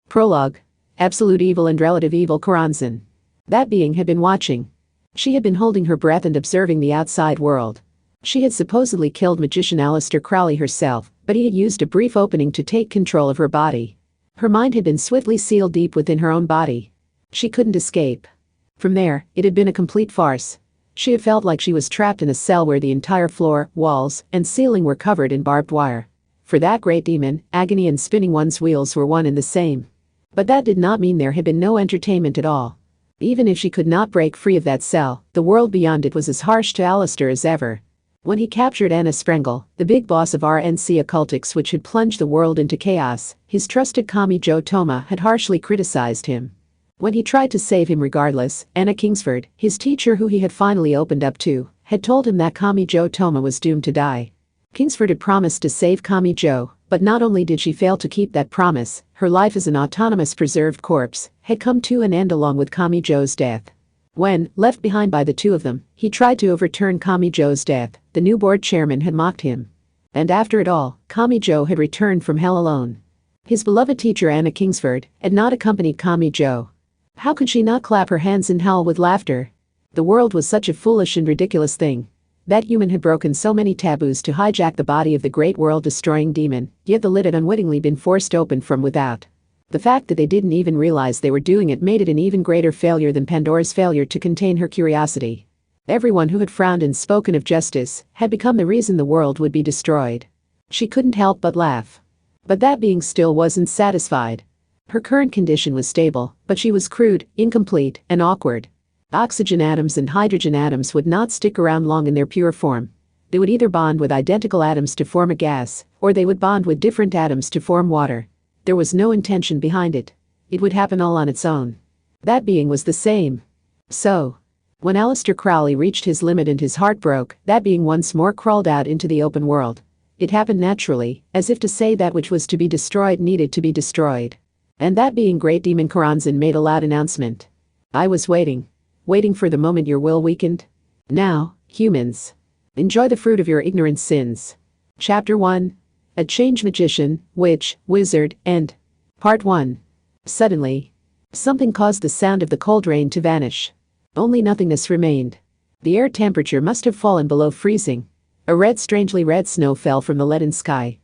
Prologue. Absolute evil and relative evil. Karanzan. That being had been watching. She had been holding her breath and observing the outside world. She had supposedly killed magician Aleister Crowley herself, but he had used a brief opening to take control of her body. Her mind had been swiftly sealed deep within her own body. She couldn't escape. From there, it had been a complete farce. She had felt like she was trapped in a cell where the entire floor, walls, and ceiling were covered in barbed wire. For that great demon, agony and spinning one's wheels were one and the same. But that did not mean there had been no entertainment at all. Even if she could not break free of that cell, the world beyond it was as harsh to Aleister as ever. When he captured Anna Sprengel, the big boss of RNC Occultics which had plunged the world into chaos, his trusted Kami Joe Toma had harshly criticized him. When he tried to save him regardless, Anna Kingsford, his teacher who he had finally opened up to, had told him that Kami Joe Toma was doomed to die. Kingsford had promised to save Kami Joe, but not only did she fail to keep that promise, her life as an autonomous preserved corpse had come to an end along with Kami Joe's death. When, left behind by the two of them, he tried to overturn Kami Joe's death, the new board chairman had mocked him. And after it all, Kami Joe had returned from hell alone. His beloved teacher Anna Kingsford had not accompanied Kami Joe. How could she not clap her hands in hell with laughter? The world was such a foolish and ridiculous thing. That human had broken so many taboos to hijack the body of the great world-destroying demon, yet the lid had unwittingly been forced open from without. The fact that they didn't even realize they were doing it made it an even greater failure than Pandora's failure to contain her curiosity. Everyone who had frowned and spoken of justice had become the reason the world would be destroyed. She couldn't help but laugh. But that being still wasn't satisfied. Her current condition was stable, but she was crude, incomplete, and awkward. Oxygen atoms and hydrogen atoms would not stick around long in their pure form. They would either bond with identical atoms to form a gas, or they would bond with different atoms to form water. There was no intention behind it. It would happen all on its own. That being was the same. So, when Aleister Crowley reached his limit and his heart broke, that being once more crawled out into the open world. It happened naturally, as if to say that which was to be destroyed needed to be destroyed. And that being Great Demon Karanzan made a loud announcement. I was waiting for the moment your will weakened. Now, humans, enjoy the fruit of your ignorant sins. Chapter 1. A Change Magician, Witch, Wizard, and Part 1. Suddenly, something caused the sound of the cold rain to vanish. Only nothingness remained. The air temperature must have fallen below freezing. A strangely red snow fell from the leaden sky.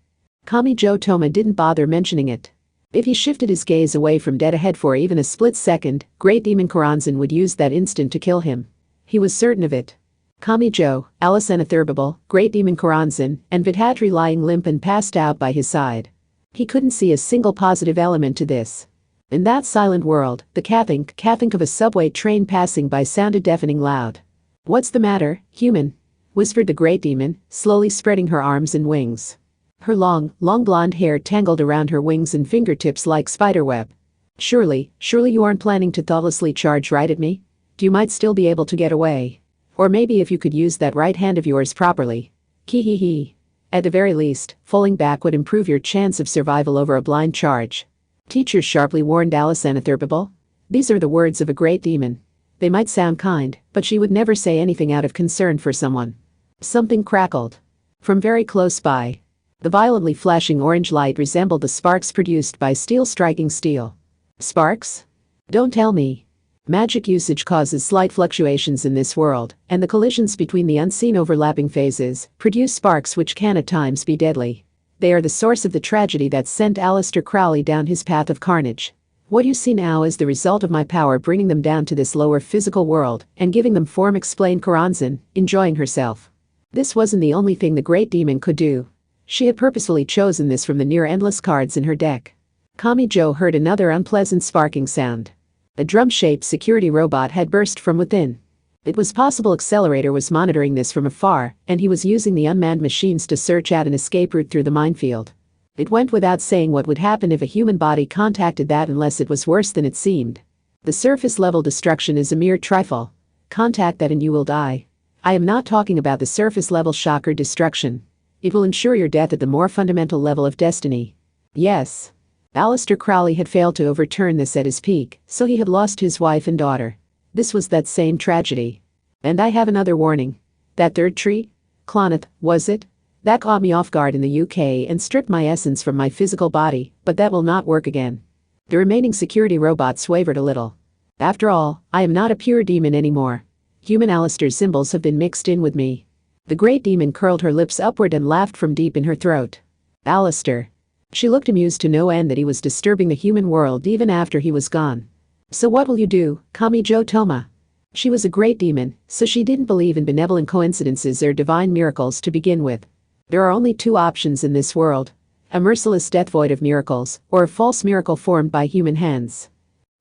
Kami Joe Toma didn't bother mentioning it. If he shifted his gaze away from dead ahead for even a split second, Great Demon Karanzan would use that instant to kill him. He was certain of it. Kami Joe, Alicena Thurbable, Great Demon Karanzan, and Vidhatri lying limp and passed out by his side. He couldn't see a single positive element to this. In that silent world, the cathink of a subway train passing by sounded deafening loud. What's the matter, human? Whispered the Great Demon, slowly spreading her arms and wings. Her long blonde hair tangled around her wings and fingertips like spiderweb. Surely you aren't planning to thoughtlessly charge right at me? You might still be able to get away. Or maybe if you could use that right hand of yours properly. Hee. At the very least, falling back would improve your chance of survival over a blind charge. Teacher sharply warned Alicena Thurbable. These are the words of a great demon. They might sound kind, but she would never say anything out of concern for someone. Something crackled. From very close by. The violently flashing orange light resembled the sparks produced by steel striking steel. Sparks? Don't tell me. Magic usage causes slight fluctuations in this world, and the collisions between the unseen overlapping phases produce sparks which can at times be deadly. They are the source of the tragedy that sent Aleister Crowley down his path of carnage. What you see now is the result of my power bringing them down to this lower physical world and giving them form, explained Karanzan, enjoying herself. This wasn't the only thing the Great Demon could do. She had purposefully chosen this from the near-endless cards in her deck. Kami Joe heard another unpleasant sparking sound. A drum-shaped security robot had burst from within. It was possible Accelerator was monitoring this from afar, and he was using the unmanned machines to search out an escape route through the minefield. It went without saying what would happen if a human body contacted that unless it was worse than it seemed. The surface-level destruction is a mere trifle. Contact that and you will die. I am not talking about the surface-level shock or destruction. It will ensure your death at the more fundamental level of destiny. Yes. Aleister Crowley had failed to overturn this at his peak, so he had lost his wife and daughter. This was that same tragedy. And I have another warning. That third tree? Cloneth, was it? That caught me off guard in the UK and stripped my essence from my physical body, but that will not work again. The remaining security robots wavered a little. After all, I am not a pure demon anymore. Human Alistair's symbols have been mixed in with me. The great demon curled her lips upward and laughed from deep in her throat. Alistair. She looked amused to no end that he was disturbing the human world even after he was gone. So what will you do, Kamijo Toma? She was a great demon, so she didn't believe in benevolent coincidences or divine miracles to begin with. There are only two options in this world: a merciless death void of miracles, or a false miracle formed by human hands.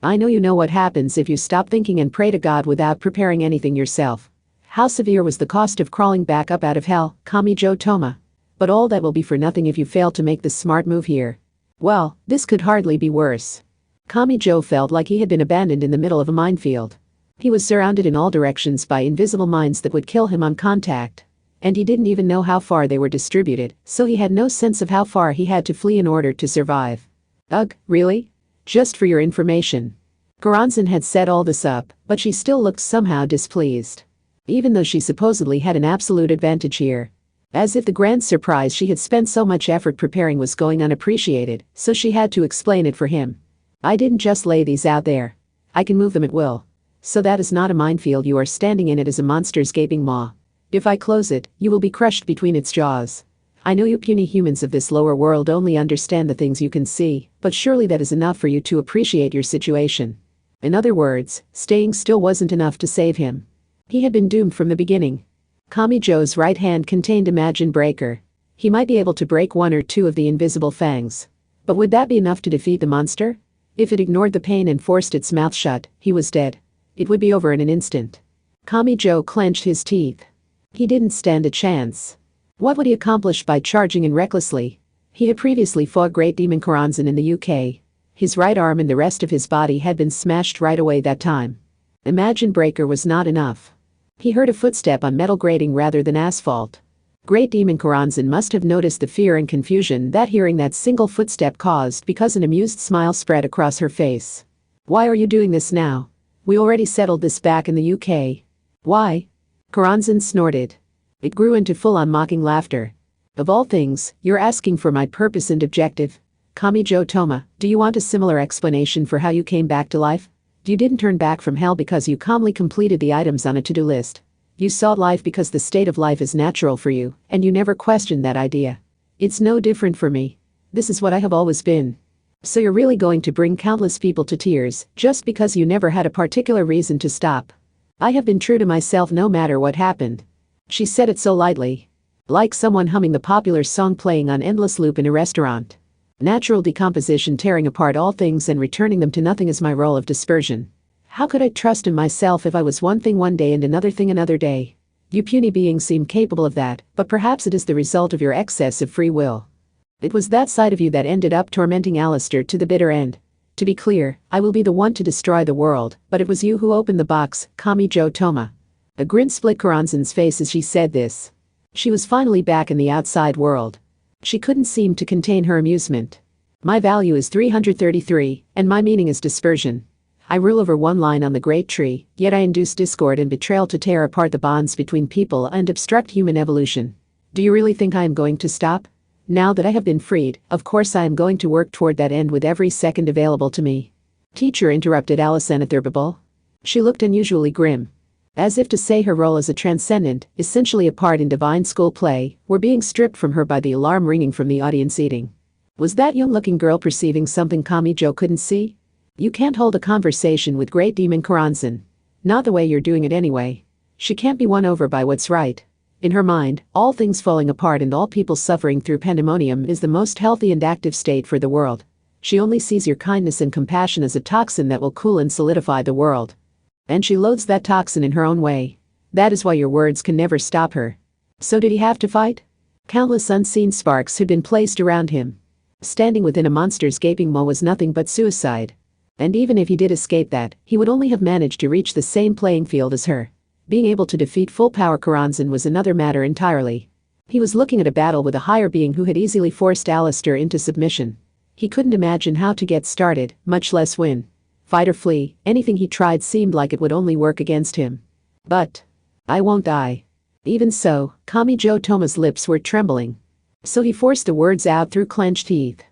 I know you know what happens if you stop thinking and pray to God without preparing anything yourself. How severe was the cost of crawling back up out of hell, Kamijo Toma? But all that will be for nothing if you fail to make the smart move here. Well, this could hardly be worse. Kamijo felt like he had been abandoned in the middle of a minefield. He was surrounded in all directions by invisible mines that would kill him on contact. And he didn't even know how far they were distributed, so he had no sense of how far he had to flee in order to survive. Ugh, really? Just for your information. Karanzan had set all this up, but she still looked somehow displeased. Even though she supposedly had an absolute advantage here. As if the grand surprise she had spent so much effort preparing was going unappreciated, so she had to explain it for him. I didn't just lay these out there. I can move them at will. So that is not a minefield you are standing in, it is a monster's gaping maw. If I close it, you will be crushed between its jaws. I know you puny humans of this lower world only understand the things you can see, but surely that is enough for you to appreciate your situation. In other words, staying still wasn't enough to save him. He had been doomed from the beginning. Kamijo's right hand contained a Majin breaker. He might be able to break one or two of the invisible fangs. But would that be enough to defeat the monster? If it ignored the pain and forced its mouth shut, he was dead. It would be over in an instant. Kamijo clenched his teeth. He didn't stand a chance. What would he accomplish by charging in recklessly? He had previously fought Great Demon Karanzan in the UK. His right arm and the rest of his body had been smashed right away that time. Imagine breaker was not enough. He heard a footstep on metal grating rather than asphalt. Great Demon Karanzan must have noticed the fear and confusion that hearing that single footstep caused, because an amused smile spread across her face. Why are you doing this now? We already settled this back in the UK. Why? Karanzan snorted. It grew into full-on mocking laughter. Of all things, you're asking for my purpose and objective. Kamijo Toma, do you want a similar explanation for how you came back to life? You didn't turn back from hell because you calmly completed the items on a to-do list. You sought life because the state of life is natural for you, and you never questioned that idea. It's no different for me. This is what I have always been. So you're really going to bring countless people to tears just because you never had a particular reason to stop. I have been true to myself no matter what happened. She said it so lightly. Like someone humming the popular song playing on endless loop in a restaurant. Natural decomposition, tearing apart all things and returning them to nothing is my role of dispersion. How could I trust in myself if I was one thing one day and another thing another day? You puny beings seem capable of that, but perhaps it is the result of your excess of free will. It was that side of you that ended up tormenting Alistair to the bitter end. To be clear, I will be the one to destroy the world, but it was you who opened the box, Kamijo Toma. A grin split Karanzan's face as she said this. She was finally back in the outside world. She couldn't seem to contain her amusement. My value is 333, and my meaning is dispersion. I rule over one line on the great tree, yet I induce discord and betrayal to tear apart the bonds between people and obstruct human evolution. Do you really think I am going to stop? Now that I have been freed, of course I am going to work toward that end with every second available to me. Teacher, interrupted Alicent Thurbable. She looked unusually grim. As if to say her role as a transcendent, essentially a part in divine school play, were being stripped from her by the alarm ringing from the audience seating. Was that young-looking girl perceiving something Kamijo couldn't see? You can't hold a conversation with Great Demon Karanzan. Not the way you're doing it anyway. She can't be won over by what's right. In her mind, all things falling apart and all people suffering through pandemonium is the most healthy and active state for the world. She only sees your kindness and compassion as a toxin that will cool and solidify the world. And she loads that toxin in her own way. That is why your words can never stop her. So did he have to fight? Countless unseen sparks had been placed around him. Standing within a monster's gaping maw was nothing but suicide. And even if he did escape that, he would only have managed to reach the same playing field as her. Being able to defeat full-power Karanzan was another matter entirely. He was looking at a battle with a higher being who had easily forced Alistair into submission. He couldn't imagine how to get started, much less win. Fight or flee, anything he tried seemed like it would only work against him. But I won't die. Even so, Kamijo Toma's lips were trembling. So he forced the words out through clenched teeth.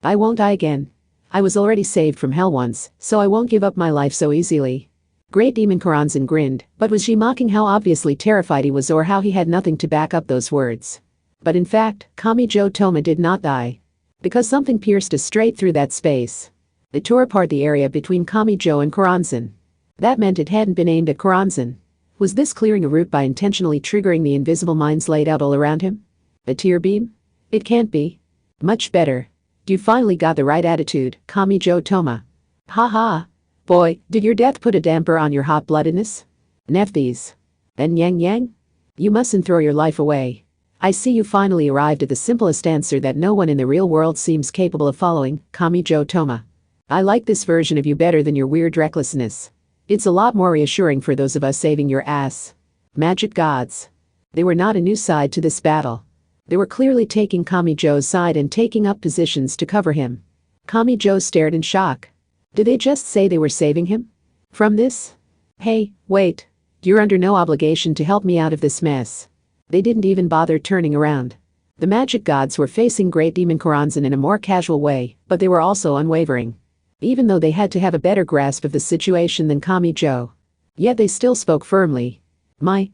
I won't die again. I was already saved from hell once, so I won't give up my life so easily. Great Demon Karanzan grinned, but was she mocking how obviously terrified he was or how he had nothing to back up those words? But in fact, Kamijo Toma did not die. Because something pierced us straight through that space. It tore apart the area between Kamijo and Karanzan. That meant it hadn't been aimed at Karanzan. Was this clearing a route by intentionally triggering the invisible mines laid out all around him? A tear beam? It can't be. Much better. You finally got the right attitude, Kamijo Toma. Ha. Boy, did your death put a damper on your hot-bloodedness? Nephthys. Then Yang? You mustn't throw your life away. I see you finally arrived at the simplest answer that no one in the real world seems capable of following, Kamijo Toma. I like this version of you better than your weird recklessness. It's a lot more reassuring for those of us saving your ass. Magic gods. They were not a new side to this battle. They were clearly taking Kamijo's side and taking up positions to cover him. Kamijo stared in shock. Did they just say they were saving him? From this? Hey, wait. You're under no obligation to help me out of this mess. They didn't even bother turning around. The magic gods were facing Great Demon Karanzan in a more casual way, but they were also unwavering. Even though they had to have a better grasp of the situation than Kamijo. Yet they still spoke firmly. My,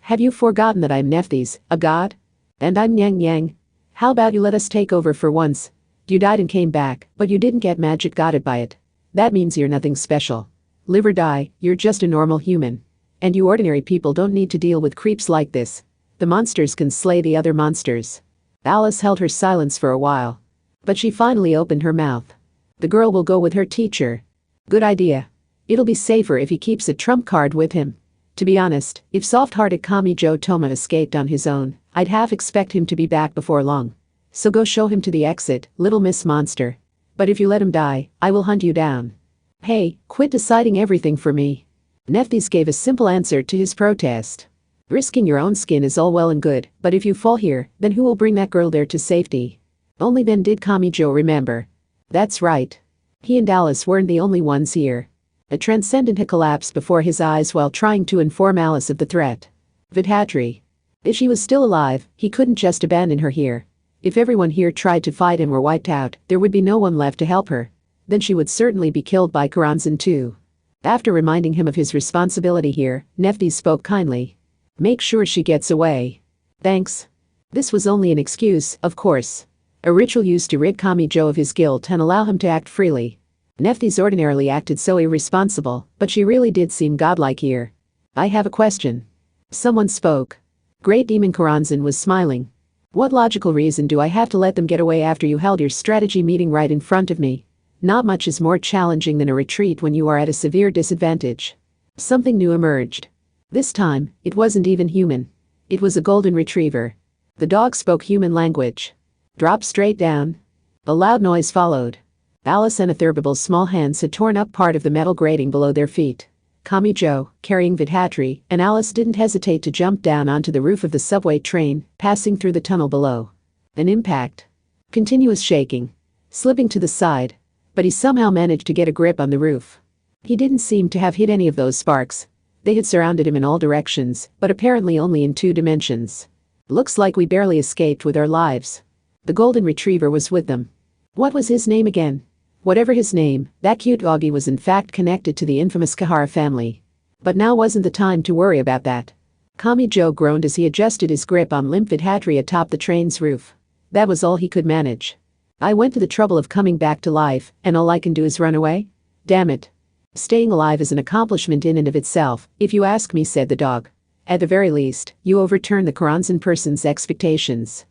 have you forgotten that I'm Nephthys, a god? And I'm Yang. How about you let us take over for once? You died and came back, but you didn't get magic godded by it. That means you're nothing special. Live or die, you're just a normal human. And you ordinary people don't need to deal with creeps like this. The monsters can slay the other monsters. Alice held her silence for a while. But she finally opened her mouth. The girl will go with her teacher. Good idea. It'll be safer if he keeps a trump card with him. To be honest, if soft-hearted Kamijo Toma escaped on his own, I'd half expect him to be back before long. So go show him to the exit, little Miss Monster. But if you let him die, I will hunt you down. Hey, quit deciding everything for me. Nephthys gave a simple answer to his protest. Risking your own skin is all well and good, but if you fall here, then who will bring that girl there to safety? Only then did Kamijo remember. That's right. He and Alice weren't the only ones here. A transcendent had collapsed before his eyes while trying to inform Alice of the threat. Vidhatri. If she was still alive, he couldn't just abandon her here. If everyone here tried to fight him or wiped out, there would be no one left to help her. Then she would certainly be killed by Karanzan too. After reminding him of his responsibility here, Nephthys spoke kindly. Make sure she gets away. Thanks. This was only an excuse, of course. A ritual used to rid Kamijo of his guilt and allow him to act freely. Nephthys ordinarily acted so irresponsible, but she really did seem godlike here. I have a question. Someone spoke. Great Demon Karanzan was smiling. What logical reason do I have to let them get away after you held your strategy meeting right in front of me? Not much is more challenging than a retreat when you are at a severe disadvantage. Something new emerged. This time, it wasn't even human. It was a golden retriever. The dog spoke human language. Drop straight down. A loud noise followed. Alice and Atherbable's small hands had torn up part of the metal grating below their feet. Kamijo, carrying Vidhatri, and Alice didn't hesitate to jump down onto the roof of the subway train, passing through the tunnel below. An impact. Continuous shaking. Slipping to the side. But he somehow managed to get a grip on the roof. He didn't seem to have hit any of those sparks. They had surrounded him in all directions, but apparently only in 2 dimensions. Looks like we barely escaped with our lives. The golden retriever was with them. What was his name again? Whatever his name, that cute doggy was in fact connected to the infamous Kahara family. But now wasn't the time to worry about that. Kamijo groaned as he adjusted his grip on limp Vidhatri atop the train's roof. That was all he could manage. I went to the trouble of coming back to life, and all I can do is run away? Damn it. Staying alive is an accomplishment in and of itself, if you ask me, said the dog. At the very least, you overturned the Karanzan person's expectations.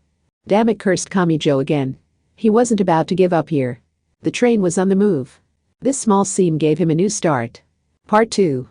Damn it, cursed Kamijo again. He wasn't about to give up here. The train was on the move. This small seam gave him a new start. Part 2.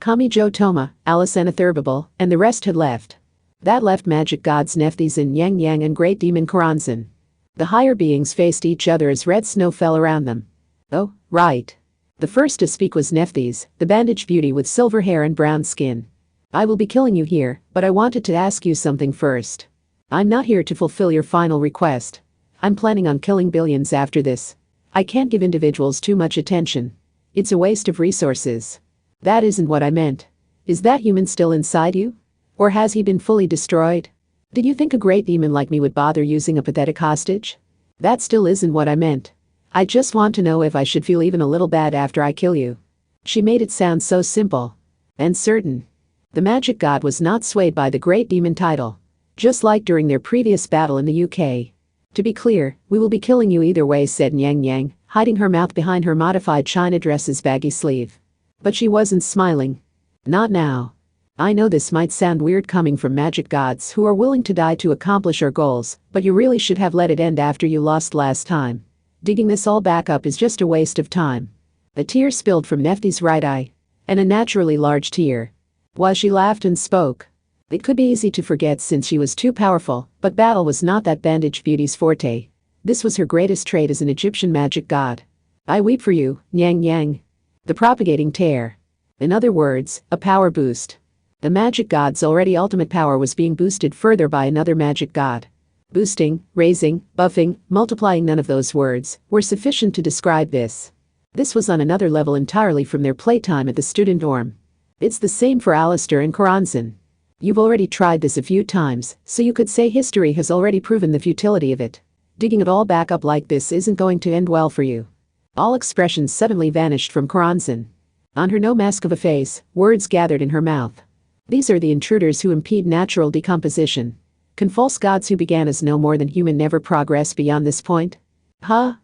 Kamijo Toma, Alice and Atherbable, and the rest had left. That left magic gods Nephthys and Yang and Great Demon Karanzan. The higher beings faced each other as red snow fell around them. Oh, right. The first to speak was Nephthys, the bandaged beauty with silver hair and brown skin. I will be killing you here, but I wanted to ask you something first. I'm not here to fulfill your final request. I'm planning on killing billions after this. I can't give individuals too much attention. It's a waste of resources. That isn't what I meant. Is that human still inside you? Or has he been fully destroyed? Did you think a great demon like me would bother using a pathetic hostage? That still isn't what I meant. I just want to know if I should feel even a little bad after I kill you." She made it sound so simple and certain. The magic god was not swayed by the great demon title. Just like during their previous battle in the UK. "To be clear, we will be killing you either way," said Nyang Yang, hiding her mouth behind her modified china dress's baggy sleeve. But she wasn't smiling. "Not now. I know this might sound weird coming from magic gods who are willing to die to accomplish our goals, but you really should have let it end after you lost last time. Digging this all back up is just a waste of time." A tear spilled from Nephthys' right eye. And a naturally large tear. While she laughed and spoke. It could be easy to forget since she was too powerful, but battle was not that bandaged beauty's forte. This was her greatest trait as an Egyptian magic god. "I weep for you, Nyang Yang." The propagating tear. In other words, a power boost. The magic god's already ultimate power was being boosted further by another magic god. Boosting, raising, buffing, multiplying, none of those words were sufficient to describe this. This was on another level entirely from their playtime at the student dorm. It's the same for Alistair and Karanzan. You've already tried this a few times, so you could say history has already proven the futility of it. Digging it all back up like this isn't going to end well for you. All expressions suddenly vanished from Karanzan. On her no mask of a face, words gathered in her mouth. These are the intruders who impede natural decomposition. Can false gods who began as no more than human never progress beyond this point? Huh?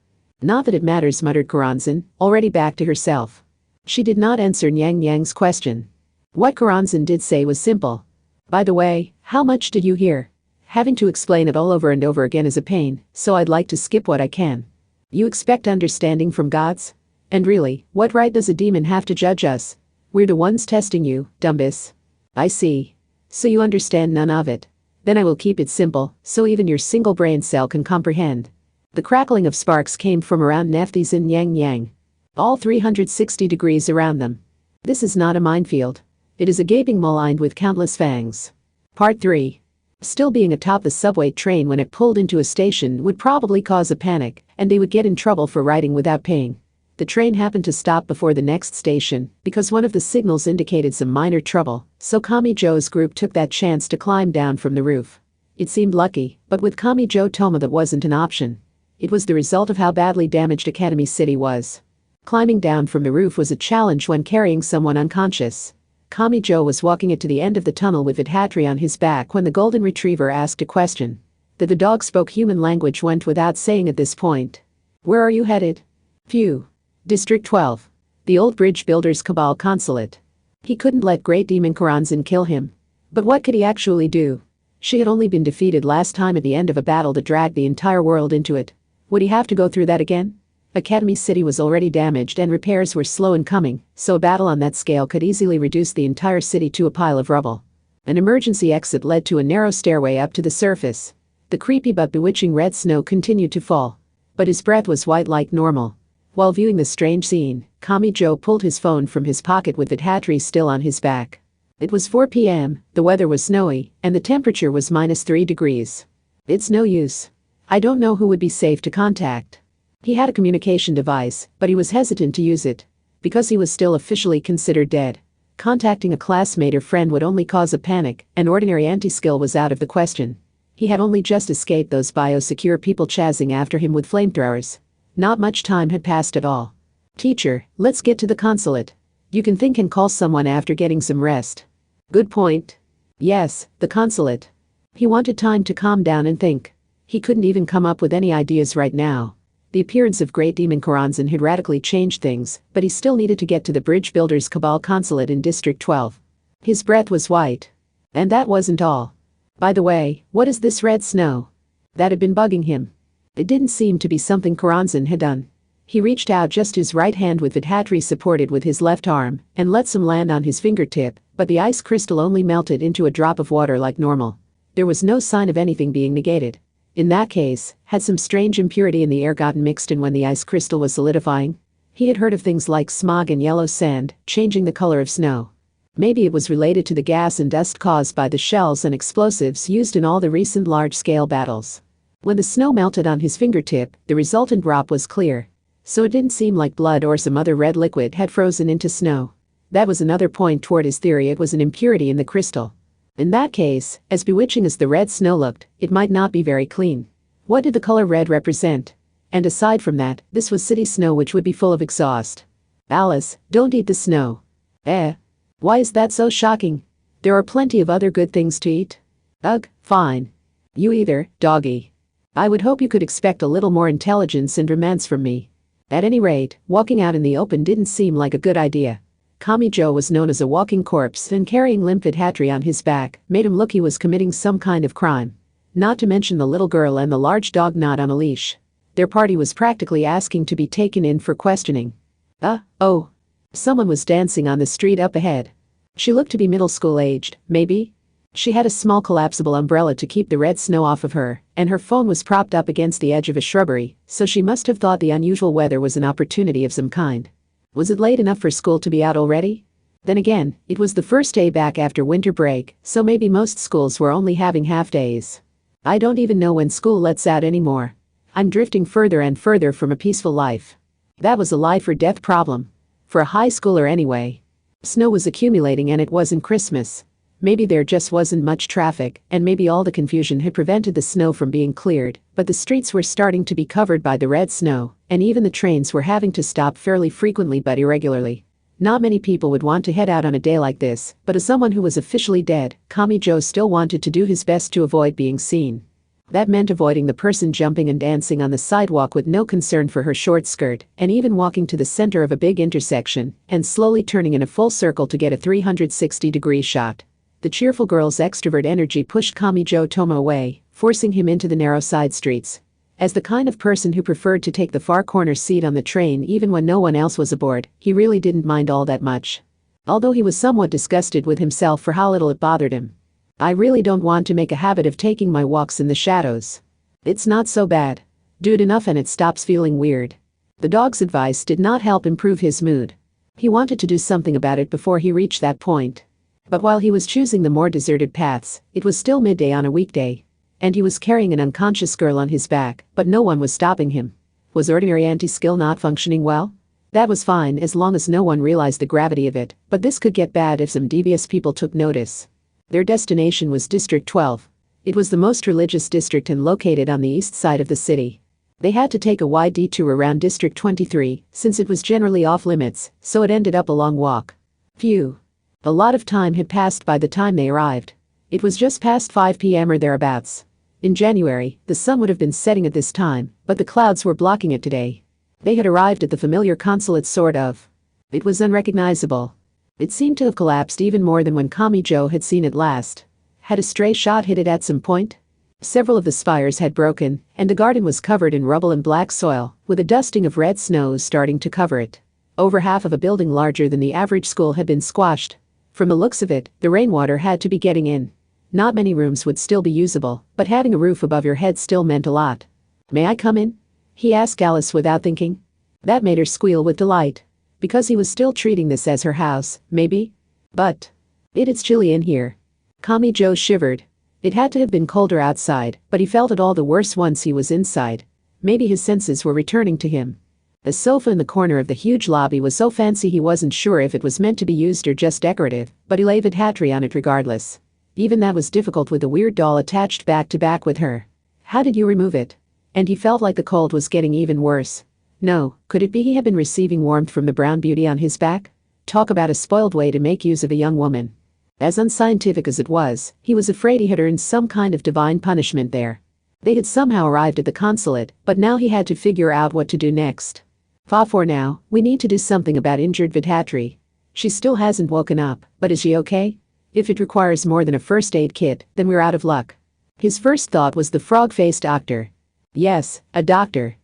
Not that it matters, muttered Karanzan, already back to herself. She did not answer Nyang Yang's question. What Karanzan did say was simple. By the way, how much did you hear? Having to explain it all over and over again is a pain, so I'd like to skip what I can. You expect understanding from gods? And really, what right does a demon have to judge us? We're the ones testing you, Dumbus. I see. So you understand none of it. Then I will keep it simple, so even your single brain cell can comprehend. The crackling of sparks came from around Nephthys and Yang Yang. All 360 degrees around them. This is not a minefield. It is a gaping maw lined with countless fangs. Part 3. Still being atop the subway train when it pulled into a station would probably cause a panic, and they would get in trouble for riding without paying. The train happened to stop before the next station because one of the signals indicated some minor trouble, so Kamijo's group took that chance to climb down from the roof. It seemed lucky, but with Kamijo Toma that wasn't an option. It was the result of how badly damaged Academy City was. Climbing down from the roof was a challenge when carrying someone unconscious. Kamijo was walking it to the end of the tunnel with Vidhatri on his back when the golden retriever asked a question. That the dog spoke human language went without saying at this point. Where are you headed? Phew. District 12. The old bridge builder's cabal consulate. He couldn't let Great Demon Karanzan kill him. But what could he actually do? She had only been defeated last time at the end of a battle that dragged the entire world into it. Would he have to go through that again? Academy City was already damaged and repairs were slow in coming, so a battle on that scale could easily reduce the entire city to a pile of rubble. An emergency exit led to a narrow stairway up to the surface. The creepy but bewitching red snow continued to fall. But his breath was white like normal. While viewing the strange scene, Kamijo pulled his phone from his pocket with Vidhatri still on his back. It was 4 p.m., the weather was snowy, and the temperature was -3 degrees. It's no use. I don't know who would be safe to contact. He had a communication device, but he was hesitant to use it. Because he was still officially considered dead. Contacting a classmate or friend would only cause a panic, and ordinary anti-skill was out of the question. He had only just escaped those biosecure people chasing after him with flamethrowers. Not much time had passed at all. Teacher, let's get to the consulate. You can think and call someone after getting some rest. Good point. Yes, the consulate. He wanted time to calm down and think. He couldn't even come up with any ideas right now. The appearance of Great Demon Karanzan had radically changed things, but he still needed to get to the Bridge Builders Cabal consulate in District 12. His breath was white. And that wasn't all. By the way, what is this red snow? That had been bugging him. It didn't seem to be something Karanzan had done. He reached out just his right hand with Vidhatri supported with his left arm and let some land on his fingertip, but the ice crystal only melted into a drop of water like normal. There was no sign of anything being negated. In that case, had some strange impurity in the air gotten mixed in when the ice crystal was solidifying? He had heard of things like smog and yellow sand changing the color of snow. Maybe it was related to the gas and dust caused by the shells and explosives used in all the recent large-scale battles. When the snow melted on his fingertip, the resultant drop was clear. So it didn't seem like blood or some other red liquid had frozen into snow. That was another point toward his theory it was an impurity in the crystal. In that case, as bewitching as the red snow looked, it might not be very clean. What did the color red represent? And aside from that, this was city snow which would be full of exhaust. Alice, don't eat the snow. Why is that so shocking? There are plenty of other good things to eat. Ugh, fine. You either, doggy. I would hope you could expect a little more intelligence and romance from me. At any rate, walking out in the open didn't seem like a good idea. Kamijo was known as a walking corpse, and carrying limpid Hatri on his back made him look he was committing some kind of crime. Not to mention the little girl and the large dog not on a leash. Their party was practically asking to be taken in for questioning. Oh. Someone was dancing on the street up ahead. She looked to be middle school aged, maybe? She had a small collapsible umbrella to keep the red snow off of her, and her phone was propped up against the edge of a shrubbery, so she must have thought the unusual weather was an opportunity of some kind. Was it late enough for school to be out already? Then again, it was the first day back after winter break, so maybe most schools were only having half days. I don't even know when school lets out anymore. I'm drifting further and further from a peaceful life. That was a life or death problem. For a high schooler anyway. Snow was accumulating and it wasn't Christmas. Maybe there just wasn't much traffic, and maybe all the confusion had prevented the snow from being cleared, but the streets were starting to be covered by the red snow, and even the trains were having to stop fairly frequently but irregularly. Not many people would want to head out on a day like this, but as someone who was officially dead, Kamijo still wanted to do his best to avoid being seen. That meant avoiding the person jumping and dancing on the sidewalk with no concern for her short skirt, and even walking to the center of a big intersection, and slowly turning in a full circle to get a 360-degree shot. The cheerful girl's extrovert energy pushed Kamijo Tomo away, forcing him into the narrow side streets. As the kind of person who preferred to take the far corner seat on the train even when no one else was aboard, he really didn't mind all that much. Although he was somewhat disgusted with himself for how little it bothered him. I really don't want to make a habit of taking my walks in the shadows. It's not so bad. Do it enough and it stops feeling weird. The dog's advice did not help improve his mood. He wanted to do something about it before he reached that point. But while he was choosing the more deserted paths, it was still midday on a weekday. And he was carrying an unconscious girl on his back, but no one was stopping him. Was ordinary anti-skill not functioning well? That was fine as long as no one realized the gravity of it, but this could get bad if some devious people took notice. Their destination was District 12. It was the most religious district and located on the east side of the city. They had to take a wide detour around District 23, since it was generally off-limits, so it ended up a long walk. Phew. A lot of time had passed by the time they arrived. It was just past 5 p.m. or thereabouts. In January, the sun would have been setting at this time, but the clouds were blocking it today. They had arrived at the familiar consulate sort of. It was unrecognizable. It seemed to have collapsed even more than when Kamijo had seen it last. Had a stray shot hit it at some point? Several of the spires had broken, and the garden was covered in rubble and black soil, with a dusting of red snow starting to cover it. Over half of a building larger than the average school had been squashed. From the looks of it, the rainwater had to be getting in. Not many rooms would still be usable, but having a roof above your head still meant a lot. "May I come in?" he asked Alice without thinking. That made her squeal with delight. Because he was still treating this as her house, maybe? But it's chilly in here. Kamijo shivered. It had to have been colder outside, but he felt it all the worse once he was inside. Maybe his senses were returning to him. The sofa in the corner of the huge lobby was so fancy he wasn't sure if it was meant to be used or just decorative, but he laid Hatri on it regardless. Even that was difficult with the weird doll attached back to back with her. How did you remove it? And he felt like the cold was getting even worse. No, could it be he had been receiving warmth from the brown beauty on his back? Talk about a spoiled way to make use of a young woman. As unscientific as it was, he was afraid he had earned some kind of divine punishment there. They had somehow arrived at the consulate, but now he had to figure out what to do next. For now, we need to do something about injured Vithatri. She still hasn't woken up, but is she okay? If it requires more than a first aid kit, then we're out of luck. His first thought was the frog-faced doctor. Yes, a doctor.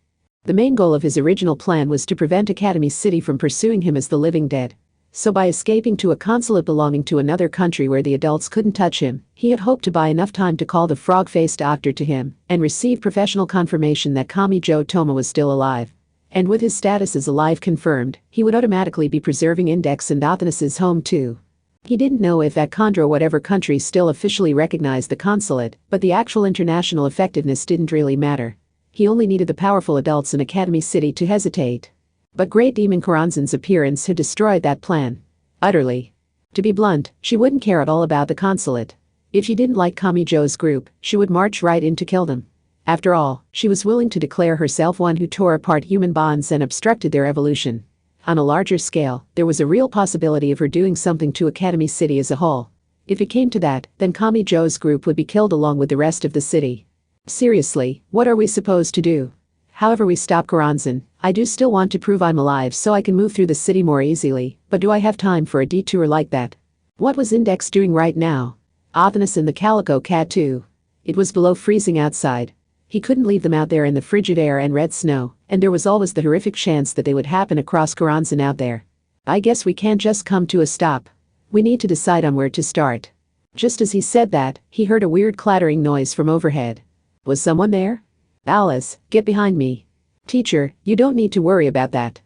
The main goal of his original plan was to prevent Academy City from pursuing him as the living dead. So by escaping to a consulate belonging to another country where the adults couldn't touch him, he had hoped to buy enough time to call the frog-faced doctor to him and receive professional confirmation that Kamijo Toma was still alive. And with his status as alive confirmed, he would automatically be preserving Index and Athanas's home too. He didn't know if that Condra whatever country still officially recognized the consulate, but the actual international effectiveness didn't really matter. He only needed the powerful adults in Academy City to hesitate. But Great Demon Karanzan's appearance had destroyed that plan. Utterly. To be blunt, she wouldn't care at all about the consulate. If she didn't like Kamijo's group, she would march right in to kill them. After all, she was willing to declare herself one who tore apart human bonds and obstructed their evolution. On a larger scale, there was a real possibility of her doing something to Academy City as a whole. If it came to that, then Kamijo's group would be killed along with the rest of the city. Seriously, what are we supposed to do? However we stop Karanzan, I do still want to prove I'm alive so I can move through the city more easily, but do I have time for a detour like that? What was Index doing right now? Athanas and the Calico Cat too. It was below freezing outside. He couldn't leave them out there in the frigid air and red snow, and there was always the horrific chance that they would happen across Karanzan out there. I guess we can't just come to a stop. We need to decide on where to start. Just as he said that, he heard a weird clattering noise from overhead. Was someone there? Alice, get behind me. Teacher, you don't need to worry about that.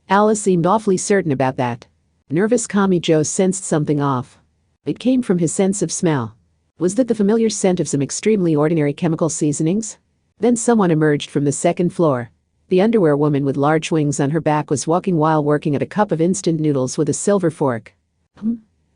Alice seemed awfully certain about that. Nervous Kamijo sensed something off. It came from his sense of smell. Was that the familiar scent of some extremely ordinary chemical seasonings? Then someone emerged from the second floor. The underwear woman with large wings on her back was walking while working at a cup of instant noodles with a silver fork.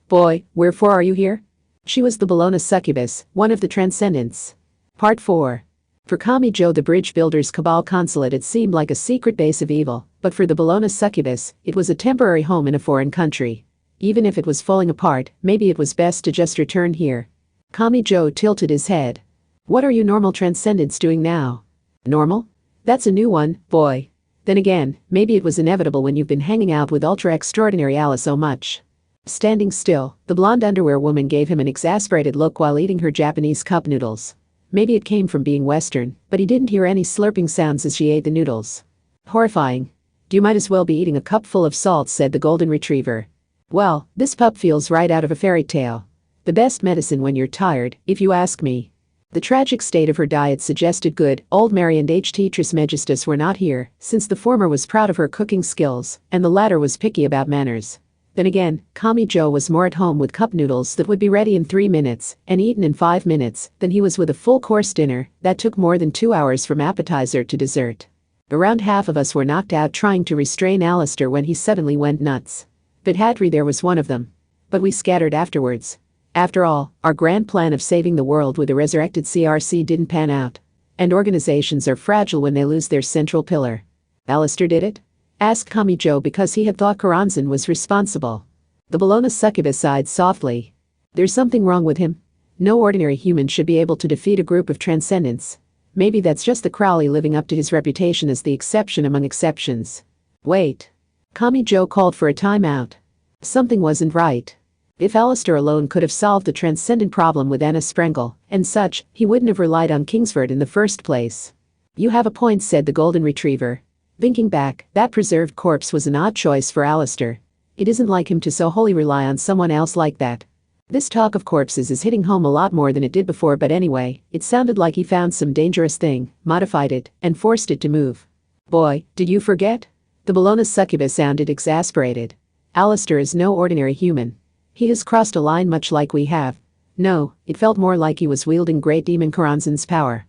Boy, wherefore are you here? She was the Bologna succubus, one of the Transcendents. Part 4. For Kamijo, the bridge builder's Cabal consulate had seemed like a secret base of evil, but for the Bologna succubus, it was a temporary home in a foreign country. Even if it was falling apart, maybe it was best to just return here. Kamijo tilted his head. What are you normal Transcendents doing now? Normal? That's a new one, boy. Then again, maybe it was inevitable when you've been hanging out with ultra-extraordinary Alice so much. Standing still, the blonde underwear woman gave him an exasperated look while eating her Japanese cup noodles. Maybe it came from being Western, but he didn't hear any slurping sounds as she ate the noodles. Horrifying. You might as well be eating a cup full of salt, said the golden retriever. Well, this pup feels right out of a fairy tale. The best medicine when you're tired, if you ask me. The tragic state of her diet suggested good old Mary and Ht. Trismegistus were not here, since the former was proud of her cooking skills, and the latter was picky about manners. Then again, Kamijo was more at home with cup noodles that would be ready in 3 minutes, and eaten in 5 minutes, than he was with a full-course dinner that took more than 2 hours from appetizer to dessert. Around half of us were knocked out trying to restrain Alistair when he suddenly went nuts. But Hadri there was one of them. But we scattered afterwards. After all, our grand plan of saving the world with a resurrected CRC didn't pan out. And organizations are fragile when they lose their central pillar. Alistair did it? Asked Kamijo because he had thought Karanzan was responsible. The Bologna succubus sighed softly. There's something wrong with him. No ordinary human should be able to defeat a group of Transcendents. Maybe that's just the Crowley living up to his reputation as the exception among exceptions. Wait. Kamijo called for a timeout. Something wasn't right. If Alistair alone could have solved the Transcendent problem with Anna Sprengel, and such, he wouldn't have relied on Kingsford in the first place. You have a point, said the golden retriever. Thinking back, that preserved corpse was an odd choice for Alistair. It isn't like him to so wholly rely on someone else like that. This talk of corpses is hitting home a lot more than it did before, but anyway, it sounded like he found some dangerous thing, modified it, and forced it to move. Boy, did you forget? The Bologna succubus sounded exasperated. Alistair is no ordinary human. He has crossed a line much like we have. No, it felt more like he was wielding Great Demon Karanzan's power.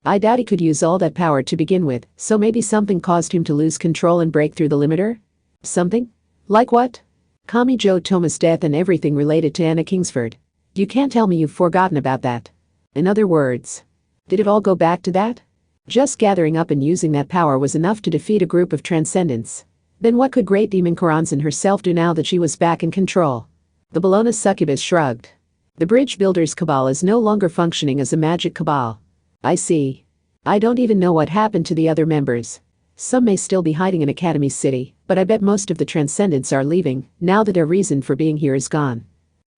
I doubt he could use all that power to begin with, so maybe something caused him to lose control and break through the limiter? Something? Like what? Kamijo Toma's death and everything related to Anna Kingsford. You can't tell me you've forgotten about that. In other words, did it all go back to that? Just gathering up and using that power was enough to defeat a group of Transcendents. Then what could Great Demon Karanzan herself do now that she was back in control? The Bologna succubus shrugged. The bridge builder's cabal is no longer functioning as a magic cabal. I see. I don't even know what happened to the other members. Some may still be hiding in Academy City, but I bet most of the Transcendents are leaving, now that their reason for being here is gone.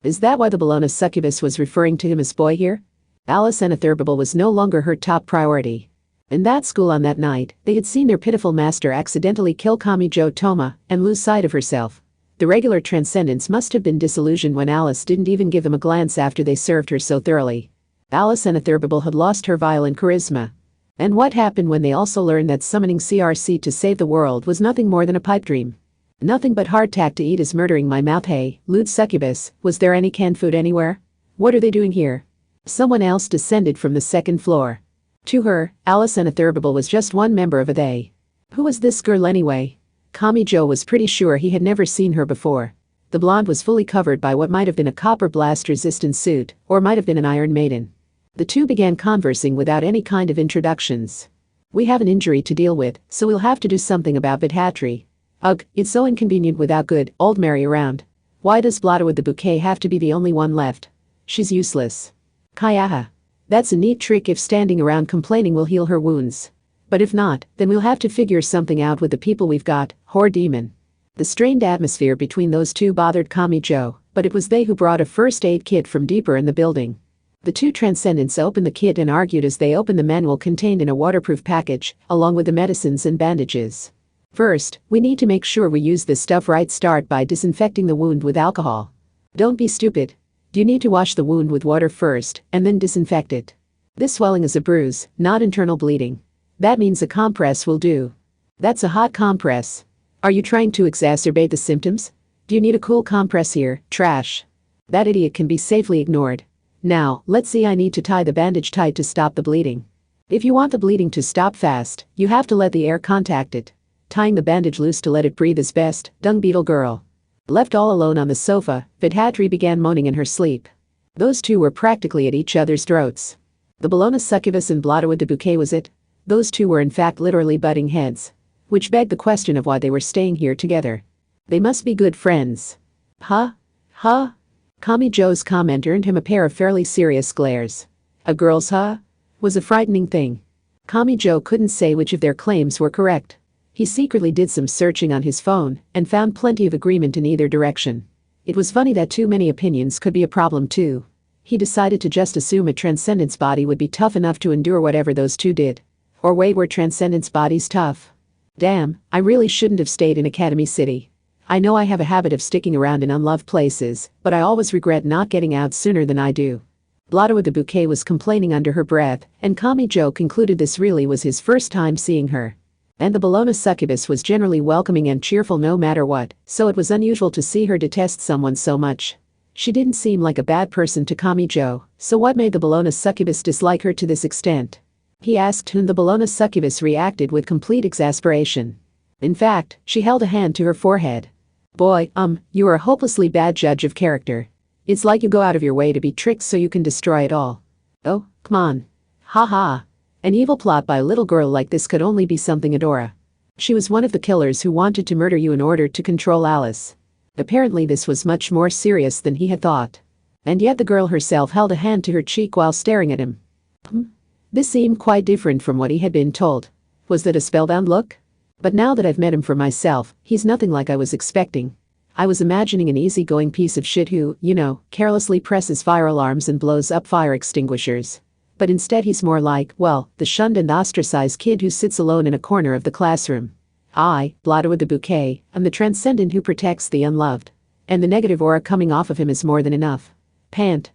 Is that why the Bologna succubus was referring to him as boy here? Alice Anathurbable was no longer her top priority. In that school on that night, they had seen their pitiful master accidentally kill Kamijo Toma and lose sight of herself. The regular Transcendents must have been disillusioned when Alice didn't even give them a glance after they served her so thoroughly. Alice Anathurbable had lost her violent charisma. And what happened when they also learned that summoning CRC to save the world was nothing more than a pipe dream? Nothing but hardtack to eat is murdering my mouth. Hey, lewd succubus, was there any canned food anywhere? What are they doing here? Someone else descended from the second floor. To her, Alice Anathurbable was just one member of a they. Who was this girl anyway? Kamijo was pretty sure he had never seen her before. The blonde was fully covered by what might have been a copper blast-resistant suit, or might have been an Iron Maiden. The two began conversing without any kind of introductions. We have an injury to deal with, so we'll have to do something about Vithatri. Ugh, it's so inconvenient without good, old Mary around. Why does Blotta with the bouquet have to be the only one left? She's useless. Kayaha. That's a neat trick if standing around complaining will heal her wounds. But if not, then we'll have to figure something out with the people we've got, whore demon. The strained atmosphere between those two bothered Kamijo, but it was they who brought a first aid kit from deeper in the building. The two transcendents opened the kit and argued as they opened the manual contained in a waterproof package, along with the medicines and bandages. First, we need to make sure we use this stuff right. Start by disinfecting the wound with alcohol. Don't be stupid. You need to wash the wound with water first, and then disinfect it. This swelling is a bruise, not internal bleeding. That means a compress will do. That's a hot compress. Are you trying to exacerbate the symptoms? Do you need a cool compress here, trash? That idiot can be safely ignored. Now, let's see. I need to tie the bandage tight to stop the bleeding. If you want the bleeding to stop fast, you have to let the air contact it. Tying the bandage loose to let it breathe is best, dung beetle girl. Left all alone on the sofa, Vithatri began moaning in her sleep. Those two were practically at each other's throats. The Bologna succubus and Blotta with the bouquet was it? Those two were in fact literally butting heads. Which begged the question of why they were staying here together. They must be good friends. Huh? Kamijo's comment earned him a pair of fairly serious glares. A girl's huh? Was a frightening thing. Kamijo couldn't say which of their claims were correct. He secretly did some searching on his phone and found plenty of agreement in either direction. It was funny that too many opinions could be a problem too. He decided to just assume a transcendent's body would be tough enough to endure whatever those two did. Or wait, were transcendent's bodies tough? Damn, I really shouldn't have stayed in Academy City. I know I have a habit of sticking around in unloved places, but I always regret not getting out sooner than I do. Blotta with the bouquet was complaining under her breath, and Kamijo concluded this really was his first time seeing her. And the Bologna succubus was generally welcoming and cheerful no matter what, so it was unusual to see her detest someone so much. She didn't seem like a bad person to Kamijo, so what made the Bologna succubus dislike her to this extent? He asked, and the Bologna succubus reacted with complete exasperation. In fact, she held a hand to her forehead. Boy, you are a hopelessly bad judge of character. It's like you go out of your way to be tricked so you can destroy it all. Oh, come on. Ha ha. An evil plot by a little girl like this could only be something Adora. She was one of the killers who wanted to murder you in order to control Alice. Apparently this was much more serious than he had thought. And yet the girl herself held a hand to her cheek while staring at him. This seemed quite different from what he had been told. Was that a spellbound look? But now that I've met him for myself, he's nothing like I was expecting. I was imagining an easygoing piece of shit who, carelessly presses fire alarms and blows up fire extinguishers. But instead he's more like, well, the shunned and ostracized kid who sits alone in a corner of the classroom. I, Blotta with the bouquet, am the transcendent who protects the unloved. And the negative aura coming off of him is more than enough. Pant.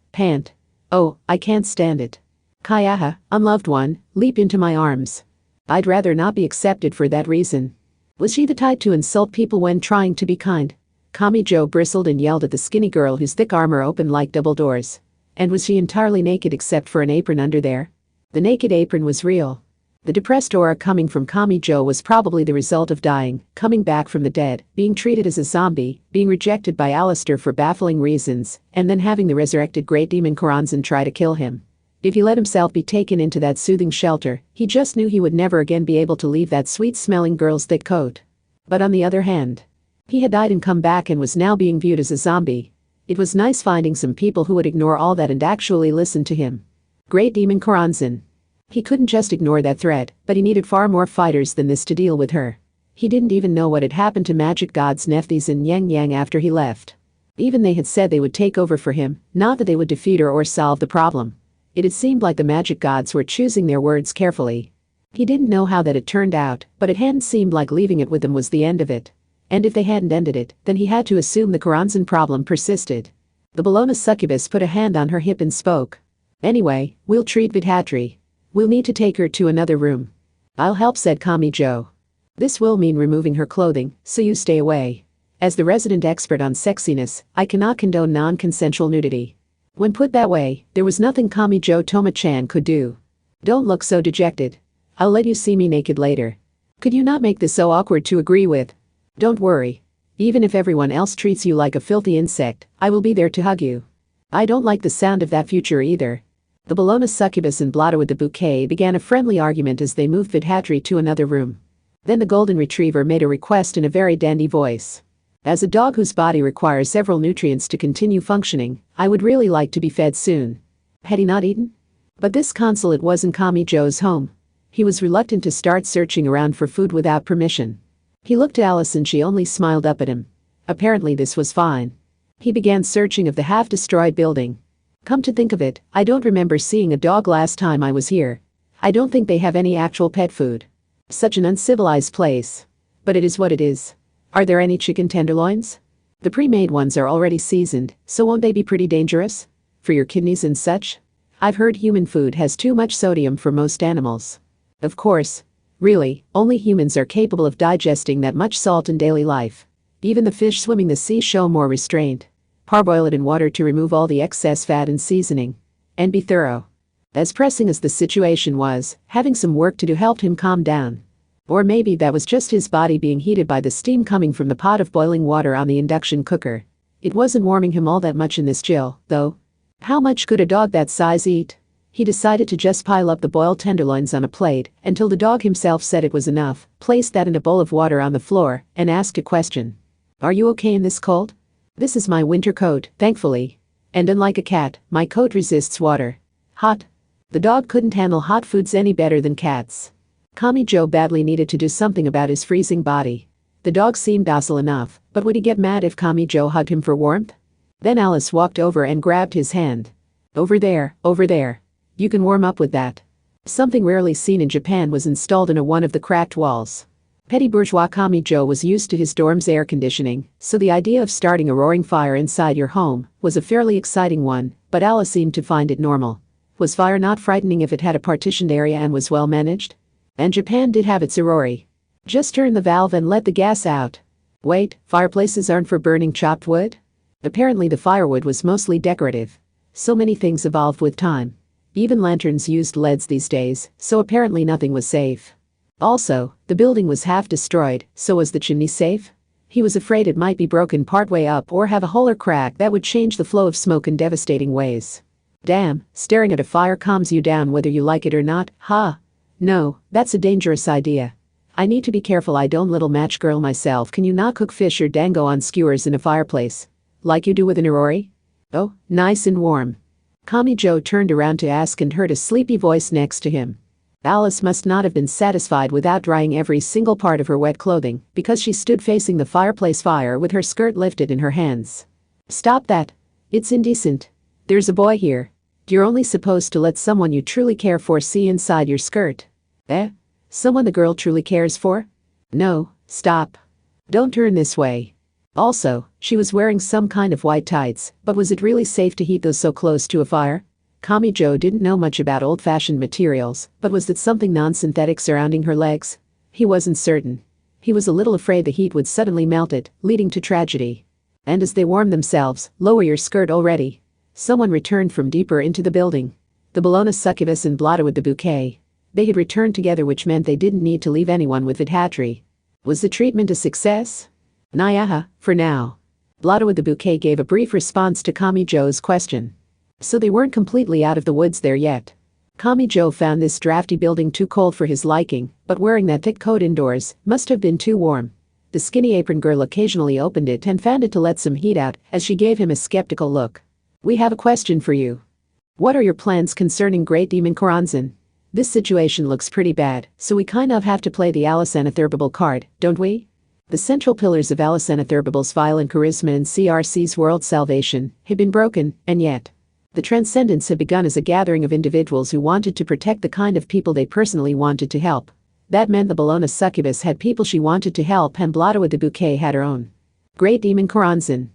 Oh, I can't stand it. Kayaha, unloved one, leap into my arms. I'd rather not be accepted for that reason. Was she the type to insult people when trying to be kind? Kamijo bristled and yelled at the skinny girl whose thick armor opened like double doors. And was she entirely naked except for an apron under there? The naked apron was real. The depressed aura coming from Kamijo was probably the result of dying, coming back from the dead, being treated as a zombie, being rejected by Alistair for baffling reasons, and then having the resurrected great demon Koranzan try to kill him. If he let himself be taken into that soothing shelter, he just knew he would never again be able to leave that sweet-smelling girl's thick coat. But on the other hand, he had died and come back and was now being viewed as a zombie. It was nice finding some people who would ignore all that and actually listen to him. Great demon Koranzan. He couldn't just ignore that threat, but he needed far more fighters than this to deal with her. He didn't even know what had happened to magic gods Nephthys and Yang Yang after he left. Even they had said they would take over for him, not that they would defeat her or solve the problem. It had seemed like the magic gods were choosing their words carefully. He didn't know how that had turned out, but it hadn't seemed like leaving it with them was the end of it. And if they hadn't ended it, then he had to assume the Koranzan problem persisted. The Bologna succubus put a hand on her hip and spoke. Anyway, we'll treat Vithatri. We'll need to take her to another room. I'll help, said Kamijo. This will mean removing her clothing, so you stay away. As the resident expert on sexiness, I cannot condone non-consensual nudity. When put that way, there was nothing Kamijo Toma-chan could do. Don't look so dejected. I'll let you see me naked later. Could you not make this so awkward to agree with? Don't worry. Even if everyone else treats you like a filthy insect, I will be there to hug you. I don't like the sound of that future either. The Bologna succubus and Blotto with the bouquet began a friendly argument as they moved Vidhatri to another room. Then the golden retriever made a request in a very dandy voice. As a dog whose body requires several nutrients to continue functioning, I would really like to be fed soon. Had he not eaten? But this consulate wasn't Kamijo's home. He was reluctant to start searching around for food without permission. He looked at Alice and she only smiled up at him. Apparently this was fine. He began searching of the half-destroyed building. Come to think of it, I don't remember seeing a dog last time I was here. I don't think they have any actual pet food. Such an uncivilized place. But it is what it is. Are there any chicken tenderloins? The pre-made ones are already seasoned, so won't they be pretty dangerous? For your kidneys and such? I've heard human food has too much sodium for most animals. Of course. Really, only humans are capable of digesting that much salt in daily life. Even the fish swimming the sea show more restraint. Parboil it in water to remove all the excess fat and seasoning. And be thorough. As pressing as the situation was, having some work to do helped him calm down. Or maybe that was just his body being heated by the steam coming from the pot of boiling water on the induction cooker. It wasn't warming him all that much in this chill, though. How much could a dog that size eat? He decided to just pile up the boiled tenderloins on a plate until the dog himself said it was enough, placed that in a bowl of water on the floor, and asked a question. Are you okay in this cold? This is my winter coat, thankfully. And unlike a cat, my coat resists water. Hot. The dog couldn't handle hot foods any better than cats. Kamijo badly needed to do something about his freezing body. The dog seemed docile enough, but would he get mad if Kamijo hugged him for warmth? Then Alice walked over and grabbed his hand. Over there, over there. You can warm up with that. Something rarely seen in Japan was installed in one of the cracked walls. Petty bourgeois Kamijo was used to his dorm's air conditioning, so the idea of starting a roaring fire inside your home was a fairly exciting one, but Alice seemed to find it normal. Was fire not frightening if it had a partitioned area and was well managed? And Japan did have its Aurori. Just turn the valve and let the gas out. Wait, fireplaces aren't for burning chopped wood? Apparently the firewood was mostly decorative. So many things evolved with time. Even lanterns used LEDs these days, so apparently nothing was safe. Also, the building was half destroyed, so was the chimney safe? He was afraid it might be broken partway up or have a hole or crack that would change the flow of smoke in devastating ways. Damn, staring at a fire calms you down whether you like it or not, huh? No, that's a dangerous idea. I need to be careful I don't little match girl myself. Can you not cook fish or dango on skewers in a fireplace? Like you do with an Aurori? Oh, nice and warm. Kamijo turned around to ask and heard a sleepy voice next to him. Alice must not have been satisfied without drying every single part of her wet clothing, because she stood facing the fireplace fire with her skirt lifted in her hands. Stop that. It's indecent. There's a boy here. You're only supposed to let someone you truly care for see inside your skirt. Eh? Someone the girl truly cares for? No, stop. Don't turn this way. Also, she was wearing some kind of white tights, but was it really safe to heat those so close to a fire? Kamijo didn't know much about old-fashioned materials, but was that something non-synthetic surrounding her legs? He wasn't certain. He was a little afraid the heat would suddenly melt it, leading to tragedy. And as they warmed themselves, lower your skirt already. Someone returned from deeper into the building. The Bologna succubus and Blotto with the bouquet. They had returned together, which meant they didn't need to leave anyone with Vidhatri. Was the treatment a success? Nyaha, for now. Blotto with the bouquet gave a brief response to Kamijo's question. So they weren't completely out of the woods there yet. Kamijo found this drafty building too cold for his liking, but wearing that thick coat indoors must have been too warm. The skinny apron girl occasionally opened it and found it to let some heat out as she gave him a skeptical look. We have a question for you. What are your plans concerning Great Demon Koranzan? This situation looks pretty bad, so we kind of have to play the Alisanathurbable card, don't we? The central pillars of Alisanathurbable's violent charisma and CRC's world salvation had been broken, and yet the Transcendents had begun as a gathering of individuals who wanted to protect the kind of people they personally wanted to help. That meant the Bologna succubus had people she wanted to help, and Blotto with the bouquet had her own. Great Demon Koranzan.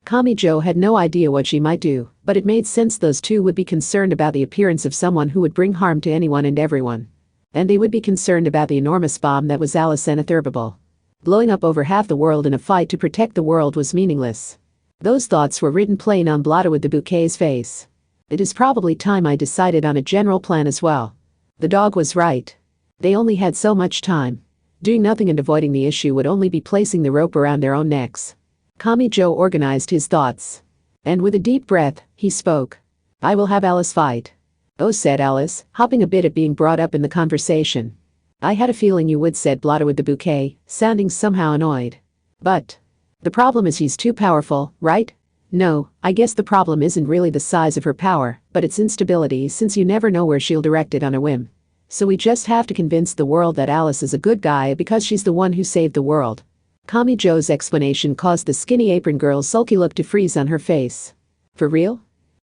Kamijo had no idea what she might do, but it made sense those two would be concerned about the appearance of someone who would bring harm to anyone and everyone. And they would be concerned about the enormous bomb that was Alisanathurbable. Blowing up over half the world in a fight to protect the world was meaningless. Those thoughts were written plain on Blotto with the bouquet's face. It is probably time I decided on a general plan as well. The dog was right. They only had so much time. Doing nothing and avoiding the issue would only be placing the rope around their own necks. Kamijo organized his thoughts. And with a deep breath, he spoke. I will have Alice fight. Oh, said Alice, hopping a bit at being brought up in the conversation. I had a feeling you would, said Blotta with the bouquet, sounding somehow annoyed. But the problem is he's too powerful, right? No, I guess the problem isn't really the size of her power, but its instability, since you never know where she'll direct it on a whim. So we just have to convince the world that Alice is a good guy because she's the one who saved the world. Kamijo's explanation caused the skinny apron girl's sulky look to freeze on her face. For real?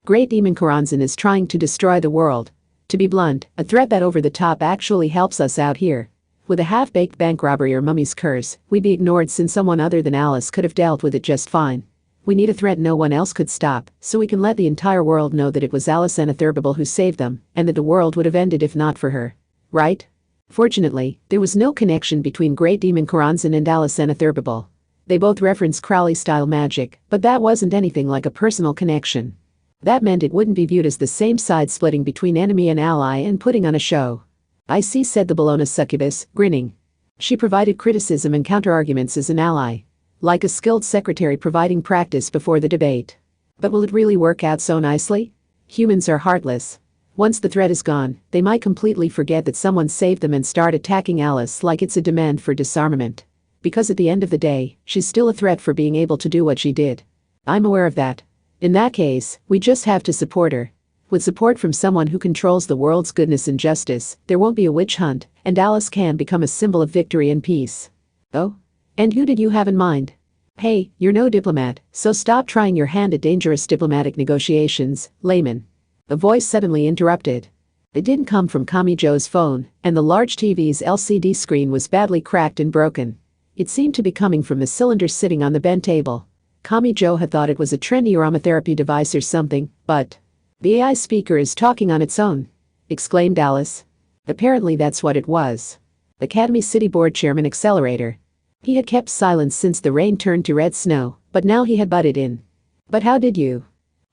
Great Demon Karanzan is trying to destroy the world. To be blunt, a threat that over the top actually helps us out here. With a half-baked bank robbery or mummy's curse, we'd be ignored since someone other than Alice could have dealt with it just fine. We need a threat no one else could stop, so we can let the entire world know that it was Alice Anatherbable who saved them, and that the world would have ended if not for her. Right? Fortunately, there was no connection between Great Demon Karanzan and Alice Anatherbable. They both referenced Crowley-style magic, but that wasn't anything like a personal connection. That meant it wouldn't be viewed as the same side splitting between enemy and ally and putting on a show. I see, said the Bologna succubus, grinning. She provided criticism and counter-arguments as an ally. Like a skilled secretary providing practice before the debate. But will it really work out so nicely? Humans are heartless. Once the threat is gone, they might completely forget that someone saved them and start attacking Alice like it's a demand for disarmament. Because at the end of the day, she's still a threat for being able to do what she did. I'm aware of that. In that case, we just have to support her. With support from someone who controls the world's goodness and justice, there won't be a witch hunt, and Alice can become a symbol of victory and peace. Oh? And who did you have in mind? Hey, you're no diplomat, so stop trying your hand at dangerous diplomatic negotiations, layman. A voice suddenly interrupted. It didn't come from Kamijo's phone, and the large TV's LCD screen was badly cracked and broken. It seemed to be coming from the cylinder sitting on the bent table. Kamijo had thought it was a trendy aromatherapy device or something, but the AI speaker is talking on its own, exclaimed Alice. Apparently that's what it was. Academy City Board Chairman Accelerator. He had kept silence since the rain turned to red snow, but now he had butted in. But how did you?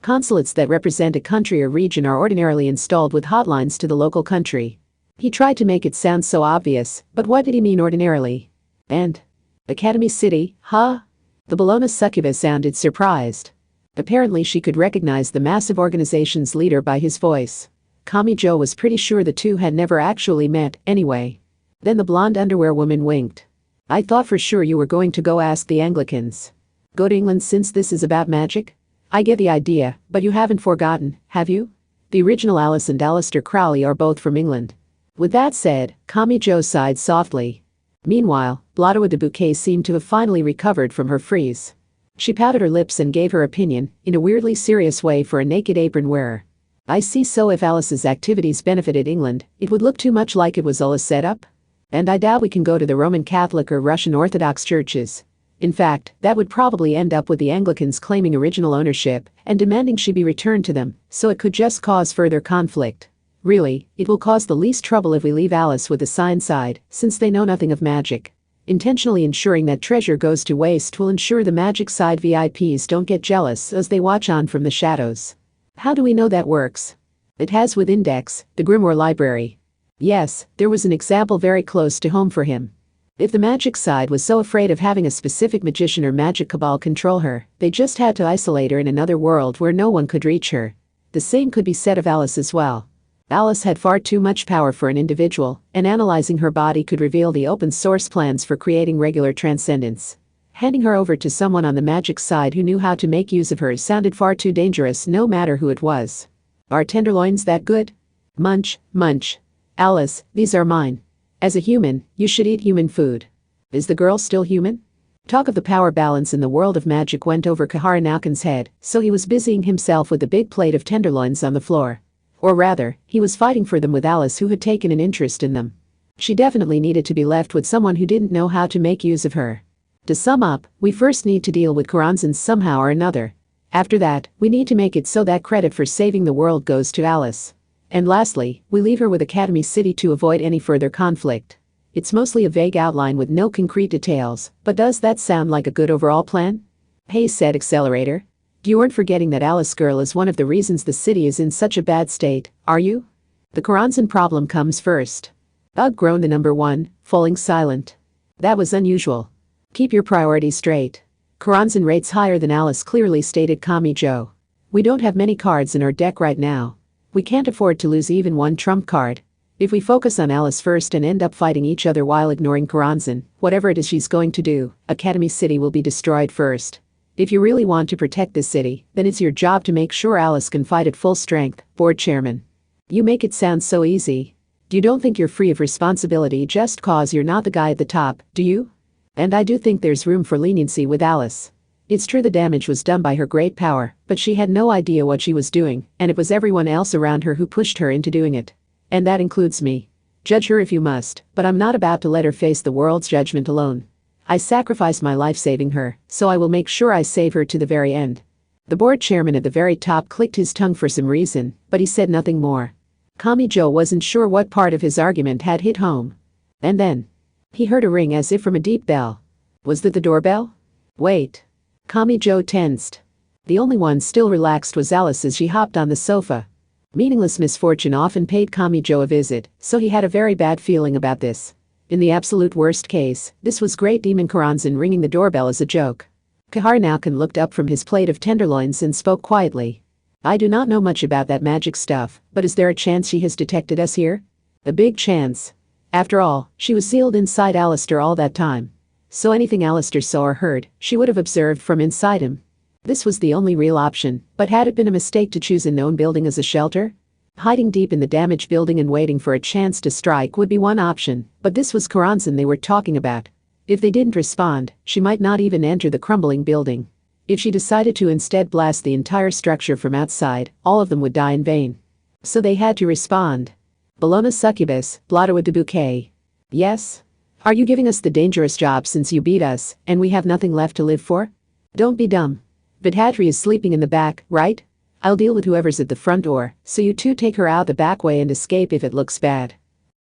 Consulates that represent a country or region are ordinarily installed with hotlines to the local country. He tried to make it sound so obvious, but what did he mean ordinarily? And Academy City, huh? The Bologna succubus sounded surprised. Apparently she could recognize the massive organization's leader by his voice. Kamijo was pretty sure the two had never actually met, anyway. Then the blonde underwear woman winked. I thought for sure you were going to go ask the Anglicans. Go to England since this is about magic? I get the idea, but you haven't forgotten, have you? The original Alice and Aleister Crowley are both from England. With that said, Kamijo sighed softly. Meanwhile, Blotta with the bouquet seemed to have finally recovered from her freeze. She pouted her lips and gave her opinion, in a weirdly serious way for a naked apron wearer. I see, so if Alice's activities benefited England, it would look too much like it was all a setup? And I doubt we can go to the Roman Catholic or Russian Orthodox churches. In fact, that would probably end up with the Anglicans claiming original ownership and demanding she be returned to them, so it could just cause further conflict. Really, it will cause the least trouble if we leave Alice with the science side, since they know nothing of magic. Intentionally ensuring that treasure goes to waste will ensure the magic side VIPs don't get jealous as they watch on from the shadows. How do we know that works? It has with Index, the Grimoire Library. Yes, there was an example very close to home for him. If the magic side was so afraid of having a specific magician or magic cabal control her, they just had to isolate her in another world where no one could reach her. The same could be said of Alice as well. Alice had far too much power for an individual, and analyzing her body could reveal the open source plans for creating regular transcendence. Handing her over to someone on the magic side who knew how to make use of her sounded far too dangerous no matter who it was. Are tenderloins that good? Munch, munch. Alice, these are mine. As a human, you should eat human food. Is the girl still human? Talk of the power balance in the world of magic went over Kahara Nauken's head, so he was busying himself with a big plate of tenderloins on the floor. Or rather, he was fighting for them with Alice, who had taken an interest in them. She definitely needed to be left with someone who didn't know how to make use of her. To sum up, we first need to deal with Karanzan somehow or another. After that, we need to make it so that credit for saving the world goes to Alice. And lastly, we leave her with Academy City to avoid any further conflict. It's mostly a vague outline with no concrete details, but does that sound like a good overall plan? Hey, said Accelerator. You aren't forgetting that Alice girl is one of the reasons the city is in such a bad state, are you? The Karanzan problem comes first. Ugh, groaned the number one, falling silent. That was unusual. Keep your priorities straight. Karanzan rates higher than Alice, clearly stated Kamijo. We don't have many cards in our deck right now. We can't afford to lose even one trump card. If we focus on Alice first and end up fighting each other while ignoring Karanzan, whatever it is she's going to do, Academy City will be destroyed first. If you really want to protect this city, then it's your job to make sure Alice can fight at full strength, Board Chairman. You make it sound so easy. You don't think you're free of responsibility just cause you're not the guy at the top, do you? And I do think there's room for leniency with Alice. It's true the damage was done by her great power, but she had no idea what she was doing, and it was everyone else around her who pushed her into doing it. And that includes me. Judge her if you must, but I'm not about to let her face the world's judgment alone. I sacrificed my life saving her, so I will make sure I save her to the very end. The board chairman at the very top clicked his tongue for some reason, but he said nothing more. Kamijo wasn't sure what part of his argument had hit home. And then he heard a ring as if from a deep bell. Was that the doorbell? Wait. Kamijo tensed. The only one still relaxed was Alice as she hopped on the sofa. Meaningless misfortune often paid Kamijo a visit, so he had a very bad feeling about this. In the absolute worst case, this was Great Demon Karanzan ringing the doorbell as a joke. Kaharnauken looked up from his plate of tenderloins and spoke quietly. I do not know much about that magic stuff, but is there a chance she has detected us here? A big chance. After all, she was sealed inside Alistair all that time. So anything Alistair saw or heard, she would have observed from inside him. This was the only real option, but had it been a mistake to choose a known building as a shelter? Hiding deep in the damaged building and waiting for a chance to strike would be one option, but this was Karanzan they were talking about. If they didn't respond, she might not even enter the crumbling building. If she decided to instead blast the entire structure from outside, all of them would die in vain. So they had to respond. Bologna succubus, blotter with the bouquet. Yes? Are you giving us the dangerous job since you beat us, and we have nothing left to live for? Don't be dumb. Vidhatri is sleeping in the back, right? I'll deal with whoever's at the front door, so you two take her out the back way and escape if it looks bad.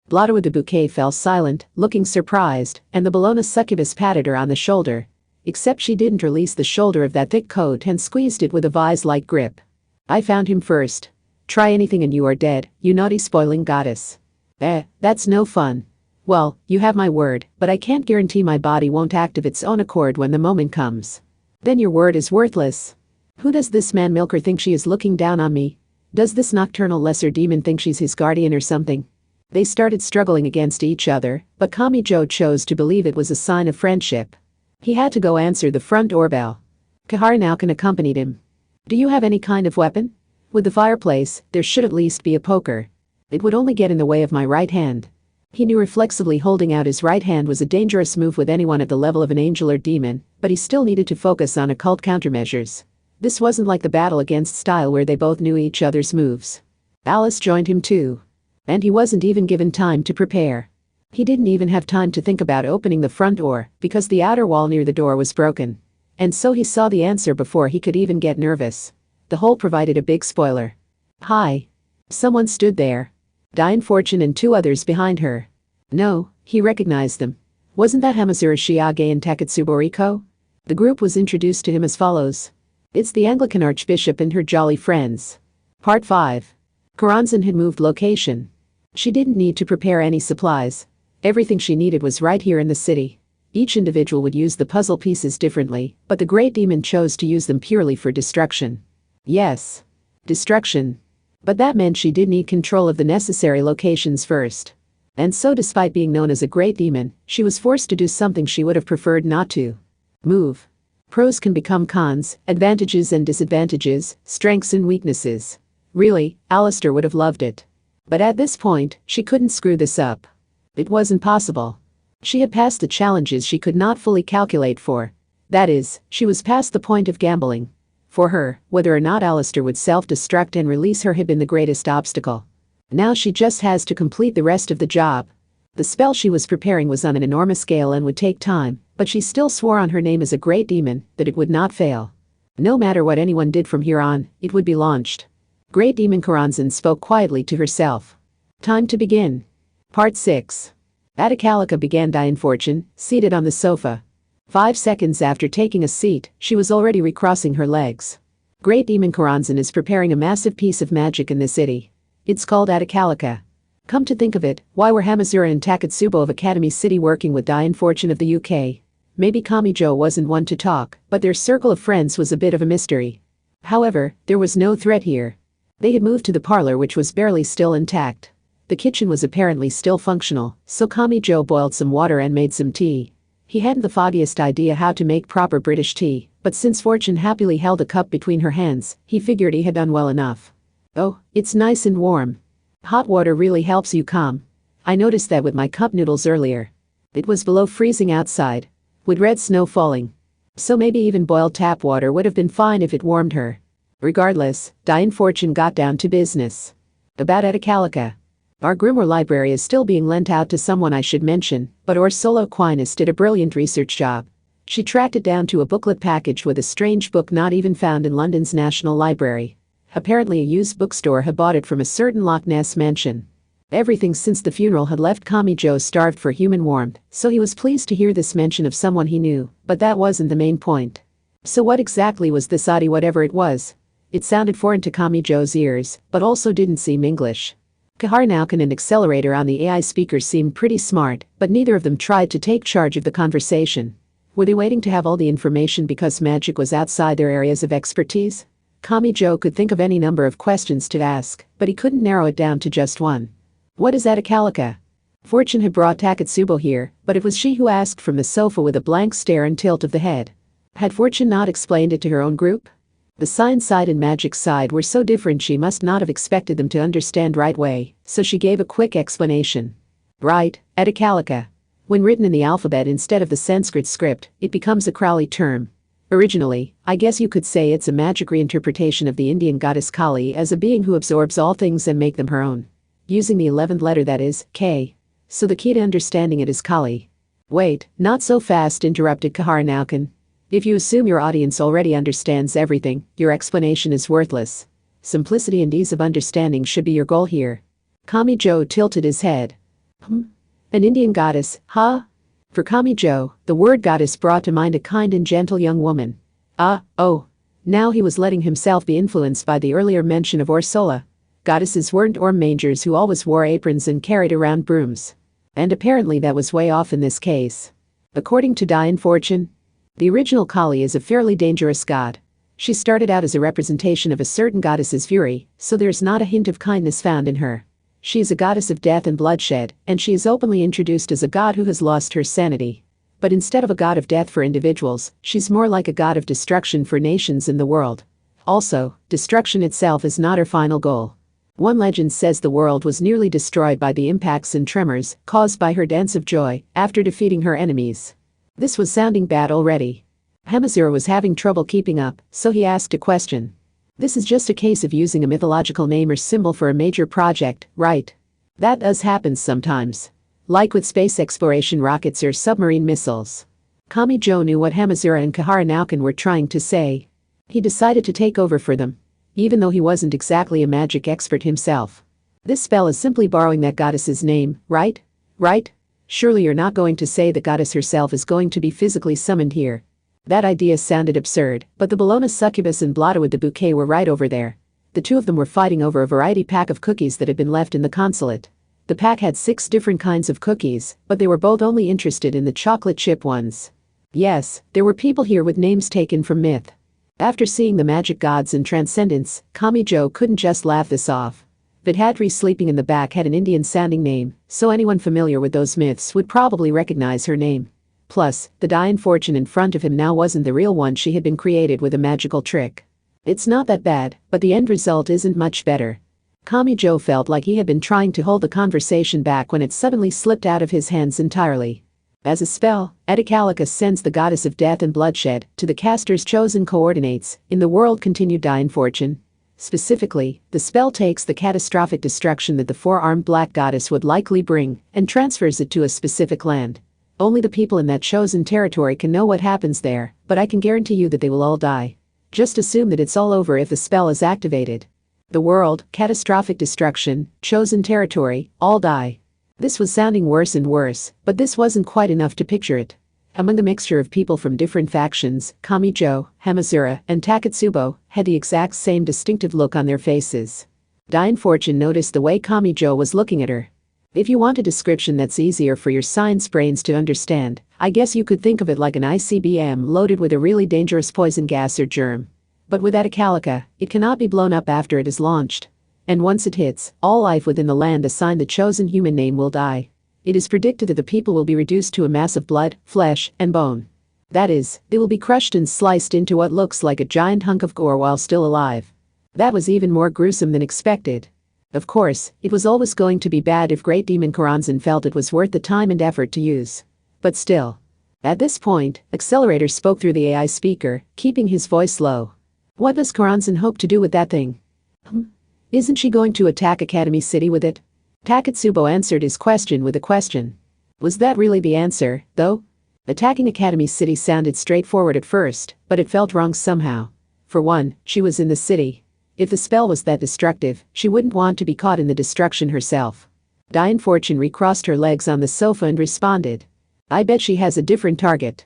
Blotter with the bouquet fell silent, looking surprised, and the Bologna succubus patted her on the shoulder. Except she didn't release the shoulder of that thick coat and squeezed it with a vise-like grip. I found him first. Try anything and you are dead, you naughty spoiling goddess. That's no fun. Well, you have my word, but I can't guarantee my body won't act of its own accord when the moment comes. Then your word is worthless. Who does this man milker think she is looking down on me? Does this nocturnal lesser demon think she's his guardian or something? They started struggling against each other, but Kamijo chose to believe it was a sign of friendship. He had to go answer the front doorbell. Kaharnauken accompanied him. Do you have any kind of weapon? With the fireplace, there should at least be a poker. It would only get in the way of my right hand. He knew reflexively holding out his right hand was a dangerous move with anyone at the level of an angel or demon, but he still needed to focus on occult countermeasures. This wasn't like the battle against style where they both knew each other's moves. Alice joined him too. And he wasn't even given time to prepare. He didn't even have time to think about opening the front door, because the outer wall near the door was broken. And so he saw the answer before he could even get nervous. The hole provided a big spoiler. Hi. Someone stood there. Diane Fortune and two others behind her. No, he recognized them. Wasn't that Hamazura Shiage and Takatsuboriko? The group was introduced to him as follows. It's the Anglican Archbishop and her jolly friends. Part 5. Karanzan had moved location. She didn't need to prepare any supplies. Everything she needed was right here in the city. Each individual would use the puzzle pieces differently, but the Great Demon chose to use them purely for destruction. Yes. Destruction. But that meant she did need control of the necessary locations first. And so despite being known as a Great Demon, she was forced to do something she would have preferred not to. Move. Pros can become cons, advantages and disadvantages, strengths and weaknesses. Really, Alistair would have loved it. But at this point, she couldn't screw this up. It wasn't possible. She had passed the challenges she could not fully calculate for. That is, she was past the point of gambling. For her, whether or not Alistair would self-destruct and release her had been the greatest obstacle. Now she just has to complete the rest of the job. The spell she was preparing was on an enormous scale and would take time, but she still swore on her name as a Great Demon that it would not fail. No matter what anyone did from here on, it would be launched. Great Demon Karanzan spoke quietly to herself. Time to begin. Part 6. Atacalica began Diane Fortune, seated on the sofa. 5 seconds after taking a seat, she was already recrossing her legs. Great Demon Karanzan is preparing a massive piece of magic in the city. It's called Atacalica. Come to think of it, why were Hamazura and Takatsubo of Academy City working with Diane Fortune of the UK? Maybe Kamijo wasn't one to talk, but their circle of friends was a bit of a mystery. However, there was no threat here. They had moved to the parlor, which was barely still intact. The kitchen was apparently still functional, so Kamijo boiled some water and made some tea. He hadn't the foggiest idea how to make proper British tea, but since Fortune happily held a cup between her hands, he figured he had done well enough. Oh, it's nice and warm. Hot water really helps you calm. I noticed that with my cup noodles earlier. It was below freezing outside, with red snow falling. So maybe even boiled tap water would have been fine if it warmed her. Regardless, Diane Fortune got down to business. About Edicalica. Our Grimoire library is still being lent out to someone I should mention, but Ursula Aquinas did a brilliant research job. She tracked it down to a booklet packaged with a strange book not even found in London's National Library. Apparently a used bookstore had bought it from a certain Loch Ness mansion. Everything since the funeral had left Kamijo starved for human warmth, so he was pleased to hear this mention of someone he knew, but that wasn't the main point. So what exactly was this Audi whatever it was? It sounded foreign to Kamijo's ears, but also didn't seem English. Kaharnauken and Accelerator on the AI speakers seemed pretty smart, but neither of them tried to take charge of the conversation. Were they waiting to have all the information because magic was outside their areas of expertise? Kamijo could think of any number of questions to ask, but he couldn't narrow it down to just one. What is Edicalica? Fortune had brought Takatsubo here, but it was she who asked from the sofa with a blank stare and tilt of the head. Had Fortune not explained it to her own group? The science side and magic side were so different she must not have expected them to understand right way, so she gave a quick explanation. Right, Edicalica. When written in the alphabet instead of the Sanskrit script, it becomes a Crowley term. Originally, I guess you could say it's a magic reinterpretation of the Indian goddess Kali as a being who absorbs all things and make them her own. Using the 11th letter, that is, K. So the key to understanding it is Kali. Wait, not so fast, interrupted Kaharnauken. If you assume your audience already understands everything, your explanation is worthless. Simplicity and ease of understanding should be your goal here. Kamijo tilted his head. An Indian goddess, huh? For Kamijo, the word goddess brought to mind a kind and gentle young woman. Oh. Now he was letting himself be influenced by the earlier mention of Ursula. Goddesses weren't Orm mangers who always wore aprons and carried around brooms. And apparently that was way off in this case. According to Diane Fortune, the original Kali is a fairly dangerous god. She started out as a representation of a certain goddess's fury, so there's not a hint of kindness found in her. She is a goddess of death and bloodshed, and she is openly introduced as a god who has lost her sanity. But instead of a god of death for individuals, she's more like a god of destruction for nations in the world. Also, destruction itself is not her final goal. One legend says the world was nearly destroyed by the impacts and tremors caused by her dance of joy after defeating her enemies. This was sounding bad already. Hamazura was having trouble keeping up, so he asked a question. This is just a case of using a mythological name or symbol for a major project, right? That does happen sometimes. Like with space exploration rockets or submarine missiles. Kamijo knew what Hamazura and Kaharnauken were trying to say. He decided to take over for them, even though he wasn't exactly a magic expert himself. This spell is simply borrowing that goddess's name, right? Right? Surely you're not going to say the goddess herself is going to be physically summoned here. That idea sounded absurd, but the Bologna succubus and Blotto with the bouquet were right over there. The two of them were fighting over a variety pack of cookies that had been left in the consulate. The pack had 6 different kinds of cookies, but they were both only interested in the chocolate chip ones. Yes, there were people here with names taken from myth. After seeing the magic gods and transcendence, Kamijo couldn't just laugh this off. Vidhadri sleeping in the back had an Indian-sounding name, so anyone familiar with those myths would probably recognize her name. Plus, the Diane Fortune in front of him now wasn't the real one. She had been created with a magical trick. It's not that bad, but the end result isn't much better. Kamijo felt like he had been trying to hold the conversation back when it suddenly slipped out of his hands entirely. As a spell, Edicalica sends the goddess of death and bloodshed to the caster's chosen coordinates in the world, continued Diane Fortune. Specifically, the spell takes the catastrophic destruction that the 4-armed black goddess would likely bring and transfers it to a specific land. Only the people in that chosen territory can know what happens there, but I can guarantee you that they will all die. Just assume that it's all over if the spell is activated. The world, catastrophic destruction, chosen territory, all die. This was sounding worse and worse, but this wasn't quite enough to picture it. Among the mixture of people from different factions, Kamijo, Hamazura, and Takatsubo had the exact same distinctive look on their faces. Diane Fortune noticed the way Kamijo was looking at her. If you want a description that's easier for your science brains to understand, I guess you could think of it like an ICBM loaded with a really dangerous poison gas or germ. But with Atacalica, it cannot be blown up after it is launched. And once it hits, all life within the land assigned the chosen human name will die. It is predicted that the people will be reduced to a mass of blood, flesh, and bone. That is, they will be crushed and sliced into what looks like a giant hunk of gore while still alive. That was even more gruesome than expected. Of course, it was always going to be bad if Great Demon Karanzan felt it was worth the time and effort to use. But still. At this point, Accelerator spoke through the AI speaker, keeping his voice low. What does Karanzan hope to do with that thing? Isn't she going to attack Academy City with it? Takatsubo answered his question with a question. Was that really the answer, though? Attacking Academy City sounded straightforward at first, but it felt wrong somehow. For one, she was in the city. If the spell was that destructive, she wouldn't want to be caught in the destruction herself. Diane Fortune recrossed her legs on the sofa and responded. I bet she has a different target.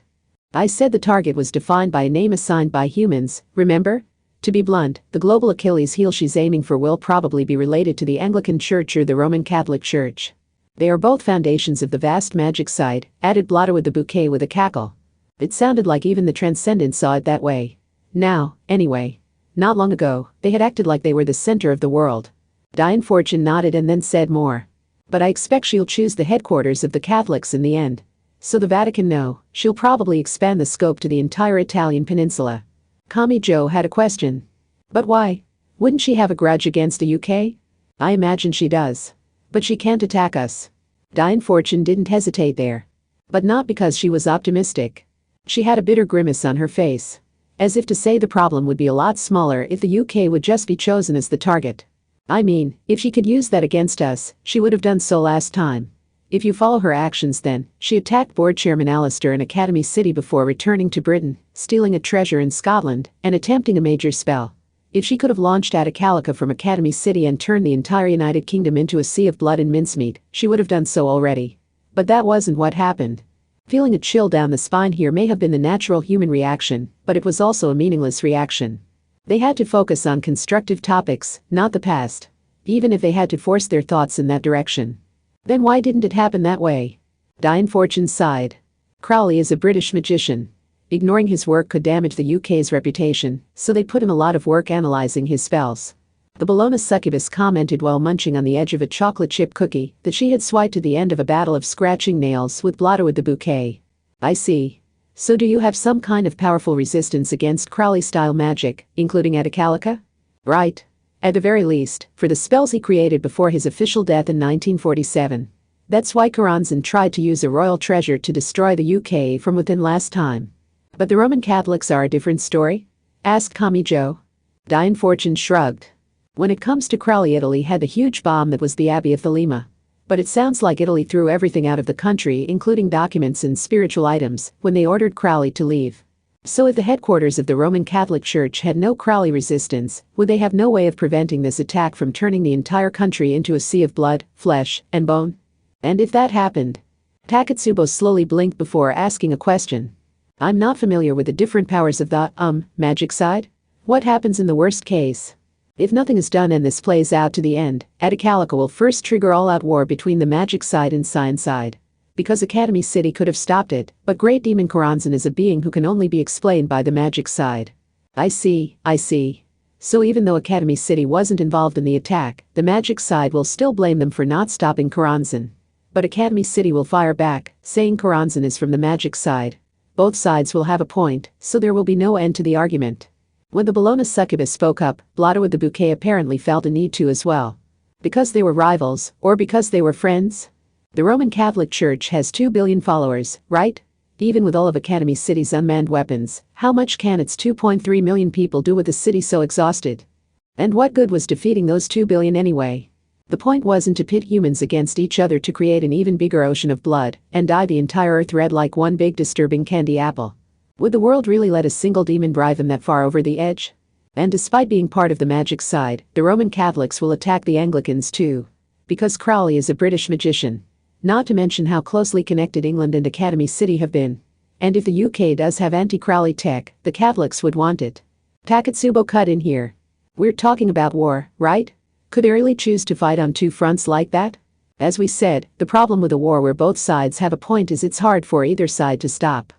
I said the target was defined by a name assigned by humans, remember? To be blunt, the global Achilles heel she's aiming for will probably be related to the Anglican Church or the Roman Catholic Church. They are both foundations of the vast magic side, added Blotto with the bouquet with a cackle. It sounded like even the Transcendent saw it that way. Now, anyway. Not long ago, they had acted like they were the center of the world. Diane Fortune nodded and then said more. But I expect she'll choose the headquarters of the Catholics in the end. So the Vatican know, she'll probably expand the scope to the entire Italian peninsula. Kami Joe had a question. But why? Wouldn't she have a grudge against the UK? I imagine she does. But she can't attack us. Diane Fortune didn't hesitate there. But not because she was optimistic. She had a bitter grimace on her face. As if to say the problem would be a lot smaller if the UK would just be chosen as the target. I mean, if she could use that against us, she would have done so last time. If you follow her actions then, she attacked Board Chairman Alistair in Academy City before returning to Britain, stealing a treasure in Scotland, and attempting a major spell. If she could have launched Atacalica from Academy City and turned the entire United Kingdom into a sea of blood and mincemeat, she would have done so already. But that wasn't what happened. Feeling a chill down the spine here may have been the natural human reaction, but it was also a meaningless reaction. They had to focus on constructive topics, not the past. Even if they had to force their thoughts in that direction. Then why didn't it happen that way? Diane Fortune sighed. Crowley is a British magician. Ignoring his work could damage the UK's reputation, so they put him a lot of work analyzing his spells. The Bologna succubus commented while munching on the edge of a chocolate chip cookie that she had swiped to the end of a battle of scratching nails with Blotto with the bouquet. I see. So do you have some kind of powerful resistance against Crowley-style magic, including Atacalica? Right. At the very least, for the spells he created before his official death in 1947. That's why Karanzan tried to use a royal treasure to destroy the UK from within last time. But the Roman Catholics are a different story? Asked Kami Joe. Diane Fortune shrugged. When it comes to Crowley, Italy had the huge bomb that was the Abbey of Thelema. But it sounds like Italy threw everything out of the country, including documents and spiritual items, when they ordered Crowley to leave. So if the headquarters of the Roman Catholic Church had no Crowley resistance, would they have no way of preventing this attack from turning the entire country into a sea of blood, flesh, and bone? And if that happened? Takatsubo slowly blinked before asking a question. I'm not familiar with the different powers of the, magic side. What happens in the worst case? If nothing is done and this plays out to the end, Atacalica will first trigger all-out war between the magic side and science side. Because Academy City could have stopped it, but Great Demon Karanzan is a being who can only be explained by the magic side. I see. So even though Academy City wasn't involved in the attack, the magic side will still blame them for not stopping Karanzan. But Academy City will fire back, saying Karanzan is from the magic side. Both sides will have a point, so there will be no end to the argument. When the Bologna succubus spoke up, Blotto with the bouquet apparently felt a need to as well. Because they were rivals, or because they were friends? The Roman Catholic Church has 2 billion followers, right? Even with all of Academy City's unmanned weapons, how much can its 2.3 million people do with the city so exhausted? And what good was defeating those 2 billion anyway? The point wasn't to pit humans against each other to create an even bigger ocean of blood and dye the entire earth red like one big disturbing candy apple. Would the world really let a single demon drive them that far over the edge? And despite being part of the magic side, the Roman Catholics will attack the Anglicans too. Because Crowley is a British magician. Not to mention how closely connected England and Academy City have been. And if the UK does have anti-Crowley tech, the Catholics would want it. Takatsubo cut in here. We're talking about war, right? Could they really choose to fight on two fronts like that? As we said, the problem with a war where both sides have a point is it's hard for either side to stop.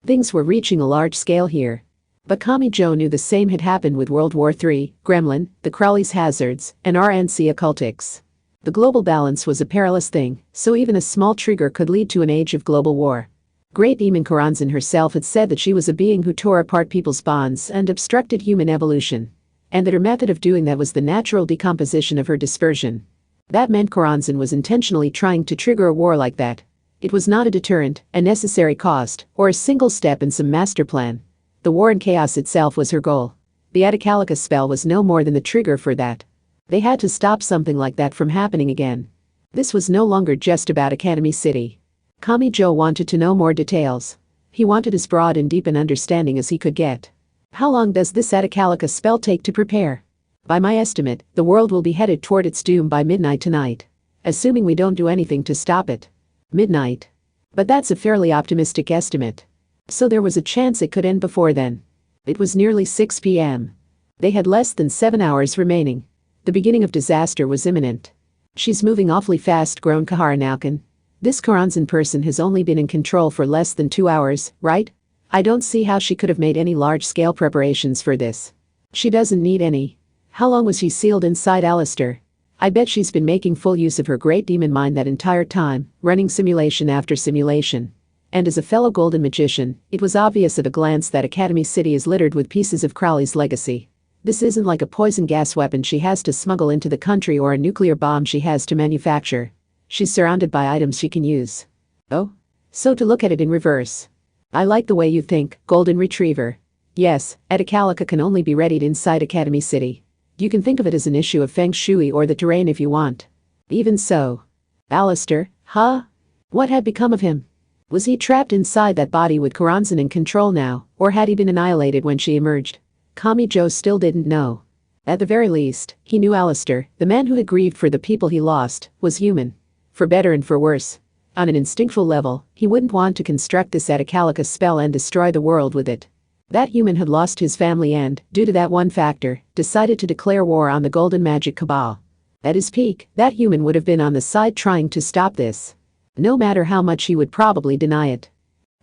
Things were reaching a large scale here. But Kamijo knew the same had happened with World War III, Gremlin, the Crowley's hazards, and RNC occultics. The global balance was a perilous thing, so even a small trigger could lead to an age of global war. Great Demon Karanzan herself had said that she was a being who tore apart people's bonds and obstructed human evolution. And that her method of doing that was the natural decomposition of her dispersion. That meant Karanzan was intentionally trying to trigger a war like that. It was not a deterrent, a necessary cost, or a single step in some master plan. The war and chaos itself was her goal. The Atacalica spell was no more than the trigger for that. They had to stop something like that from happening again. This was no longer just about Academy City. Kamijo wanted to know more details. He wanted as broad and deep an understanding as he could get. How long does this Atacalica spell take to prepare? By my estimate, the world will be headed toward its doom by midnight tonight. Assuming we don't do anything to stop it. Midnight. But that's a fairly optimistic estimate. So there was a chance it could end before then. It was nearly 6 p.m. They had less than 7 hours remaining. The beginning of disaster was imminent. She's moving awfully fast, groaned Kaharanauken. This Karanzan person has only been in control for less than 2 hours, right? I don't see how she could have made any large-scale preparations for this. She doesn't need any. How long was she sealed inside Alistair? I bet she's been making full use of her great demon mind that entire time, running simulation after simulation. And as a fellow golden magician, it was obvious at a glance that Academy City is littered with pieces of Crowley's legacy. This isn't like a poison gas weapon she has to smuggle into the country or a nuclear bomb she has to manufacture. She's surrounded by items she can use. Oh? So to look at it in reverse. I like the way you think, Golden Retriever. Yes, Atacalica can only be readied inside Academy City. You can think of it as an issue of Feng Shui or the terrain if you want. Even so. Alistair, huh? What had become of him? Was he trapped inside that body with Karanzan in control now, or had he been annihilated when she emerged? Kamijo still didn't know. At the very least, he knew Alistair, the man who had grieved for the people he lost, was human. For better and for worse. On an instinctual level, he wouldn't want to construct this Atacalica spell and destroy the world with it. That human had lost his family and, due to that one factor, decided to declare war on the Golden Magic Cabal. At his peak, that human would have been on the side trying to stop this. No matter how much he would probably deny it.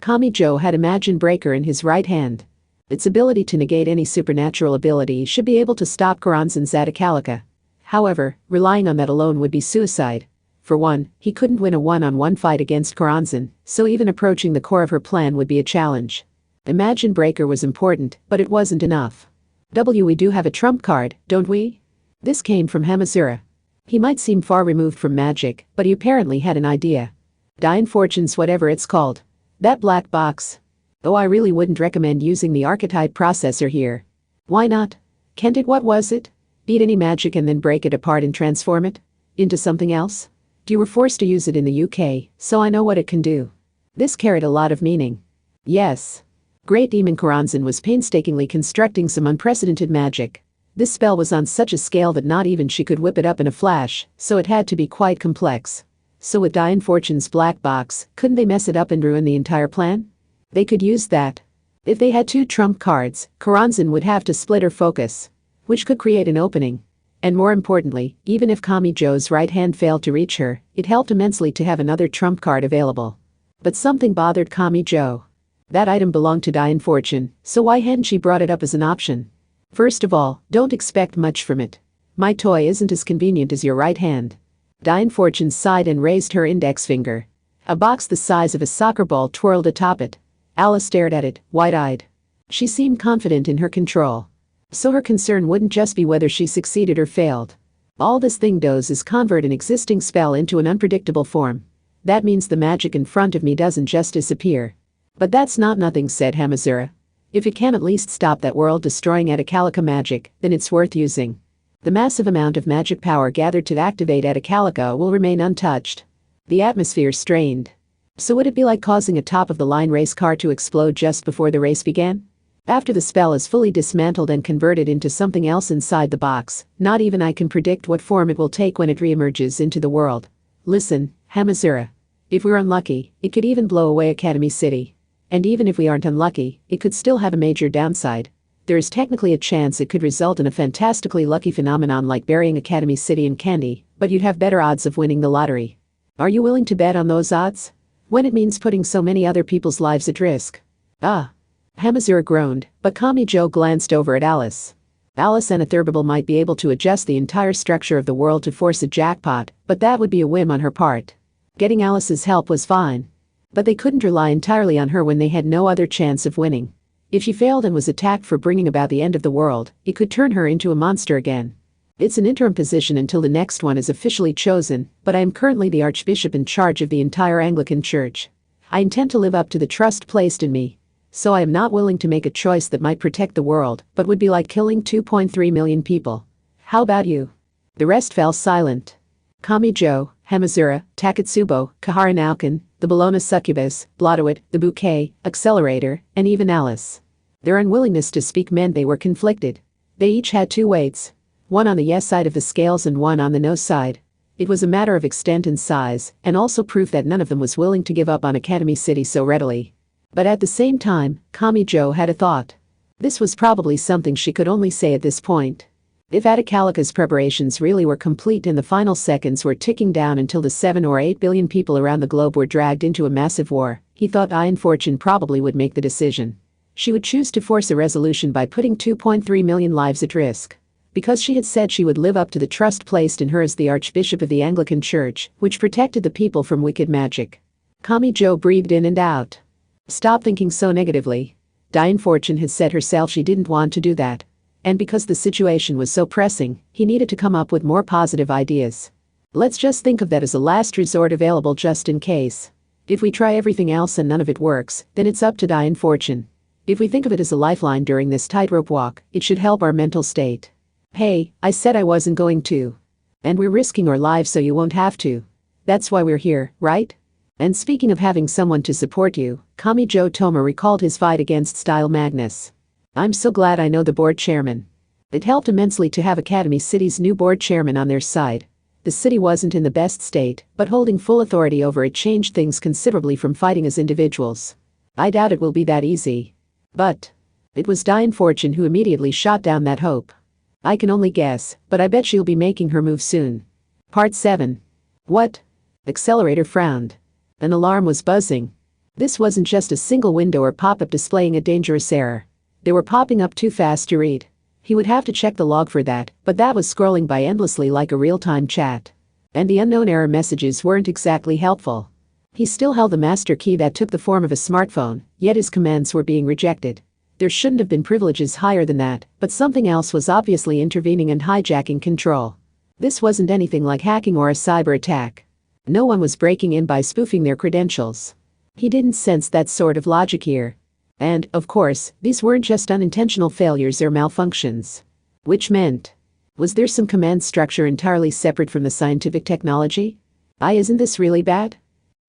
Kamijo had Imagine Breaker in his right hand. Its ability to negate any supernatural ability should be able to stop Karanzan's Atacalica. However, relying on that alone would be suicide. For one, he couldn't win a one-on-one fight against Karanzan, so even approaching the core of her plan would be a challenge. Imagine Breaker was important, but it wasn't enough. We do have a trump card, don't we? This came from Hamazura. He might seem far removed from magic, but he apparently had an idea. Dying Fortunes, whatever it's called. That black box. Oh, I really wouldn't recommend using the archetype processor here. Why not? Can't it, what was it? Beat any magic and then break it apart and transform it? Into something else? You were forced to use it in the UK, so I know what it can do. This carried a lot of meaning. Yes. Great Demon Karanzan was painstakingly constructing some unprecedented magic. This spell was on such a scale that not even she could whip it up in a flash, so it had to be quite complex. So with Dying Fortune's black box, couldn't they mess it up and ruin the entire plan? They could use that. If they had two trump cards, Karanzan would have to split her focus, which could create an opening. And more importantly, even if Kamijo's right hand failed to reach her, it helped immensely to have another trump card available. But something bothered Kamijo. That item belonged to Dying Fortune, so why hadn't she brought it up as an option? First of all, don't expect much from it. My toy isn't as convenient as your right hand. Dying Fortune sighed and raised her index finger. A box the size of a soccer ball twirled atop it. Alice stared at it, wide-eyed. She seemed confident in her control. So her concern wouldn't just be whether she succeeded or failed. All this thing does is convert an existing spell into an unpredictable form. That means the magic in front of me doesn't just disappear. But that's not nothing, said Hamazura. If it can at least stop that world-destroying Atacalica magic, then it's worth using. The massive amount of magic power gathered to activate Atacalica will remain untouched. The atmosphere strained. So would it be like causing a top-of-the-line race car to explode just before the race began? After the spell is fully dismantled and converted into something else inside the box, not even I can predict what form it will take when it reemerges into the world. Listen, Hamazura. If we're unlucky, it could even blow away Academy City. And even if we aren't unlucky, it could still have a major downside. There is technically a chance it could result in a fantastically lucky phenomenon like burying Academy City in candy, but you'd have better odds of winning the lottery. Are you willing to bet on those odds? When it means putting so many other people's lives at risk? Ah. Hamazura groaned, but Kamijo glanced over at Alice. Alice and Atherbable might be able to adjust the entire structure of the world to force a jackpot, but that would be a whim on her part. Getting Alice's help was fine. But they couldn't rely entirely on her when they had no other chance of winning. If she failed and was attacked for bringing about the end of the world, it could turn her into a monster again. It's an interim position until the next one is officially chosen, but I am currently the Archbishop in charge of the entire Anglican Church. I intend to live up to the trust placed in me. So I am not willing to make a choice that might protect the world, but would be like killing 2.3 million people. How about you? The rest fell silent. Kamijo, Hamazura, Takatsubo, Kahara Naokin, the Bologna succubus, Blotowit, the bouquet, Accelerator, and even Alice. Their unwillingness to speak meant they were conflicted. They each had two weights. One on the yes side of the scales and one on the no side. It was a matter of extent and size, and also proof that none of them was willing to give up on Academy City so readily. But at the same time, Kamijo had a thought. This was probably something she could only say at this point. If Atakalika's preparations really were complete and the final seconds were ticking down until the 7 or 8 billion people around the globe were dragged into a massive war, he thought Iron Fortune probably would make the decision. She would choose to force a resolution by putting 2.3 million lives at risk. Because she had said she would live up to the trust placed in her as the Archbishop of the Anglican Church, which protected the people from wicked magic. Kamijo breathed in and out. Stop thinking so negatively. Iron Fortune had said herself she didn't want to do that. And because the situation was so pressing, he needed to come up with more positive ideas. Let's just think of that as a last resort available just in case. If we try everything else and none of it works, then it's up to Iron Fortune. If we think of it as a lifeline during this tightrope walk, it should help our mental state. Hey, I said I wasn't going to. And we're risking our lives so you won't have to. That's why we're here, right? And speaking of having someone to support you, Kamijo Toma recalled his fight against Style Magnus. I'm so glad I know the board chairman. It helped immensely to have Academy City's new board chairman on their side. The city wasn't in the best state, but holding full authority over it changed things considerably from fighting as individuals. I doubt it will be that easy. But it was Iron Fortune who immediately shot down that hope. I can only guess, but I bet she'll be making her move soon. Part 7. What? Accelerator frowned. An alarm was buzzing. This wasn't just a single window or pop-up displaying a dangerous error. They were popping up too fast to read. He would have to check the log for that, but that was scrolling by endlessly like a real-time chat. And the unknown error messages weren't exactly helpful. He still held the master key that took the form of a smartphone, yet his commands were being rejected. There shouldn't have been privileges higher than that, but something else was obviously intervening and hijacking control. This wasn't anything like hacking or a cyber attack. No one was breaking in by spoofing their credentials. He didn't sense that sort of logic here. And, of course, these weren't just unintentional failures or malfunctions. Which meant, was there some command structure entirely separate from the scientific technology? Isn't this really bad?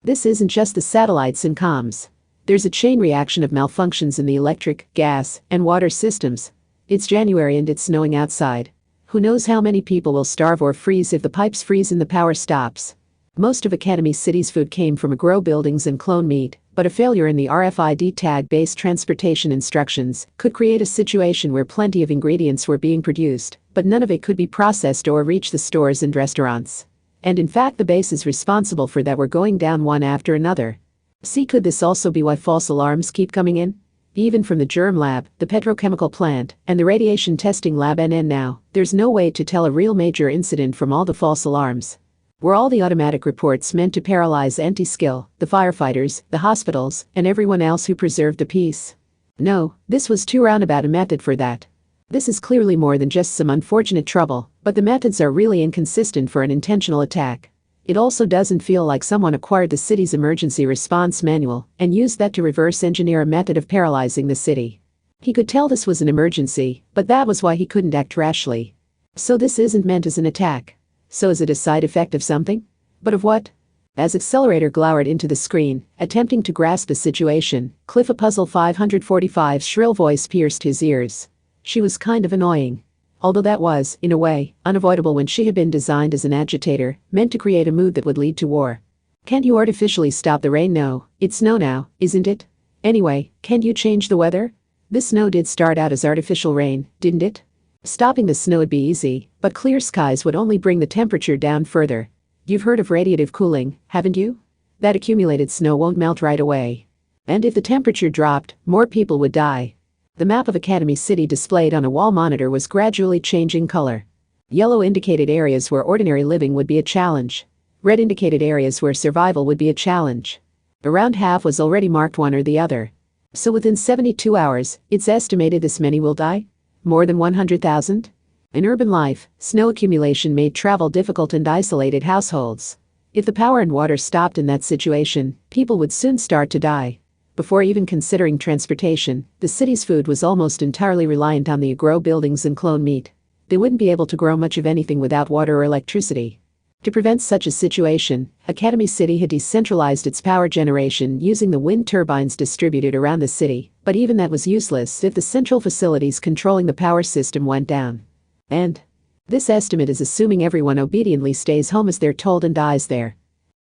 This isn't just the satellites and comms. There's a chain reaction of malfunctions in the electric, gas, and water systems. It's January and it's snowing outside. Who knows how many people will starve or freeze if the pipes freeze and the power stops. Most of Academy City's food came from agro buildings and clone meat, but a failure in the RFID tag-based transportation instructions could create a situation where plenty of ingredients were being produced, but none of it could be processed or reach the stores and restaurants. And in fact the bases responsible for that were going down one after another. See, could this also be why false alarms keep coming in? Even from the germ lab, the petrochemical plant, and the radiation testing lab and now, there's no way to tell a real major incident from all the false alarms. Were all the automatic reports meant to paralyze anti-skill, the firefighters, the hospitals, and everyone else who preserved the peace? No, this was too roundabout a method for that. This is clearly more than just some unfortunate trouble, but the methods are really inconsistent for an intentional attack. It also doesn't feel like someone acquired the city's emergency response manual and used that to reverse engineer a method of paralyzing the city. He could tell this was an emergency, but that was why he couldn't act rashly. So this isn't meant as an attack. So is it a side effect of something? But of what? As Accelerator glowered into the screen, attempting to grasp the situation, Cliff a Puzzle 545's shrill voice pierced his ears. She was kind of annoying. Although that was, in a way, unavoidable when she had been designed as an agitator, meant to create a mood that would lead to war. Can't you artificially stop the rain? No, it's snow now, isn't it? Anyway, can't you change the weather? This snow did start out as artificial rain, didn't it? Stopping the snow would be easy, but clear skies would only bring the temperature down further. You've heard of radiative cooling, haven't you? That accumulated snow won't melt right away. And if the temperature dropped, more people would die. The map of Academy City displayed on a wall monitor was gradually changing color. Yellow indicated areas where ordinary living would be a challenge. Red indicated areas where survival would be a challenge. Around half was already marked one or the other. So within 72 hours, it's estimated this many will die? More than 100,000? In urban life, snow accumulation made travel difficult and isolated households. If the power and water stopped in that situation, people would soon start to die. Before even considering transportation, the city's food was almost entirely reliant on the agro buildings and clone meat. They wouldn't be able to grow much of anything without water or electricity. To prevent such a situation, Academy City had decentralized its power generation using the wind turbines distributed around the city, but even that was useless if the central facilities controlling the power system went down. And this estimate is assuming everyone obediently stays home as they're told and dies there.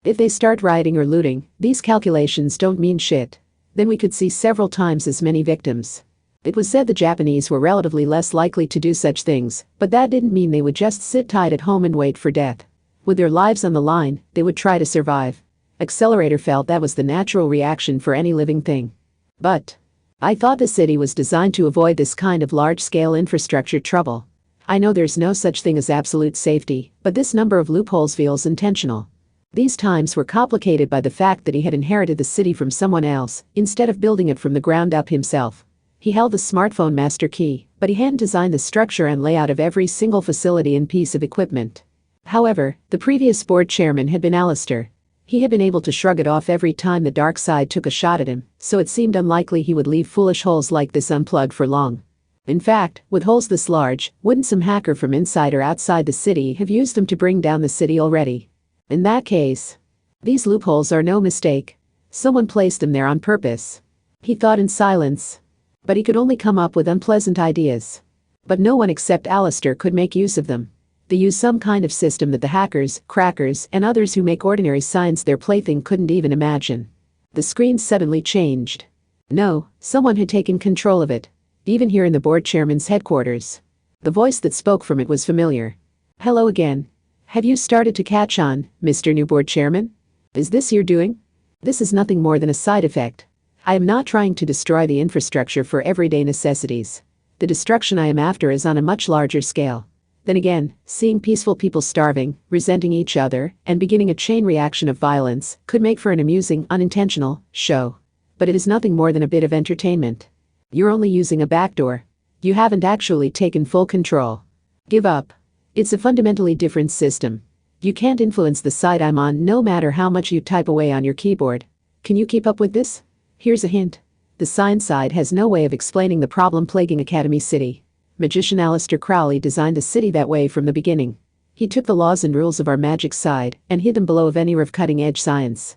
If they start rioting or looting, these calculations don't mean shit. Then we could see several times as many victims. It was said the Japanese were relatively less likely to do such things, but that didn't mean they would just sit tight at home and wait for death. With their lives on the line, they would try to survive. Accelerator felt that was the natural reaction for any living thing. But I thought the city was designed to avoid this kind of large-scale infrastructure trouble. I know there's no such thing as absolute safety, but this number of loopholes feels intentional. These times were complicated by the fact that he had inherited the city from someone else, instead of building it from the ground up himself. He held the smartphone master key, but he hadn't designed the structure and layout of every single facility and piece of equipment. However, the previous board chairman had been Alistair. He had been able to shrug it off every time the dark side took a shot at him, so it seemed unlikely he would leave foolish holes like this unplugged for long. In fact, with holes this large, wouldn't some hacker from inside or outside the city have used them to bring down the city already? In that case, these loopholes are no mistake. Someone placed them there on purpose. He thought in silence. But he could only come up with unpleasant ideas. But no one except Alistair could make use of them. They used some kind of system that the hackers, crackers, and others who make ordinary science their plaything couldn't even imagine. The screen suddenly changed. No, someone had taken control of it. Even here in the board chairman's headquarters. The voice that spoke from it was familiar. Hello again. Have you started to catch on, Mr. New Board Chairman? Is this your doing? This is nothing more than a side effect. I am not trying to destroy the infrastructure for everyday necessities. The destruction I am after is on a much larger scale. Then again, seeing peaceful people starving, resenting each other, and beginning a chain reaction of violence could make for an amusing, unintentional show. But it is nothing more than a bit of entertainment. You're only using a backdoor. You haven't actually taken full control. Give up. It's a fundamentally different system. You can't influence the side I'm on no matter how much you type away on your keyboard. Can you keep up with this? Here's a hint. The science side has no way of explaining the problem plaguing Academy City. Magician Aleister Crowley designed the city that way from the beginning. He took the laws and rules of our magic side and hid them below a veneer of cutting-edge science.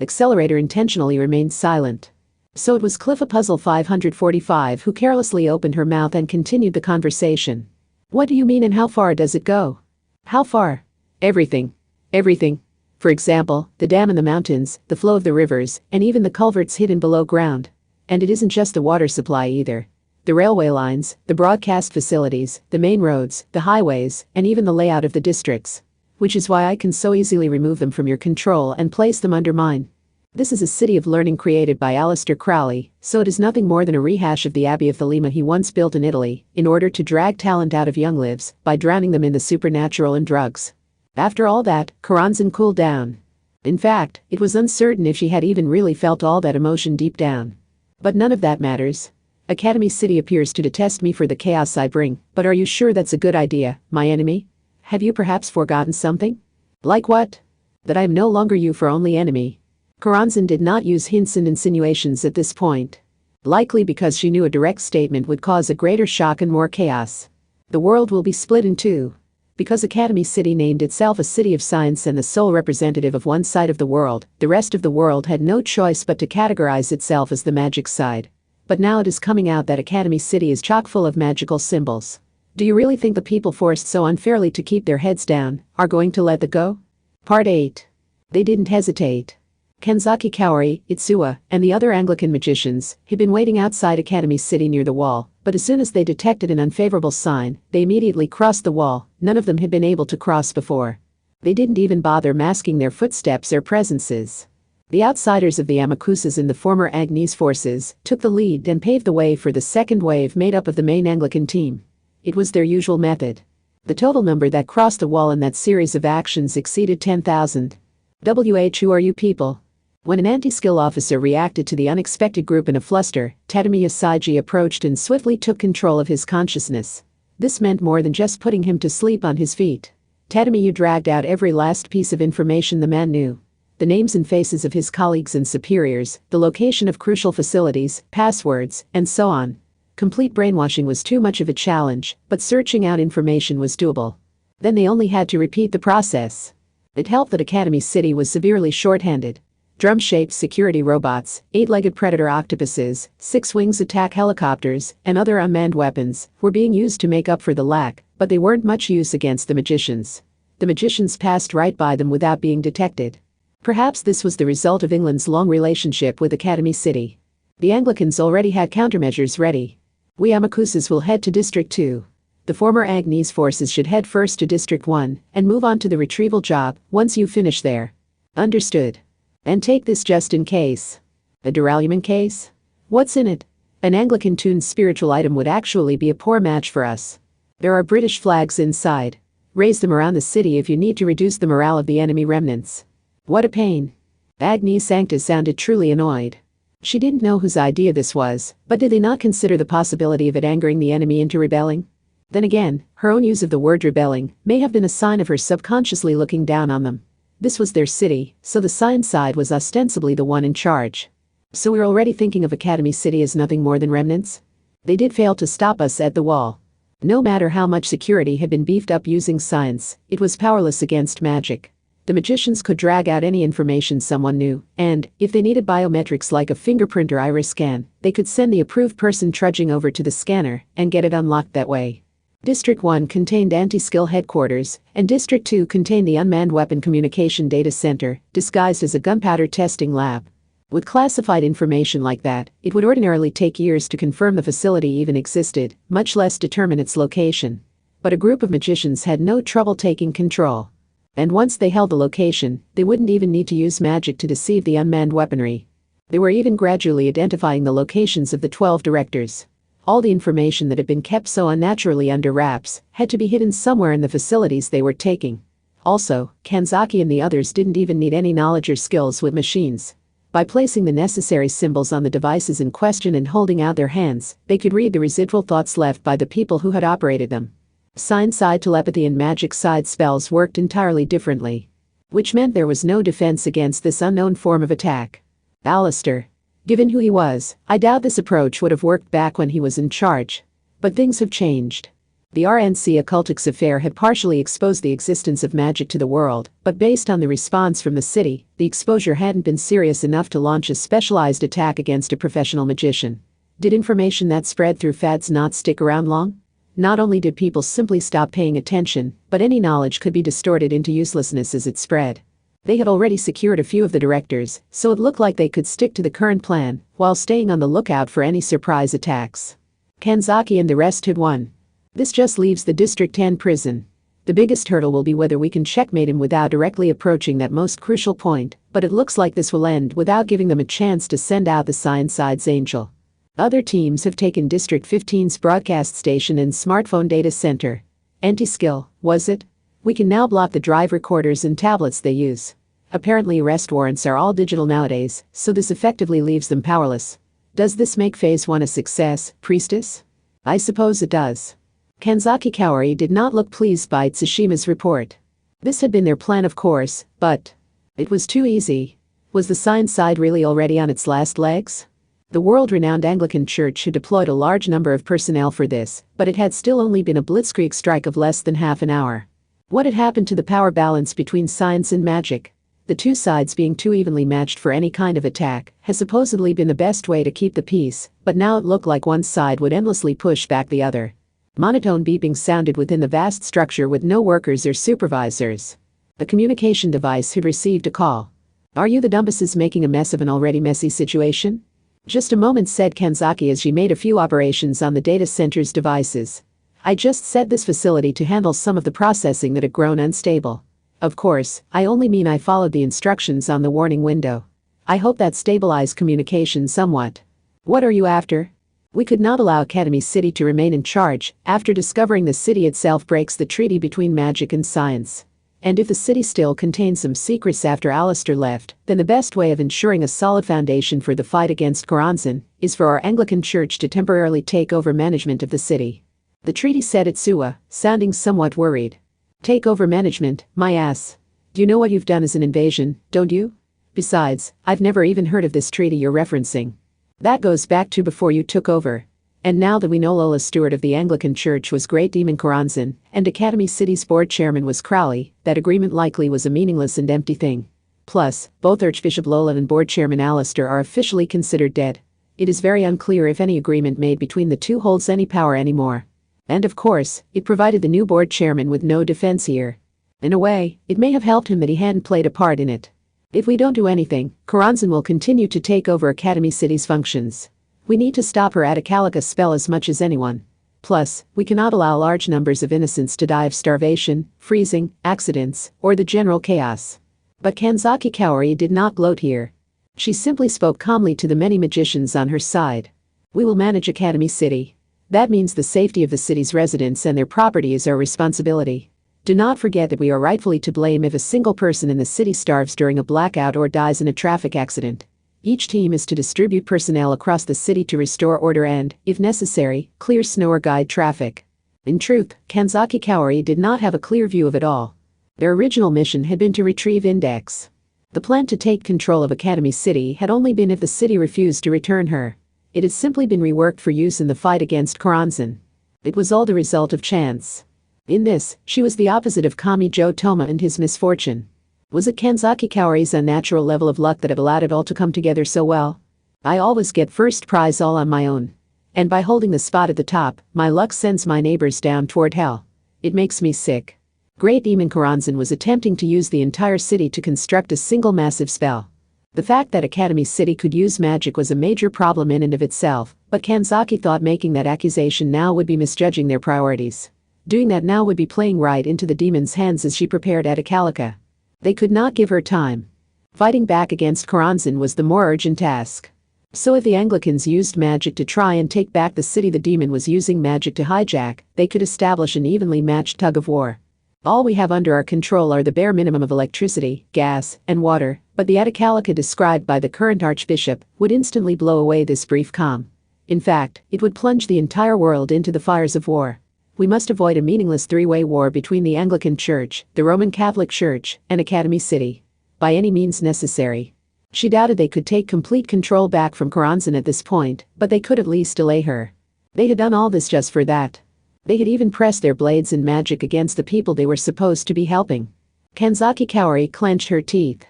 Accelerator intentionally remained silent. So it was Cliffa Puzzle 545 who carelessly opened her mouth and continued the conversation. What do you mean and how far does it go? How far? Everything. Everything. For example, the dam in the mountains, the flow of the rivers, and even the culverts hidden below ground. And it isn't just the water supply either. The railway lines, the broadcast facilities, the main roads, the highways, and even the layout of the districts. Which is why I can so easily remove them from your control and place them under mine. This is a city of learning created by Aleister Crowley, so it is nothing more than a rehash of the Abbey of Thelema he once built in Italy, in order to drag talent out of young lives, by drowning them in the supernatural and drugs. After all that, Karanzan cooled down. In fact, it was uncertain if she had even really felt all that emotion deep down. But none of that matters. Academy City appears to detest me for the chaos I bring, but are you sure that's a good idea, my enemy? Have you perhaps forgotten something? Like what? That I am no longer you for only enemy. Karanzan did not use hints and insinuations at this point. Likely because she knew a direct statement would cause a greater shock and more chaos. The world will be split in two. Because Academy City named itself a city of science and the sole representative of one side of the world, the rest of the world had no choice but to categorize itself as the magic side. But now it is coming out that Academy City is chock full of magical symbols. Do you really think the people forced so unfairly to keep their heads down are going to let that go? Part 8. They didn't hesitate. Kenzaki Kaori, Itsuwa, and the other Anglican magicians had been waiting outside Academy City near the wall, but as soon as they detected an unfavorable sign, they immediately crossed the wall. None of them had been able to cross before. They didn't even bother masking their footsteps or presences. The outsiders of the Amakusas in the former Agnes forces took the lead and paved the way for the second wave made up of the main Anglican team. It was their usual method. The total number that crossed the wall in that series of actions exceeded 10,000. Who are you people? When an anti-skill officer reacted to the unexpected group in a fluster, Tadamiya Saiji approached and swiftly took control of his consciousness. This meant more than just putting him to sleep on his feet. Tadamiya dragged out every last piece of information the man knew. The names and faces of his colleagues and superiors, the location of crucial facilities, passwords, and so on. Complete brainwashing was too much of a challenge, but searching out information was doable. Then they only had to repeat the process. It helped that Academy City was severely short-handed. Drum-shaped security robots, 8-legged predator octopuses, 6-wings attack helicopters, and other unmanned weapons were being used to make up for the lack, but they weren't much use against the magicians. The magicians passed right by them without being detected. Perhaps this was the result of England's long relationship with Academy City. The Anglicans already had countermeasures ready. We Amakusas will head to District 2. The former Agnes forces should head first to District 1 and move on to the retrieval job once you finish there. Understood. And take this just in case. A derailment case? What's in it? An Anglican-tuned spiritual item would actually be a poor match for us. There are British flags inside. Raise them around the city if you need to reduce the morale of the enemy remnants. What a pain. Agnes Sancta sounded truly annoyed. She didn't know whose idea this was, but did they not consider the possibility of it angering the enemy into rebelling? Then again, her own use of the word rebelling may have been a sign of her subconsciously looking down on them. This was their city, so the science side was ostensibly the one in charge. So we're already thinking of Academy City as nothing more than remnants? They did fail to stop us at the wall. No matter how much security had been beefed up using science, it was powerless against magic. The magicians could drag out any information someone knew, and, if they needed biometrics like a fingerprint or iris scan, they could send the approved person trudging over to the scanner and get it unlocked that way. District 1 contained anti-skill headquarters, and District 2 contained the unmanned weapon communication data center, disguised as a gunpowder testing lab. With classified information like that, it would ordinarily take years to confirm the facility even existed, much less determine its location. But a group of magicians had no trouble taking control. And once they held the location, they wouldn't even need to use magic to deceive the unmanned weaponry. They were even gradually identifying the locations of the 12 directors. All the information that had been kept so unnaturally under wraps had to be hidden somewhere in the facilities they were taking. Also, Kanzaki and the others didn't even need any knowledge or skills with machines. By placing the necessary symbols on the devices in question and holding out their hands, they could read the residual thoughts left by the people who had operated them. Science-side telepathy and magic-side spells worked entirely differently. Which meant there was no defense against this unknown form of attack. Alistair. Given who he was, I doubt this approach would have worked back when he was in charge. But things have changed. The RNC Occultics affair had partially exposed the existence of magic to the world, but based on the response from the city, the exposure hadn't been serious enough to launch a specialized attack against a professional magician. Did information that spread through fads not stick around long? Not only did people simply stop paying attention, but any knowledge could be distorted into uselessness as it spread. They had already secured a few of the directors, so it looked like they could stick to the current plan, while staying on the lookout for any surprise attacks. Kanzaki and the rest had won. This just leaves the District 10 prison. The biggest hurdle will be whether we can checkmate him without directly approaching that most crucial point, but it looks like this will end without giving them a chance to send out the Science-Side's angel. Other teams have taken District 15's broadcast station and smartphone data center. Anti-skill, was it? We can now block the drive recorders and tablets they use. Apparently arrest warrants are all digital nowadays, so this effectively leaves them powerless. Does this make Phase 1 a success, Priestess? I suppose it does. Kanzaki Kaori did not look pleased by Tsushima's report. This had been their plan, of course, but it was too easy. Was the science side really already on its last legs? The world-renowned Anglican Church had deployed a large number of personnel for this, but it had still only been a blitzkrieg strike of less than half an hour. What had happened to the power balance between science and magic? The two sides being too evenly matched for any kind of attack has supposedly been the best way to keep the peace, but now it looked like one side would endlessly push back the other. Monotone beeping sounded within the vast structure with no workers or supervisors. The communication device had received a call. Are you the Dumbuses making a mess of an already messy situation? Just a moment, said Kanzaki as she made a few operations on the data center's devices. I just set this facility to handle some of the processing that had grown unstable. Of course, I only mean I followed the instructions on the warning window. I hope that stabilized communication somewhat. What are you after? We could not allow Academy City to remain in charge after discovering the city itself breaks the treaty between magic and science. And if the city still contains some secrets after Alistair left, then the best way of ensuring a solid foundation for the fight against Koranzan is for our Anglican Church to temporarily take over management of the city. The treaty said Itsuwa, sounding somewhat worried. Take over management, my ass. Do you know what you've done as an invasion, don't you? Besides, I've never even heard of this treaty you're referencing. That goes back to before you took over. And now that we know Lola Stewart of the Anglican Church was Great Demon Koranzan, and Academy City's board chairman was Crowley, that agreement likely was a meaningless and empty thing. Plus, both Archbishop Lola and board chairman Alistair are officially considered dead. It is very unclear if any agreement made between the two holds any power anymore. And of course, it provided the new board chairman with no defense here. In a way, it may have helped him that he hadn't played a part in it. If we don't do anything, Koranzan will continue to take over Academy City's functions. We need to stop her Atacalica spell as much as anyone. Plus, we cannot allow large numbers of innocents to die of starvation, freezing, accidents, or the general chaos. But Kanzaki Kaori did not gloat here. She simply spoke calmly to the many magicians on her side. We will manage Academy City. That means the safety of the city's residents and their property is our responsibility. Do not forget that we are rightfully to blame if a single person in the city starves during a blackout or dies in a traffic accident. Each team is to distribute personnel across the city to restore order and, if necessary, clear snow or guide traffic. In truth, Kanzaki Kaori did not have a clear view of it all. Their original mission had been to retrieve Index. The plan to take control of Academy City had only been if the city refused to return her. It had simply been reworked for use in the fight against Koranzan. It was all the result of chance. In this, she was the opposite of Kami Joe Toma and his misfortune. Was it Kanzaki Kaori's unnatural level of luck that had allowed it all to come together so well? I always get first prize all on my own. And by holding the spot at the top, my luck sends my neighbors down toward hell. It makes me sick. Great Demon Koranzan was attempting to use the entire city to construct a single massive spell. The fact that Academy City could use magic was a major problem in and of itself, but Kanzaki thought making that accusation now would be misjudging their priorities. Doing that now would be playing right into the demon's hands as she prepared Atacalica. They could not give her time. Fighting back against Koranzan was the more urgent task. So if the Anglicans used magic to try and take back the city the demon was using magic to hijack, they could establish an evenly matched tug of war. All we have under our control are the bare minimum of electricity, gas, and water, but the Atacalica described by the current Archbishop would instantly blow away this brief calm. In fact, it would plunge the entire world into the fires of war. We must avoid a meaningless three-way war between the Anglican Church, the Roman Catholic Church, and Academy City. By any means necessary. She doubted they could take complete control back from Koranzan at this point, but they could at least delay her. They had done all this just for that. They had even pressed their blades and magic against the people they were supposed to be helping. Kanzaki Kaori clenched her teeth.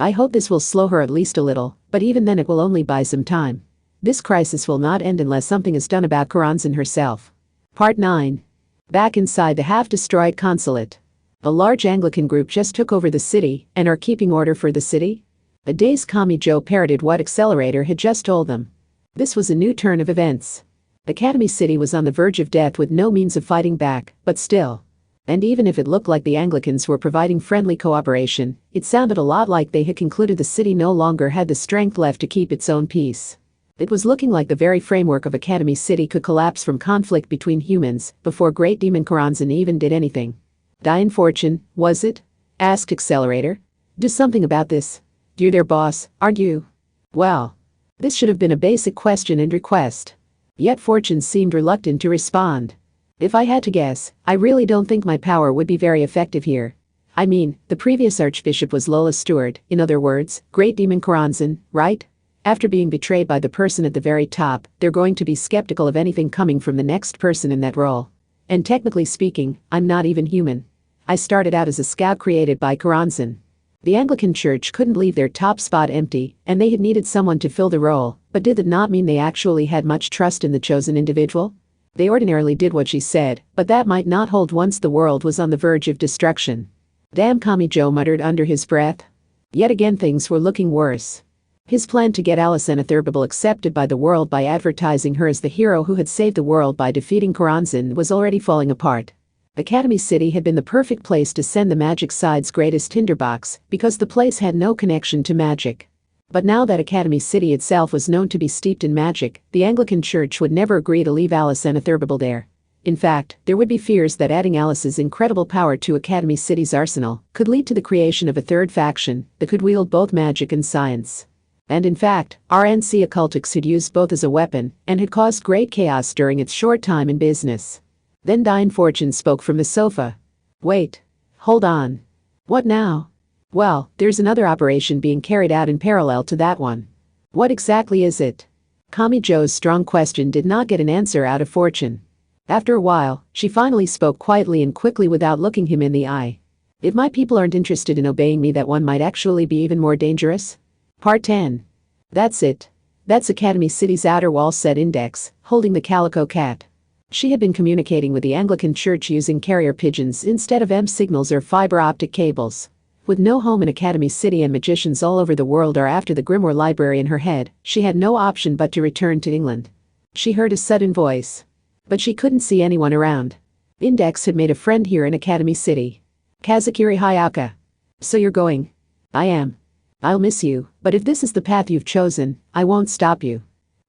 I hope this will slow her at least a little, but even then it will only buy some time. This crisis will not end unless something is done about Koranzan herself. Part 9. Back inside the half-destroyed consulate. A large Anglican group just took over the city and are keeping order for the city. A dazed Kami Joe parroted what Accelerator had just told them. This was a new turn of events. Academy City was on the verge of death with no means of fighting back, but still. And even if it looked like the Anglicans were providing friendly cooperation, it sounded a lot like they had concluded the city no longer had the strength left to keep its own peace. It was looking like the very framework of Academy City could collapse from conflict between humans before Great Demon Koranzan even did anything. Die in fortune, was it? Asked Accelerator. Do something about this. You're their boss, aren't you? Well, this should have been a basic question and request. Yet Fortune seemed reluctant to respond. If I had to guess, I really don't think my power would be very effective here. I mean, the previous Archbishop was Lola Stewart, in other words, Great Demon Koranzan, right? After being betrayed by the person at the very top, they're going to be skeptical of anything coming from the next person in that role. And technically speaking, I'm not even human. I started out as a scout created by Koranzan. The Anglican Church couldn't leave their top spot empty, and they had needed someone to fill the role, but did that not mean they actually had much trust in the chosen individual? They ordinarily did what she said, but that might not hold once the world was on the verge of destruction. Damn, Kami Joe muttered under his breath. Yet again things were looking worse. His plan to get Alicent Thurbable accepted by the world by advertising her as the hero who had saved the world by defeating Koranzan was already falling apart. Academy City had been the perfect place to send the magic side's greatest tinderbox because the place had no connection to magic. But now that Academy City itself was known to be steeped in magic, the Anglican Church would never agree to leave Alice unauthorizable there. In fact, there would be fears that adding Alice's incredible power to Academy City's arsenal could lead to the creation of a third faction that could wield both magic and science. And in fact, RNC occultics had used both as a weapon and had caused great chaos during its short time in business. Then Diane Fortune spoke from the sofa. Wait. Hold on. What now? Well, there's another operation being carried out in parallel to that one. What exactly is it? Kami Joe's strong question did not get an answer out of Fortune. After a while, she finally spoke quietly and quickly without looking him in the eye. If my people aren't interested in obeying me, that one might actually be even more dangerous? Part 10. That's it. That's Academy City's outer wall, said Index, holding the calico cat. She had been communicating with the Anglican Church using carrier pigeons instead of signals or fiber optic cables. With no home in Academy City and magicians all over the world are after the Grimoire Library in her head, she had no option but to return to England. She heard a sudden voice. But she couldn't see anyone around. Index had made a friend here in Academy City. Kazakiri Hayaka. So you're going? I am. I'll miss you, but if this is the path you've chosen, I won't stop you.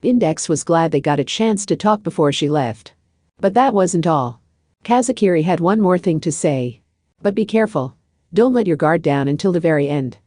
Index was glad they got a chance to talk before she left. But that wasn't all. Kazakiri had one more thing to say. But be careful. Don't let your guard down until the very end.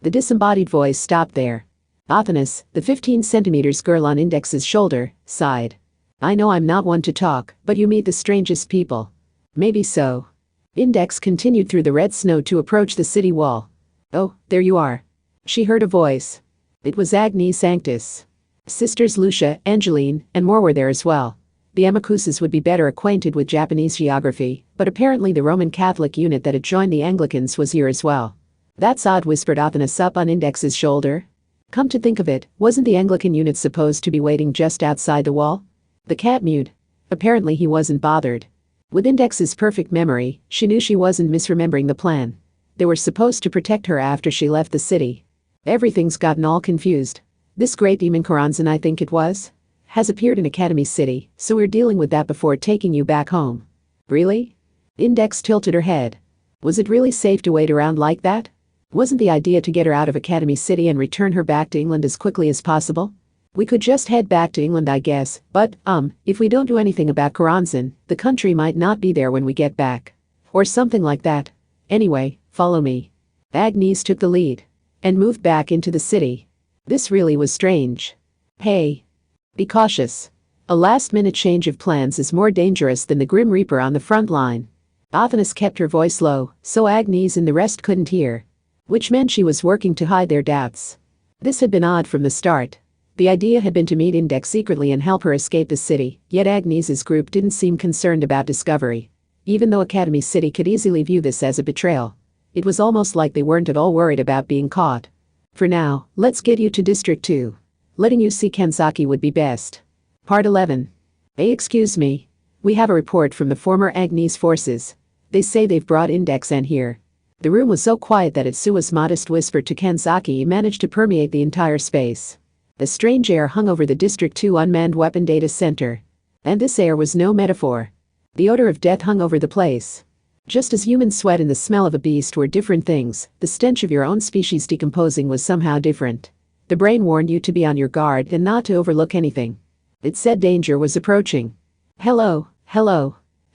The disembodied voice stopped there. Athanas, the 15 centimeters girl on Index's shoulder, sighed. I know I'm not one to talk, but you meet the strangest people. Maybe so. Index continued through the red snow to approach the city wall. Oh, there you are. She heard a voice. It was Agnes Sanctus. Sisters Lucia, Angeline, and more were there as well. The Amakuses would be better acquainted with Japanese geography, but apparently the Roman Catholic unit that had joined the Anglicans was here as well. That's odd, whispered Athanas up on Index's shoulder. Come to think of it, wasn't the Anglican unit supposed to be waiting just outside the wall? The cat mewed. Apparently he wasn't bothered. With Index's perfect memory, she knew she wasn't misremembering the plan. They were supposed to protect her after she left the city. Everything's gotten all confused. This great demon Karanzan, I think it was, has appeared in Academy City, so we're dealing with that before taking you back home. Really? Index tilted her head. Was it really safe to wait around like that? Wasn't the idea to get her out of Academy City and return her back to England as quickly as possible? We could just head back to England, I guess, but, if we don't do anything about Karanzan, the country might not be there when we get back. Or something like that. Anyway, follow me. Agnes took the lead. And moved back into the city. This really was strange. Hey. Be cautious. A last-minute change of plans is more dangerous than the Grim Reaper on the front line. Athanas kept her voice low, so Agnes and the rest couldn't hear. Which meant she was working to hide their doubts. This had been odd from the start. The idea had been to meet Index secretly and help her escape the city, yet Agnes's group didn't seem concerned about discovery. Even though Academy City could easily view this as a betrayal. It was almost like they weren't at all worried about being caught. For now, let's get you to District 2. Letting you see Kenzaki would be best. Part 11. Excuse me. We have a report from the former Agnes forces. They say they've brought Index in here. The room was so quiet that Itsua's modest whisper to Kenzaki managed to permeate the entire space. A strange air hung over the District 2 unmanned weapon data center. And this air was no metaphor. The odor of death hung over the place. Just as human sweat and the smell of a beast were different things, the stench of your own species decomposing was somehow different. The brain warned you to be on your guard and not to overlook anything. It said danger was approaching. Hello.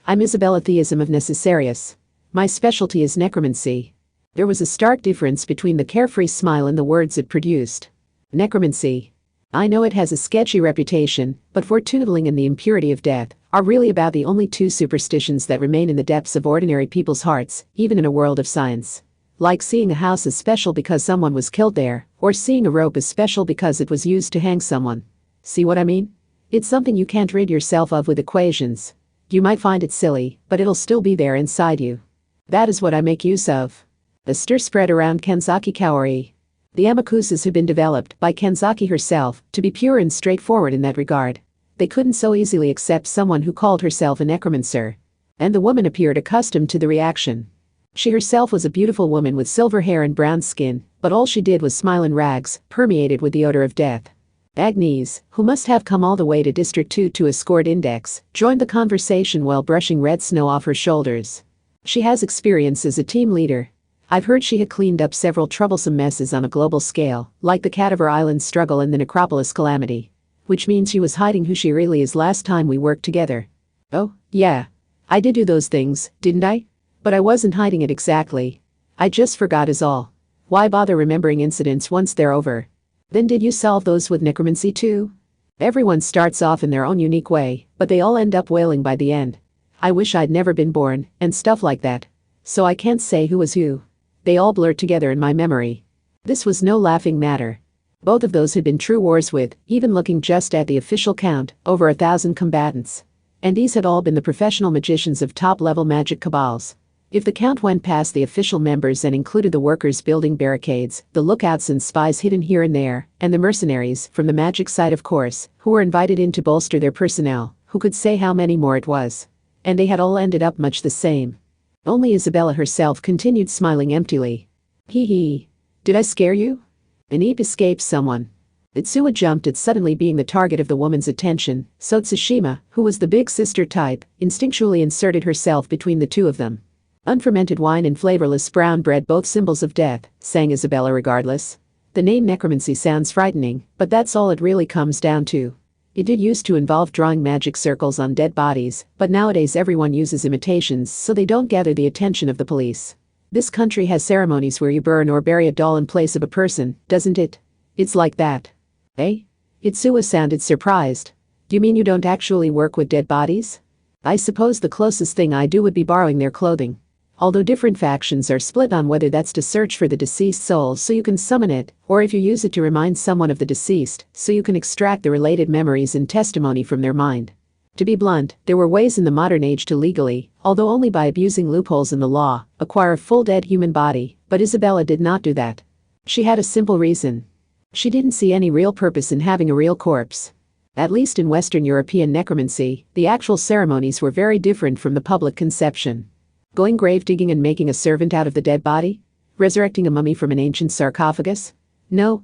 I'm Isabella Theism of Necessarius. My specialty is necromancy. There was a stark difference between the carefree smile and the words it produced. Necromancy. I know it has a sketchy reputation, but fortune-telling and the impurity of death are really about the only two superstitions that remain in the depths of ordinary people's hearts, even in a world of science. Like seeing a house is special because someone was killed there, or seeing a rope is special because it was used to hang someone. See what I mean? It's something you can't rid yourself of with equations. You might find it silly, but it'll still be there inside you. That is what I make use of. A stir spread around Kenzaki Kaori. The Amakuses had been developed by Kenzaki herself to be pure and straightforward in that regard. They couldn't so easily accept someone who called herself a necromancer. And the woman appeared accustomed to the reaction. She herself was a beautiful woman with silver hair and brown skin, but all she did was smile in rags, permeated with the odor of death. Agnes, who must have come all the way to District 2 to escort Index, joined the conversation while brushing red snow off her shoulders. She has experience as a team leader. I've heard she had cleaned up several troublesome messes on a global scale, like the Cadaver Island struggle and the Necropolis calamity. Which means she was hiding who she really is last time we worked together. Oh, yeah. I did do those things, didn't I? But I wasn't hiding it exactly. I just forgot is all. Why bother remembering incidents once they're over? Then did you solve those with necromancy too? Everyone starts off in their own unique way, but they all end up wailing by the end. I wish I'd never been born, and stuff like that. So I can't say who was who. They all blur together in my memory. This was no laughing matter. Both of those had been true wars with, even looking just at the official count, over 1,000 combatants. And these had all been the professional magicians of top-level magic cabals. If the count went past the official members and included the workers building barricades, the lookouts and spies hidden here and there, and the mercenaries, from the magic side of course, who were invited in to bolster their personnel, who could say how many more it was? And they had all ended up much the same. Only Isabella herself continued smiling emptily. Hee hee. Did I scare you? An eep escaped someone. Itsuwa jumped at suddenly being the target of the woman's attention, so Tsushima, who was the big sister type, instinctually inserted herself between the two of them. Unfermented wine and flavorless brown bread, both symbols of death, sang Isabella regardless. The name necromancy sounds frightening, but that's all it really comes down to. It did used to involve drawing magic circles on dead bodies, but nowadays everyone uses imitations so they don't gather the attention of the police. This country has ceremonies where you burn or bury a doll in place of a person, doesn't it? It's like that. Eh? Itsuwa sounded surprised. Do you mean you don't actually work with dead bodies? I suppose the closest thing I do would be borrowing their clothing. Although different factions are split on whether that's to search for the deceased soul so you can summon it, or if you use it to remind someone of the deceased so you can extract the related memories and testimony from their mind. To be blunt, there were ways in the modern age to legally, although only by abusing loopholes in the law, acquire a full dead human body, but Isabella did not do that. She had a simple reason. She didn't see any real purpose in having a real corpse. At least in Western European necromancy, the actual ceremonies were very different from the public conception. Going grave digging and making a servant out of the dead body? Resurrecting a mummy from an ancient sarcophagus? No,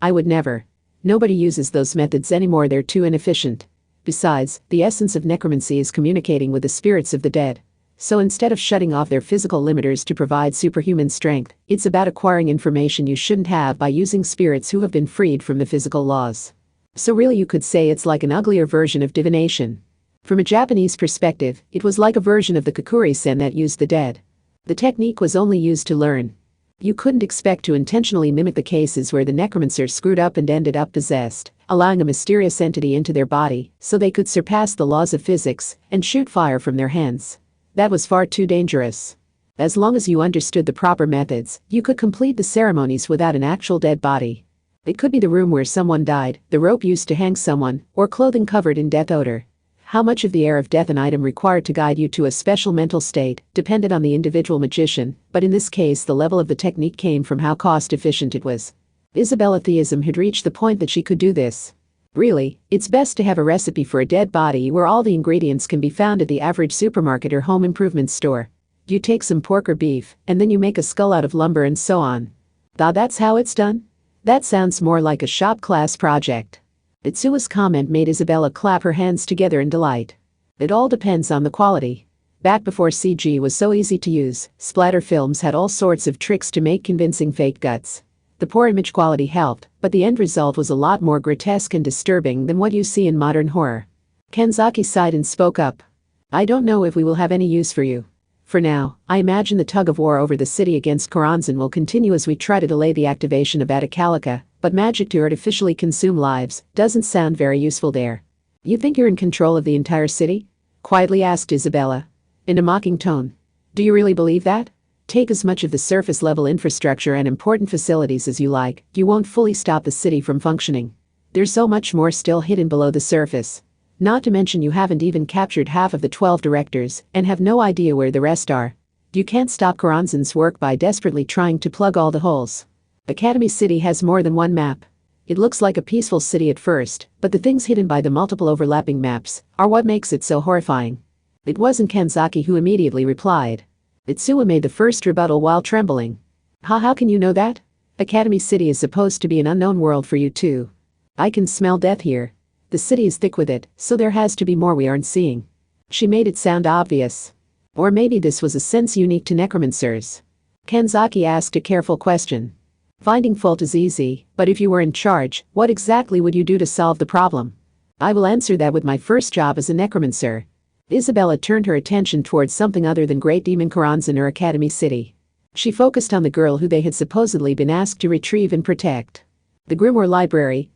I would never. Nobody uses those methods anymore, they're too inefficient. Besides, the essence of necromancy is communicating with the spirits of the dead. So instead of shutting off their physical limiters to provide superhuman strength, it's about acquiring information you shouldn't have by using spirits who have been freed from the physical laws. So really you could say it's like an uglier version of divination. From a Japanese perspective, it was like a version of the Kakuri-sen that used the dead. The technique was only used to learn. You couldn't expect to intentionally mimic the cases where the necromancer screwed up and ended up possessed, allowing a mysterious entity into their body so they could surpass the laws of physics and shoot fire from their hands. That was far too dangerous. As long as you understood the proper methods, you could complete the ceremonies without an actual dead body. It could be the room where someone died, the rope used to hang someone, or clothing covered in death odor. How much of the air of death an item required to guide you to a special mental state depended on the individual magician, but in this case the level of the technique came from how cost-efficient it was. Isabella theism had reached the point that she could do this. Really, it's best to have a recipe for a dead body where all the ingredients can be found at the average supermarket or home improvement store. You take some pork or beef, and then you make a skull out of lumber and so on. That's how it's done? That sounds more like a shop class project. Itsuwa's comment made Isabella clap her hands together in delight. It all depends on the quality. Back before CG was so easy to use, splatter films had all sorts of tricks to make convincing fake guts. The poor image quality helped, but the end result was a lot more grotesque and disturbing than what you see in modern horror. Kanzaki sighed and spoke up. I don't know if we will have any use for you. For now, I imagine the tug of war over the city against Koranzan will continue as we try to delay the activation of Atacalica, but magic to artificially consume lives doesn't sound very useful there. You think you're in control of the entire city? Quietly asked Isabella. In a mocking tone. Do you really believe that? Take as much of the surface-level infrastructure and important facilities as you like, you won't fully stop the city from functioning. There's so much more still hidden below the surface. Not to mention you haven't even captured half of the 12 directors and have no idea where the rest are. You can't stop Koranzan's work by desperately trying to plug all the holes. Academy City has more than one map. It looks like a peaceful city at first, but the things hidden by the multiple overlapping maps are what makes it so horrifying. It wasn't Kanzaki who immediately replied. Itsuwa made the first rebuttal while trembling. How can you know that? Academy City is supposed to be an unknown world for you too. I can smell death here. The city is thick with it, so there has to be more we aren't seeing. She made it sound obvious. Or maybe this was a sense unique to necromancers. Kanzaki asked a careful question. Finding fault is easy, but if you were in charge, what exactly would you do to solve the problem? I will answer that with my first job as a necromancer. Isabella turned her attention towards something other than Great Demon Karanzan or Academy City. She focused on the girl who they had supposedly been asked to retrieve and protect. The Grimoire Library.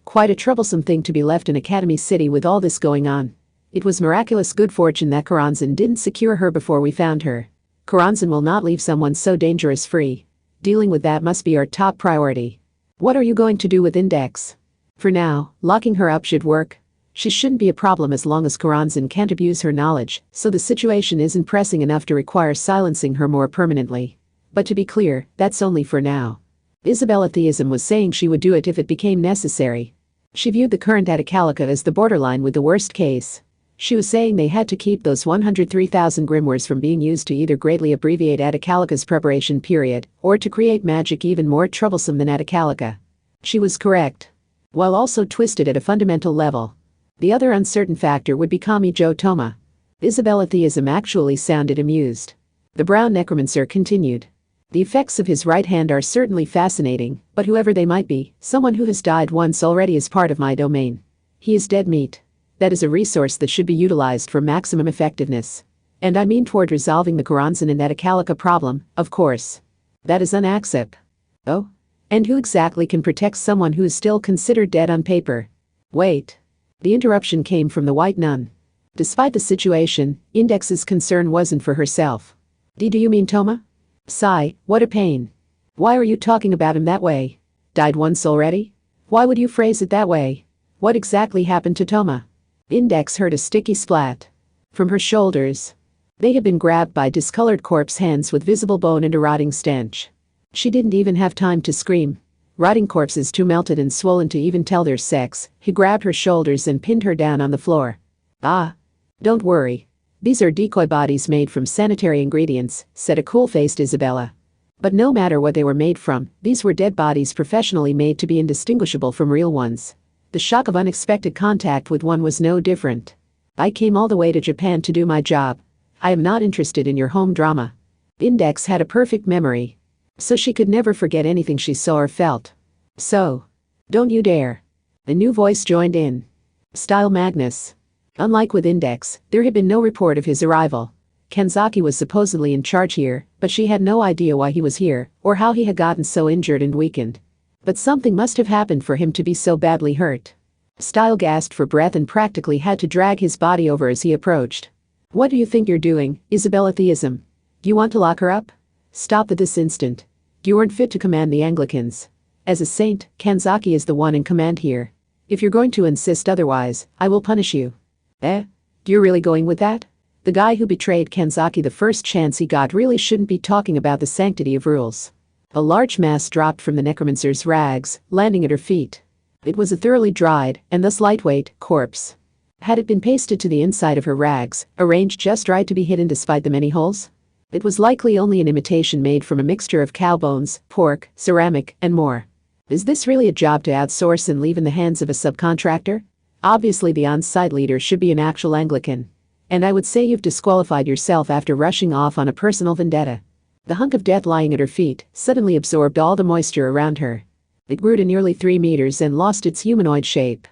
Quite a troublesome thing to be left in Academy City with all this going on. It was miraculous good fortune that Karanzan didn't secure her before we found her. Karanzan will not leave someone so dangerous free. Dealing with that must be our top priority. What are you going to do with Index? For now, locking her up should work. She shouldn't be a problem as long as Karanzan can't abuse her knowledge, so the situation isn't pressing enough to require silencing her more permanently. But to be clear, that's only for now. Isabella Theism was saying she would do it if it became necessary. She viewed the current Atacalica as the borderline with the worst case. She was saying they had to keep those 103,000 grimoires from being used to either greatly abbreviate Atacalica's preparation period or to create magic even more troublesome than Atacalica. She was correct. While also twisted at a fundamental level. The other uncertain factor would be Kamijo Toma. Isabella Theism actually sounded amused. The brown necromancer continued. The effects of his right hand are certainly fascinating, but whoever they might be, someone who has died once already is part of my domain. He is dead meat. That is a resource that should be utilized for maximum effectiveness. And I mean toward resolving the Karanzan and Atacalica problem, of course. That is unacceptable. Oh? And who exactly can protect someone who is still considered dead on paper? Wait. The interruption came from the white nun. Despite the situation, Index's concern wasn't for herself. Do you mean Toma? Sigh, what a pain. Why are you talking about him that way? Died once already? Why would you phrase it that way? What exactly happened to Toma? Index heard a sticky splat. From her shoulders. They had been grabbed by discolored corpse hands with visible bone and a rotting stench. She didn't even have time to scream. Rotting corpses too melted and swollen to even tell their sex, he grabbed her shoulders and pinned her down on the floor. Ah. Don't worry. These are decoy bodies made from sanitary ingredients, said a cool-faced Isabella. But no matter what they were made from, these were dead bodies professionally made to be indistinguishable from real ones. The shock of unexpected contact with one was no different. I came all the way to Japan to do my job. I am not interested in your home drama. Index had a perfect memory. So she could never forget anything she saw or felt. So. Don't you dare. A new voice joined in. Style Magnus. Unlike with Index, there had been no report of his arrival. Kanzaki was supposedly in charge here, but she had no idea why he was here, or how he had gotten so injured and weakened. But something must have happened for him to be so badly hurt. Style gasped for breath and practically had to drag his body over as he approached. What do you think you're doing, Isabella Theism? You want to lock her up? Stop at this instant. You aren't fit to command the Anglicans. As a saint, Kanzaki is the one in command here. If you're going to insist otherwise, I will punish you. You're really going with that? The guy who betrayed Kanzaki the first chance he got really shouldn't be talking about the sanctity of rules. A large mass dropped from the necromancer's rags, landing at her feet. It was a thoroughly dried, and thus lightweight, corpse. Had it been pasted to the inside of her rags, arranged just right to be hidden despite the many holes? It was likely only an imitation made from a mixture of cow bones, pork, ceramic, and more. Is this really a job to outsource and leave in the hands of a subcontractor? Obviously the on-site leader should be an actual Anglican. And I would say you've disqualified yourself after rushing off on a personal vendetta. The hunk of death lying at her feet suddenly absorbed all the moisture around her. It grew to nearly 3 meters and lost its humanoid shape.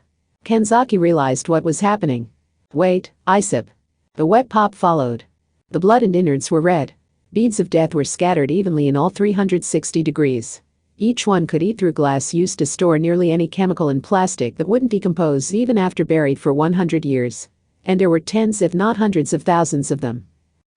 Kanzaki realized what was happening. Wait, Isip. The wet pop followed. The blood and innards were red. Beads of death were scattered evenly in all 360 degrees. Each one could eat through glass used to store nearly any chemical in plastic that wouldn't decompose even after buried for 100 years. And there were tens if not hundreds of thousands of them.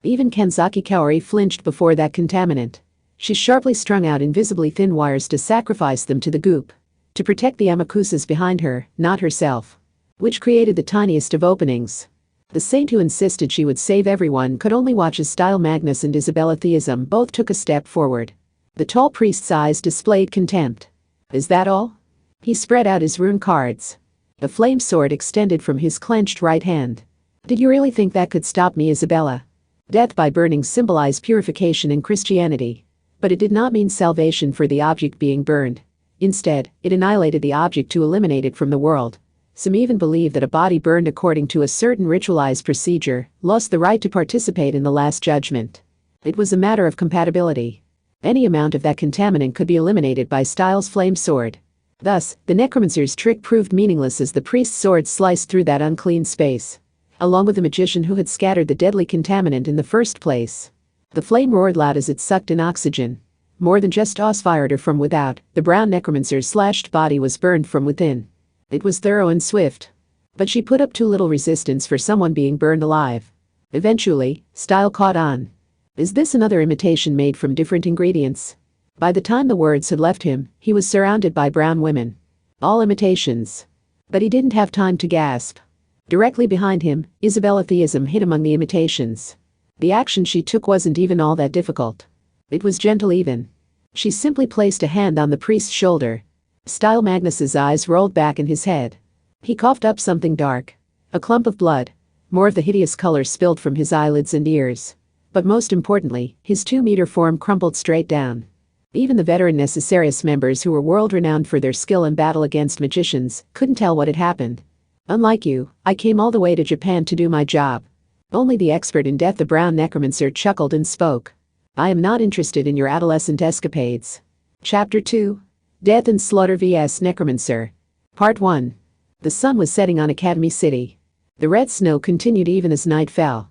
Even Kanzaki Kaori flinched before that contaminant. She sharply strung out invisibly thin wires to sacrifice them to the goop. To protect the amakusas behind her, not herself. Which created the tiniest of openings. The saint who insisted she would save everyone could only watch as Style Magnus and Isabella Theism both took a step forward. The tall priest's eyes displayed contempt. Is that all? He spread out his rune cards. A flame sword extended from his clenched right hand. Did you really think that could stop me, Isabella? Death by burning symbolized purification in Christianity. But it did not mean salvation for the object being burned. Instead, it annihilated the object to eliminate it from the world. Some even believe that a body burned according to a certain ritualized procedure lost the right to participate in the Last Judgment. It was a matter of compatibility. Any amount of that contaminant could be eliminated by Styles' flame sword. Thus, the necromancer's trick proved meaningless as the priest's sword sliced through that unclean space, along with the magician who had scattered the deadly contaminant in the first place. The flame roared loud as it sucked in oxygen. More than just fired her from without, the brown necromancer's slashed body was burned from within. It was thorough and swift. But she put up too little resistance for someone being burned alive. Eventually, Style caught on. Is this another imitation made from different ingredients? By the time the words had left him, he was surrounded by brown women. All imitations. But he didn't have time to gasp. Directly behind him, Isabella Theism hid among the imitations. The action she took wasn't even all that difficult. It was gentle even. She simply placed a hand on the priest's shoulder. Style Magnus's eyes rolled back in his head. He coughed up something dark. A clump of blood. More of the hideous color spilled from his eyelids and ears. But most importantly, his 2-meter form crumpled straight down. Even the veteran Necessarius members who were world-renowned for their skill in battle against magicians couldn't tell what had happened. Unlike you, I came all the way to Japan to do my job. Only the expert in death. The brown necromancer chuckled and spoke. I am not interested in your adolescent escapades. Chapter 2. Death and Slaughter vs. Necromancer. Part 1. The sun was setting on Academy City. The red snow continued even as night fell.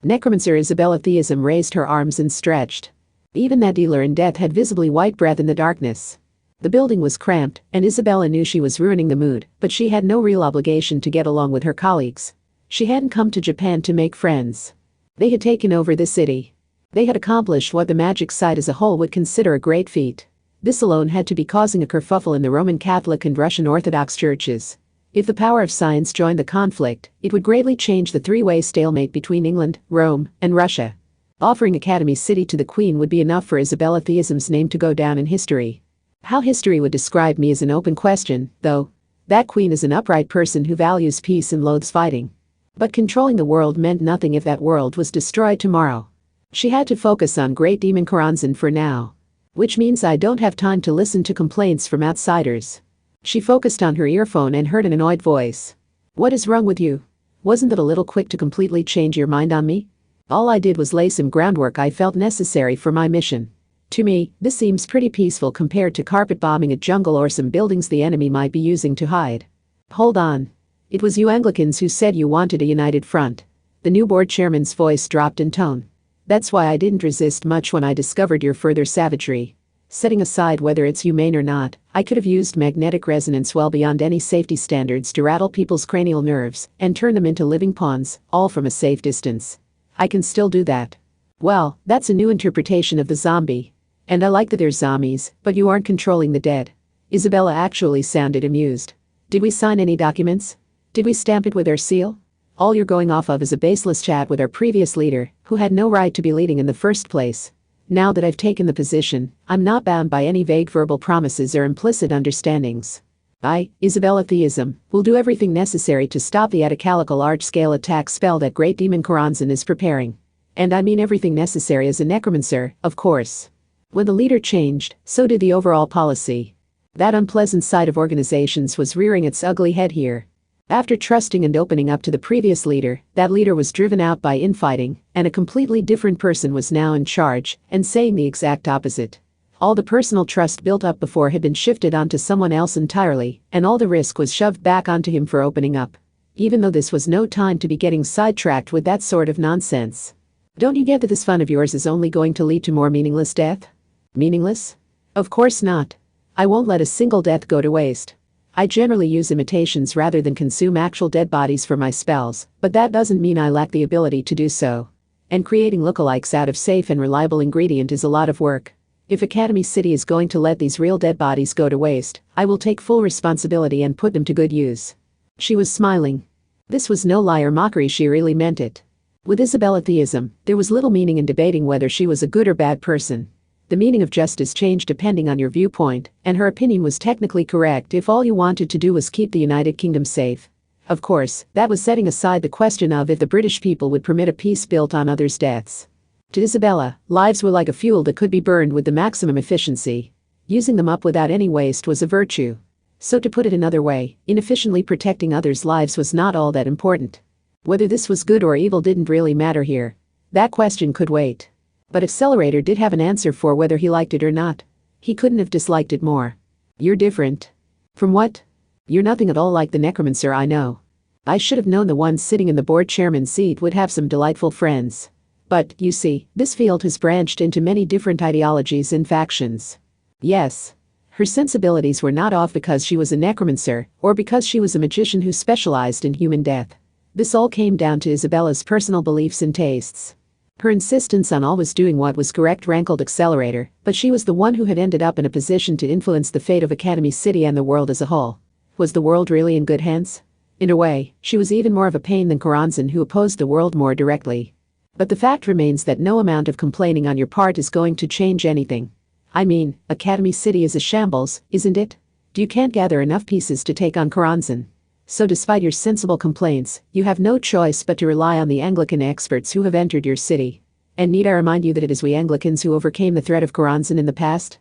Necromancer Isabella Theism raised her arms and stretched. Even that dealer in death had visibly white breath in the darkness. The building was cramped, and Isabella knew she was ruining the mood, but she had no real obligation to get along with her colleagues. She hadn't come to Japan to make friends. They had taken over the city. They had accomplished what the magic side as a whole would consider a great feat. This alone had to be causing a kerfuffle in the Roman Catholic and Russian Orthodox churches. If the power of science joined the conflict, it would greatly change the three-way stalemate between England, Rome, and Russia. Offering Academy City to the Queen would be enough for Isabella Theism's name to go down in history. How history would describe me is an open question, though. That Queen is an upright person who values peace and loathes fighting. But controlling the world meant nothing if that world was destroyed tomorrow. She had to focus on Great Demon Karanzan for now. Which means I don't have time to listen to complaints from outsiders. She focused on her earphone and heard an annoyed voice. What is wrong with you? Wasn't that a little quick to completely change your mind on me? All I did was lay some groundwork I felt necessary for my mission. To me, this seems pretty peaceful compared to carpet bombing a jungle or some buildings the enemy might be using to hide. Hold on. It was you Anglicans who said you wanted a united front. The new board chairman's voice dropped in tone. That's why I didn't resist much when I discovered your further savagery. Setting aside whether it's humane or not, I could have used magnetic resonance well beyond any safety standards to rattle people's cranial nerves and turn them into living pawns, all from a safe distance. I can still do that. Well, that's a new interpretation of the zombie. And I like that there's zombies, but you aren't controlling the dead. Isabella actually sounded amused. Did we sign any documents? Did we stamp it with our seal? All you're going off of is a baseless chat with our previous leader, who had no right to be leading in the first place. Now that I've taken the position, I'm not bound by any vague verbal promises or implicit understandings. I, Isabella Theism, will do everything necessary to stop the atacalical large-scale attack spell that Great Demon Karanzan is preparing. And I mean everything necessary as a necromancer, of course. When the leader changed, so did the overall policy. That unpleasant side of organizations was rearing its ugly head here. After trusting and opening up to the previous leader, that leader was driven out by infighting, and a completely different person was now in charge, and saying the exact opposite. All the personal trust built up before had been shifted onto someone else entirely, and all the risk was shoved back onto him for opening up. Even though this was no time to be getting sidetracked with that sort of nonsense. Don't you get that this fun of yours is only going to lead to more meaningless death? Meaningless? Of course not. I won't let a single death go to waste. I generally use imitations rather than consume actual dead bodies for my spells, but that doesn't mean I lack the ability to do so. And creating lookalikes out of safe and reliable ingredient is a lot of work. If Academy City is going to let these real dead bodies go to waste, I will take full responsibility and put them to good use. She was smiling. This was no lie or mockery, she really meant it. With Isabella Theism, there was little meaning in debating whether she was a good or bad person. The meaning of justice changed depending on your viewpoint, and her opinion was technically correct if all you wanted to do was keep the United Kingdom safe. Of course, that was setting aside the question of if the British people would permit a peace built on others' deaths. To Isabella, lives were like a fuel that could be burned with the maximum efficiency. Using them up without any waste was a virtue. So to put it another way, inefficiently protecting others' lives was not all that important. Whether this was good or evil didn't really matter here. That question could wait. But Accelerator did have an answer for whether he liked it or not. He couldn't have disliked it more. You're different. From what? You're nothing at all like the necromancer I know. I should have known the one sitting in the board chairman's seat would have some delightful friends. But, you see, this field has branched into many different ideologies and factions. Yes. Her sensibilities were not off because she was a necromancer, or because she was a magician who specialized in human death. This all came down to Isabella's personal beliefs and tastes. Her insistence on always doing what was correct rankled Accelerator, but she was the one who had ended up in a position to influence the fate of Academy City and the world as a whole. Was the world really in good hands? In a way, she was even more of a pain than Karanzan, who opposed the world more directly. But the fact remains that no amount of complaining on your part is going to change anything. I mean, Academy City is a shambles, isn't it? You can't gather enough pieces to take on Karanzan. So despite your sensible complaints, you have no choice but to rely on the Anglican experts who have entered your city. And need I remind you that it is we Anglicans who overcame the threat of Karanzan in the past?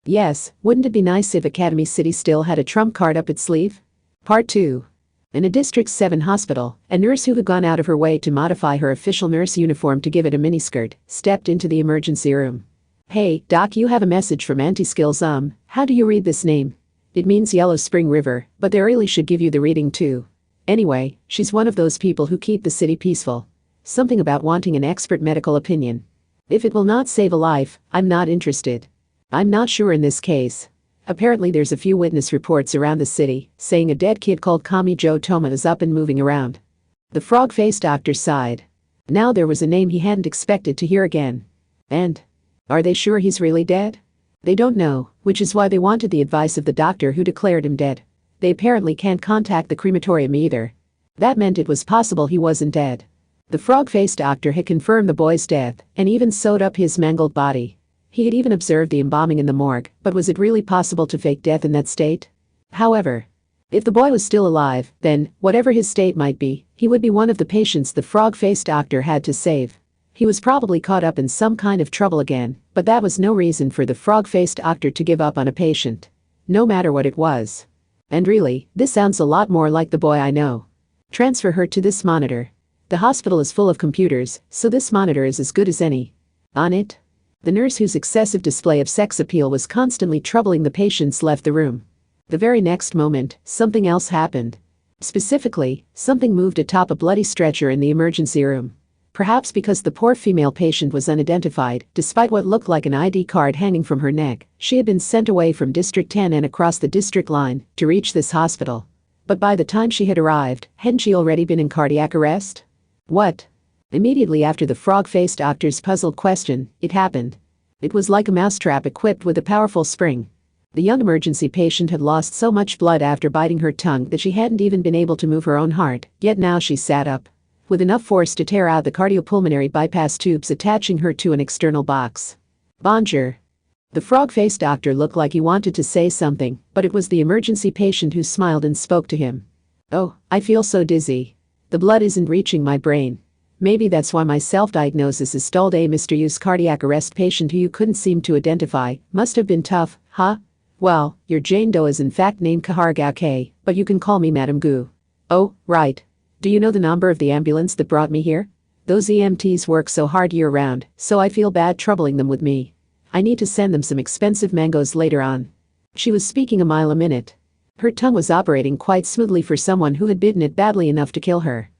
Yes, wouldn't it be nice if Academy City still had a trump card up its sleeve? Part 2. In a District 7 hospital, a nurse who had gone out of her way to modify her official nurse uniform to give it a miniskirt, stepped into the emergency room. Hey, Doc, you have a message from Anti-Skills. How do you read this name? It means Yellow Spring River, but they really should give you the reading too. Anyway, she's one of those people who keep the city peaceful. Something about wanting an expert medical opinion. If it will not save a life, I'm not interested. I'm not sure in this case. Apparently there's a few witness reports around the city, saying a dead kid called Kamijo Toma is up and moving around. The frog-faced doctor sighed. Now there was a name he hadn't expected to hear again. And? Are they sure he's really dead? They don't know, which is why they wanted the advice of the doctor who declared him dead. They apparently can't contact the crematorium either. That meant it was possible he wasn't dead. The frog-faced doctor had confirmed the boy's death, and even sewed up his mangled body. He had even observed the embalming in the morgue, but was it really possible to fake death in that state? However, if the boy was still alive, then, whatever his state might be, he would be one of the patients the frog-faced doctor had to save. He was probably caught up in some kind of trouble again, but that was no reason for the frog-faced doctor to give up on a patient. No matter what it was. And really, this sounds a lot more like the boy I know. Transfer her to this monitor. The hospital is full of computers, so this monitor is as good as any. On it? The nurse whose excessive display of sex appeal was constantly troubling the patients left the room. The very next moment, something else happened. Specifically, something moved atop a bloody stretcher in the emergency room. Perhaps because the poor female patient was unidentified, despite what looked like an ID card hanging from her neck, she had been sent away from District 10 and across the district line to reach this hospital. But by the time she had arrived, hadn't she already been in cardiac arrest? What? Immediately after the frog-faced doctor's puzzled question, it happened. It was like a mousetrap equipped with a powerful spring. The young emergency patient had lost so much blood after biting her tongue that she hadn't even been able to move her own heart, yet now she sat up, with enough force to tear out the cardiopulmonary bypass tubes attaching her to an external box. Bonjour. The frog-faced doctor looked like he wanted to say something, but it was the emergency patient who smiled and spoke to him. Oh, I feel so dizzy. The blood isn't reaching my brain. Maybe that's why my self-diagnosis is stalled. Mr. Yu's cardiac arrest patient who you couldn't seem to identify must have been tough, huh? Well, your Jane Doe is in fact named Kaharagao, but you can call me Madam Gu. Oh, right. Do you know the number of the ambulance that brought me here? Those EMTs work so hard year-round, so I feel bad troubling them with me. I need to send them some expensive mangoes later on. She was speaking a mile a minute. Her tongue was operating quite smoothly for someone who had bitten it badly enough to kill her.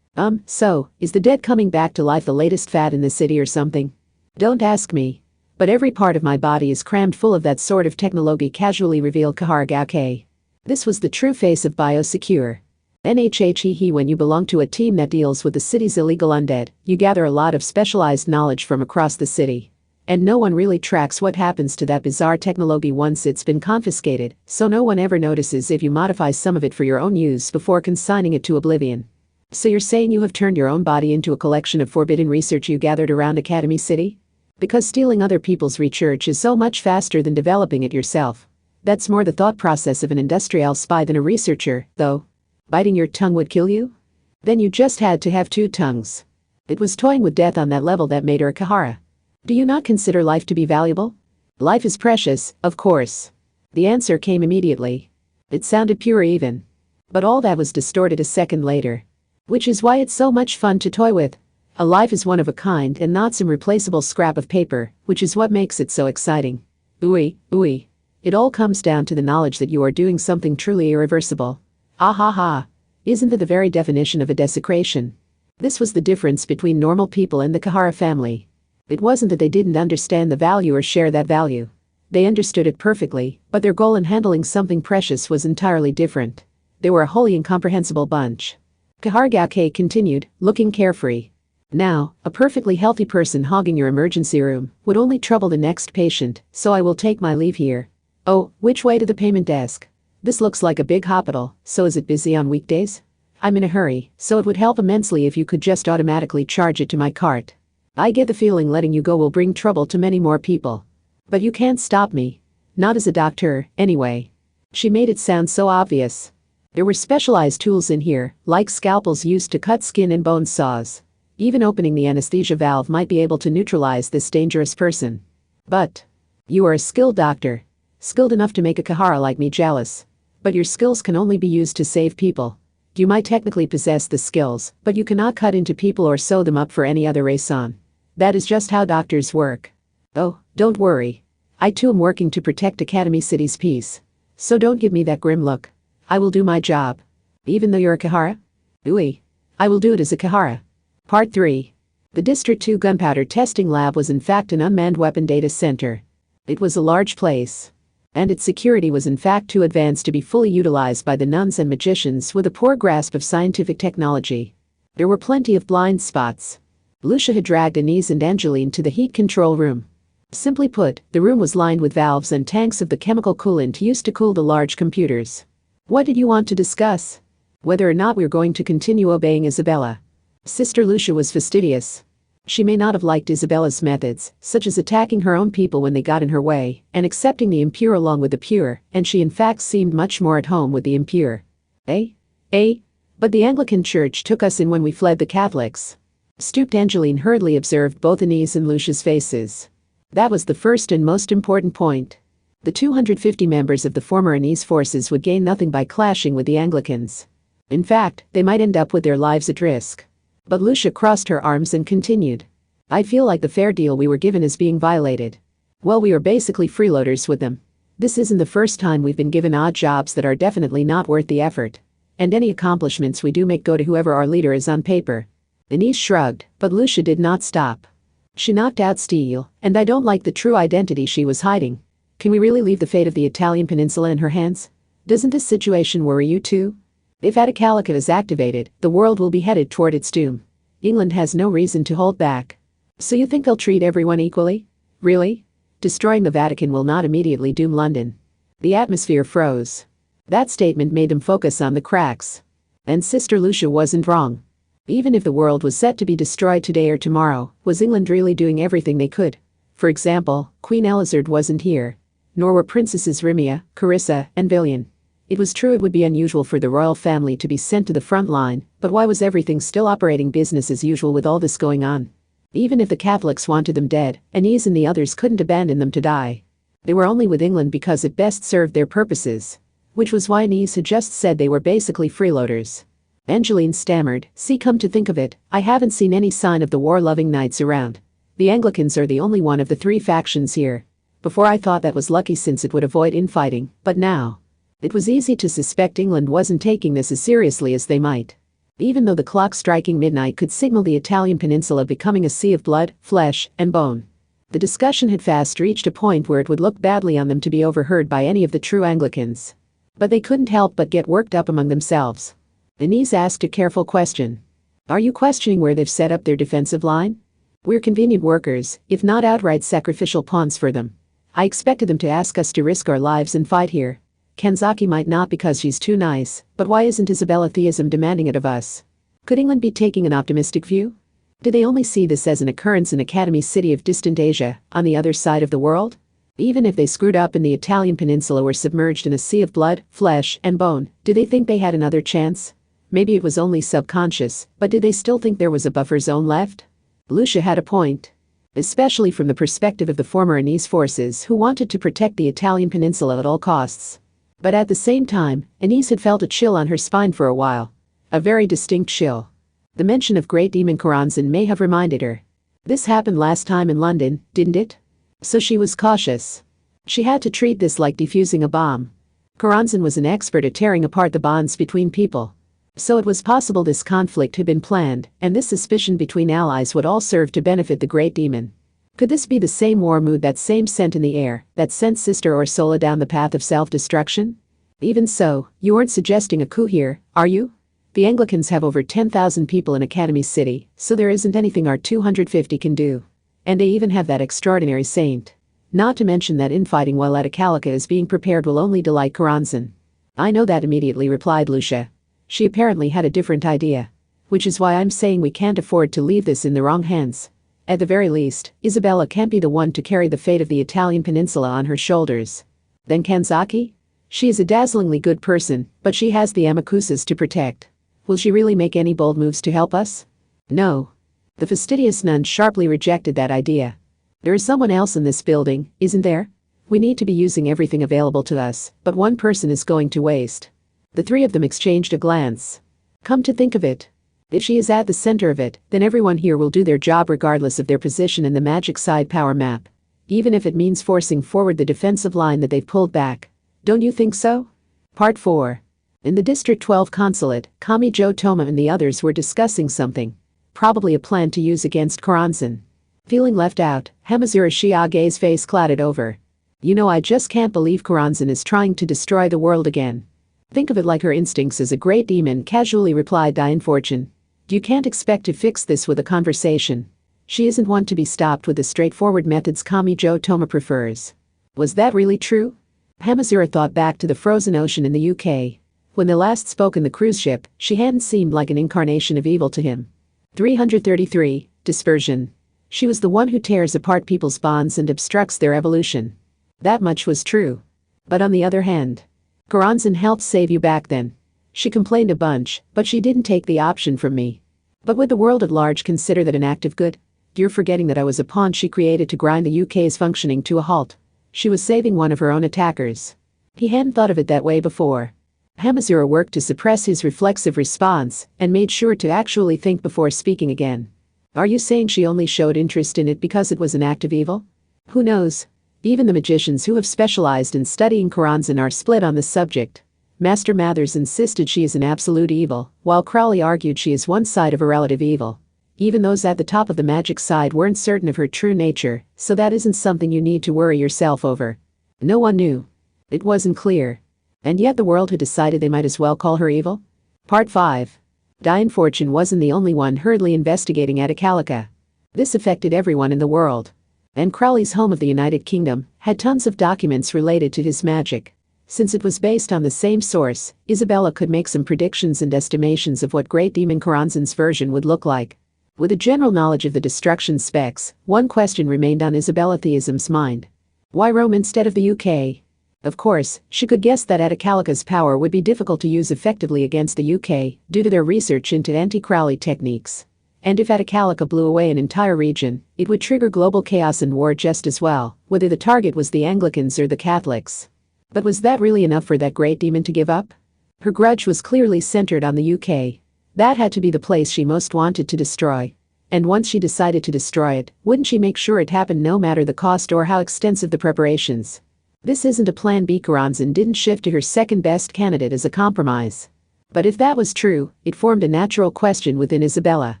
So, is the dead coming back to life the latest fad in the city or something? Don't ask me. But every part of my body is crammed full of that sort of technology, casually revealed Kaharagao. This was the true face of Biosecure. When you belong to a team that deals with the city's illegal undead, you gather a lot of specialized knowledge from across the city. And no one really tracks what happens to that bizarre technology once it's been confiscated, so no one ever notices if you modify some of it for your own use before consigning it to oblivion. So you're saying you have turned your own body into a collection of forbidden research you gathered around Academy City? Because stealing other people's research is so much faster than developing it yourself. That's more the thought process of an industrial spy than a researcher, though. Biting your tongue would kill you? Then you just had to have two tongues. It was toying with death on that level that made her a Kahara. Do you not consider life to be valuable? Life is precious, of course. The answer came immediately. It sounded pure even. But all that was distorted a second later. Which is why it's so much fun to toy with. A life is one of a kind and not some replaceable scrap of paper, which is what makes it so exciting. Ooey, ooey. It all comes down to the knowledge that you are doing something truly irreversible. Ah ha ha. Isn't that the very definition of a desecration? This was the difference between normal people and the Kahara family. It wasn't that they didn't understand the value or share that value. They understood it perfectly, but their goal in handling something precious was entirely different. They were a wholly incomprehensible bunch. Kaharagake continued, looking carefree. Now, a perfectly healthy person hogging your emergency room would only trouble the next patient, so I will take my leave here. Oh, which way to the payment desk? This looks like a big hospital, so is it busy on weekdays? I'm in a hurry, so it would help immensely if you could just automatically charge it to my cart. I get the feeling letting you go will bring trouble to many more people. But you can't stop me. Not as a doctor, anyway. She made it sound so obvious. There were specialized tools in here, like scalpels used to cut skin and bone saws. Even opening the anesthesia valve might be able to neutralize this dangerous person. But you are a skilled doctor. Skilled enough to make a Kahara like me jealous. But your skills can only be used to save people. You might technically possess the skills, but you cannot cut into people or sew them up for any other reason. That is just how doctors work. Oh, don't worry. I too am working to protect Academy City's peace. So don't give me that grim look. I will do my job. Even though you're a Kahara? Ooey. I will do it as a Kahara. Part 3. The District 2 Gunpowder Testing Lab was in fact an unmanned weapon data center. It was a large place. And its security was in fact too advanced to be fully utilized by the nuns and magicians with a poor grasp of scientific technology. There were plenty of blind spots. Lucia had dragged Anise and Angeline to the heat control room. Simply put, the room was lined with valves and tanks of the chemical coolant used to cool the large computers. What did you want to discuss? Whether or not we're going to continue obeying Isabella. Sister Lucia was fastidious. She may not have liked Isabella's methods, such as attacking her own people when they got in her way, and accepting the impure along with the pure, and she in fact seemed much more at home with the impure. But the Anglican Church took us in when we fled the Catholics. Stooped Angeline hurriedly observed both Anise and Lucia's faces. That was the first and most important point. The 250 members of the former Anise forces would gain nothing by clashing with the Anglicans. In fact, they might end up with their lives at risk. But Lucia crossed her arms and continued. I feel like the fair deal we were given is being violated. Well, we are basically freeloaders with them. This isn't the first time we've been given odd jobs that are definitely not worth the effort. And any accomplishments we do make go to whoever our leader is on paper. Anise shrugged, but Lucia did not stop. She knocked out steel, and I don't like the true identity she was hiding. Can we really leave the fate of the Italian peninsula in her hands? Doesn't this situation worry you too? If Atacalica is activated, the world will be headed toward its doom. England has no reason to hold back. So you think they'll treat everyone equally? Really? Destroying the Vatican will not immediately doom London. The atmosphere froze. That statement made them focus on the cracks. And Sister Lucia wasn't wrong. Even if the world was set to be destroyed today or tomorrow, was England really doing everything they could? For example, Queen Elizabeth wasn't here. Nor were Princesses Rimia, Carissa, and Villian. It was true it would be unusual for the royal family to be sent to the front line, but why was everything still operating business as usual with all this going on? Even if the Catholics wanted them dead, Anise and the others couldn't abandon them to die. They were only with England because it best served their purposes. Which was why Anise had just said they were basically freeloaders. Angeline stammered, see, come to think of it, I haven't seen any sign of the war-loving knights around. The Anglicans are the only one of the three factions here. Before I thought that was lucky since it would avoid infighting, but now. It was easy to suspect England wasn't taking this as seriously as they might. Even though the clock striking midnight could signal the Italian peninsula becoming a sea of blood, flesh, and bone. The discussion had fast reached a point where it would look badly on them to be overheard by any of the true Anglicans. But they couldn't help but get worked up among themselves. Anise asked a careful question. Are you questioning where they've set up their defensive line? We're convenient workers, if not outright sacrificial pawns for them. I expected them to ask us to risk our lives and fight here. Kanzaki might not because she's too nice, but why isn't Isabella theism demanding it of us? Could England be taking an optimistic view? Do they only see this as an occurrence in Academy City of distant Asia, on the other side of the world? Even if they screwed up and the Italian peninsula were submerged in a sea of blood, flesh, and bone, do they think they had another chance? Maybe it was only subconscious, but did they still think there was a buffer zone left? Lucia had a point. Especially from the perspective of the former Anise forces who wanted to protect the Italian peninsula at all costs. But at the same time, Anise had felt a chill on her spine for a while. A very distinct chill. The mention of Great Demon Karanzan may have reminded her. This happened last time in London, didn't it? So she was cautious. She had to treat this like defusing a bomb. Karanzan was an expert at tearing apart the bonds between people. So it was possible this conflict had been planned, and this suspicion between allies would all serve to benefit the Great Demon. Could this be the same war mood, that same scent in the air, that sent Sister Ursula down the path of self-destruction? Even so, you aren't suggesting a coup here, are you? The Anglicans have over 10,000 people in Academy City, so there isn't anything our 250 can do. And they even have that extraordinary saint. Not to mention that infighting while at Acalica is being prepared will only delight Karanzan. I know that, immediately replied Lucia. She apparently had a different idea. Which is why I'm saying we can't afford to leave this in the wrong hands. At the very least, Isabella can't be the one to carry the fate of the Italian peninsula on her shoulders. Then Kanzaki? She is a dazzlingly good person, but she has the Amakusas to protect. Will she really make any bold moves to help us? No. The fastidious nun sharply rejected that idea. There is someone else in this building, isn't there? We need to be using everything available to us, but one person is going to waste. The three of them exchanged a glance. Come to think of it, if she is at the center of it, then everyone here will do their job regardless of their position in the magic side power map. Even if it means forcing forward the defensive line that they've pulled back. Don't you think so? Part 4. In the District 12 consulate, Kamijo Toma and the others were discussing something. Probably a plan to use against Karanzan. Feeling left out, Hamazura Shiage's face clouded over. You know, I just can't believe Karanzan is trying to destroy the world again. Think of it like her instincts as a great demon, casually replied Diane Fortune. You can't expect to fix this with a conversation. She isn't one to be stopped with the straightforward methods Kamijo Toma prefers. Was that really true? Hamazura thought back to the frozen ocean in the UK. When they last spoke in the cruise ship, she hadn't seemed like an incarnation of evil to him. 333. Dispersion. She was the one who tears apart people's bonds and obstructs their evolution. That much was true. But on the other hand, Karanzan helped save you back then. She complained a bunch, but she didn't take the option from me. But would the world at large consider that an act of good? You're forgetting that I was a pawn she created to grind the UK's functioning to a halt. She was saving one of her own attackers. He hadn't thought of it that way before. Hamazura worked to suppress his reflexive response and made sure to actually think before speaking again. Are you saying she only showed interest in it because it was an act of evil? Who knows? Even the magicians who have specialized in studying Karanzan are split on this subject. Master Mathers insisted she is an absolute evil, while Crowley argued she is one side of a relative evil. Even those at the top of the magic side weren't certain of her true nature, so that isn't something you need to worry yourself over. No one knew. It wasn't clear. And yet the world had decided they might as well call her evil? Part 5. Diane Fortune wasn't the only one hurriedly investigating at Acalica. This affected everyone in the world. And Crowley's home of the United Kingdom had tons of documents related to his magic. Since it was based on the same source, Isabella could make some predictions and estimations of what Great Demon Karanzan's version would look like. With a general knowledge of the destruction specs, one question remained on Isabella Theism's mind. Why Rome instead of the UK? Of course, she could guess that Acalica's power would be difficult to use effectively against the UK due to their research into anti-Crowley techniques. And if Acalica blew away an entire region, it would trigger global chaos and war just as well, whether the target was the Anglicans or the Catholics. But was that really enough for that great demon to give up? Her grudge was clearly centered on the UK. That had to be the place she most wanted to destroy. And once she decided to destroy it, wouldn't she make sure it happened no matter the cost or how extensive the preparations? This isn't a plan B. Karanzan didn't shift to her second-best candidate as a compromise. But if that was true, it formed a natural question within Isabella.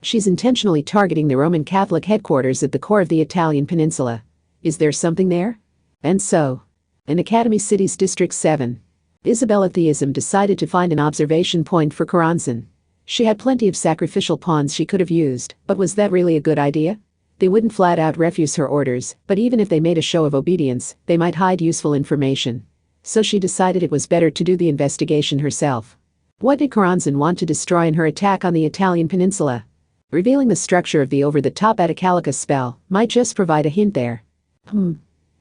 She's intentionally targeting the Roman Catholic headquarters at the core of the Italian peninsula. Is there something there? And so, in Academy City's District 7, Isabella Theism decided to find an observation point for Karanzan. She had plenty of sacrificial pawns she could have used, but was that really a good idea? They wouldn't flat out refuse her orders, but even if they made a show of obedience, they might hide useful information. So she decided it was better to do the investigation herself. What did Karanzan want to destroy in her attack on the Italian peninsula? Revealing the structure of the over-the-top Acalica spell might just provide a hint there.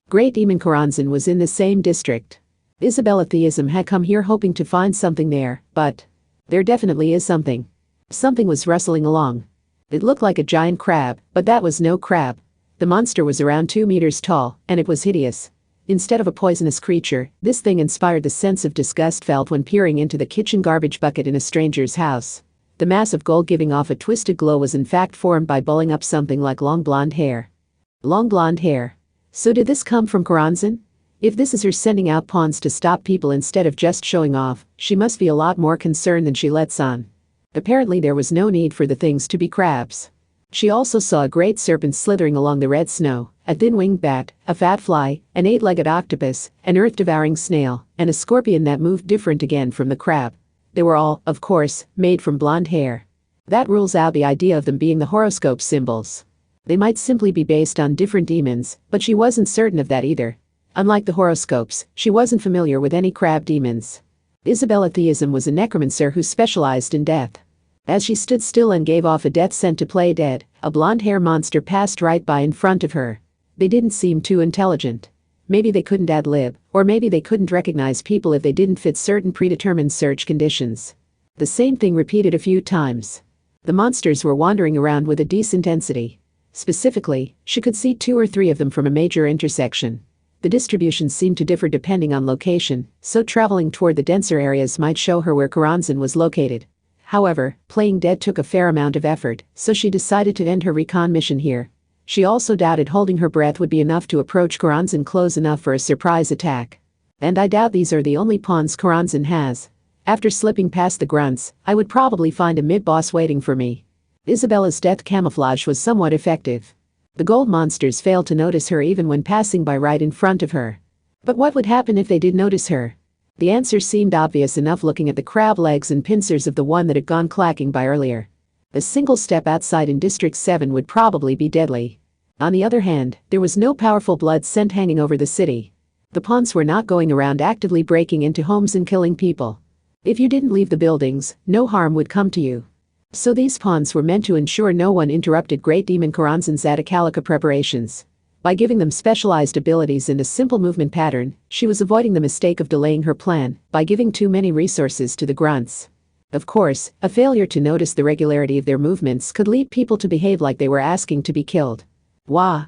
Great Demon Karanzan was in the same district. Isabella Theism had come here hoping to find something there, but there definitely is something. Something was rustling along. It looked like a giant crab, but that was no crab. The monster was around 2 meters tall, and it was hideous. Instead of a poisonous creature, this thing inspired the sense of disgust felt when peering into the kitchen garbage bucket in a stranger's house. The mass of gold giving off a twisted glow was in fact formed by bulling up something like long blonde hair. Long blonde hair. So did this come from Karanzan? If this is her sending out pawns to stop people instead of just showing off, she must be a lot more concerned than she lets on. Apparently there was no need for the things to be crabs. She also saw a great serpent slithering along the red snow, a thin-winged bat, a fat fly, an 8-legged octopus, an earth-devouring snail, and a scorpion that moved different again from the crab. They were all, of course, made from blonde hair. That rules out the idea of them being the horoscope symbols. They might simply be based on different demons, but she wasn't certain of that either. Unlike the horoscopes, she wasn't familiar with any crab demons. Isabella Theism was a necromancer who specialized in death. As she stood still and gave off a death scent to play dead, a blonde-hair monster passed right by in front of her. They didn't seem too intelligent. Maybe they couldn't ad-lib, or maybe they couldn't recognize people if they didn't fit certain predetermined search conditions. The same thing repeated a few times. The monsters were wandering around with a decent intensity. Specifically, she could see 2 or 3 of them from a major intersection. The distribution seemed to differ depending on location, so traveling toward the denser areas might show her where Karanzan was located. However, playing dead took a fair amount of effort, so she decided to end her recon mission here. She also doubted holding her breath would be enough to approach Karanzan close enough for a surprise attack. And I doubt these are the only pawns Karanzan has. After slipping past the grunts, I would probably find a mid-boss waiting for me. Isabella's death camouflage was somewhat effective. The gold monsters failed to notice her even when passing by right in front of her. But what would happen if they did notice her? The answer seemed obvious enough looking at the crab legs and pincers of the one that had gone clacking by earlier. A single step outside in District 7 would probably be deadly. On the other hand, there was no powerful blood scent hanging over the city. The pawns were not going around actively breaking into homes and killing people. If you didn't leave the buildings, no harm would come to you. So these pawns were meant to ensure no one interrupted Great Demon Karanzan's Atakalika preparations. By giving them specialized abilities and a simple movement pattern, she was avoiding the mistake of delaying her plan by giving too many resources to the grunts. Of course, a failure to notice the regularity of their movements could lead people to behave like they were asking to be killed. Wah!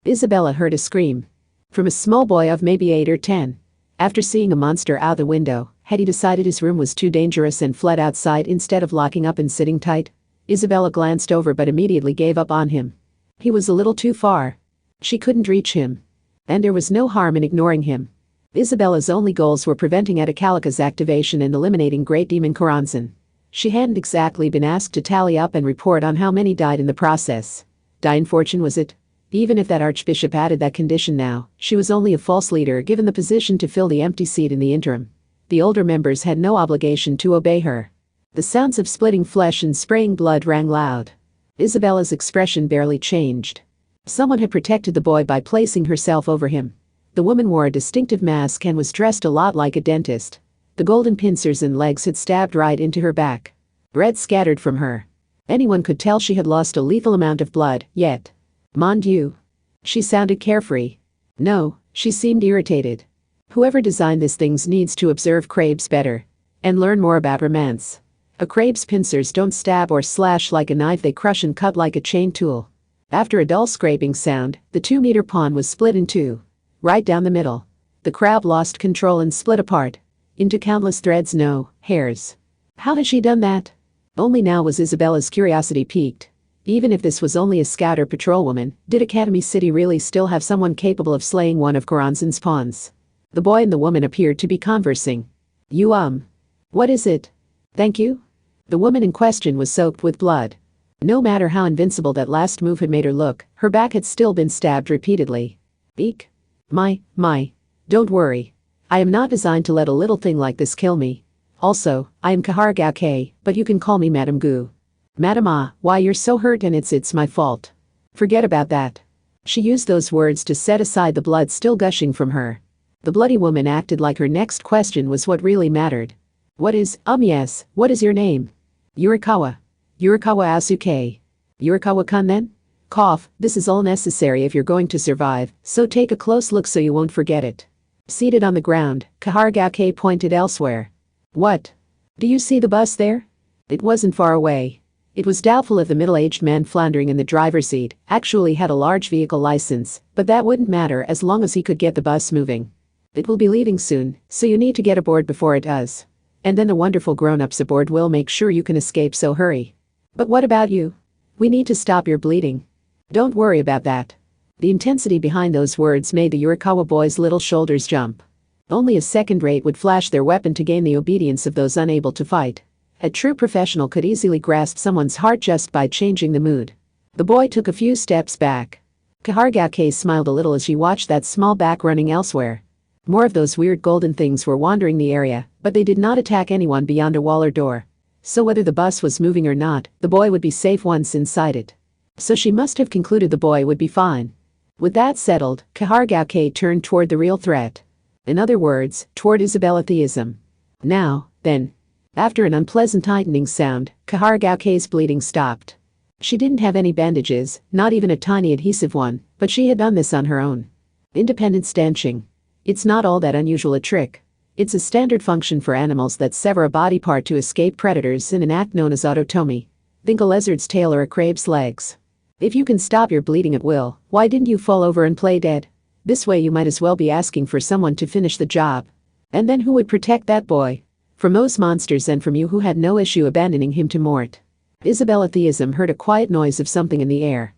Isabella heard a scream. From a small boy of maybe 8 or 10. After seeing a monster out the window, had he decided his room was too dangerous and fled outside instead of locking up and sitting tight? Isabella glanced over but immediately gave up on him. He was a little too far. She couldn't reach him. And there was no harm in ignoring him. Isabella's only goals were preventing Atakalika's activation and eliminating Great Demon Karanzan. She hadn't exactly been asked to tally up and report on how many died in the process. Die in fortune, was it? Even if that archbishop added that condition now, she was only a false leader given the position to fill the empty seat in the interim. The older members had no obligation to obey her. The sounds of splitting flesh and spraying blood rang loud. Isabella's expression barely changed. Someone had protected the boy by placing herself over him. The woman wore a distinctive mask and was dressed a lot like a dentist. The golden pincers and legs had stabbed right into her back. Red scattered from her. Anyone could tell she had lost a lethal amount of blood, yet. Mon Dieu. She sounded carefree. No, she seemed irritated. Whoever designed these things needs to observe crabes better. And learn more about romance. A crabe's pincers don't stab or slash like a knife, they crush and cut like a chain tool. After a dull scraping sound, the 2-meter pawn was split in two. Right down the middle. The crab lost control and split apart. Into countless threads, no, hairs. How had she done that? Only now was Isabella's curiosity piqued. Even if this was only a scout or patrolwoman, did Academy City really still have someone capable of slaying one of Karanzan's pawns? The boy and the woman appeared to be conversing. What is it? Thank you? The woman in question was soaked with blood. No matter how invincible that last move had made her look, her back had still been stabbed repeatedly. Eek. My. Don't worry. I am not designed to let a little thing like this kill me. Also, I am Kaharagake, but you can call me Madame Gu. Madame why you're so hurt and it's my fault. Forget about that. She used those words to set aside the blood still gushing from her. The bloody woman acted like her next question was what really mattered. Yes, what is your name? Yurikawa Asuke. Yurikawa-kun then? Cough, this is all necessary if you're going to survive, so take a close look so you won't forget it. Seated on the ground, Kaharagake pointed elsewhere. What? Do you see the bus there? It wasn't far away. It was doubtful if the middle-aged man floundering in the driver's seat actually had a large vehicle license, but that wouldn't matter as long as he could get the bus moving. It will be leaving soon, so you need to get aboard before it does. And then the wonderful grown-ups aboard will make sure you can escape, so hurry. But what about you? We need to stop your bleeding. Don't worry about that. The intensity behind those words made the Yurikawa boys' little shoulders jump. Only a second-rate would flash their weapon to gain the obedience of those unable to fight. A true professional could easily grasp someone's heart just by changing the mood. The boy took a few steps back. Kaharagake smiled a little as she watched that small back running elsewhere. More of those weird golden things were wandering the area, but they did not attack anyone beyond a wall or door. So whether the bus was moving or not, the boy would be safe once inside it. So she must have concluded the boy would be fine. With that settled, Kaharagake turned toward the real threat. In other words, toward Isabella theism. Now, then. After an unpleasant tightening sound, Kaharagake's bleeding stopped. She didn't have any bandages, not even a tiny adhesive one, but she had done this on her own. Independent stanching. It's not all that unusual a trick. It's a standard function for animals that sever a body part to escape predators in an act known as autotomy. Think a lizard's tail or a crabe's legs. If you can stop your bleeding at will, why didn't you fall over and play dead? This way you might as well be asking for someone to finish the job. And then who would protect that boy? From those monsters and from you who had no issue abandoning him to mort. Isabella theism heard a quiet noise of something in the air.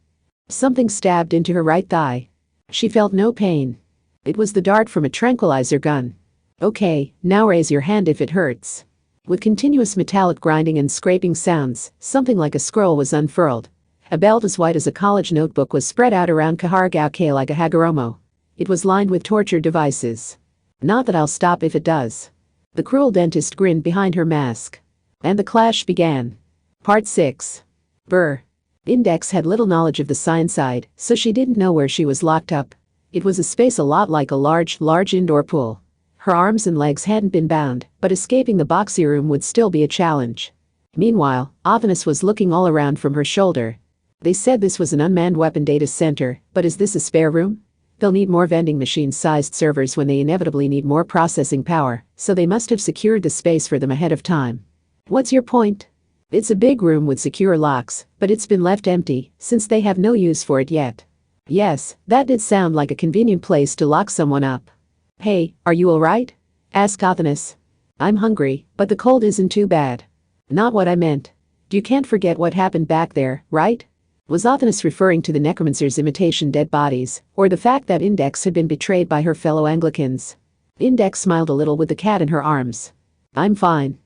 Something stabbed into her right thigh. She felt no pain. It was the dart from a tranquilizer gun. Okay, now raise your hand if it hurts. With continuous metallic grinding and scraping sounds, something like a scroll was unfurled. A belt as white as a college notebook was spread out around Kaharagake like a hagoromo. It was lined with torture devices. Not that I'll stop if it does. The cruel dentist grinned behind her mask. And the clash began. Part 6. Brr. Index had little knowledge of the science side, so she didn't know where she was locked up. It was a space a lot like a large indoor pool. Her arms and legs hadn't been bound, but escaping the boxy room would still be a challenge. Meanwhile, Athanas was looking all around from her shoulder. They said this was an unmanned weapon data center, but is this a spare room? They'll need more vending machine-sized servers when they inevitably need more processing power, so they must have secured the space for them ahead of time. What's your point? It's a big room with secure locks, but it's been left empty, since they have no use for it yet. Yes, that did sound like a convenient place to lock someone up. Hey, are you alright? Asked Athanas. I'm hungry, but the cold isn't too bad. Not what I meant. You can't forget what happened back there, right? Was Athanas referring to the necromancer's imitation dead bodies, or the fact that Index had been betrayed by her fellow Anglicans? Index smiled a little with the cat in her arms. I'm fine.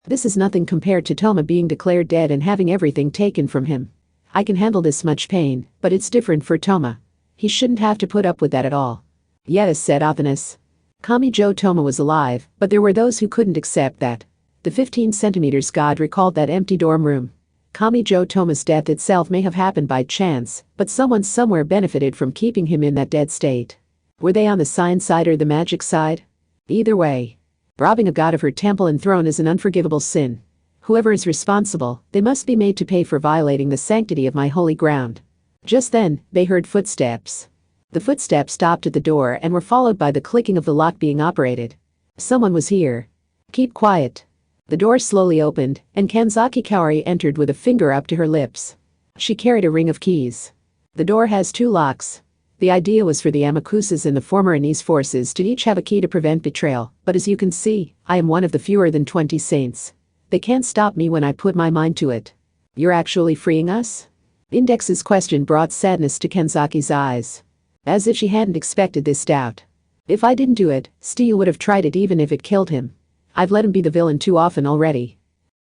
This is nothing compared to Toma being declared dead and having everything taken from him. I can handle this much pain, but it's different for Toma. He shouldn't have to put up with that at all. Yes, said Athanas. Kamijo Toma was alive, but there were those who couldn't accept that. The 15 centimeters god recalled that empty dorm room. Kamijo Toma's death itself may have happened by chance, but someone somewhere benefited from keeping him in that dead state. Were they on the science side or the magic side? Either way. Robbing a god of her temple and throne is an unforgivable sin. Whoever is responsible, they must be made to pay for violating the sanctity of my holy ground. Just then, they heard footsteps. The footsteps stopped at the door and were followed by the clicking of the lock being operated. Someone was here. Keep quiet. The door slowly opened, and Kanzaki Kaori entered with a finger up to her lips. She carried a ring of keys. The door has 2 locks. The idea was for the Amakusas and the former Anise forces to each have a key to prevent betrayal, but as you can see, I am one of the fewer than 20 saints. They can't stop me when I put my mind to it. You're actually freeing us? Index's question brought sadness to Kanzaki's eyes. As if she hadn't expected this doubt. If I didn't do it, Steel would have tried it even if it killed him. I've let him be the villain too often already.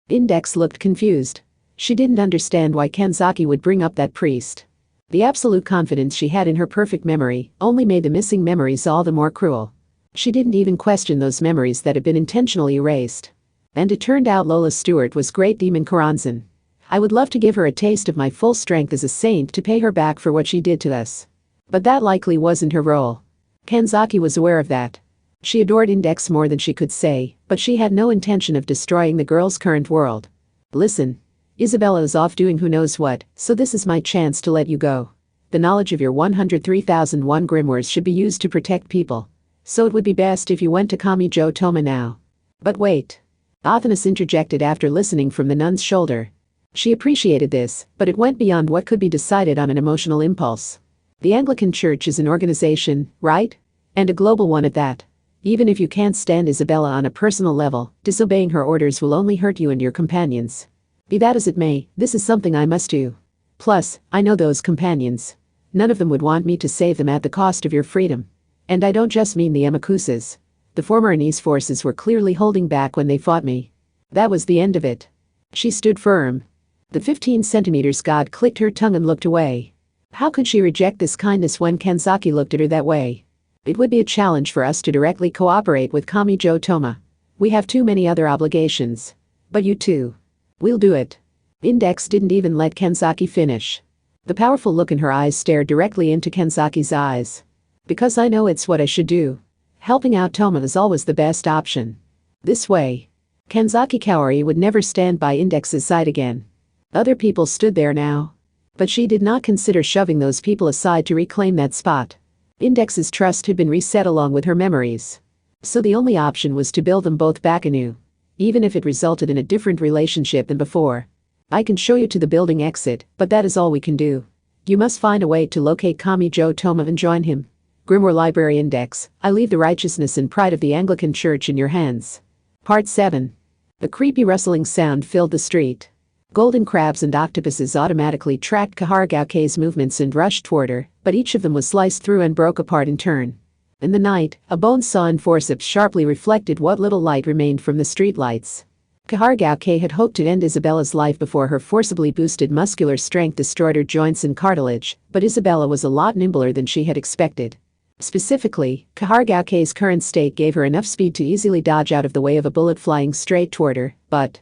Index looked confused. She didn't understand why Kanzaki would bring up that priest. The absolute confidence she had in her perfect memory only made the missing memories all the more cruel. She didn't even question those memories that had been intentionally erased. And it turned out Lola Stewart was great demon Karanzan. I would love to give her a taste of my full strength as a saint to pay her back for what she did to us. But that likely wasn't her role. Kanzaki was aware of that. She adored Index more than she could say, but she had no intention of destroying the girl's current world. Listen. Isabella is off doing who knows what, so this is my chance to let you go. The knowledge of your 103,001 grimoires should be used to protect people. So it would be best if you went to Kamijo Toma now. But wait. Athanas interjected after listening from the nun's shoulder. She appreciated this, but it went beyond what could be decided on an emotional impulse. The Anglican Church is an organization, right? And a global one at that. Even if you can't stand Isabella on a personal level, disobeying her orders will only hurt you and your companions. Be that as it may, this is something I must do. Plus, I know those companions. None of them would want me to save them at the cost of your freedom. And I don't just mean the Amakusas. The former Anise forces were clearly holding back when they fought me. That was the end of it. She stood firm. The 15 centimeters god clicked her tongue and looked away. How could she reject this kindness when Kanzaki looked at her that way? It would be a challenge for us to directly cooperate with Kamijo Toma. We have too many other obligations. But you too. We'll do it. Index didn't even let Kanzaki finish. The powerful look in her eyes stared directly into Kanzaki's eyes. Because I know it's what I should do. Helping out Toma is always the best option. This way. Kanzaki Kaori would never stand by Index's side again. Other people stood there now. But she did not consider shoving those people aside to reclaim that spot. Index's trust had been reset along with her memories. So the only option was to build them both back anew. Even if it resulted in a different relationship than before. I can show you to the building exit, but that is all we can do. You must find a way to locate Kamijo Toma and join him. Grimoire Library Index, I leave the righteousness and pride of the Anglican Church in your hands. Part 7. A creepy rustling sound filled the street. Golden crabs and octopuses automatically tracked Kaharagauke's movements and rushed toward her, but each of them was sliced through and broke apart in turn. In the night, a bone saw and forceps sharply reflected what little light remained from the streetlights. Kaharagauke had hoped to end Isabella's life before her forcibly boosted muscular strength destroyed her joints and cartilage, but Isabella was a lot nimbler than she had expected. Specifically, Kaharagauke's current state gave her enough speed to easily dodge out of the way of a bullet flying straight toward her, but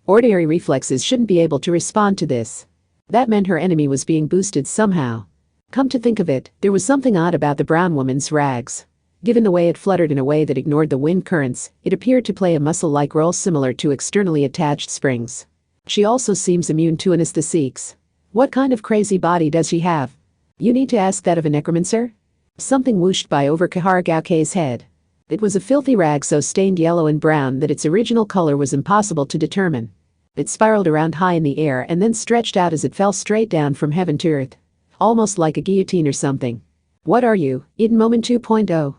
ordinary reflexes shouldn't be able to respond to this. That meant her enemy was being boosted somehow. Come to think of it, there was something odd about the brown woman's rags. Given the way it fluttered in a way that ignored the wind currents, it appeared to play a muscle-like role similar to externally attached springs. She also seems immune to anesthesics. What kind of crazy body does she have? You need to ask that of a necromancer? Something whooshed by over Kaharagauke's head. It was a filthy rag so stained yellow and brown that its original color was impossible to determine. It spiraled around high in the air and then stretched out as it fell straight down from heaven to earth. Almost like a guillotine or something. What are you, Eden Moment 2.0?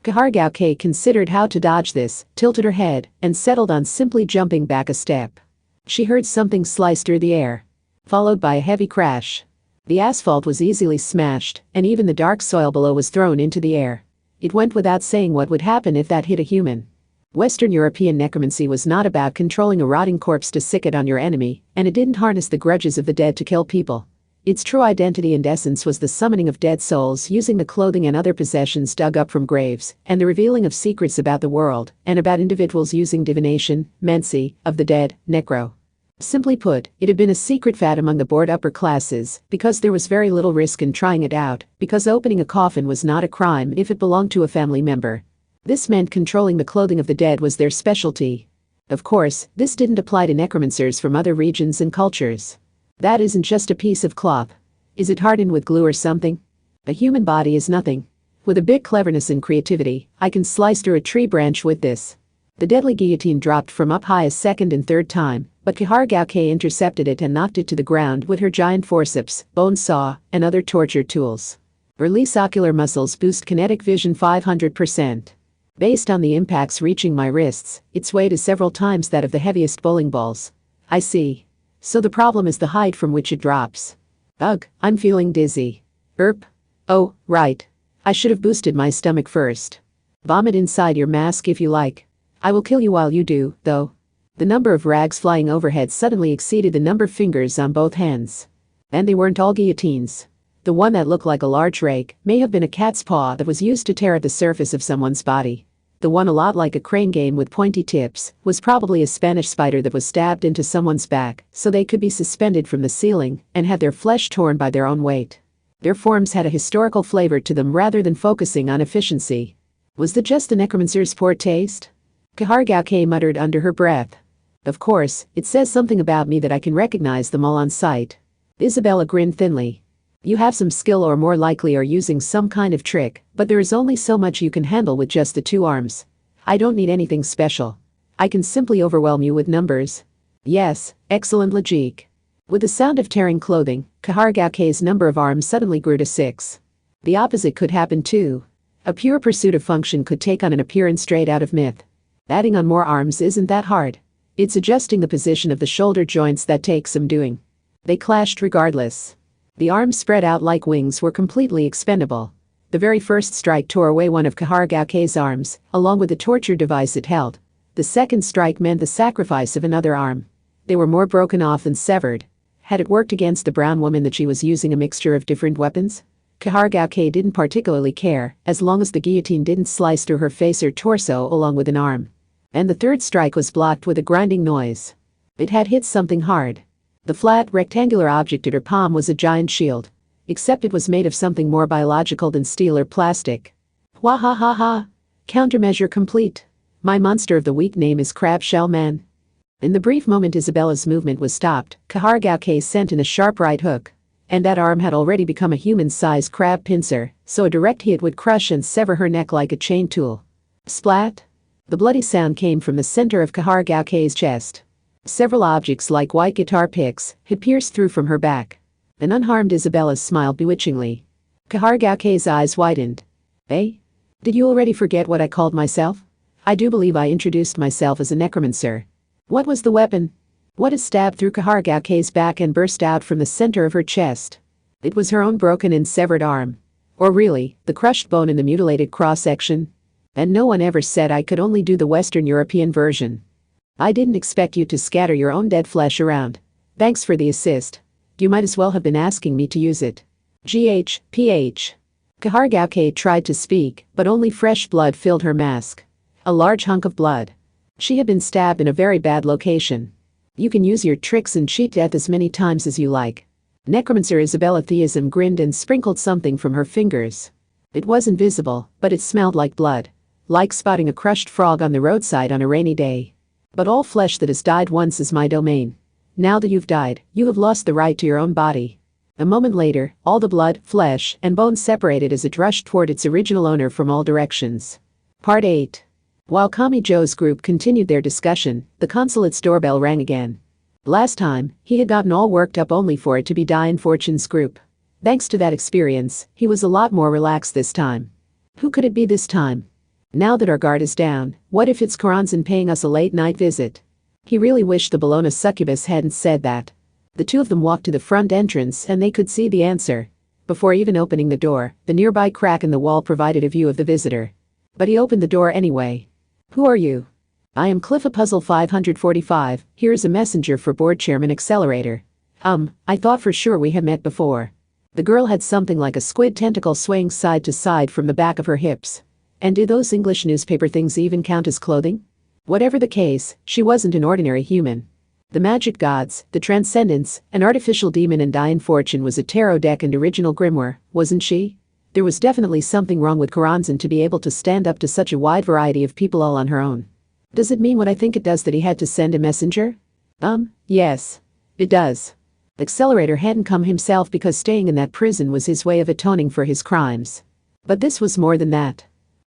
Kaharagauke considered how to dodge this, tilted her head, and settled on simply jumping back a step. She heard something slice through the air. Followed by a heavy crash. The asphalt was easily smashed, and even the dark soil below was thrown into the air. It went without saying what would happen if that hit a human. Western European necromancy was not about controlling a rotting corpse to sick it on your enemy, and it didn't harness the grudges of the dead to kill people. Its true identity and essence was the summoning of dead souls using the clothing and other possessions dug up from graves, and the revealing of secrets about the world, and about individuals using divination, mensi, of the dead, necro. Simply put, it had been a secret fad among the bored upper classes, because there was very little risk in trying it out, because opening a coffin was not a crime if it belonged to a family member. This meant controlling the clothing of the dead was their specialty. Of course, this didn't apply to necromancers from other regions and cultures. That isn't just a piece of cloth. Is it hardened with glue or something? A human body is nothing. With a bit cleverness and creativity, I can slice through a tree branch with this. The deadly guillotine dropped from up high a second and third time, but Kaharagauke intercepted it and knocked it to the ground with her giant forceps, bone saw, and other torture tools. Release ocular muscles boost kinetic vision 500%. Based on the impacts reaching my wrists, its weight is several times that of the heaviest bowling balls. I see. So the problem is the height from which it drops. Ugh, I'm feeling dizzy. Oh, right. I should have boosted my stomach first. Vomit inside your mask if you like. I will kill you while you do, though. The number of rags flying overhead suddenly exceeded the number of fingers on both hands. And they weren't all guillotines. The one that looked like a large rake may have been a cat's paw that was used to tear at the surface of someone's body. The one a lot like a crane game with pointy tips was probably a Spanish spider that was stabbed into someone's back so they could be suspended from the ceiling and have their flesh torn by their own weight. Their forms had a historical flavor to them rather than focusing on efficiency. Was that just the necromancer's poor taste? Kaharagauke muttered under her breath. Of course, it says something about me that I can recognize them all on sight. Isabella grinned thinly. You have some skill or more likely are using some kind of trick, but there is only so much you can handle with just the 2 arms. I don't need anything special. I can simply overwhelm you with numbers. Yes, excellent logique. With the sound of tearing clothing, Kaharagauke's number of arms suddenly grew to 6. The opposite could happen too. A pure pursuit of function could take on an appearance straight out of myth. Adding on more arms isn't that hard. It's adjusting the position of the shoulder joints that takes some doing. They clashed regardless. The arms spread out like wings were completely expendable. The very first strike tore away one of Kaharagaoke's arms, along with the torture device it held. The second strike meant the sacrifice of another arm. They were more broken off than severed. Had it worked against the brown woman that she was using a mixture of different weapons? Kaharagaoke didn't particularly care, as long as the guillotine didn't slice through her face or torso along with an arm. And the third strike was blocked with a grinding noise. It had hit something hard. The flat, rectangular object at her palm was a giant shield. Except it was made of something more biological than steel or plastic. Wahahaha! Countermeasure complete. My monster of the week name is Crab Shell Man. In the brief moment Isabella's movement was stopped, Kaharagaoke sent in a sharp right hook. And that arm had already become a human-sized crab pincer, so a direct hit would crush and sever her neck like a chain tool. Splat! The bloody sound came from the center of Kaharagaoke's chest. Several objects like white guitar picks had pierced through from her back. An unharmed Isabella smiled bewitchingly. Kaharagaoke's eyes widened. Eh? Did you already forget what I called myself? I do believe I introduced myself as a necromancer. What was the weapon? What a stab through Kaharagaoke's back and burst out from the center of her chest. It was her own broken and severed arm. Or really, the crushed bone in the mutilated cross-section. And no one ever said I could only do the Western European version. I didn't expect you to scatter your own dead flesh around. Thanks for the assist. You might as well have been asking me to use it. Ph. Kaharagaoke tried to speak, but only fresh blood filled her mask. A large hunk of blood. She had been stabbed in a very bad location. You can use your tricks and cheat death as many times as you like. Necromancer Isabella Theism grinned and sprinkled something from her fingers. It wasn't visible, but it smelled like blood. Like spotting a crushed frog on the roadside on a rainy day. But all flesh that has died once is my domain. Now that you've died, you have lost the right to your own body. A moment later, all the blood, flesh, and bones separated as it rushed toward its original owner from all directions. Part 8. While Kami Joe's group continued their discussion, the consulate's doorbell rang again. Last time, he had gotten all worked up only for it to be Diane Fortune's group. Thanks to that experience, he was a lot more relaxed this time. Who could it be this time? Now that our guard is down, what if it's Coranzan paying us a late-night visit? He really wished the Bologna succubus hadn't said that. The two of them walked to the front entrance and they could see the answer. Before even opening the door, the nearby crack in the wall provided a view of the visitor. But he opened the door anyway. Who are you? I am Cliffa Puzzle 545, here is a messenger for Board Chairman Accelerator. I thought for sure we had met before. The girl had something like a squid tentacle swaying side to side from the back of her hips. And do those English newspaper things even count as clothing? Whatever the case, she wasn't an ordinary human. The magic gods, the transcendence, an artificial demon and Diane Fortune was a tarot deck and original grimoire, wasn't she? There was definitely something wrong with Coranzan to be able to stand up to such a wide variety of people all on her own. Does it mean what I think it does that he had to send a messenger? Yes. It does. Accelerator hadn't come himself because staying in that prison was his way of atoning for his crimes. But this was more than that.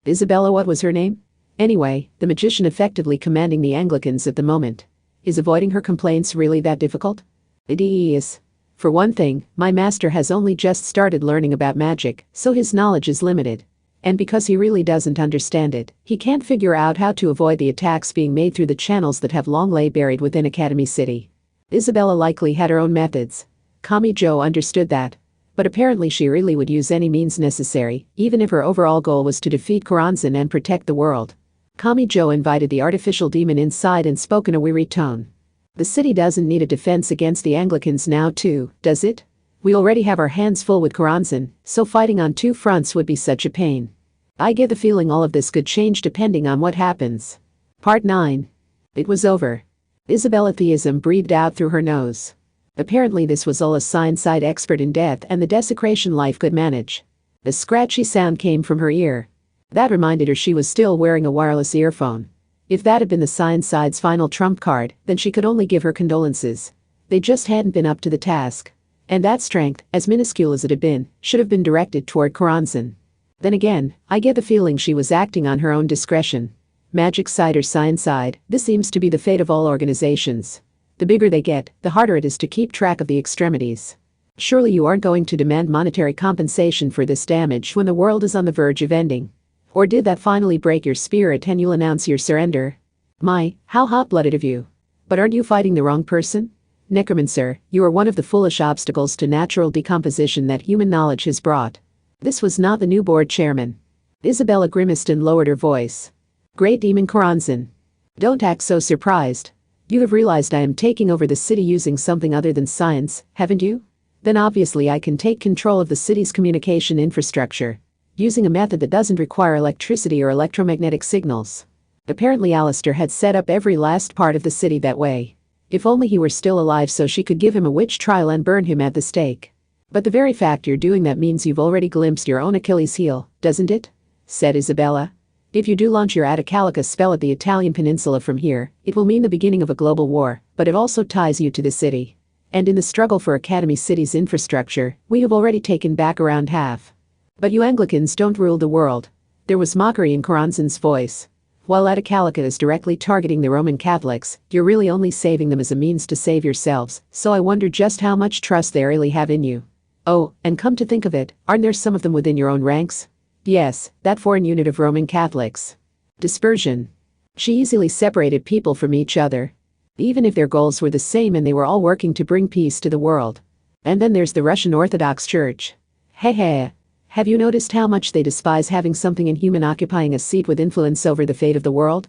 Isabella, what was her name? Anyway, the magician effectively commanding the Anglicans at the moment. Is avoiding her complaints really that difficult? It is. For one thing, my master has only just started learning about magic, so his knowledge is limited. And because he really doesn't understand it, he can't figure out how to avoid the attacks being made through the channels that have long lay buried within Academy City. Isabella likely had her own methods. Kami Joe understood that. But apparently she really would use any means necessary, even if her overall goal was to defeat Coranzan and protect the world. Kami Joe invited the artificial demon inside and spoke in a weary tone. The city doesn't need a defense against the Anglicans now too, does it? We already have our hands full with Coranzan, so fighting on two fronts would be such a pain. I get the feeling all of this could change depending on what happens. Part 9. It was over. Isabella Theism breathed out through her nose. Apparently this was all a sign-side expert in death and the desecration life could manage. A scratchy sound came from her ear. That reminded her she was still wearing a wireless earphone. If that had been the sign-side's final trump card, then she could only give her condolences. They just hadn't been up to the task. And that strength, as minuscule as it had been, should have been directed toward Coranzan. Then again, I get the feeling she was acting on her own discretion. Magic side or science side, this seems to be the fate of all organizations. The bigger they get, the harder it is to keep track of the extremities. Surely you aren't going to demand monetary compensation for this damage when the world is on the verge of ending. Or did that finally break your spirit and you'll announce your surrender? My, how hot-blooded of you. But aren't you fighting the wrong person? Necromancer, you are one of the foolish obstacles to natural decomposition that human knowledge has brought. This was not the new board chairman. Isabella grimaced and lowered her voice. Great Demon Coranzan. Don't act so surprised. You have realized I am taking over the city using something other than science, haven't you? Then obviously I can take control of the city's communication infrastructure, using a method that doesn't require electricity or electromagnetic signals. Apparently Alistair had set up every last part of the city that way. If only he were still alive so she could give him a witch trial and burn him at the stake. But the very fact you're doing that means you've already glimpsed your own Achilles heel, doesn't it? Said Isabella. If you do launch your Atacalica spell at the Italian peninsula from here, it will mean the beginning of a global war, but it also ties you to the city. And in the struggle for Academy City's infrastructure, we have already taken back around half. But you Anglicans don't rule the world. There was mockery in Coranzan's voice. While Atacalica is directly targeting the Roman Catholics, you're really only saving them as a means to save yourselves, so I wonder just how much trust they really have in you. Oh, and come to think of it, aren't there some of them within your own ranks? Yes, that foreign unit of Roman Catholics. Dispersion. She easily separated people from each other, even if their goals were the same and they were all working to bring peace to the world. And then there's the Russian Orthodox Church. Hey, have you noticed how much they despise having something inhuman occupying a seat with influence over the fate of the world?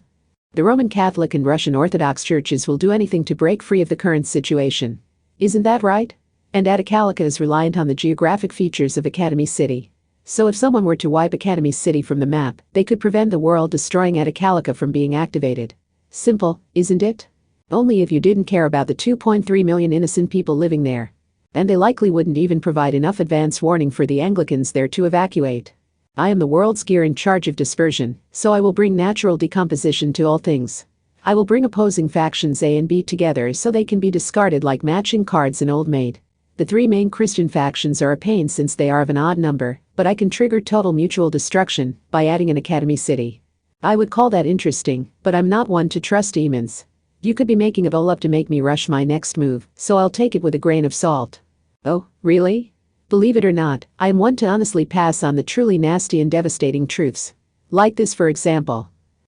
The Roman Catholic and Russian Orthodox churches will do anything to break free of the current situation. Isn't that right? And Atacalica is reliant on the geographic features of Academy City. So if someone were to wipe Academy City from the map, they could prevent the world destroying Atacalica from being activated. Simple, isn't it? Only if you didn't care about the 2.3 million innocent people living there. And they likely wouldn't even provide enough advance warning for the Anglicans there to evacuate. I am the world's gear in charge of dispersion, so I will bring natural decomposition to all things. I will bring opposing factions A and B together so they can be discarded like matching cards in Old Maid. The three main Christian factions are a pain since they are of an odd number, but I can trigger total mutual destruction by adding an Academy City. I would call that interesting, but I'm not one to trust demons. You could be making a bowl up to make me rush my next move, so I'll take it with a grain of salt. Oh, really? Believe it or not, I am one to honestly pass on the truly nasty and devastating truths. Like this for example.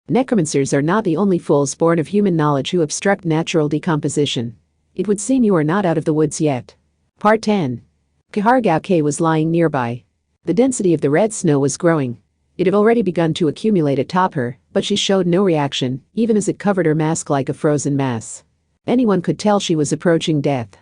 Necromancers are not the only fools born of human knowledge who obstruct natural decomposition. It would seem you are not out of the woods yet. Part 10. Kahargauke was lying nearby. The density of the red snow was growing. It had already begun to accumulate atop her, but she showed no reaction, even as it covered her mask like a frozen mass. Anyone could tell she was approaching death.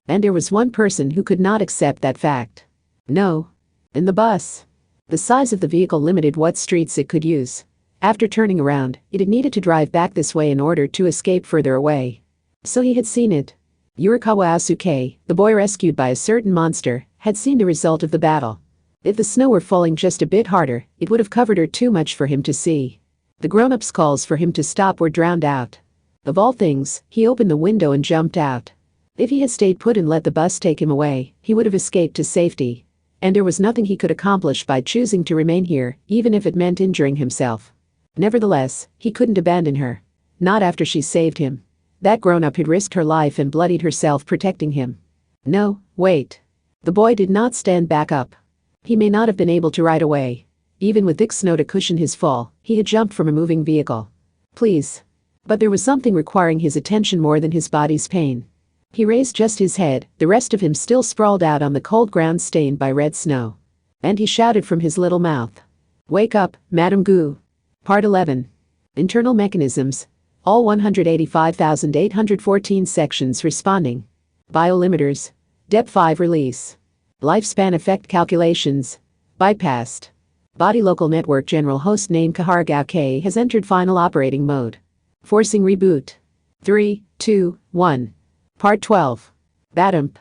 And there was one person who could not accept that fact. No. In the bus. The size of the vehicle limited what streets it could use. After turning around, it had needed to drive back this way in order to escape further away. So he had seen it. Yurikawa Asuke, the boy rescued by a certain monster, had seen the result of the battle. If the snow were falling just a bit harder, it would have covered her too much for him to see. The grown-ups' calls for him to stop were drowned out. Of all things, he opened the window and jumped out. If he had stayed put and let the bus take him away, he would have escaped to safety. And there was nothing he could accomplish by choosing to remain here, even if it meant injuring himself. Nevertheless, he couldn't abandon her. Not after she saved him. That grown-up had risked her life and bloodied herself protecting him. No, wait. The boy did not stand back up. He may not have been able to ride away. Even with thick snow to cushion his fall, he had jumped from a moving vehicle. Please. But there was something requiring his attention more than his body's pain. He raised just his head, the rest of him still sprawled out on the cold ground stained by red snow. And he shouted from his little mouth. Wake up, Madame Gu. Part 11. Internal mechanisms. All 185,814 sections responding. Biolimiters. Dep 5 release. Lifespan effect calculations. Bypassed. Body local network general host name Kahargauke has entered final operating mode. Forcing reboot. 3, 2, 1. Part 12. Badump.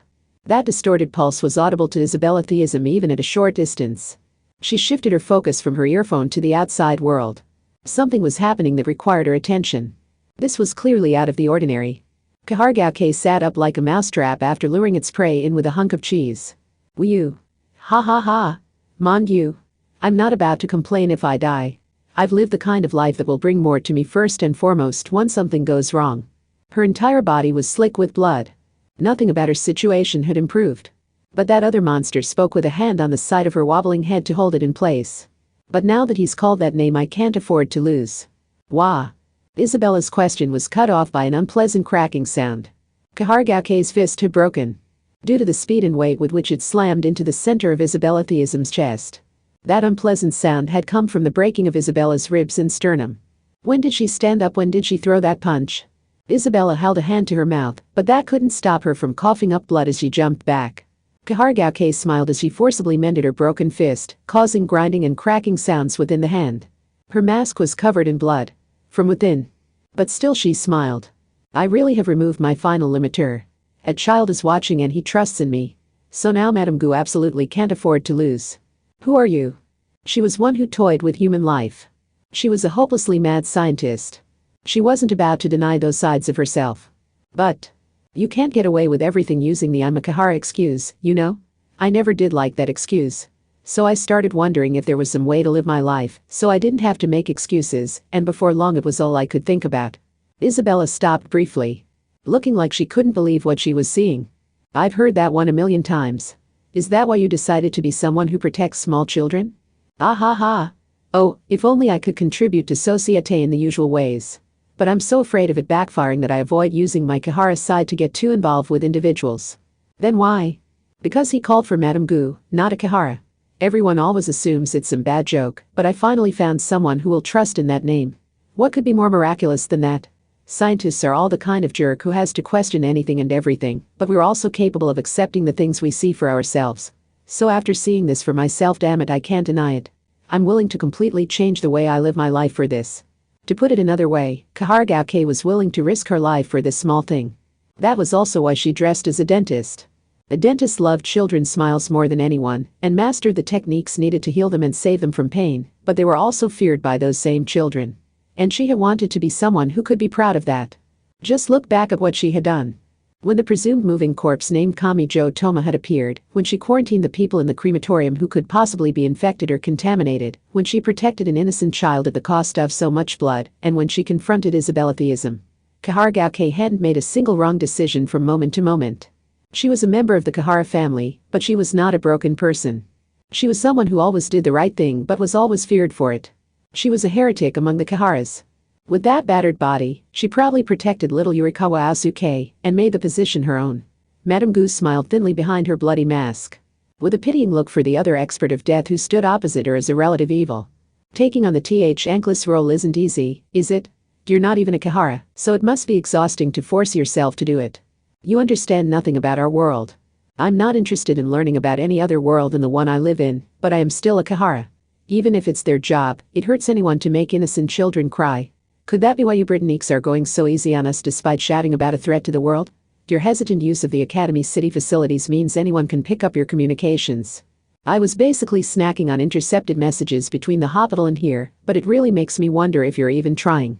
That distorted pulse was audible to Isabella Theism even at a short distance. She shifted her focus from her earphone to the outside world. Something was happening that required her attention. This was clearly out of the ordinary. Kahargauke sat up like a mousetrap after luring its prey in with a hunk of cheese. Whew. Ha ha ha. Mon Dieu. I'm not about to complain if I die. I've lived the kind of life that will bring more to me first and foremost once something goes wrong. Her entire body was slick with blood. Nothing about her situation had improved. But that other monster spoke with a hand on the side of her wobbling head to hold it in place. But now that he's called that name I can't afford to lose. Wah. Isabella's question was cut off by an unpleasant cracking sound. Kahargake's fist had broken. Due to the speed and weight with which it slammed into the center of Isabella Theism's chest. That unpleasant sound had come from the breaking of Isabella's ribs and sternum. When did she stand up? When did she throw that punch? Isabella held a hand to her mouth, but that couldn't stop her from coughing up blood as she jumped back. Kahargake smiled as she forcibly mended her broken fist, causing grinding and cracking sounds within the hand. Her mask was covered in blood. From within. But still she smiled. I really have removed my final limiter. A child is watching and he trusts in me. So now Madame Gu absolutely can't afford to lose. Who are you? She was one who toyed with human life. She was a hopelessly mad scientist. She wasn't about to deny those sides of herself. But you can't get away with everything using the I'm a Kahara excuse, you know? I never did like that excuse. So I started wondering if there was some way to live my life, so I didn't have to make excuses, and before long it was all I could think about. Isabella stopped briefly, looking like she couldn't believe what she was seeing. I've heard that one a million times. Is that why you decided to be someone who protects small children? Ah ha ha. Oh, if only I could contribute to societe in the usual ways. But I'm so afraid of it backfiring that I avoid using my Kahara side to get too involved with individuals. Then why? Because he called for Madame Gu, not a Kahara. Everyone always assumes it's some bad joke, but I finally found someone who will trust in that name. What could be more miraculous than that? Scientists are all the kind of jerk who has to question anything and everything, but we're also capable of accepting the things we see for ourselves. So after seeing this for myself, damn it, I can't deny it. I'm willing to completely change the way I live my life for this. To put it another way, Kahargake was willing to risk her life for this small thing. That was also why she dressed as a dentist. A dentist loved children's smiles more than anyone, and mastered the techniques needed to heal them and save them from pain, but they were also feared by those same children. And she had wanted to be someone who could be proud of that. Just look back at what she had done. When the presumed moving corpse named Kamijo Toma had appeared, when she quarantined the people in the crematorium who could possibly be infected or contaminated, when she protected an innocent child at the cost of so much blood, and when she confronted Isabella Theism. Kahargake hadn't made a single wrong decision from moment to moment. She was a member of the Kahara family, but she was not a broken person. She was someone who always did the right thing but was always feared for it. She was a heretic among the Kaharas. With that battered body, she proudly protected little Yurikawa Asuke and made the position her own. Madame Gu smiled thinly behind her bloody mask. With a pitying look for the other expert of death who stood opposite her as a relative evil. Taking on the thankless role isn't easy, is it? You're not even a Kahara, so it must be exhausting to force yourself to do it. You understand nothing about our world. I'm not interested in learning about any other world than the one I live in, but I am still a Kahara. Even if it's their job, it hurts anyone to make innocent children cry. Could that be why you Britanniques are going so easy on us despite shouting about a threat to the world? Your hesitant use of the Academy's city facilities means anyone can pick up your communications. I was basically snacking on intercepted messages between the hospital and here, but it really makes me wonder if you're even trying.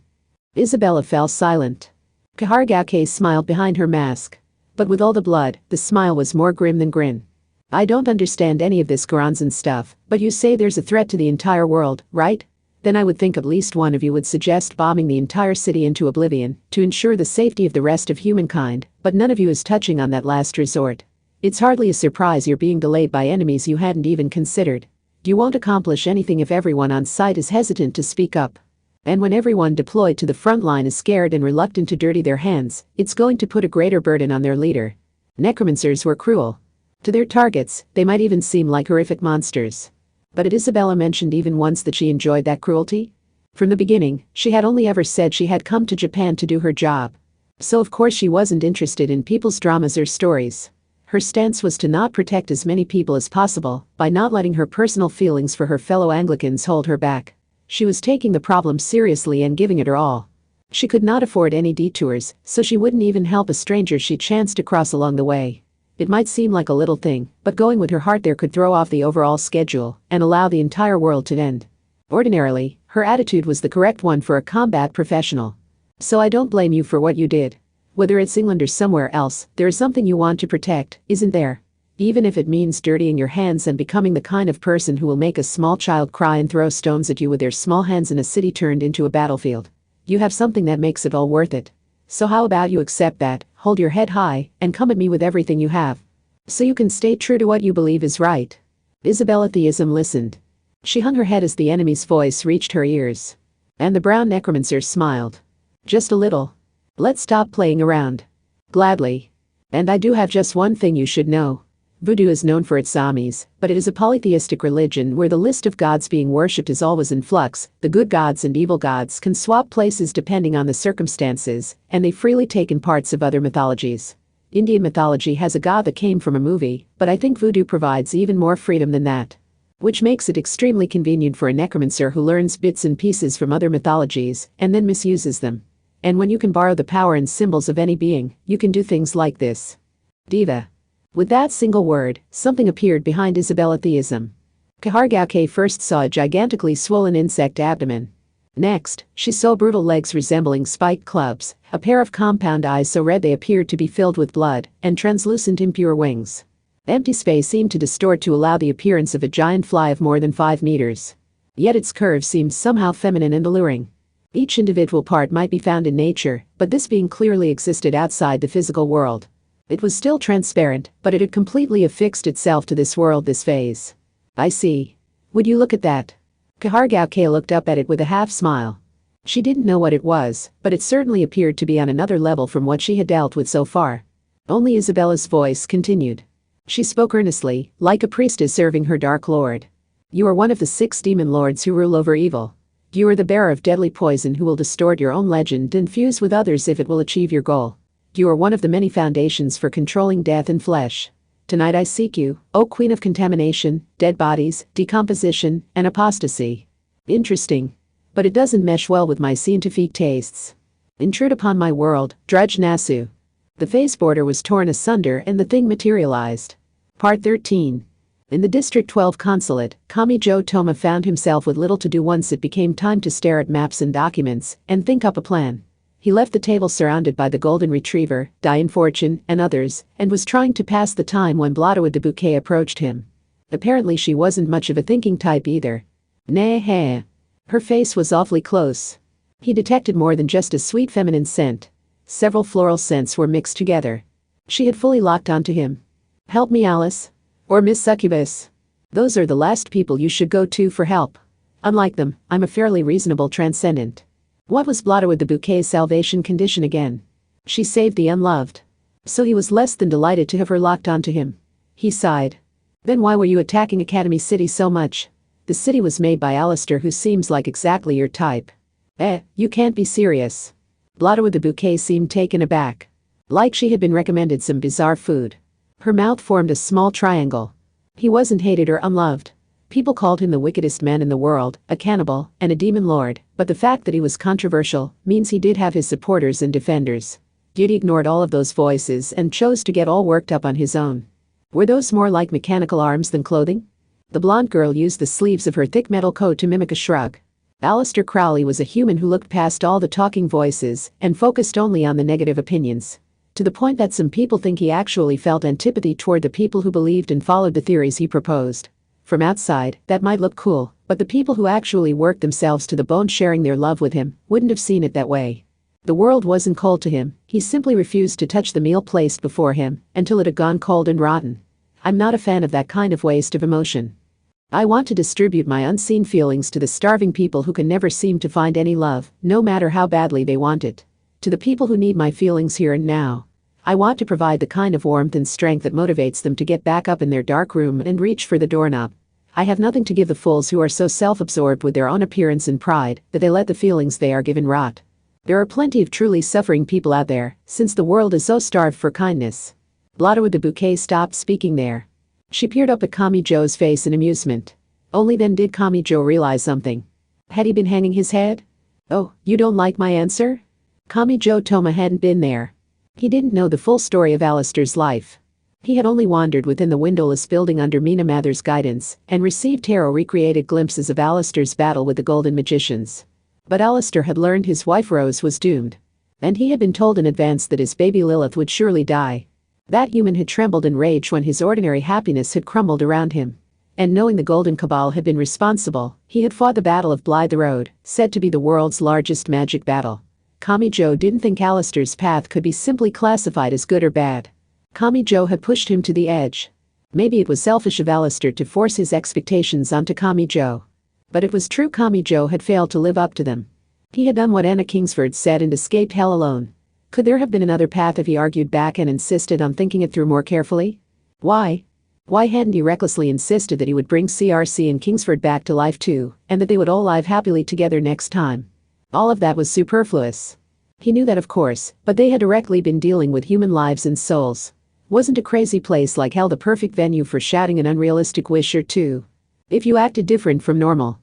Isabella fell silent. Kahargake smiled behind her mask. But with all the blood, the smile was more grim than grin. I don't understand any of this Goranzan stuff, but you say there's a threat to the entire world, right? Then I would think at least one of you would suggest bombing the entire city into oblivion to ensure the safety of the rest of humankind, but none of you is touching on that last resort. It's hardly a surprise you're being delayed by enemies you hadn't even considered. You won't accomplish anything if everyone on site is hesitant to speak up. And when everyone deployed to the front line is scared and reluctant to dirty their hands, it's going to put a greater burden on their leader. Necromancers were cruel. To their targets, they might even seem like horrific monsters. But had Isabella mentioned even once that she enjoyed that cruelty? From the beginning, she had only ever said she had come to Japan to do her job. So of course she wasn't interested in people's dramas or stories. Her stance was to not protect as many people as possible by not letting her personal feelings for her fellow Anglicans hold her back. She was taking the problem seriously and giving it her all. She could not afford any detours, so she wouldn't even help a stranger she chanced to cross along the way. It might seem like a little thing, but going with her heart there could throw off the overall schedule and allow the entire world to end. Ordinarily, her attitude was the correct one for a combat professional. So I don't blame you for what you did. Whether it's England or somewhere else, there is something you want to protect, isn't there? Even if it means dirtying your hands and becoming the kind of person who will make a small child cry and throw stones at you with their small hands in a city turned into a battlefield. You have something that makes it all worth it. So how about you accept that, hold your head high, and come at me with everything you have. So you can stay true to what you believe is right. Isabella Theism listened. She hung her head as the enemy's voice reached her ears. And the brown necromancer smiled. Just a little. Let's stop playing around. Gladly. And I do have just one thing you should know. Voodoo is known for its zombies, but it is a polytheistic religion where the list of gods being worshipped is always in flux. The good gods and evil gods can swap places depending on the circumstances, and they freely take in parts of other mythologies. Indian mythology has a god that came from a movie, but I think voodoo provides even more freedom than that. Which makes it extremely convenient for a necromancer who learns bits and pieces from other mythologies and then misuses them. And when you can borrow the power and symbols of any being, you can do things like this. Diva. With that single word, something appeared behind Isabella Theism. Kahargauke first saw a gigantically swollen insect abdomen. Next, she saw brutal legs resembling spiked clubs, a pair of compound eyes so red they appeared to be filled with blood, and translucent impure wings. Empty space seemed to distort to allow the appearance of a giant fly of more than 5 meters. Yet its curves seemed somehow feminine and alluring. Each individual part might be found in nature, but this being clearly existed outside the physical world. It was still transparent, but it had completely affixed itself to this world, this phase. I see. Would you look at that? Kahargauke looked up at it with a half-smile. She didn't know what it was, but it certainly appeared to be on another level from what she had dealt with so far. Only Isabella's voice continued. She spoke earnestly, like a priestess serving her dark lord. You are one of the 6 demon lords who rule over evil. You are the bearer of deadly poison who will distort your own legend and fuse with others if it will achieve your goal. You are one of the many foundations for controlling death and flesh. Tonight I seek you, O Queen of Contamination, Dead Bodies, Decomposition, and Apostasy. Interesting. But it doesn't mesh well with my scientific tastes. Intrude upon my world, Drudge Nasu. The face border was torn asunder and the thing materialized. Part 13. In the District 12 consulate, Kamijo Toma found himself with little to do once it became time to stare at maps and documents and think up a plan. He left the table surrounded by the Golden Retriever, Diane Fortune, and others, and was trying to pass the time when Blotto with the bouquet approached him. Apparently she wasn't much of a thinking type either. Nah. Her face was awfully close. He detected more than just a sweet feminine scent. Several floral scents were mixed together. She had fully locked onto him. Help me, Alice. Or Miss Succubus. Those are the last people you should go to for help. Unlike them, I'm a fairly reasonable transcendent. What was Blotto with the bouquet's salvation condition again? She saved the unloved. So he was less than delighted to have her locked onto him. He sighed. Then why were you attacking Academy City so much? The city was made by Alistair, who seems like exactly your type. You can't be serious. Blotto with the bouquet seemed taken aback. Like she had been recommended some bizarre food. Her mouth formed a small triangle. He wasn't hated or unloved. People called him the wickedest man in the world, a cannibal, and a demon lord, but the fact that he was controversial means he did have his supporters and defenders. Yet he ignored all of those voices and chose to get all worked up on his own. Were those more like mechanical arms than clothing? The blonde girl used the sleeves of her thick metal coat to mimic a shrug. Alistair Crowley was a human who looked past all the talking voices and focused only on the negative opinions. To the point that some people think he actually felt antipathy toward the people who believed and followed the theories he proposed. From outside, that might look cool, but the people who actually worked themselves to the bone sharing their love with him wouldn't have seen it that way. The world wasn't cold to him, he simply refused to touch the meal placed before him until it had gone cold and rotten. I'm not a fan of that kind of waste of emotion. I want to distribute my unseen feelings to the starving people who can never seem to find any love, no matter how badly they want it. To the people who need my feelings here and now. I want to provide the kind of warmth and strength that motivates them to get back up in their dark room and reach for the doorknob. I have nothing to give the fools who are so self-absorbed with their own appearance and pride that they let the feelings they are given rot. There are plenty of truly suffering people out there, since the world is so starved for kindness. Blotto with the bouquet stopped speaking there. She peered up at Kamijo's face in amusement. Only then did Kamijo realize something. Had he been hanging his head? Oh, you don't like my answer? Kamijo Toma hadn't been there. He didn't know the full story of Alistair's life. He had only wandered within the windowless building under Mina Mather's guidance and received tarot-recreated glimpses of Alistair's battle with the Golden Magicians. But Alistair had learned his wife Rose was doomed. And he had been told in advance that his baby Lilith would surely die. That human had trembled in rage when his ordinary happiness had crumbled around him. And knowing the Golden Cabal had been responsible, he had fought the Battle of Blythe Road, said to be the world's largest magic battle. Kamijo didn't think Alistair's path could be simply classified as good or bad. Kamijo had pushed him to the edge. Maybe it was selfish of Alistair to force his expectations onto Kamijo. But it was true Kamijo had failed to live up to them. He had done what Anna Kingsford said and escaped hell alone. Could there have been another path if he argued back and insisted on thinking it through more carefully? Why? Why hadn't he recklessly insisted that he would bring CRC and Kingsford back to life too, and that they would all live happily together next time? All of that was superfluous. He knew that of course, but they had directly been dealing with human lives and souls. Wasn't a crazy place like hell the perfect venue for shouting an unrealistic wish or two? If you acted different from normal,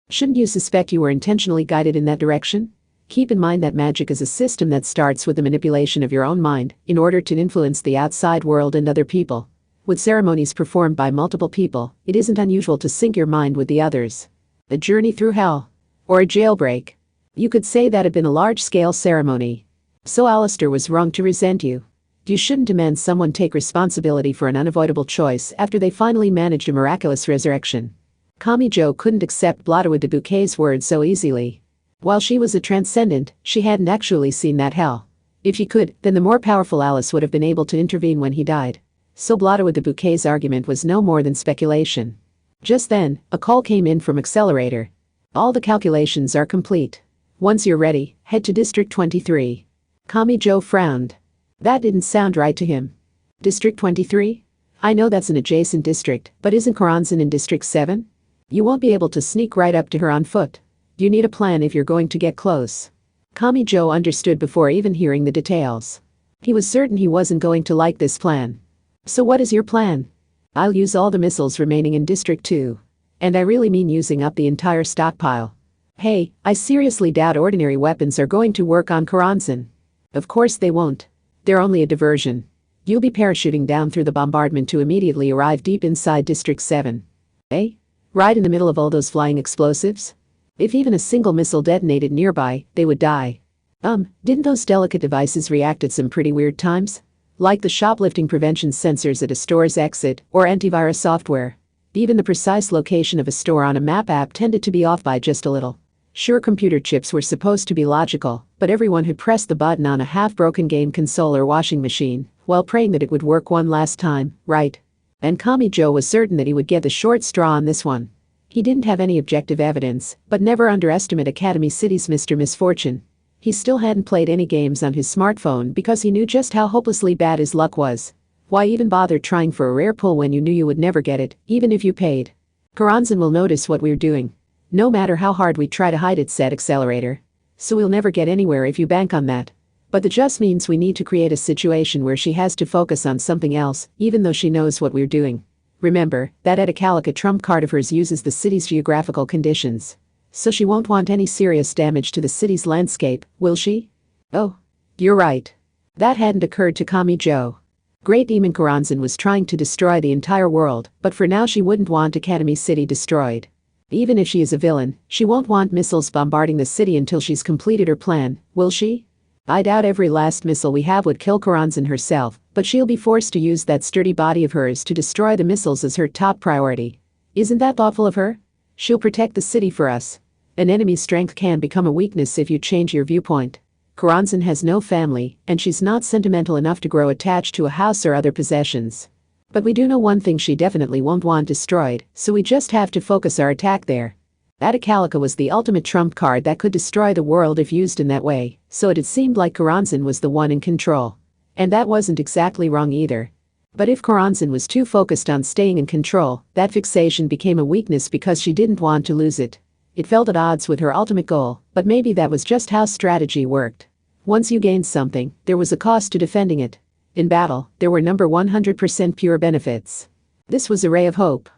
shouldn't you suspect you were intentionally guided in that direction? Keep in mind that magic is a system that starts with the manipulation of your own mind in order to influence the outside world and other people. With ceremonies performed by multiple people, it isn't unusual to sync your mind with the others. A journey through hell. Or a jailbreak. You could say that had been a large-scale ceremony. So Alistair was wrong to resent you. You shouldn't demand someone take responsibility for an unavoidable choice after they finally managed a miraculous resurrection. Kamijo couldn't accept Blotterwood de Bouquet's words so easily. While she was a transcendent, she hadn't actually seen that hell. If she could, then the more powerful Alice would have been able to intervene when he died. So Blotterwood de Bouquet's argument was no more than speculation. Just then, a call came in from Accelerator. All the calculations are complete. Once you're ready, head to District 23. Kamijo frowned. That didn't sound right to him. District 23? I know that's an adjacent district, but isn't Koranzan in District 7? You won't be able to sneak right up to her on foot. You need a plan if you're going to get close. Kamijo understood before even hearing the details. He was certain he wasn't going to like this plan. So what is your plan? I'll use all the missiles remaining in District 2. And I really mean using up the entire stockpile. Hey, I seriously doubt ordinary weapons are going to work on Koranzan. Of course they won't. They're only a diversion. You'll be parachuting down through the bombardment to immediately arrive deep inside District 7. Eh? Right in the middle of all those flying explosives? If even a single missile detonated nearby, they would die. Didn't those delicate devices react at some pretty weird times? Like the shoplifting prevention sensors at a store's exit or antivirus software. Even the precise location of a store on a map app tended to be off by just a little. Sure, computer chips were supposed to be logical, but everyone had pressed the button on a half-broken game console or washing machine, while praying that it would work one last time, right? And Kamijo was certain that he would get the short straw on this one. He didn't have any objective evidence, but never underestimate Academy City's Mr. Misfortune. He still hadn't played any games on his smartphone because he knew just how hopelessly bad his luck was. Why even bother trying for a rare pull when you knew you would never get it, even if you paid? Koranzan will notice what we're doing. No matter how hard we try to hide it, said Accelerator. So we'll never get anywhere if you bank on that. But that just means we need to create a situation where she has to focus on something else, even though she knows what we're doing. Remember, that Edicalica trump card of hers uses the city's geographical conditions. So she won't want any serious damage to the city's landscape, will she? Oh, you're right. That hadn't occurred to Kamijo. Great Demon Koranzan was trying to destroy the entire world, but for now she wouldn't want Academy City destroyed. Even if she is a villain, she won't want missiles bombarding the city until she's completed her plan, will she? I doubt every last missile we have would kill Koranzan herself, but she'll be forced to use that sturdy body of hers to destroy the missiles as her top priority. Isn't that thoughtful of her? She'll protect the city for us. An enemy's strength can become a weakness if you change your viewpoint. Koranzan has no family, and she's not sentimental enough to grow attached to a house or other possessions. But we do know one thing she definitely won't want destroyed, so we just have to focus our attack there. Atacalica was the ultimate trump card that could destroy the world if used in that way, so it had seemed like Koranzan was the one in control. And that wasn't exactly wrong either. But if Koranzan was too focused on staying in control, that fixation became a weakness because she didn't want to lose it. It felt at odds with her ultimate goal, but maybe that was just how strategy worked. Once you gained something, there was a cost to defending it. In battle, there were 100% pure benefits. This was a ray of hope.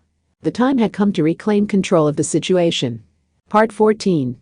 The time had come to reclaim control of the situation. Part 14.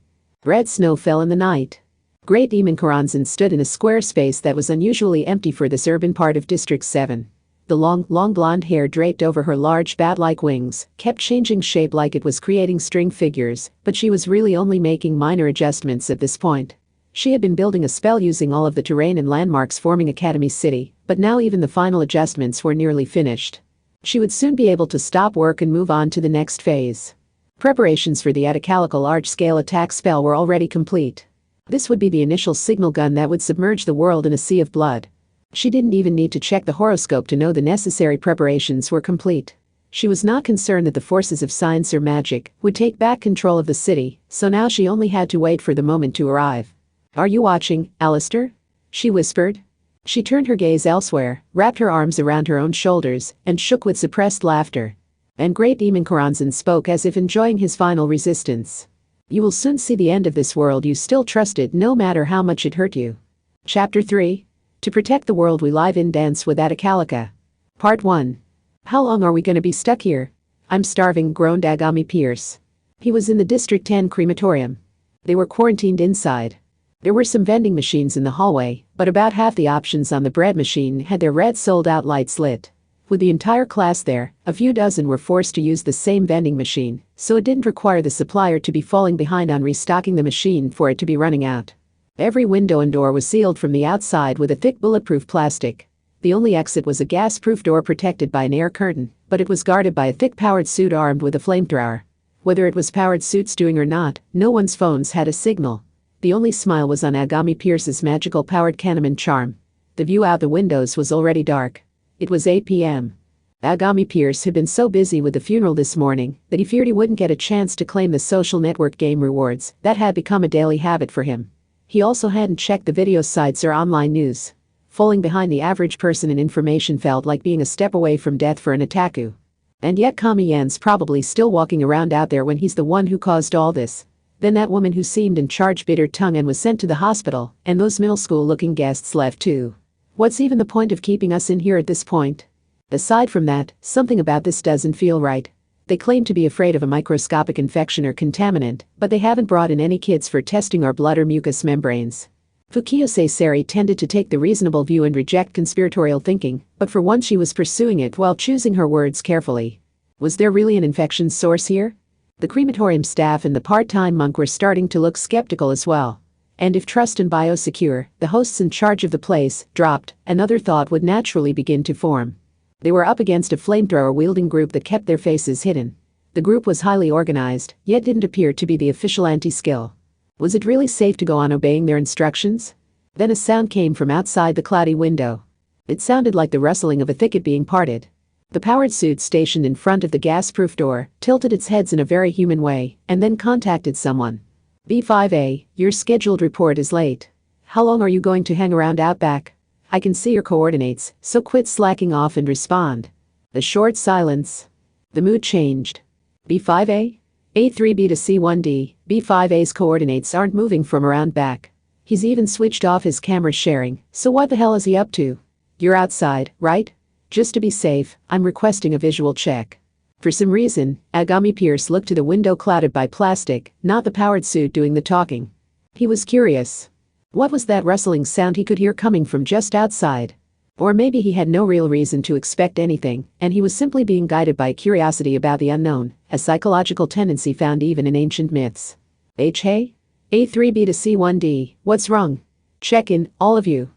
Red snow fell in the night. Great Demon Koranzan stood in a square space that was unusually empty for this urban part of District 7. The long blonde hair draped over her large bat-like wings kept changing shape like it was creating string figures, but she was really only making minor adjustments at this point. She had been building a spell using all of the terrain and landmarks forming Academy City, but now even the final adjustments were nearly finished. She would soon be able to stop work and move on to the next phase. Preparations for the Atacalica large-scale attack spell were already complete. This would be the initial signal gun that would submerge the world in a sea of blood. She didn't even need to check the horoscope to know the necessary preparations were complete. She was not concerned that the forces of science or magic would take back control of the city, so now she only had to wait for the moment to arrive. "Are you watching, Alistair?" she whispered. She turned her gaze elsewhere, wrapped her arms around her own shoulders, and shook with suppressed laughter. And Great Demon Karanzan spoke as if enjoying his final resistance. "You will soon see the end of this world you still trusted no matter how much it hurt you." Chapter 3. To protect the world we live in, dance with Atakalika. Part 1. "How long are we gonna be stuck here? I'm starving," groaned Agami Pierce. He was in the District 10 crematorium. They were quarantined inside. There were some vending machines in the hallway, but about half the options on the bread machine had their red sold-out lights lit. With the entire class there, a few dozen were forced to use the same vending machine, so it didn't require the supplier to be falling behind on restocking the machine for it to be running out. Every window and door was sealed from the outside with a thick bulletproof plastic. The only exit was a gas-proof door protected by an air curtain, but it was guarded by a thick powered suit armed with a flamethrower. Whether it was powered suits doing or not, no one's phones had a signal. The only smile was on Agami Pierce's magical powered Kahneman charm. The view out the windows was already dark. It was 8 p.m. Agami Pierce had been so busy with the funeral this morning that he feared he wouldn't get a chance to claim the social network game rewards that had become a daily habit for him. He also hadn't checked the video sites or online news. Falling behind the average person in information felt like being a step away from death for an otaku. And yet Kamiyan's probably still walking around out there when he's the one who caused all this. Then that woman who seemed in charge bit her tongue and was sent to the hospital, and those middle school-looking guests left too. What's even the point of keeping us in here at this point? Aside from that, something about this doesn't feel right. They claim to be afraid of a microscopic infection or contaminant, but they haven't brought in any kids for testing our blood or mucous membranes. Fukiyose Sari tended to take the reasonable view and reject conspiratorial thinking, but for once she was pursuing it while choosing her words carefully. Was there really an infection source here? The crematorium staff and the part-time monk were starting to look skeptical as well. And if trust and biosecure, the hosts in charge of the place, dropped, another thought would naturally begin to form. They were up against a flamethrower-wielding group that kept their faces hidden. The group was highly organized, yet didn't appear to be the official anti-skill. Was it really safe to go on obeying their instructions? Then a sound came from outside the cloudy window. It sounded like the rustling of a thicket being parted. The powered suit stationed in front of the gas-proof door tilted its heads in a very human way and then contacted someone. "B5A, your scheduled report is late. How long are you going to hang around out back? I can see your coordinates, so quit slacking off and respond." A short silence. The mood changed. "B5A? A3B to C1D, B5A's coordinates aren't moving from around back. He's even switched off his camera sharing, so what the hell is he up to? You're outside, right? Just to be safe, I'm requesting a visual check." For some reason, Agami Pierce looked to the window clouded by plastic, not the powered suit doing the talking. He was curious. What was that rustling sound he could hear coming from just outside? Or maybe he had no real reason to expect anything, and he was simply being guided by curiosity about the unknown, a psychological tendency found even in ancient myths. Hey? A3B to C1D, what's wrong? Check in, all of you.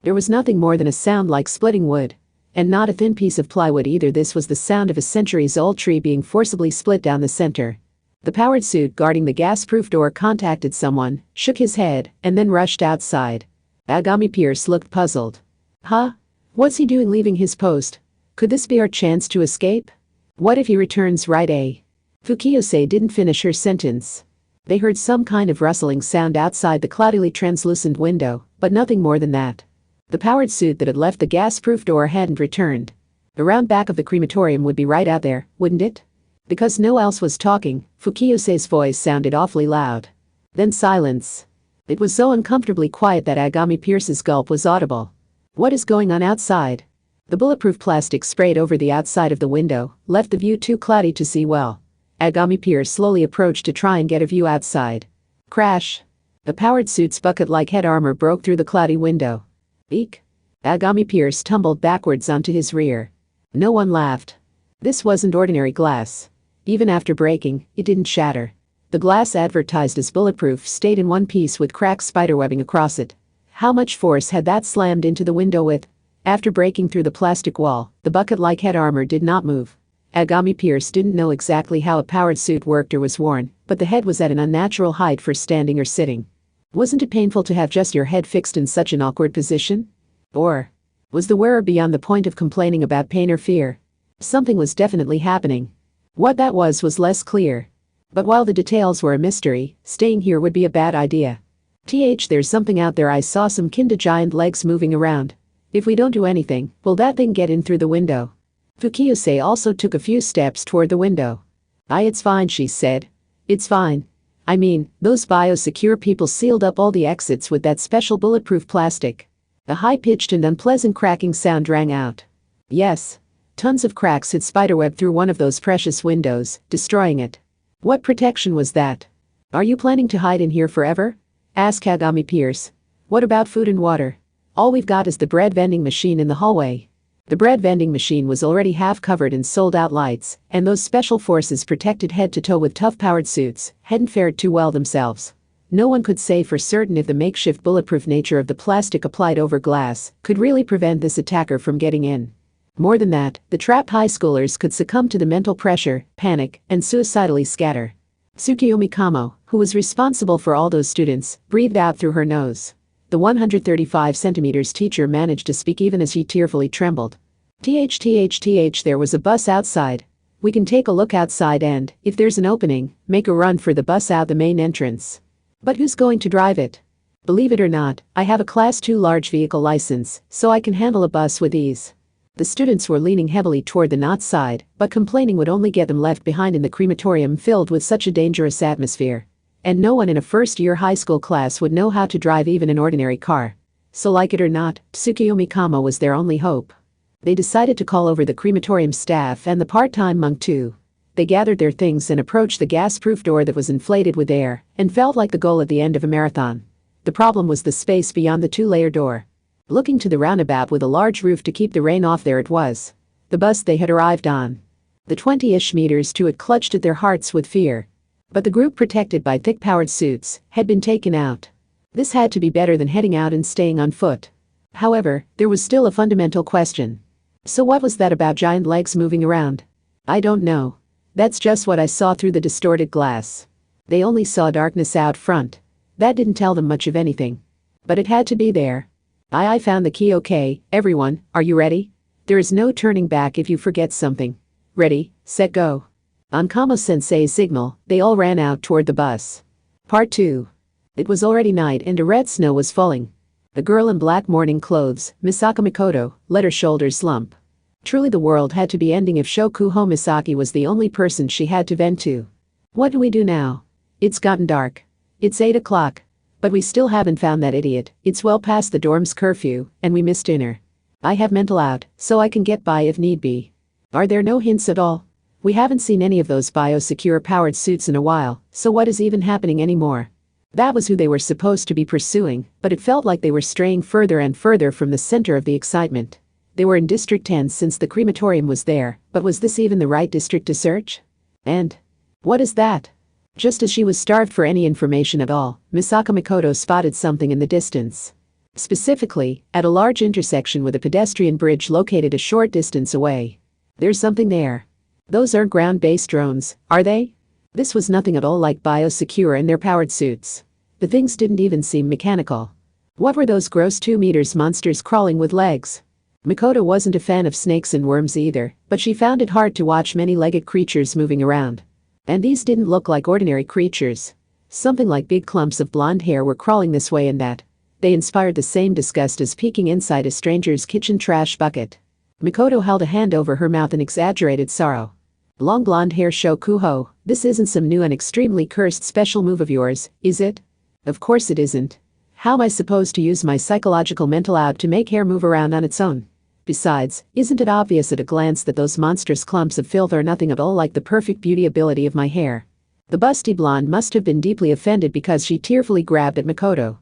There was nothing more than a sound like splitting wood. And not a thin piece of plywood either. This was the sound of a centuries-old tree being forcibly split down the center. The powered suit guarding the gas-proof door contacted someone, shook his head, and then rushed outside. Agami Pierce looked puzzled. Huh? What's he doing leaving his post? Could this be our chance to escape? What if he returns right? Fukiyose didn't finish her sentence. They heard some kind of rustling sound outside the cloudily translucent window, but nothing more than that. The powered suit that had left the gas-proof door hadn't returned. The round back of the crematorium would be right out there, wouldn't it? Because no one else was talking, Fukiyose's voice sounded awfully loud. Then silence. It was so uncomfortably quiet that Agami Pierce's gulp was audible. What is going on outside? The bulletproof plastic sprayed over the outside of the window, left the view too cloudy to see well. Agami Pierce slowly approached to try and get a view outside. Crash. The powered suit's bucket-like head armor broke through the cloudy window. Eek. Agami Pierce tumbled backwards onto his rear. No one laughed. This wasn't ordinary glass. Even after breaking, it didn't shatter. The glass advertised as bulletproof stayed in one piece with cracked spiderwebbing across it. How much force had that slammed into the window with? After breaking through the plastic wall, the bucket-like head armor did not move. Agami Pierce didn't know exactly how a powered suit worked or was worn, but the head was at an unnatural height for standing or sitting. Wasn't it painful to have just your head fixed in such an awkward position? Or was the wearer beyond the point of complaining about pain or fear? Something was definitely happening. What that was less clear. But while the details were a mystery, staying here would be a bad idea. There's something out there. I saw some kinda giant legs moving around. If we don't do anything, will that thing get in through the window? Fukiyose also took a few steps toward the window. It's fine, she said. It's fine. I mean, those biosecure people sealed up all the exits with that special bulletproof plastic. A high-pitched and unpleasant cracking sound rang out. Yes. Tons of cracks had spiderweb through one of those precious windows, destroying it. What protection was that? Are you planning to hide in here forever? Asked Kagami Pierce. What about food and water? All we've got is the bread vending machine in the hallway. The bread vending machine was already half covered in sold-out lights, and those special forces protected head to toe with tough-powered suits hadn't fared too well themselves. No one could say for certain if the makeshift bulletproof nature of the plastic applied over glass could really prevent this attacker from getting in. More than that, the trapped high schoolers could succumb to the mental pressure, panic, and suicidally scatter. Tsukiyomi Kamo, who was responsible for all those students, breathed out through her nose. The 135 centimeters teacher managed to speak even as she tearfully trembled. There was a bus outside. We can take a look outside and, if there's an opening, make a run for the bus out the main entrance. But who's going to drive it? Believe it or not, I have a Class 2 large vehicle license, so I can handle a bus with ease. The students were leaning heavily toward the not side, but complaining would only get them left behind in the crematorium filled with such a dangerous atmosphere. And no one in a first-year high school class would know how to drive even an ordinary car. So like it or not, Tsukiyomi Kamo was their only hope. They decided to call over the crematorium staff and the part-time monk too. They gathered their things and approached the gas-proof door that was inflated with air and felt like the goal at the end of a marathon. The problem was the space beyond the two-layer door. Looking to the roundabout with a large roof to keep the rain off, there it was. The bus they had arrived on. The 20-ish meters to it clutched at their hearts with fear. But the group, protected by thick-powered suits, had been taken out. This had to be better than heading out and staying on foot. However, there was still a fundamental question. So what was that about giant legs moving around? I don't know. That's just what I saw through the distorted glass. They only saw darkness out front. That didn't tell them much of anything. But it had to be there. I found the key. Okay, everyone, are you ready? There is no turning back if you forget something. Ready, set, go. On Kamo-sensei's signal, they all ran out toward the bus. Part 2. It was already night and a red snow was falling. The girl in black morning clothes, Misaka Mikoto, let her shoulders slump. Truly the world had to be ending if Shokuho Misaki was the only person she had to vent to. What do we do now? It's gotten dark. It's 8 o'clock. But we still haven't found that idiot. It's well past the dorm's curfew, and we missed dinner. I have mental out, so I can get by if need be. Are there no hints at all? We haven't seen any of those biosecure powered suits in a while, so what is even happening anymore? That was who they were supposed to be pursuing, but it felt like they were straying further and further from the center of the excitement. They were in District 10 since the crematorium was there, but was this even the right district to search? And what is that? Just as she was starved for any information at all, Misaka Mikoto spotted something in the distance. Specifically, at a large intersection with a pedestrian bridge located a short distance away. There's something there. Those aren't ground-based drones, are they? This was nothing at all like biosecure in their powered suits. The things didn't even seem mechanical. What were those gross 2-meter monsters crawling with legs? Mikoto wasn't a fan of snakes and worms either, but she found it hard to watch many-legged creatures moving around. And these didn't look like ordinary creatures. Something like big clumps of blonde hair were crawling this way and that. They inspired the same disgust as peeking inside a stranger's kitchen trash bucket. Mikoto held a hand over her mouth in exaggerated sorrow. Long blonde hair, Shokuho, this isn't some new and extremely cursed special move of yours, is it? Of course it isn't. How am I supposed to use my psychological mental out to make hair move around on its own? Besides, isn't it obvious at a glance that those monstrous clumps of filth are nothing at all like the perfect beauty ability of my hair? The busty blonde must have been deeply offended because she tearfully grabbed at Mikoto.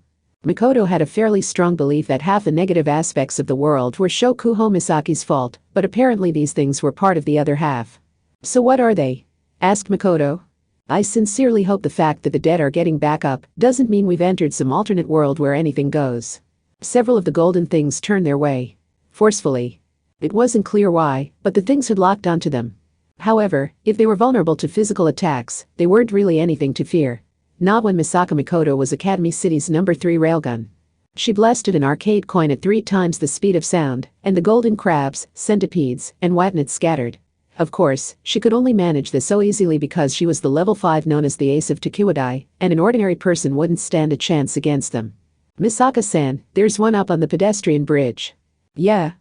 Mikoto had a fairly strong belief that half the negative aspects of the world were Shokuho Misaki's fault, but apparently these things were part of the other half. So what are they? Asked Mikoto. I sincerely hope the fact that the dead are getting back up doesn't mean we've entered some alternate world where anything goes. Several of the golden things turned their way. Forcefully. It wasn't clear why, but the things had locked onto them. However, if they were vulnerable to physical attacks, they weren't really anything to fear. Not when Misaka Mikoto was Academy City's number 3 railgun. She blasted an arcade coin at 3 times the speed of sound, and the golden crabs, centipedes, and whatnot scattered. Of course, she could only manage this so easily because she was the level 5 known as the Ace of Takiwadai, and an ordinary person wouldn't stand a chance against them. Misaka-san, there's one up on the pedestrian bridge. Yeah.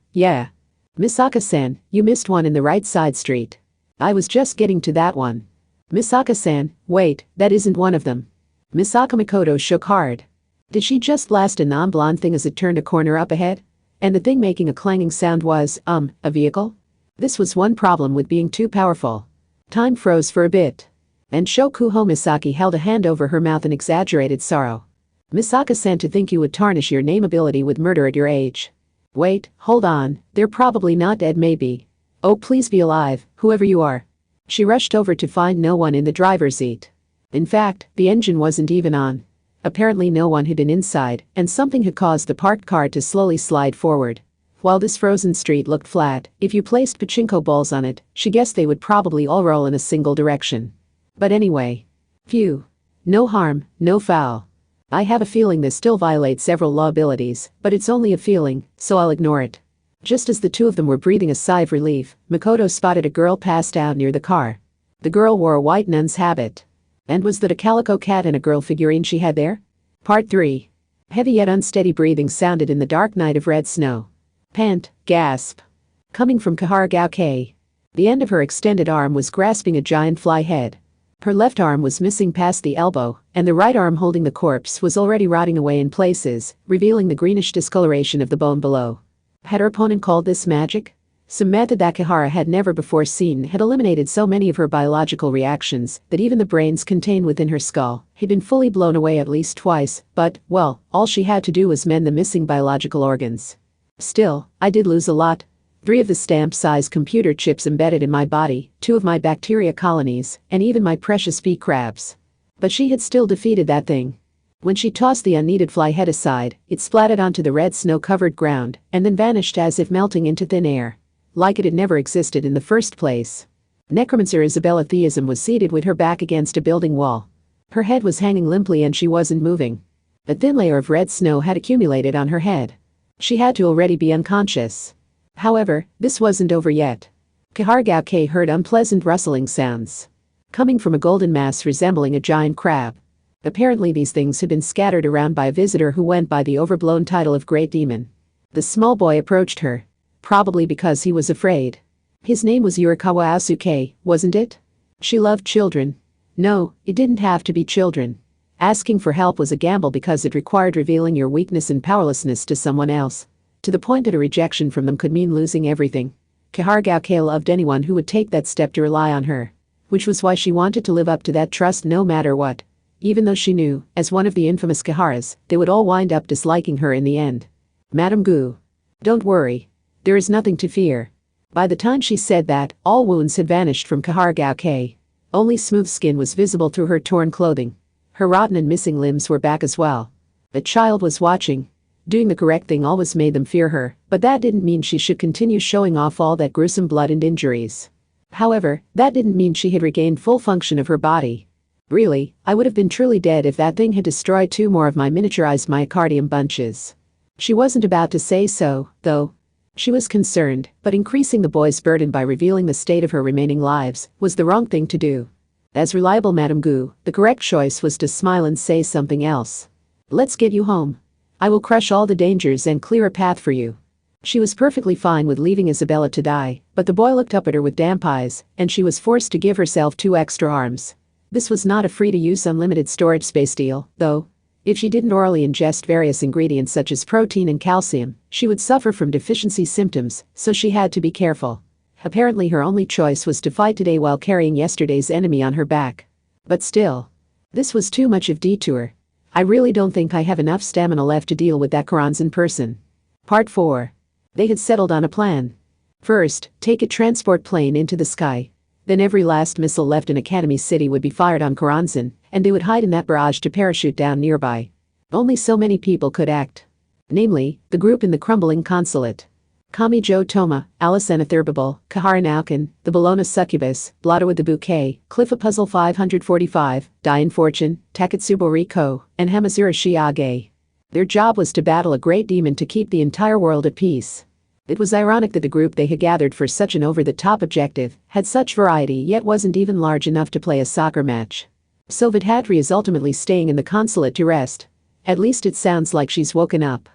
Misaka-san, you missed one in the right side street. I was just getting to that one. Misaka-san, wait, that isn't one of them. Misaka Makoto shook hard. Did she just blast a non-blonde thing as it turned a corner up ahead? And the thing making a clanging sound was, a vehicle? This was one problem with being too powerful. Time froze for a bit. And Shokuho Misaki held a hand over her mouth in exaggerated sorrow. Misaka-san, to think you would tarnish your name ability with murder at your age. Wait, hold on, they're probably not dead maybe. Oh please be alive, whoever you are. She rushed over to find no one in the driver's seat. In fact, the engine wasn't even on. Apparently no one had been inside, and something had caused the parked car to slowly slide forward. While this frozen street looked flat, if you placed pachinko balls on it, she guessed they would probably all roll in a single direction. But anyway. Phew. No harm, no foul. I have a feeling this still violates several law abilities, but it's only a feeling, so I'll ignore it. Just as the two of them were breathing a sigh of relief, Makoto spotted a girl passed out near the car. The girl wore a white nun's habit. And was that a calico cat and a girl figurine she had there? Part 3. Heavy yet unsteady breathing sounded in the dark night of red snow. Pant, gasp. Coming from Kaharagao-kei. The end of her extended arm was grasping a giant fly head. Her left arm was missing past the elbow, and the right arm holding the corpse was already rotting away in places, revealing the greenish discoloration of the bone below. Had her opponent called this magic? Some method that Kihara had never before seen had eliminated so many of her biological reactions that even the brains contained within her skull had been fully blown away at least twice, but, well, all she had to do was mend the missing biological organs. Still, I did lose a lot. 3 of the stamp-sized computer chips embedded in my body, 2 of my bacteria colonies, and even my precious pea crabs. But she had still defeated that thing. When she tossed the unneeded fly head aside, it splattered onto the red snow-covered ground and then vanished as if melting into thin air. Like it had never existed in the first place. Necromancer Isabella Theism was seated with her back against a building wall. Her head was hanging limply and she wasn't moving. A thin layer of red snow had accumulated on her head. She had to already be unconscious. However, this wasn't over yet. Kaharagao-kei heard unpleasant rustling sounds. Coming from a golden mass resembling a giant crab. Apparently these things had been scattered around by a visitor who went by the overblown title of Great Demon. The small boy approached her. Probably because he was afraid. His name was Yurikawa Asuke, wasn't it? She loved children. No, it didn't have to be children. Asking for help was a gamble because it required revealing your weakness and powerlessness to someone else. To the point that a rejection from them could mean losing everything. Kaharagao-kei loved anyone who would take that step to rely on her. Which was why she wanted to live up to that trust no matter what. Even though she knew, as one of the infamous Kaharas, they would all wind up disliking her in the end. Madame Gu. Don't worry. There is nothing to fear. By the time she said that, all wounds had vanished from Kaharagao-kei. Only smooth skin was visible through her torn clothing. Her rotten and missing limbs were back as well. The child was watching. Doing the correct thing always made them fear her, but that didn't mean she should continue showing off all that gruesome blood and injuries. However, that didn't mean she had regained full function of her body. Really, I would have been truly dead if that thing had destroyed 2 more of my miniaturized myocardium bunches. She wasn't about to say so, though. She was concerned, but increasing the boy's burden by revealing the state of her remaining lives was the wrong thing to do. As reliable Madame Gu, the correct choice was to smile and say something else. Let's get you home. I will crush all the dangers and clear a path for you. She was perfectly fine with leaving Isabella to die, but the boy looked up at her with damp eyes, and she was forced to give herself 2 extra arms. This was not a free-to-use unlimited storage space deal, though. If she didn't orally ingest various ingredients such as protein and calcium, she would suffer from deficiency symptoms, so she had to be careful. Apparently her only choice was to fight today while carrying yesterday's enemy on her back. But still. This was too much of detour. I really don't think I have enough stamina left to deal with that Karanzan person. Part 4. They had settled on a plan. First, take a transport plane into the sky. Then every last missile left in Academy City would be fired on Karanzan, and they would hide in that barrage to parachute down nearby. Only so many people could act. Namely, the group in the crumbling consulate. Kamijo Toma, Alice Anatherbable, Kahara Naukin, the Bologna Succubus, Blotto with the Bouquet, Cliffa Puzzle 545, Dian Fortune, Takatsubo Riko, and Hamazura Shiage. Their job was to battle a great demon to keep the entire world at peace. It was ironic that the group they had gathered for such an over-the-top objective had such variety yet wasn't even large enough to play a soccer match. So Vidhatri is ultimately staying in the consulate to rest. At least it sounds like she's woken up.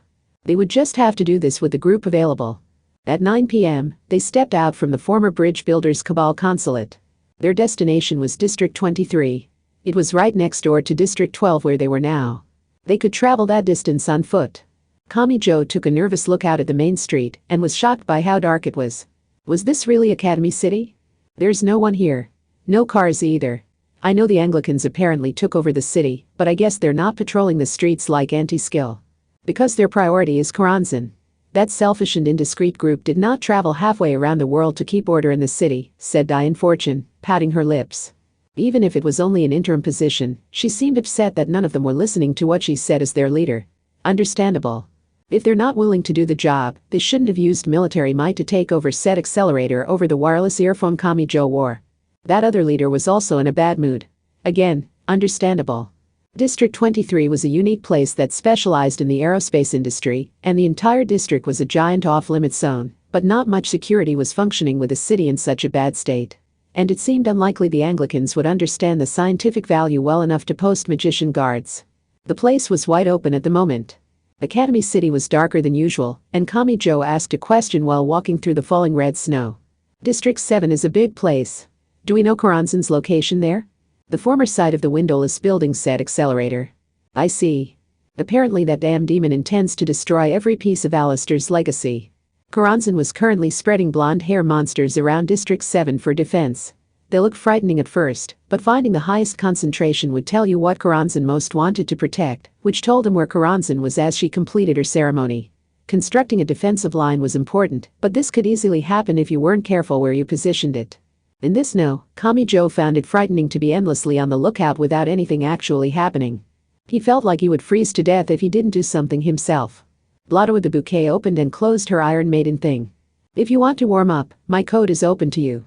They would just have to do this with the group available. At 9 p.m., they stepped out from the former Bridge Builders Cabal consulate. Their destination was District 23. It was right next door to District 12 where they were now. They could travel that distance on foot. Kamijo took a nervous look out at the main street and was shocked by how dark it was. Was this really Academy City? There's no one here. No cars either. I know the Anglicans apparently took over the city, but I guess they're not patrolling the streets like anti-skill. Because their priority is Koranzan. That selfish and indiscreet group did not travel halfway around the world to keep order in the city, said Diane Fortune, pouting her lips. Even if it was only an interim position, she seemed upset that none of them were listening to what she said as their leader. Understandable. If they're not willing to do the job, they shouldn't have used military might to take over said accelerator over the wireless earphone Kamijo wore. That other leader was also in a bad mood. Again, understandable. District 23 was a unique place that specialized in the aerospace industry, and the entire district was a giant off-limits zone, but not much security was functioning with a city in such a bad state. And it seemed unlikely the Anglicans would understand the scientific value well enough to post magician guards. The place was wide open at the moment. Academy City was darker than usual, and Kamijo asked a question while walking through the falling red snow. District 7 is a big place. Do we know Koranzan's location there? The former site of the windowless building said accelerator. I see. Apparently that damn demon intends to destroy every piece of Alistair's legacy. Koranzan was currently spreading blonde hair monsters around District 7 for defense. They look frightening at first, but finding the highest concentration would tell you what Koranzan most wanted to protect, which told him where Koranzan was as she completed her ceremony. Constructing a defensive line was important, but this could easily happen if you weren't careful where you positioned it. In this no, Kamijo found it frightening to be endlessly on the lookout without anything actually happening. He felt like he would freeze to death if he didn't do something himself. Blotto with the bouquet opened and closed her Iron Maiden thing. If you want to warm up, my code is open to you.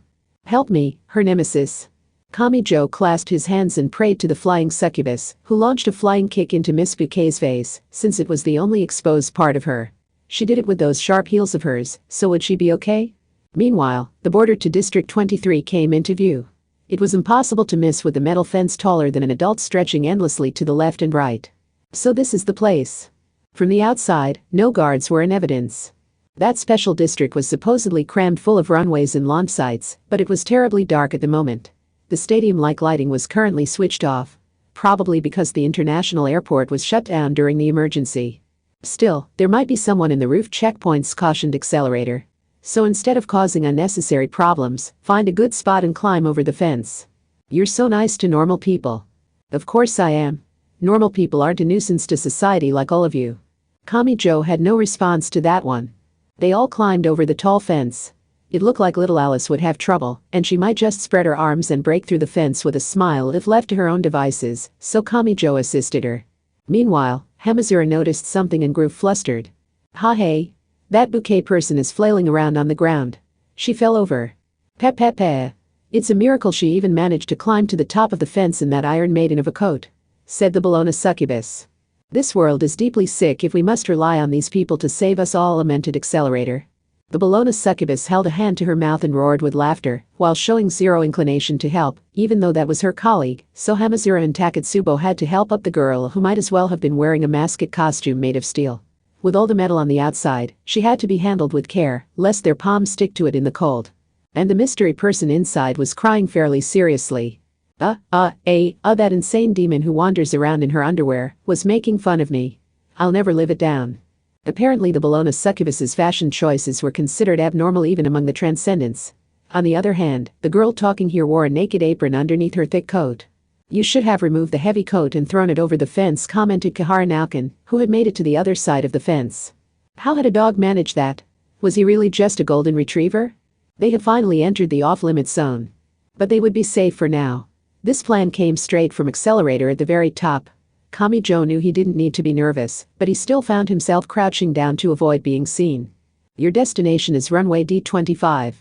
Help me, her nemesis. Kamijo clasped his hands and prayed to the flying succubus, who launched a flying kick into Miss Bouquet's face, since it was the only exposed part of her. She did it with those sharp heels of hers, so would she be okay? Meanwhile, the border to District 23 came into view. It was impossible to miss with the metal fence taller than an adult stretching endlessly to the left and right. So this is the place. From the outside, no guards were in evidence. That special district was supposedly crammed full of runways and launch sites, but it was terribly dark at the moment. The stadium-like lighting was currently switched off, probably because the international airport was shut down during the emergency. Still, there might be someone in the roof checkpoints, cautioned accelerator. So instead of causing unnecessary problems, find a good spot and climb over the fence. You're so nice to normal people. Of course I am. Normal people aren't a nuisance to society like all of you. Kamijo had no response to that one. They all climbed over the tall fence. It looked like little Alice would have trouble, and she might just spread her arms and break through the fence with a smile if left to her own devices, so Kamijo assisted her. Meanwhile, Hamazura noticed something and grew flustered. Ha hey. That bouquet person is flailing around on the ground. She fell over. Pep. It's a miracle she even managed to climb to the top of the fence in that Iron Maiden of a coat, said the Bologna succubus. This world is deeply sick if we must rely on these people to save us all, lamented accelerator. The Bologna succubus held a hand to her mouth and roared with laughter, while showing zero inclination to help, even though that was her colleague, so Hamazura and Takatsubo had to help up the girl who might as well have been wearing a mascot costume made of steel. With all the metal on the outside, she had to be handled with care, lest their palms stick to it in the cold. And the mystery person inside was crying fairly seriously. That insane demon who wanders around in her underwear was making fun of me. I'll never live it down. Apparently the Bologna succubus's fashion choices were considered abnormal even among the transcendents. On the other hand, the girl talking here wore a naked apron underneath her thick coat. You should have removed the heavy coat and thrown it over the fence, commented Kahara Naukin, who had made it to the other side of the fence. How had a dog managed that? Was he really just a golden retriever? They had finally entered the off-limits zone. But they would be safe for now. This plan came straight from accelerator at the very top. Kamijo knew he didn't need to be nervous, but he still found himself crouching down to avoid being seen. Your destination is runway D25.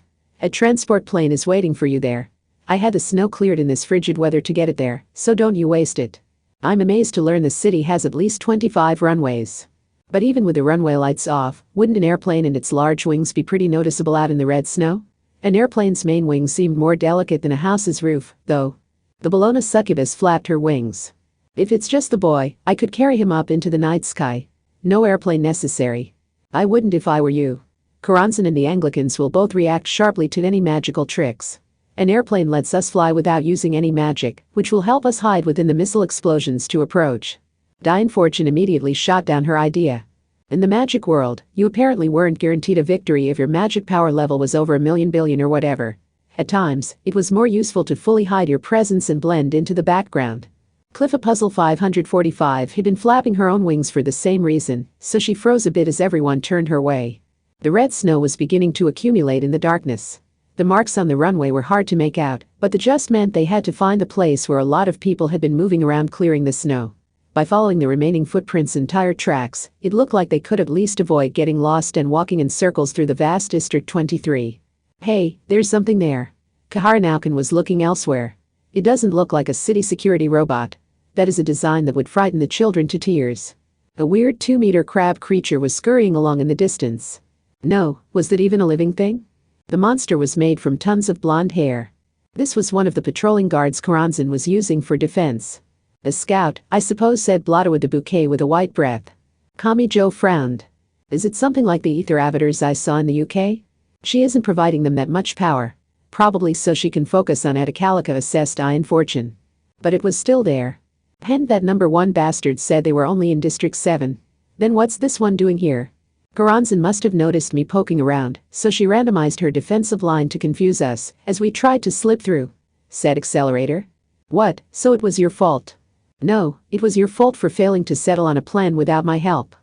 A transport plane is waiting for you there. I had the snow cleared in this frigid weather to get it there, so don't you waste it. I'm amazed to learn the city has at least 25 runways. But even with the runway lights off, wouldn't an airplane and its large wings be pretty noticeable out in the red snow? An airplane's main wing seemed more delicate than a house's roof, though. The Bologna succubus flapped her wings. If it's just the boy, I could carry him up into the night sky. No airplane necessary. I wouldn't if I were you. Karanzan and the Anglicans will both react sharply to any magical tricks. An airplane lets us fly without using any magic, which will help us hide within the missile explosions to approach. Diane Fortune immediately shot down her idea. In the magic world, you apparently weren't guaranteed a victory if your magic power level was over 1,000,000 billion or whatever. At times, it was more useful to fully hide your presence and blend into the background. Cliffa Puzzle 545 had been flapping her own wings for the same reason, so she froze a bit as everyone turned her way. The red snow was beginning to accumulate in the darkness. The marks on the runway were hard to make out, but that just meant they had to find the place where a lot of people had been moving around clearing the snow. By following the remaining footprints and tire tracks, it looked like they could at least avoid getting lost and walking in circles through the vast District 23. Hey, there's something there. Kaharanaukan was looking elsewhere. It doesn't look like a city security robot. That is a design that would frighten the children to tears. A weird 2-meter crab creature was scurrying along in the distance. No, was that even a living thing? The monster was made from tons of blonde hair. This was one of the patrolling guards Karanzan was using for defense. A scout, I suppose, said Blotto with the bouquet with a white breath. Kami-jo frowned. Is it something like the ether avatars I saw in the UK? She isn't providing them that much power. Probably so she can focus on Atacalica, assessed Ian Fortune. But it was still there. And that number 1 bastard said they were only in District 7. Then what's this one doing here? Karanzan must have noticed me poking around, so she randomized her defensive line to confuse us as we tried to slip through, said Accelerator. What, so it was your fault? No, it was your fault for failing to settle on a plan without my help.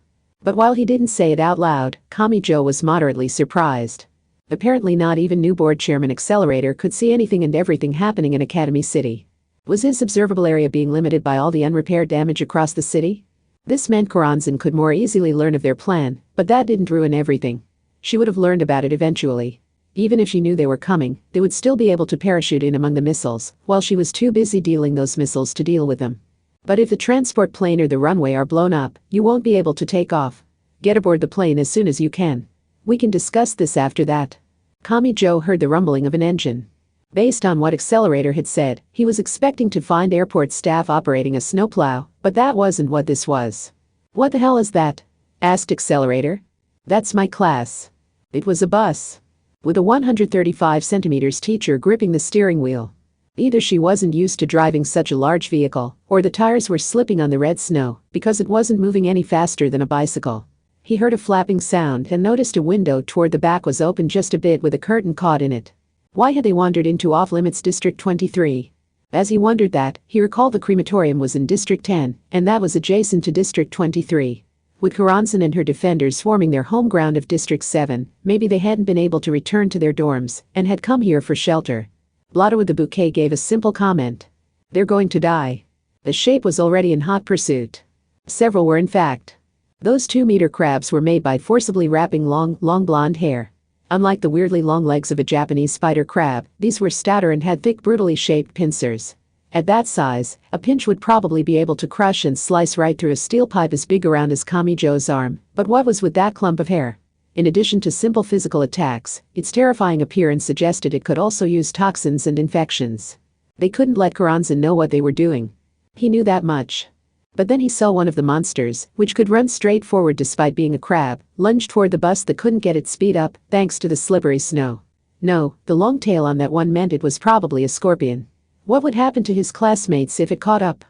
But while he didn't say it out loud, Kami-jo was moderately surprised. Apparently not even new board chairman Accelerator could see anything and everything happening in Academy City. Was his observable area being limited by all the unrepaired damage across the city? This meant Karanzan could more easily learn of their plan, but that didn't ruin everything. She would have learned about it eventually. Even if she knew they were coming, they would still be able to parachute in among the missiles, while she was too busy dealing those missiles to deal with them. But if the transport plane or the runway are blown up, you won't be able to take off. Get aboard the plane as soon as you can. We can discuss this after that. Kami-jo heard the rumbling of an engine. Based on what Accelerator had said, he was expecting to find airport staff operating a snowplow, but that wasn't what this was. What the hell is that? Asked Accelerator. That's my class. It was a bus. With a 135 centimeters teacher gripping the steering wheel. Either she wasn't used to driving such a large vehicle, or the tires were slipping on the red snow, because it wasn't moving any faster than a bicycle. He heard a flapping sound and noticed a window toward the back was open just a bit with a curtain caught in it. Why had they wandered into off-limits District 23? As he wondered that, he recalled the crematorium was in District 10, and that was adjacent to District 23. With Karanzan and her defenders swarming their home ground of District 7, maybe they hadn't been able to return to their dorms, and had come here for shelter. Blotto with the bouquet gave a simple comment. They're going to die. The shape was already in hot pursuit. Several were in fact. Those 2-meter crabs were made by forcibly wrapping long blonde hair. Unlike the weirdly long legs of a Japanese spider crab, these were stouter and had thick brutally shaped pincers. At that size, a pinch would probably be able to crush and slice right through a steel pipe as big around as Kami-jo's arm, but what was with that clump of hair? In addition to simple physical attacks, its terrifying appearance suggested it could also use toxins and infections. They couldn't let Karanzan know what they were doing. He knew that much. But then he saw one of the monsters, which could run straight forward despite being a crab, lunge toward the bus that couldn't get its speed up, thanks to the slippery snow. No, the long tail on that one meant it was probably a scorpion. What would happen to his classmates if it caught up?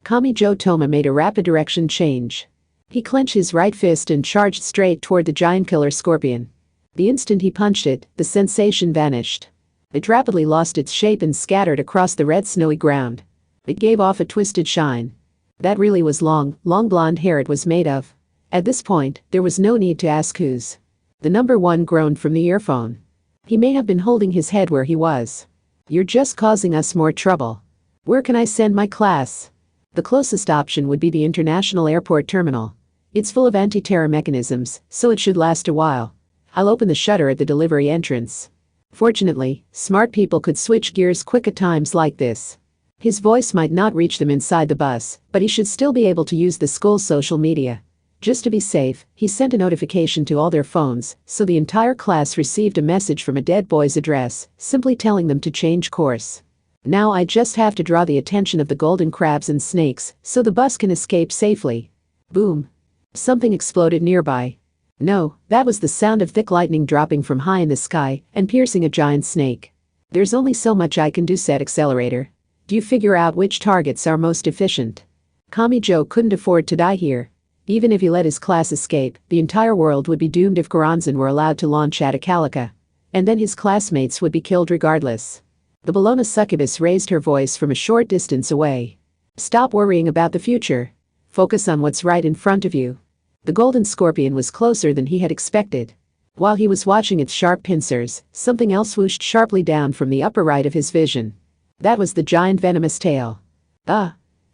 Kami-jo Toma made a rapid direction change. He clenched his right fist and charged straight toward the giant killer scorpion. The instant he punched it, the sensation vanished. It rapidly lost its shape and scattered across the red snowy ground. It gave off a twisted shine. That really was long blonde hair it was made of. At this point, there was no need to ask whose. The number 1 groaned from the earphone. He may have been holding his head where he was. You're just causing us more trouble. Where can I send my class? The closest option would be the International Airport Terminal. It's full of anti-terror mechanisms, so it should last a while. I'll open the shutter at the delivery entrance. Fortunately, smart people could switch gears quick at times like this. His voice might not reach them inside the bus, but he should still be able to use the school's social media. Just to be safe, he sent a notification to all their phones, so the entire class received a message from a dead boy's address, simply telling them to change course. Now I just have to draw the attention of the golden crabs and snakes, so the bus can escape safely. Boom. Something exploded nearby. No, that was the sound of thick lightning dropping from high in the sky and piercing a giant snake. There's only so much I can do, said Accelerator. Do you figure out which targets are most efficient? Kamijo couldn't afford to die here. Even if he let his class escape, the entire world would be doomed if Coranzan were allowed to launch at a Calica. And then his classmates would be killed regardless. The Bologna succubus raised her voice from a short distance away. Stop worrying about the future. Focus on what's right in front of you. The golden scorpion was closer than he had expected. While he was watching its sharp pincers, something else whooshed sharply down from the upper right of his vision. That was the giant venomous tail.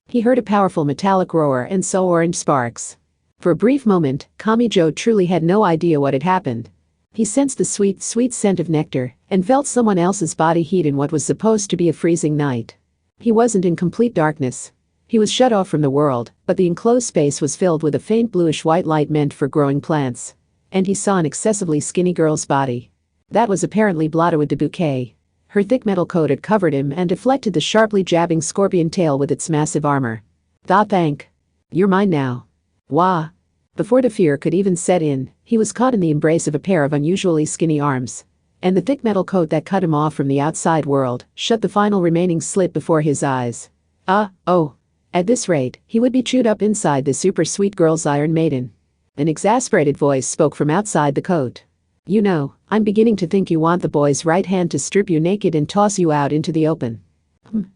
He heard a powerful metallic roar and saw orange sparks. For a brief moment, Kamijo truly had no idea what had happened. He sensed the sweet, sweet scent of nectar and felt someone else's body heat in what was supposed to be a freezing night. He wasn't in complete darkness. He was shut off from the world, but the enclosed space was filled with a faint bluish-white light meant for growing plants. And he saw an excessively skinny girl's body. That was apparently Blotto de Bouquet. Her thick metal coat had covered him and deflected the sharply jabbing scorpion tail with its massive armor. Thank. You're mine now. Wah. Before the fear could even set in, he was caught in the embrace of a pair of unusually skinny arms. And the thick metal coat that cut him off from the outside world shut the final remaining slit before his eyes. At this rate, he would be chewed up inside the super sweet girl's Iron Maiden. An exasperated voice spoke from outside the coat. You know, I'm beginning to think you want the boy's right hand to strip you naked and toss you out into the open.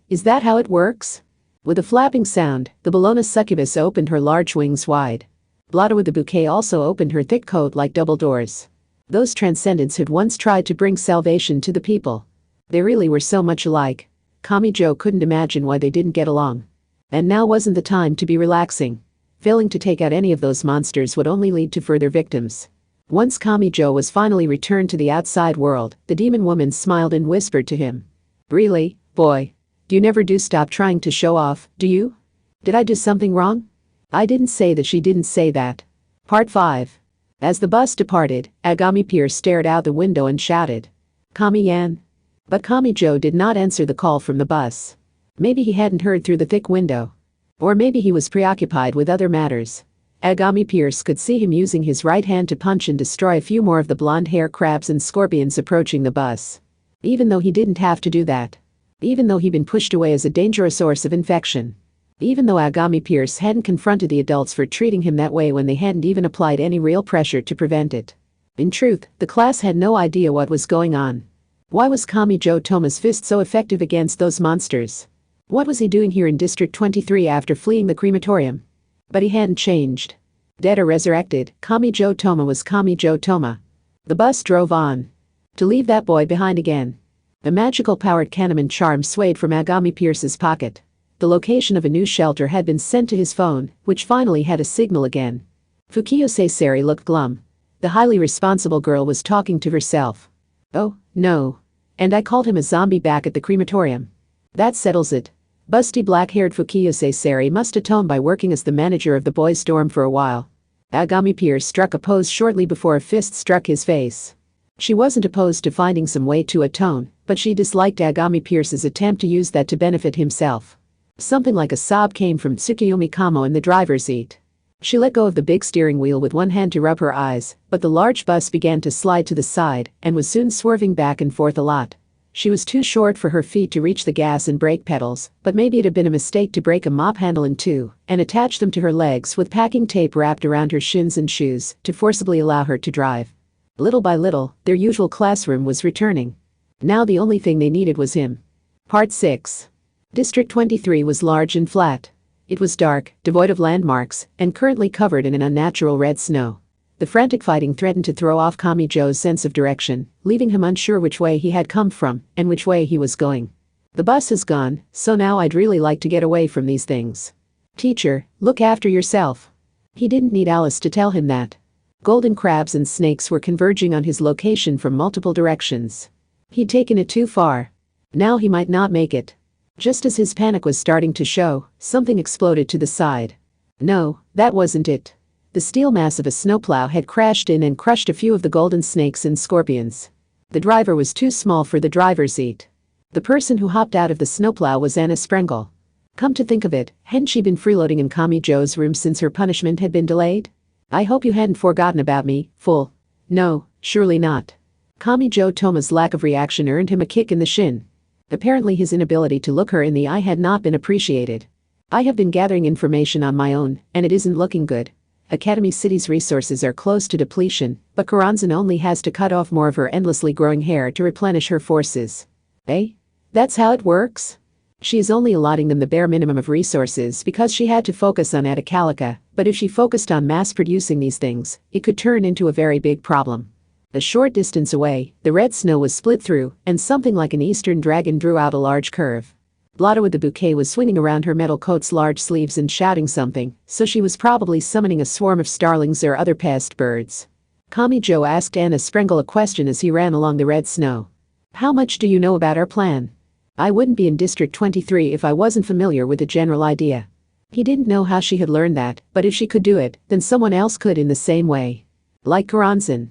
Is that how it works? With a flapping sound, the Bologna succubus opened her large wings wide. Blotto with the Bouquet also opened her thick coat like double doors. Those transcendents had once tried to bring salvation to the people. They really were so much alike. Kamijo couldn't imagine why they didn't get along. And now wasn't the time to be relaxing. Failing to take out any of those monsters would only lead to further victims. Once Kamijo was finally returned to the outside world, the demon woman smiled and whispered to him. Really, boy? You never do stop trying to show off, do you? Did I do something wrong? I didn't say that. She didn't say that. Part 5. As the bus departed, Agami Pierce stared out the window and shouted. Kami-yan? But Kamijo did not answer the call from the bus. Maybe he hadn't heard through the thick window. Or maybe he was preoccupied with other matters. Agami Pierce could see him using his right hand to punch and destroy a few more of the blonde hair crabs and scorpions approaching the bus. Even though he didn't have to do that. Even though he'd been pushed away as a dangerous source of infection. Even though Agami Pierce hadn't confronted the adults for treating him that way when they hadn't even applied any real pressure to prevent it. In truth, the class had no idea what was going on. Why was Kamijo Toma's fist so effective against those monsters? What was he doing here in District 23 after fleeing the crematorium? But he hadn't changed. Dead or resurrected, Kamijo Toma was Kamijo Toma. The bus drove on. To leave that boy behind again. A magical-powered Kahneman charm swayed from Agami Pierce's pocket. The location of a new shelter had been sent to his phone, which finally had a signal again. Fukiyose Sari looked glum. The highly responsible girl was talking to herself. Oh, no. And I called him a zombie back at the crematorium. That settles it. Busty black-haired Fukiyose Sari must atone by working as the manager of the boys' dorm for a while. Agami Pierce struck a pose shortly before a fist struck his face. She wasn't opposed to finding some way to atone, but she disliked Agami Pierce's attempt to use that to benefit himself. Something like a sob came from Tsukiyomi Kamo in the driver's seat. She let go of the big steering wheel with one hand to rub her eyes, but the large bus began to slide to the side and was soon swerving back and forth a lot. She was too short for her feet to reach the gas and brake pedals, but maybe it had been a mistake to break a mop handle in two and attach them to her legs with packing tape wrapped around her shins and shoes to forcibly allow her to drive. Little by little, their usual classroom was returning. Now the only thing they needed was him. Part 6. District 23 was large and flat. It was dark, devoid of landmarks, and currently covered in an unnatural red snow. The frantic fighting threatened to throw off Kamijo's sense of direction, leaving him unsure which way he had come from and which way he was going. The bus has gone, so now I'd really like to get away from these things. Teacher, look after yourself. He didn't need Alice to tell him that. Golden crabs and snakes were converging on his location from multiple directions. He'd taken it too far. Now he might not make it. Just as his panic was starting to show, something exploded to the side. No, that wasn't it. The steel mass of a snowplow had crashed in and crushed a few of the golden snakes and scorpions. The driver was too small for the driver's seat. The person who hopped out of the snowplow was Anna Sprengel. Come to think of it, hadn't she been freeloading in Kamijo's room since her punishment had been delayed? I hope you hadn't forgotten about me, fool. No, surely not. Kamijo Toma's lack of reaction earned him a kick in the shin. Apparently his inability to look her in the eye had not been appreciated. I have been gathering information on my own, and it isn't looking good. Academy City's resources are close to depletion, but Karanzan only has to cut off more of her endlessly growing hair to replenish her forces. Eh? That's how it works? She is only allotting them the bare minimum of resources because she had to focus on Atacalica, but if she focused on mass-producing these things, it could turn into a very big problem. A short distance away, the red snow was split through, and something like an eastern dragon drew out a large curve. Blotto with the bouquet was swinging around her metal coat's large sleeves and shouting something, so she was probably summoning a swarm of starlings or other pest birds. Kamijo asked Anna Sprengel a question as he ran along the red snow. How much do you know about our plan? I wouldn't be in District 23 if I wasn't familiar with the general idea. He didn't know how she had learned that, but if she could do it, then someone else could in the same way. Like Karanzan.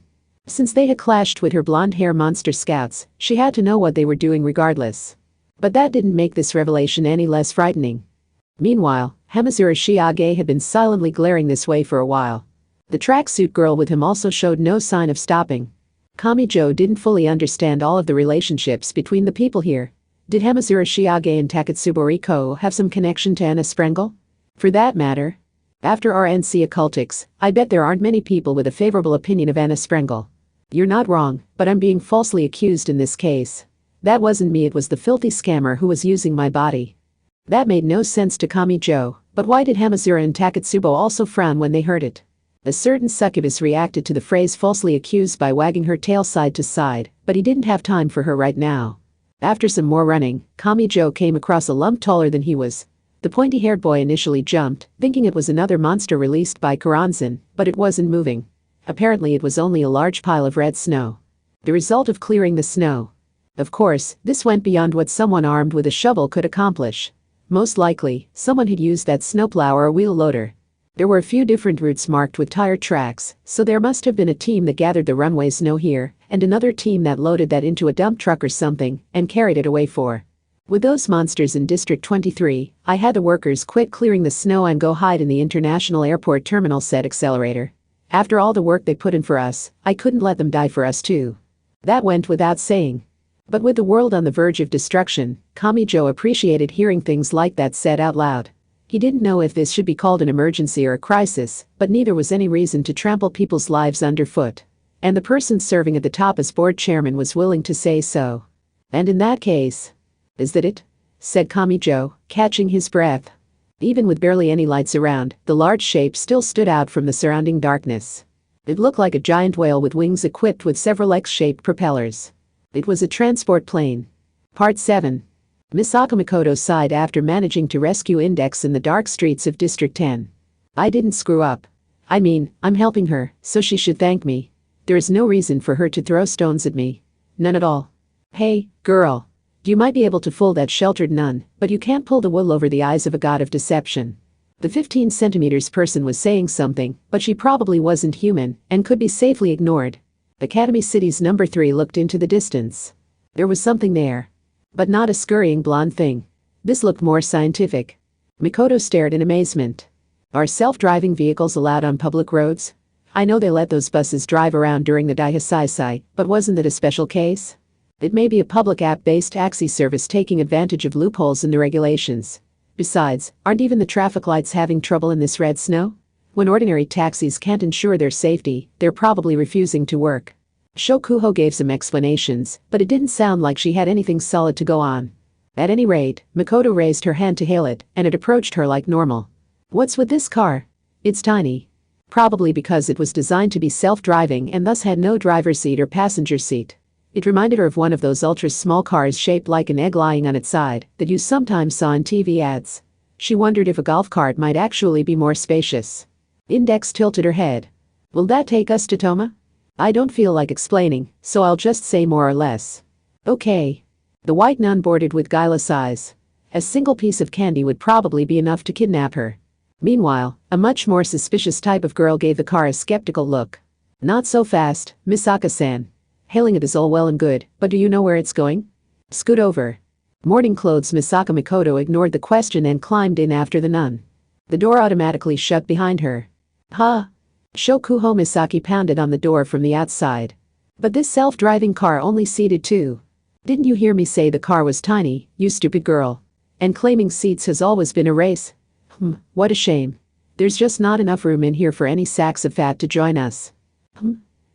Since they had clashed with her blonde-hair monster scouts, she had to know what they were doing regardless. But that didn't make this revelation any less frightening. Meanwhile, Hamazura Shiage had been silently glaring this way for a while. The tracksuit girl with him also showed no sign of stopping. Kamijo didn't fully understand all of the relationships between the people here. Did Hamazura Shiage and Takatsuboriko have some connection to Anna Sprengel? For that matter. After RNC occultics, I bet there aren't many people with a favorable opinion of Anna Sprengel. You're not wrong, but I'm being falsely accused in this case. That wasn't me, it was the filthy scammer who was using my body. That made no sense to Kamijo, but why did Hamazura and Takatsubo also frown when they heard it? A certain succubus reacted to the phrase falsely accused by wagging her tail side to side, but he didn't have time for her right now. After some more running, Kamijo came across a lump taller than he was. The pointy-haired boy initially jumped, thinking it was another monster released by Karanzan, but it wasn't moving. Apparently it was only a large pile of red snow. The result of clearing the snow. Of course, this went beyond what someone armed with a shovel could accomplish. Most likely, someone had used that snowplow or a wheel loader. There were a few different routes marked with tire tracks, so there must have been a team that gathered the runway snow here, and another team that loaded that into a dump truck or something, and carried it away for. With those monsters in District 23, I had the workers quit clearing the snow and go hide in the International Airport Terminal, said Accelerator. After all the work they put in for us, I couldn't let them die for us too. That went without saying. But with the world on the verge of destruction, Kamijo appreciated hearing things like that said out loud. He didn't know if this should be called an emergency or a crisis, but neither was any reason to trample people's lives underfoot. And the person serving at the top as board chairman was willing to say so. And in that case, is that it? Said Kamijo, catching his breath. Even with barely any lights around, the large shape still stood out from the surrounding darkness. It looked like a giant whale with wings equipped with several X-shaped propellers. It was a transport plane. Part 7. Misaka Makoto sighed after managing to rescue Index in the dark streets of District 10. I didn't screw up. I mean, I'm helping her, so she should thank me. There is no reason for her to throw stones at me. None at all. Hey, girl. You might be able to fool that sheltered nun, but you can't pull the wool over the eyes of a god of deception. The 15 centimeters person was saying something, but she probably wasn't human and could be safely ignored. Academy City's number 3 looked into the distance. There was something there. But not a scurrying blonde thing. This looked more scientific. Makoto stared in amazement. Are self-driving vehicles allowed on public roads? I know they let those buses drive around during the Daihasaisai, but wasn't that a special case? It may be a public app-based taxi service taking advantage of loopholes in the regulations. Besides, aren't even the traffic lights having trouble in this red snow? When ordinary taxis can't ensure their safety, they're probably refusing to work. Shokuho gave some explanations, but it didn't sound like she had anything solid to go on. At any rate, Makoto raised her hand to hail it, and it approached her like normal. What's with this car? It's tiny. Probably because it was designed to be self-driving and thus had no driver's seat or passenger seat. It reminded her of one of those ultra-small cars shaped like an egg lying on its side that you sometimes saw in TV ads. She wondered if a golf cart might actually be more spacious. Index tilted her head. Will that take us to Toma? I don't feel like explaining, so I'll just say more or less. Okay. The white nun boarded with guileless eyes. A single piece of candy would probably be enough to kidnap her. Meanwhile, a much more suspicious type of girl gave the car a skeptical look. Not so fast, Misaka-san. Hailing it is all well and good, but do you know where it's going? Scoot over. Morning clothes Misaka Mikoto ignored the question and climbed in after the nun. The door automatically shut behind her. Huh? Shokuho Misaki pounded on the door from the outside. But this self-driving car only seated two. Didn't you hear me say the car was tiny, you stupid girl? And claiming seats has always been a race? What a shame. There's just not enough room in here for any sacks of fat to join us.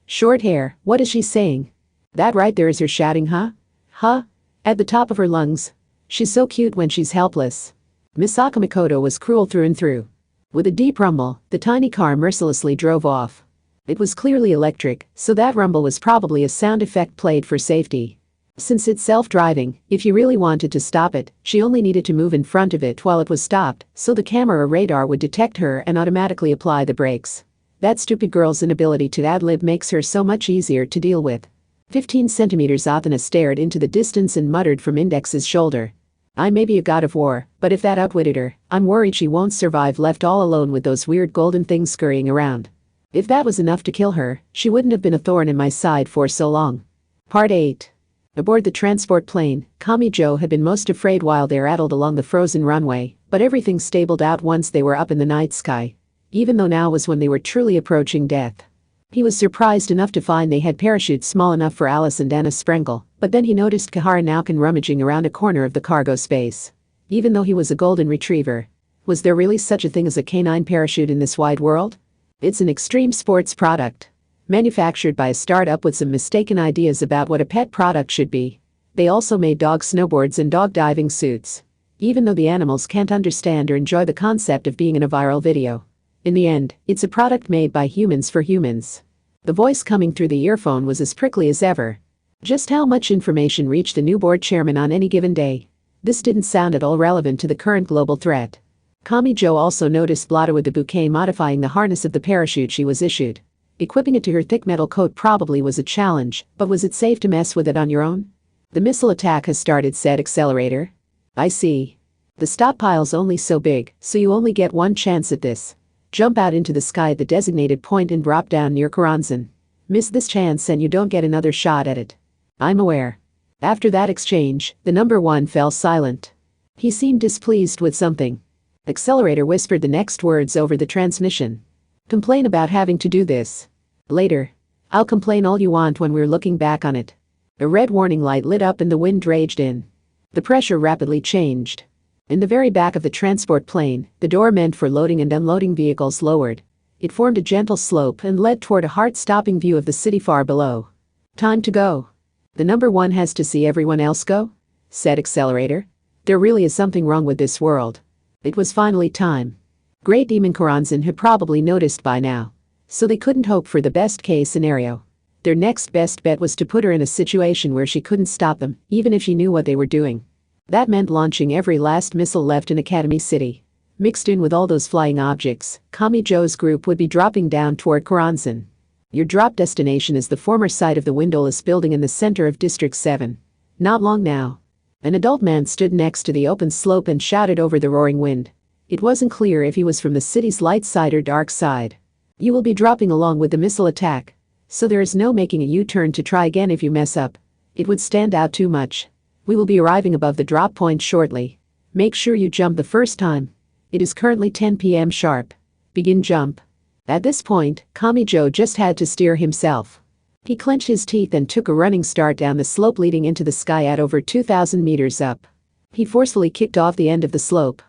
Short hair, what is she saying? That right there is her shouting, huh? Huh? At the top of her lungs. She's so cute when she's helpless. Misaka Mikoto was cruel through and through. With a deep rumble, the tiny car mercilessly drove off. It was clearly electric, so that rumble was probably a sound effect played for safety. Since it's self-driving, if you really wanted to stop it, she only needed to move in front of it while it was stopped, so the camera or radar would detect her and automatically apply the brakes. That stupid girl's inability to ad-lib makes her so much easier to deal with. 15 centimeters. Athena stared into the distance and muttered from Index's shoulder. I may be a god of war, but if that outwitted her, I'm worried she won't survive left all alone with those weird golden things scurrying around. If that was enough to kill her, she wouldn't have been a thorn in my side for so long. Part 8. Aboard the transport plane, Kamijo had been most afraid while they rattled along the frozen runway, but everything stabled out once they were up in the night sky. Even though now was when they were truly approaching death. He was surprised enough to find they had parachutes small enough for Alice and Anna Sprengel, but then he noticed Kahara Naukin rummaging around a corner of the cargo space. Even though he was a golden retriever. Was there really such a thing as a canine parachute in this wide world? It's an extreme sports product. Manufactured by a startup with some mistaken ideas about what a pet product should be. They also made dog snowboards and dog diving suits. Even though the animals can't understand or enjoy the concept of being in a viral video. In the end, it's a product made by humans for humans. The voice coming through the earphone was as prickly as ever. Just how much information reached the new board chairman on any given day? This didn't sound at all relevant to the current global threat. Kamijo also noticed Blotta with the bouquet modifying the harness of the parachute she was issued. Equipping it to her thick metal coat probably was a challenge, but was it safe to mess with it on your own? The missile attack has started, said Accelerator. I see. The stockpile's only so big, so you only get one chance at this. Jump out into the sky at the designated point and drop down near Karanzan. Miss this chance and you don't get another shot at it. I'm aware. After that exchange, the number one fell silent. He seemed displeased with something. Accelerator whispered the next words over the transmission. Complain about having to do this. Later. I'll complain all you want when we're looking back on it. A red warning light lit up and the wind raged in. The pressure rapidly changed. In the very back of the transport plane, the door meant for loading and unloading vehicles lowered. It formed a gentle slope and led toward a heart-stopping view of the city far below. Time to go. The number one has to see everyone else go? Said Accelerator. There really is something wrong with this world. It was finally time. Great Demon Karanzan had probably noticed by now. So they couldn't hope for the best-case scenario. Their next best bet was to put her in a situation where she couldn't stop them, even if she knew what they were doing. That meant launching every last missile left in Academy City. Mixed in with all those flying objects, Kamijo's group would be dropping down toward Karanzan. Your drop destination is the former site of the windowless building in the center of District 7. Not long now. An adult man stood next to the open slope and shouted over the roaring wind. It wasn't clear if he was from the city's light side or dark side. You will be dropping along with the missile attack. So there is no making a U-turn to try again if you mess up. It would stand out too much. We will be arriving above the drop point shortly. Make sure you jump the first time. It is currently 10 p.m. sharp. Begin jump. At this point, Kamijo just had to steer himself. He clenched his teeth and took a running start down the slope leading into the sky at over 2,000 meters up. He forcefully kicked off the end of the slope.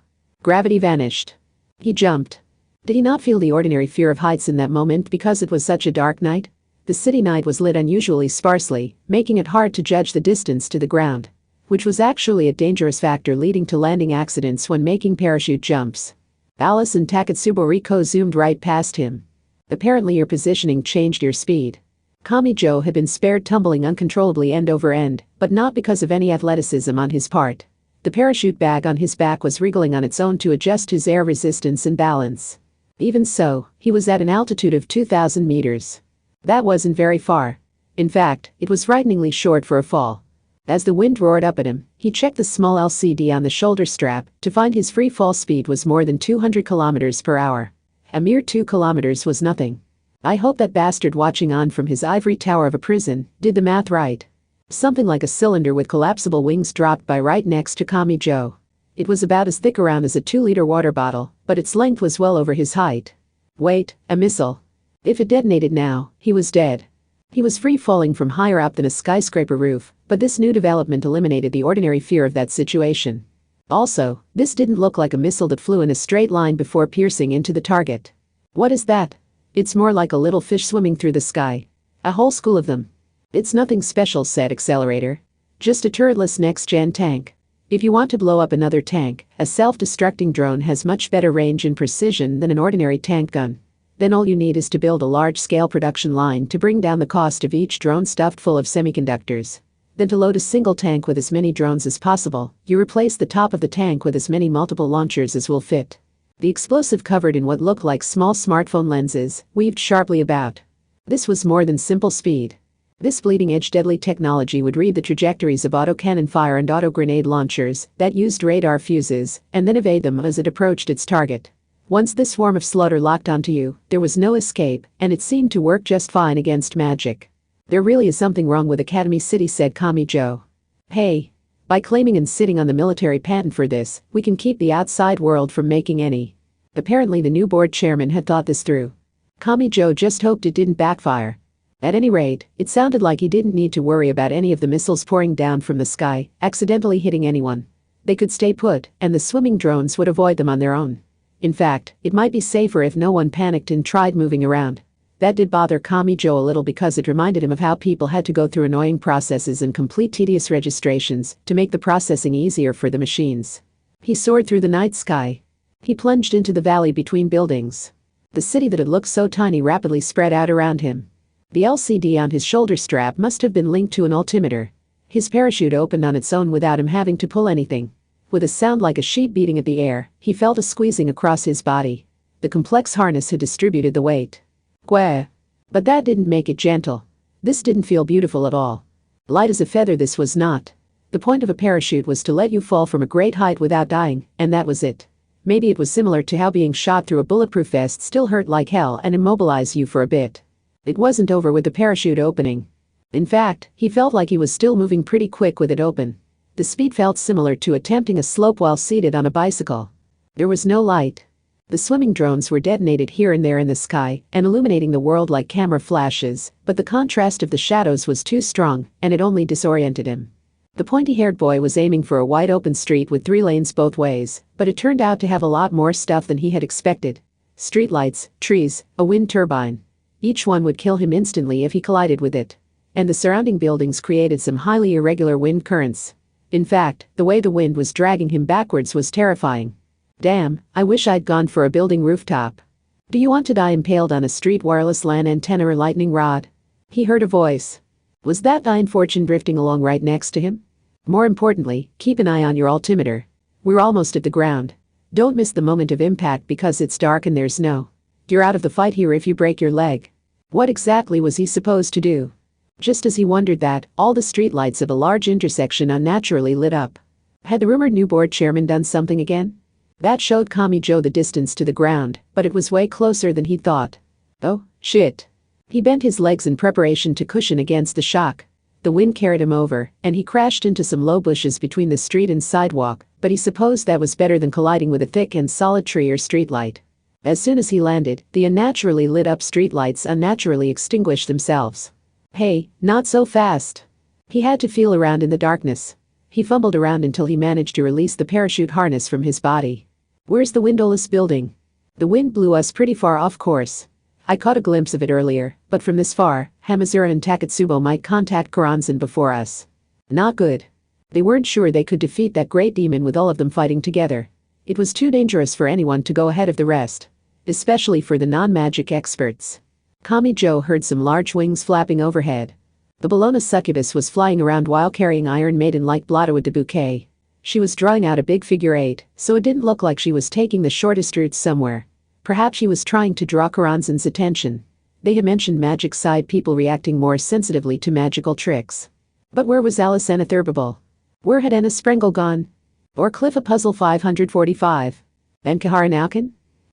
Gravity vanished. He jumped. Did he not feel the ordinary fear of heights in that moment because it was such a dark night? The city night was lit unusually sparsely, making it hard to judge the distance to the ground. Which was actually a dangerous factor leading to landing accidents when making parachute jumps. Alice and Takatsubo Riko zoomed right past him. Apparently your positioning changed your speed. Kamijo had been spared tumbling uncontrollably end over end, but not because of any athleticism on his part. The parachute bag on his back was wriggling on its own to adjust his air resistance and balance. Even so, he was at an altitude of 2,000 meters. That wasn't very far. In fact, it was frighteningly short for a fall. As the wind roared up at him, he checked the small LCD on the shoulder strap to find his free fall speed was more than 200 kilometers per hour. A mere 2 kilometers was nothing. I hope that bastard watching on from his ivory tower of a prison did the math right. Something like a cylinder with collapsible wings dropped by right next to Kamijo. It was about as thick around as a 2-liter water bottle, but its length was well over his height. Wait, a missile. If it detonated now, he was dead. He was free falling from higher up than a skyscraper roof, but this new development eliminated the ordinary fear of that situation. Also, this didn't look like a missile that flew in a straight line before piercing into the target. What is that? It's more like a little fish swimming through the sky. A whole school of them. It's nothing special, said Accelerator. Just a turretless next-gen tank. If you want to blow up another tank, a self-destructing drone has much better range and precision than an ordinary tank gun. Then all you need is to build a large-scale production line to bring down the cost of each drone stuffed full of semiconductors. Then to load a single tank with as many drones as possible, you replace the top of the tank with as many multiple launchers as will fit. The explosive covered in what looked like small smartphone lenses, weaved sharply about. This was more than simple speed. This bleeding-edge deadly technology would read the trajectories of autocannon fire and auto-grenade launchers that used radar fuses, and then evade them as it approached its target. Once this swarm of slaughter locked onto you, there was no escape, and it seemed to work just fine against magic. There really is something wrong with Academy City, said Kamijo. Hey. By claiming and sitting on the military patent for this, we can keep the outside world from making any. Apparently the new board chairman had thought this through. Kamijo just hoped it didn't backfire. At any rate, it sounded like he didn't need to worry about any of the missiles pouring down from the sky, accidentally hitting anyone. They could stay put, and the swimming drones would avoid them on their own. In fact, it might be safer if no one panicked and tried moving around. That did bother Kamijo a little because it reminded him of how people had to go through annoying processes and complete tedious registrations to make the processing easier for the machines. He soared through the night sky. He plunged into the valley between buildings. The city that had looked so tiny rapidly spread out around him. The LCD on his shoulder strap must have been linked to an altimeter. His parachute opened on its own without him having to pull anything. With a sound like a sheep beating at the air, he felt a squeezing across his body. The complex harness had distributed the weight. Gwah. But that didn't make it gentle. This didn't feel beautiful at all. Light as a feather, this was not. The point of a parachute was to let you fall from a great height without dying, and that was it. Maybe it was similar to how being shot through a bulletproof vest still hurt like hell and immobilized you for a bit. It wasn't over with the parachute opening. In fact, he felt like he was still moving pretty quick with it open. The speed felt similar to attempting a slope while seated on a bicycle. There was no light. The swimming drones were detonated here and there in the sky and illuminating the world like camera flashes, but the contrast of the shadows was too strong, and it only disoriented him. The pointy-haired boy was aiming for a wide-open street with 3 lanes both ways, but it turned out to have a lot more stuff than he had expected. Streetlights, trees, a wind turbine. Each one would kill him instantly if he collided with it. And the surrounding buildings created some highly irregular wind currents. In fact, the way the wind was dragging him backwards was terrifying. Damn, I wish I'd gone for a building rooftop. Do you want to die impaled on a street wireless LAN antenna or lightning rod? He heard a voice. Was that Thine Fortune drifting along right next to him? More importantly, keep an eye on your altimeter. We're almost at the ground. Don't miss the moment of impact because it's dark and there's no. You're out of the fight here if you break your leg. What exactly was he supposed to do? Just as he wondered that, all the streetlights of a large intersection unnaturally lit up. Had the rumored new board chairman done something again? That showed Kamijo the distance to the ground, but it was way closer than he'd thought. Oh, shit. He bent his legs in preparation to cushion against the shock. The wind carried him over, and he crashed into some low bushes between the street and sidewalk, but he supposed that was better than colliding with a thick and solid tree or streetlight. As soon as he landed, the unnaturally lit up streetlights unnaturally extinguished themselves. Hey, not so fast. He had to feel around in the darkness. He fumbled around until he managed to release the parachute harness from his body. Where's the windowless building? The wind blew us pretty far off course. I caught a glimpse of it earlier, but from this far, Hamazura and Takatsubo might contact Koranzan before us. Not good. They weren't sure they could defeat that great demon with all of them fighting together. It was too dangerous for anyone to go ahead of the rest. Especially for the non-magic experts. Kamijo heard some large wings flapping overhead. The Bologna succubus was flying around while carrying Iron Maiden like Blotto with the bouquet. She was drawing out a big figure 8, so it didn't look like she was taking the shortest route somewhere. Perhaps she was trying to draw Koranzan's attention. They had mentioned magic side people reacting more sensitively to magical tricks. But where was Alice Anna Thurbable? Where had Anna Sprengel gone? Or Cliff a Puzzle 545? And Kahara Naukin?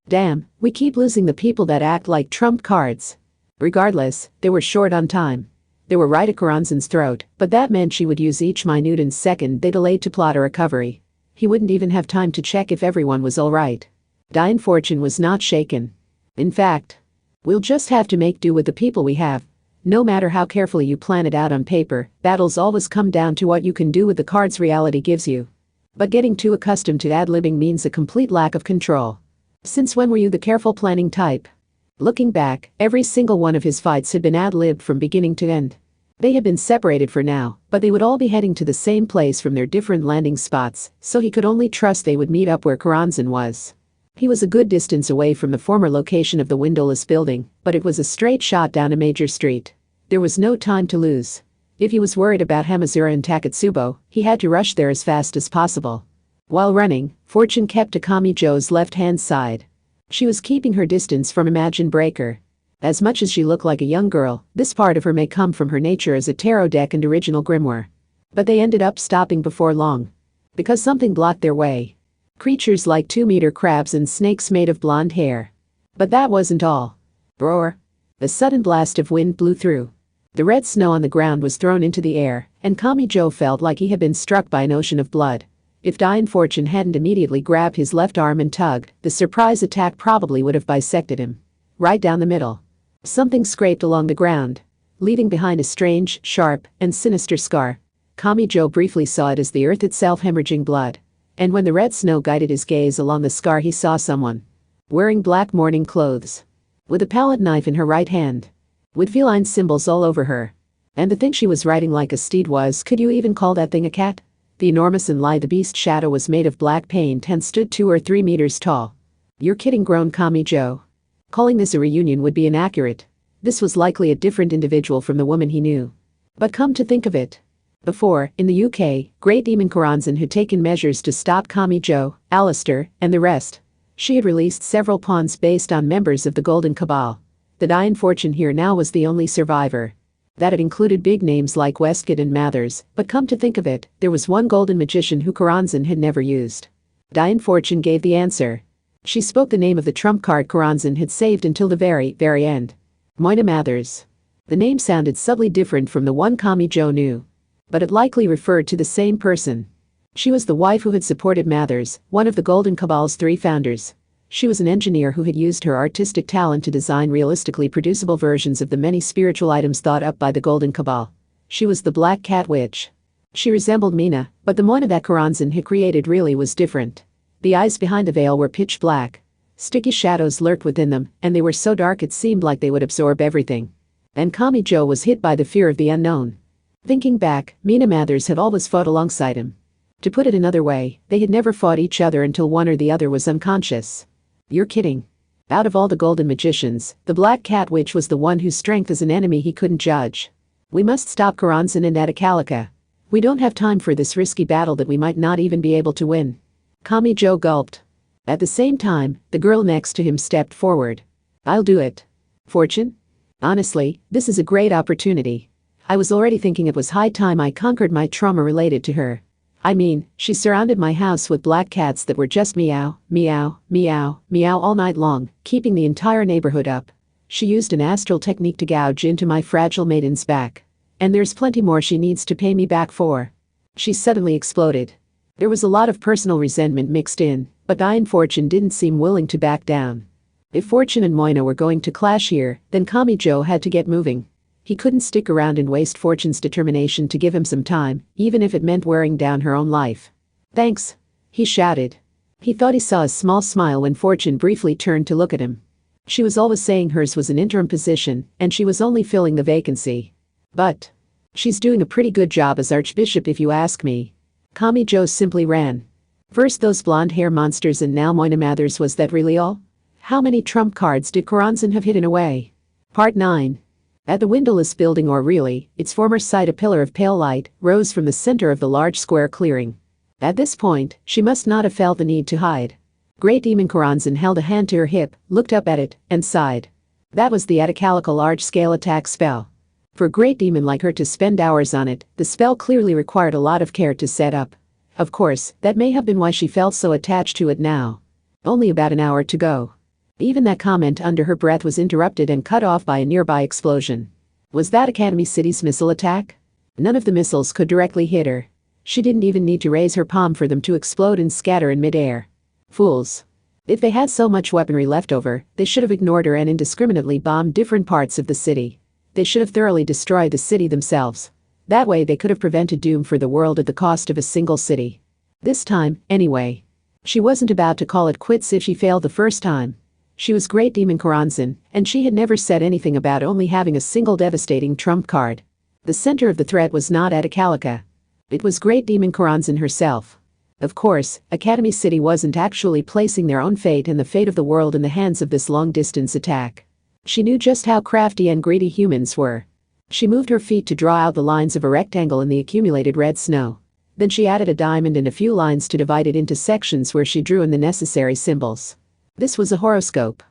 Damn, we keep losing the people that act like trump cards. Regardless, they were short on time. They were right at Karanzan's throat, but that meant she would use each minute second they delayed to plot a recovery. He wouldn't even have time to check if everyone was alright. Dian Fortune was not shaken. In fact, we'll just have to make do with the people we have. No matter how carefully you plan it out on paper, battles always come down to what you can do with the cards reality gives you. But getting too accustomed to ad-libbing means a complete lack of control. Since when were you the careful planning type? Looking back, every single one of his fights had been ad-libbed from beginning to end. They had been separated for now, but they would all be heading to the same place from their different landing spots, so he could only trust they would meet up where Karanzan was. He was a good distance away from the former location of the windowless building, but it was a straight shot down a major street. There was no time to lose. If he was worried about Hamazura and Takatsubo, he had to rush there as fast as possible. While running, Fortune kept to Kamijo's left-hand side. She was keeping her distance from Imagine Breaker. As much as she looked like a young girl, this part of her may come from her nature as a tarot deck and original grimoire. But they ended up stopping before long. Because something blocked their way. Creatures like 2-meter crabs and snakes made of blonde hair. But that wasn't all. Roar. A sudden blast of wind blew through. The red snow on the ground was thrown into the air, and Kamijo felt like he had been struck by an ocean of blood. If Dian Fortune hadn't immediately grabbed his left arm and tugged, the surprise attack probably would have bisected him. Right down the middle. Something scraped along the ground, leaving behind a strange, sharp, and sinister scar. Kamijo briefly saw it as the earth itself hemorrhaging blood. And when the red snow guided his gaze along the scar, he saw someone. Wearing black mourning clothes. With a palette knife in her right hand. With feline symbols all over her. And the thing she was riding like a steed was, could you even call that thing a cat? The enormous and lithe beast shadow was made of black paint and stood 2 or 3 meters tall. You're kidding, groaned Kamijo. Calling this a reunion would be inaccurate. This was likely a different individual from the woman he knew. But come to think of it. Before, in the UK, Great Demon Karanzan had taken measures to stop Kamijo, Alistair, and the rest. She had released several pawns based on members of the Golden Cabal. The Dian Fortune here now was the only survivor. That had included big names like Westgate and Mathers, but come to think of it, there was one golden magician who Karanzan had never used. Dian Fortune gave the answer. She spoke the name of the trump card Karanzan had saved until the very end. Moina Mathers. The name sounded subtly different from the one Kamijo knew. But it likely referred to the same person. She was the wife who had supported Mathers, one of the Golden Cabal's 3 founders. She was an engineer who had used her artistic talent to design realistically producible versions of the many spiritual items thought up by the Golden Cabal. She was the Black Cat Witch. She resembled Mina, but the Moina that Karanzan had created really was different. The eyes behind the veil were pitch black. Sticky shadows lurked within them, and they were so dark it seemed like they would absorb everything. And Kamijo was hit by the fear of the unknown. Thinking back, Mina Mathers had always fought alongside him. To put it another way, they had never fought each other until one or the other was unconscious. You're kidding. Out of all the golden magicians, the Black Cat Witch was the one whose strength as an enemy he couldn't judge. We must stop Karanzan and Atakalika. We don't have time for this risky battle that we might not even be able to win. Kamijo gulped. At the same time, the girl next to him stepped forward. I'll do it. Fortune? Honestly, this is a great opportunity. I was already thinking it was high time I conquered my trauma related to her. I mean, she surrounded my house with black cats that were just meow, meow, meow, meow all night long, keeping the entire neighborhood up. She used an astral technique to gouge into my fragile maiden's back. And there's plenty more she needs to pay me back for. She suddenly exploded. There was a lot of personal resentment mixed in, but Dian Fortune didn't seem willing to back down. If Fortune and Moina were going to clash here, then Kamijo had to get moving. He couldn't stick around and waste Fortune's determination to give him some time, even if it meant wearing down her own life. Thanks, he shouted. He thought he saw a small smile when Fortune briefly turned to look at him. She was always saying hers was an interim position, and she was only filling the vacancy. But she's doing a pretty good job as Archbishop if you ask me. Kamijo simply ran. First those blonde hair monsters and now Moina Mathers. Was that really all? How many trump cards did Karanzan have hidden away? Part 9. At the windowless building, or really, its former site, a pillar of pale light rose from the center of the large square clearing. At this point, she must not have felt the need to hide. Great Demon Karanzan held a hand to her hip, looked up at it, and sighed. That was the Atakalika large-scale attack spell. For a great demon like her to spend hours on it, the spell clearly required a lot of care to set up. Of course, that may have been why she felt so attached to it now. Only about an hour to go. Even that comment under her breath was interrupted and cut off by a nearby explosion. Was that Academy City's missile attack? None of the missiles could directly hit her. She didn't even need to raise her palm for them to explode and scatter in midair. Fools. If they had so much weaponry left over, they should have ignored her and indiscriminately bombed different parts of the city. They should have thoroughly destroyed the city themselves. That way they could have prevented doom for the world at the cost of a single city. This time, anyway. She wasn't about to call it quits if she failed the first time. She was Great Demon Karanzan, and she had never said anything about only having a single devastating trump card. The center of the threat was not Atacalica. It was Great Demon Karanzan herself. Of course, Academy City wasn't actually placing their own fate and the fate of the world in the hands of this long-distance attack. She knew just how crafty and greedy humans were. She moved her feet to draw out the lines of a rectangle in the accumulated red snow. Then she added a diamond and a few lines to divide it into sections where she drew in the necessary symbols. This was a horoscope.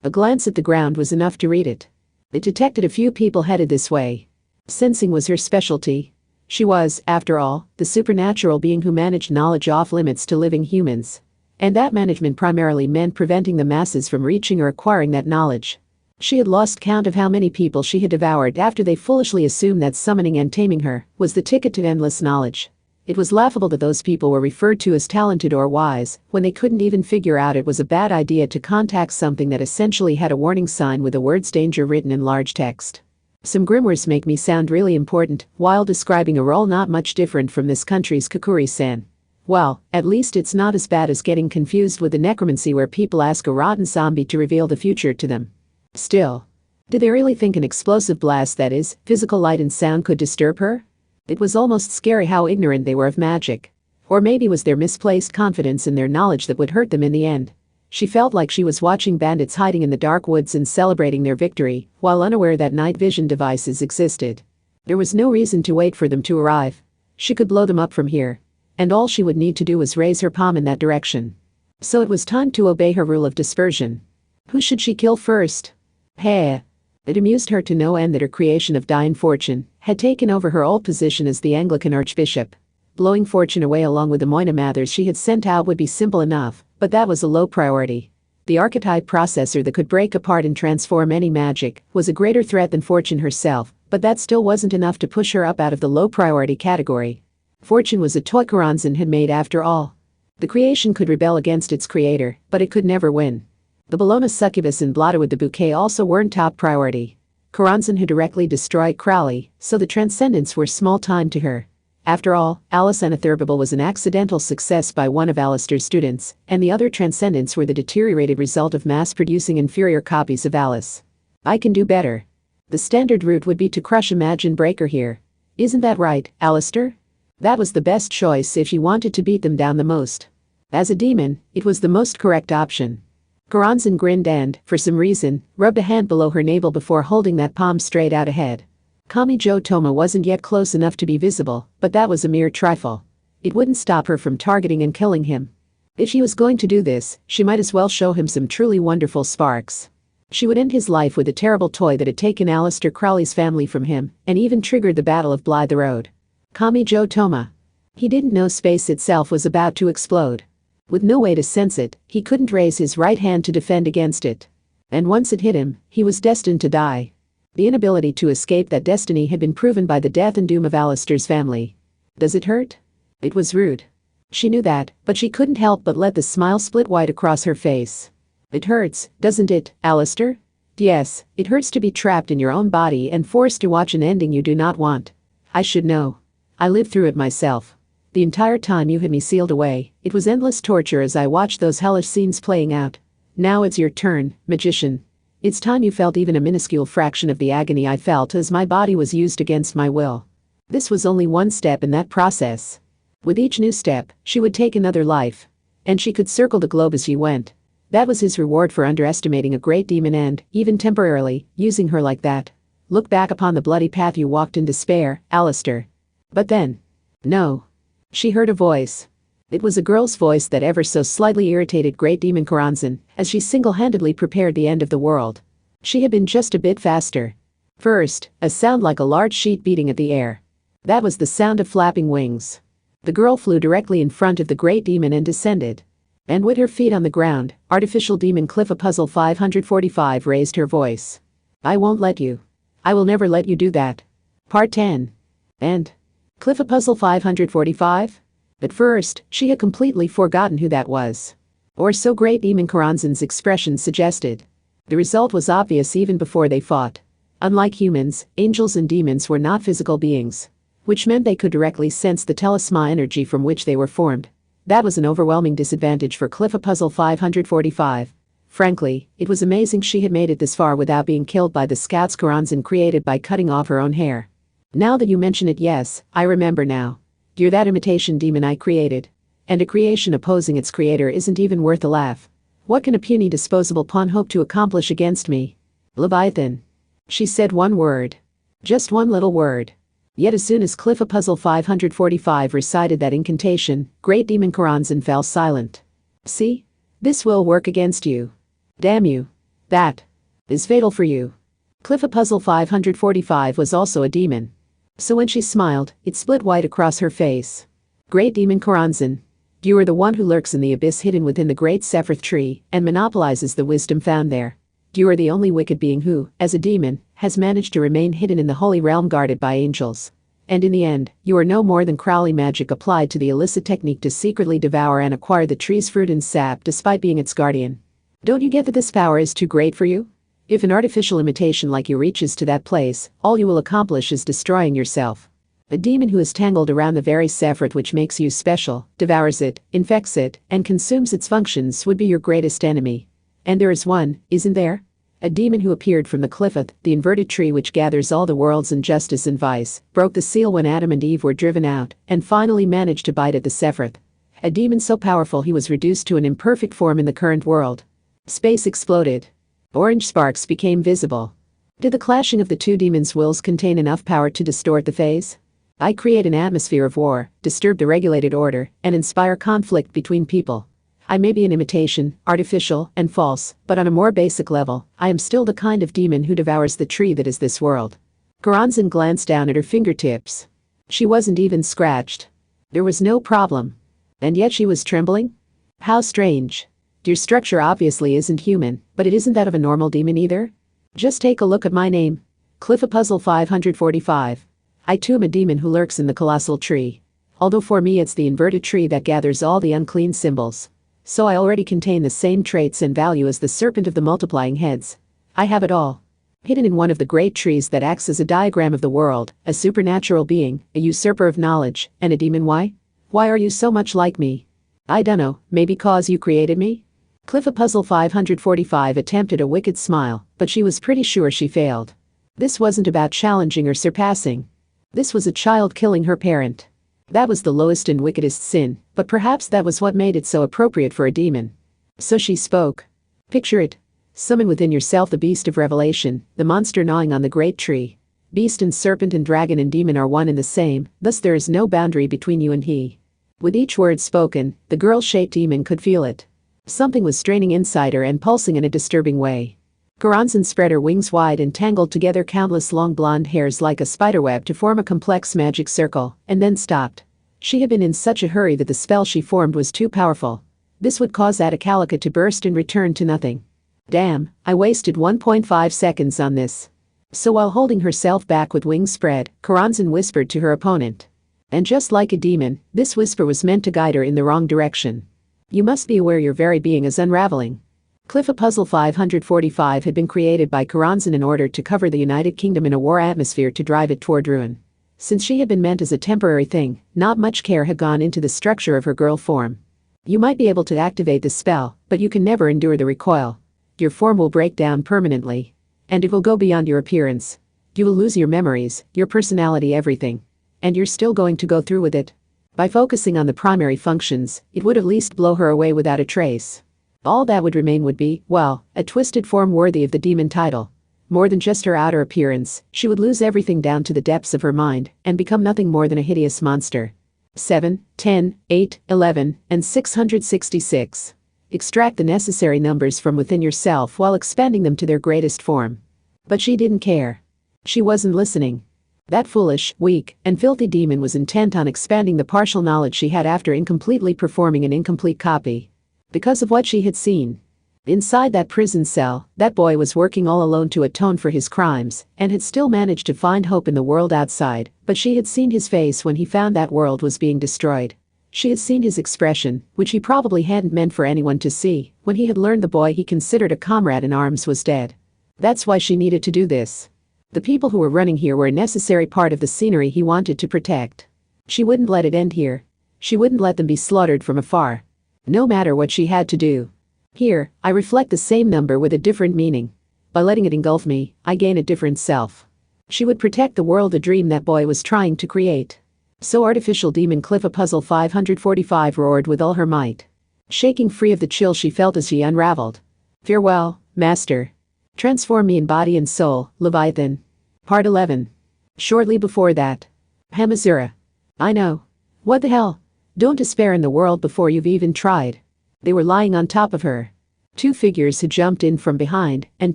A glance at the ground was enough to read it. It detected a few people headed this way. Sensing was her specialty. She was, after all, the supernatural being who managed knowledge off limits to living humans. And that management primarily meant preventing the masses from reaching or acquiring that knowledge. She had lost count of how many people she had devoured after they foolishly assumed that summoning and taming her was the ticket to endless knowledge. It was laughable that those people were referred to as talented or wise when they couldn't even figure out it was a bad idea to contact something that essentially had a warning sign with the words danger written in large text. Some grimoires make me sound really important while describing a role not much different from this country's Kakuri-san. Well, at least it's not as bad as getting confused with the necromancy where people ask a rotten zombie to reveal the future to them. Still, did they really think an explosive blast, that is, physical light and sound, could disturb her? It was almost scary how ignorant they were of magic. Or maybe was their misplaced confidence in their knowledge that would hurt them in the end. She felt like she was watching bandits hiding in the dark woods and celebrating their victory, while unaware that night vision devices existed. There was no reason to wait for them to arrive. She could blow them up from here. And all she would need to do was raise her palm in that direction. So it was time to obey her rule of dispersion. Who should she kill first? Hey. It amused her to no end that her creation of Dian Fortune had taken over her old position as the Anglican Archbishop. Blowing Fortune away along with the Moina Mathers she had sent out would be simple enough, but that was a low priority. The archetype processor that could break apart and transform any magic was a greater threat than Fortune herself, but that still wasn't enough to push her up out of the low priority category. Fortune was a toy Karanzan had made after all. The creation could rebel against its creator, but it could never win. The Bologna succubus and Blotta with the bouquet also weren't top priority. Karanzan had directly destroyed Crowley, so the transcendents were small time to her. After all, Alice Anatherbable was an accidental success by one of Alistair's students, and the other transcendents were the deteriorated result of mass-producing inferior copies of Alice. I can do better. The standard route would be to crush Imagine Breaker here. Isn't that right, Alistair? That was the best choice if she wanted to beat them down the most. As a demon, it was the most correct option. Karanzan grinned and, for some reason, rubbed a hand below her navel before holding that palm straight out ahead. Kamijo Toma wasn't yet close enough to be visible, but that was a mere trifle. It wouldn't stop her from targeting and killing him. If she was going to do this, she might as well show him some truly wonderful sparks. She would end his life with a terrible toy that had taken Alistair Crowley's family from him, and even triggered the Battle of Blythe Road. Kamijo Toma. He didn't know space itself was about to explode. With no way to sense it, he couldn't raise his right hand to defend against it. And once it hit him, he was destined to die. The inability to escape that destiny had been proven by the death and doom of Alistair's family. Does it hurt? It was rude. She knew that, but she couldn't help but let the smile split wide across her face. It hurts, doesn't it, Alistair? Yes, it hurts to be trapped in your own body and forced to watch an ending you do not want. I should know. I lived through it myself. The entire time you had me sealed away, it was endless torture as I watched those hellish scenes playing out. Now it's your turn, magician. It's time you felt even a minuscule fraction of the agony I felt as my body was used against my will. This was only one step in that process. With each new step, she would take another life. And she could circle the globe as she went. That was his reward for underestimating a great demon and, even temporarily, using her like that. Look back upon the bloody path you walked in despair, Alistair. But then. No. She heard a voice. It was a girl's voice that ever so slightly irritated Great Demon Karanzan as she single-handedly prepared the end of the world. She had been just a bit faster. First, a sound like a large sheet beating at the air. That was the sound of flapping wings. The girl flew directly in front of the great demon and descended. And with her feet on the ground, artificial demon Cliff-a-Puzzle 545 raised her voice. I won't let you. I will never let you do that. Part 10. And Cliff-a-Puzzle 545? At first, she had completely forgotten who that was. Or so Great Demon Karanzan's expression suggested. The result was obvious even before they fought. Unlike humans, angels and demons were not physical beings, which meant they could directly sense the talisma energy from which they were formed. That was an overwhelming disadvantage for Cliff-a-Puzzle 545. Frankly, it was amazing she had made it this far without being killed by the scouts Karanzan created by cutting off her own hair. Now that you mention it, yes, I remember now. You're that imitation demon I created. And a creation opposing its creator isn't even worth a laugh. What can a puny disposable pawn hope to accomplish against me? Leviathan. She said one word. Just one little word. Yet as soon as Cliff-a-Puzzle 545 recited that incantation, Great Demon Karanzan fell silent. See? This will work against you. Damn you. That is fatal for you. Cliff-a-Puzzle 545 was also a demon. So when she smiled, it split white across her face. Great Demon Karanzan. You are the one who lurks in the abyss hidden within the great Sephiroth tree and monopolizes the wisdom found there. You are the only wicked being who, as a demon, has managed to remain hidden in the holy realm guarded by angels. And in the end, you are no more than Crowley magic applied to the illicit technique to secretly devour and acquire the tree's fruit and sap despite being its guardian. Don't you get that this power is too great for you? If an artificial imitation like you reaches to that place, all you will accomplish is destroying yourself. A demon who is tangled around the very Sephiroth which makes you special, devours it, infects it, and consumes its functions would be your greatest enemy. And there is one, isn't there? A demon who appeared from the Cliffeth, the inverted tree which gathers all the world's injustice and vice, broke the seal when Adam and Eve were driven out, and finally managed to bite at the Sephiroth. A demon so powerful he was reduced to an imperfect form in the current world. Space exploded. Orange sparks became visible. Did the clashing of the two demons' wills contain enough power to distort the phase? I create an atmosphere of war, disturb the regulated order, and inspire conflict between people. I may be an imitation, artificial, and false, but on a more basic level, I am still the kind of demon who devours the tree that is this world. Karanzan glanced down at her fingertips. She wasn't even scratched. There was no problem. And yet she was trembling? How strange. Your structure obviously isn't human, but it isn't that of a normal demon either. Just take a look at my name. Cliff-a-Puzzle 545. I too am a demon who lurks in the colossal tree. Although for me it's the inverted tree that gathers all the unclean symbols. So I already contain the same traits and value as the serpent of the multiplying heads. I have it all. Hidden in one of the great trees that acts as a diagram of the world, a supernatural being, a usurper of knowledge, and a demon. Why? Why are you so much like me? I dunno, maybe cause you created me? Cliff-a-Puzzle 545 attempted a wicked smile, but she was pretty sure she failed. This wasn't about challenging or surpassing. This was a child killing her parent. That was the lowest and wickedest sin, but perhaps that was what made it so appropriate for a demon. So she spoke. Picture it. Summon within yourself the beast of revelation, the monster gnawing on the great tree. Beast and serpent and dragon and demon are one and the same, thus there is no boundary between you and he. With each word spoken, the girl-shaped demon could feel it. Something was straining inside her and pulsing in a disturbing way. Karanzan spread her wings wide and tangled together countless long blonde hairs like a spiderweb to form a complex magic circle, and then stopped. She had been in such a hurry that the spell she formed was too powerful. This would cause Atacalica to burst and return to nothing. Damn, I wasted 1.5 seconds on this. So while holding herself back with wings spread, Karanzan whispered to her opponent. And just like a demon, this whisper was meant to guide her in the wrong direction. You must be aware your very being is unraveling. Cliff-a-Puzzle 545 had been created by Karanzan in order to cover the United Kingdom in a war atmosphere to drive it toward ruin. Since she had been meant as a temporary thing, not much care had gone into the structure of her girl form. You might be able to activate the spell, but you can never endure the recoil. Your form will break down permanently. And it will go beyond your appearance. You will lose your memories, your personality, everything. And you're still going to go through with it. By focusing on the primary functions, it would at least blow her away without a trace. All that would remain would be, well, a twisted form worthy of the demon title. More than just her outer appearance, she would lose everything down to the depths of her mind and become nothing more than a hideous monster. 7, 10, 8, 11, and 666. Extract the necessary numbers from within yourself while expanding them to their greatest form. But she didn't care. She wasn't listening. That foolish, weak, and filthy demon was intent on expanding the partial knowledge she had after incompletely performing an incomplete copy. Because of what she had seen. Inside that prison cell, that boy was working all alone to atone for his crimes, and had still managed to find hope in the world outside, but she had seen his face when he found that world was being destroyed. She had seen his expression, which he probably hadn't meant for anyone to see, when he had learned the boy he considered a comrade in arms was dead. That's why she needed to do this. The people who were running here were a necessary part of the scenery he wanted to protect. She wouldn't let it end here. She wouldn't let them be slaughtered from afar. No matter what she had to do. Here, I reflect the same number with a different meaning. By letting it engulf me, I gain a different self. She would protect the world, a dream that boy was trying to create. So artificial demon Cliffa Puzzle 545 roared with all her might. Shaking free of the chill she felt as she unraveled. Farewell, master. Transform me in body and soul, Leviathan. Part 11. Shortly before that. Hamazura. I know. What the hell? Don't despair in the world before you've even tried. They were lying on top of her. Two figures had jumped in from behind and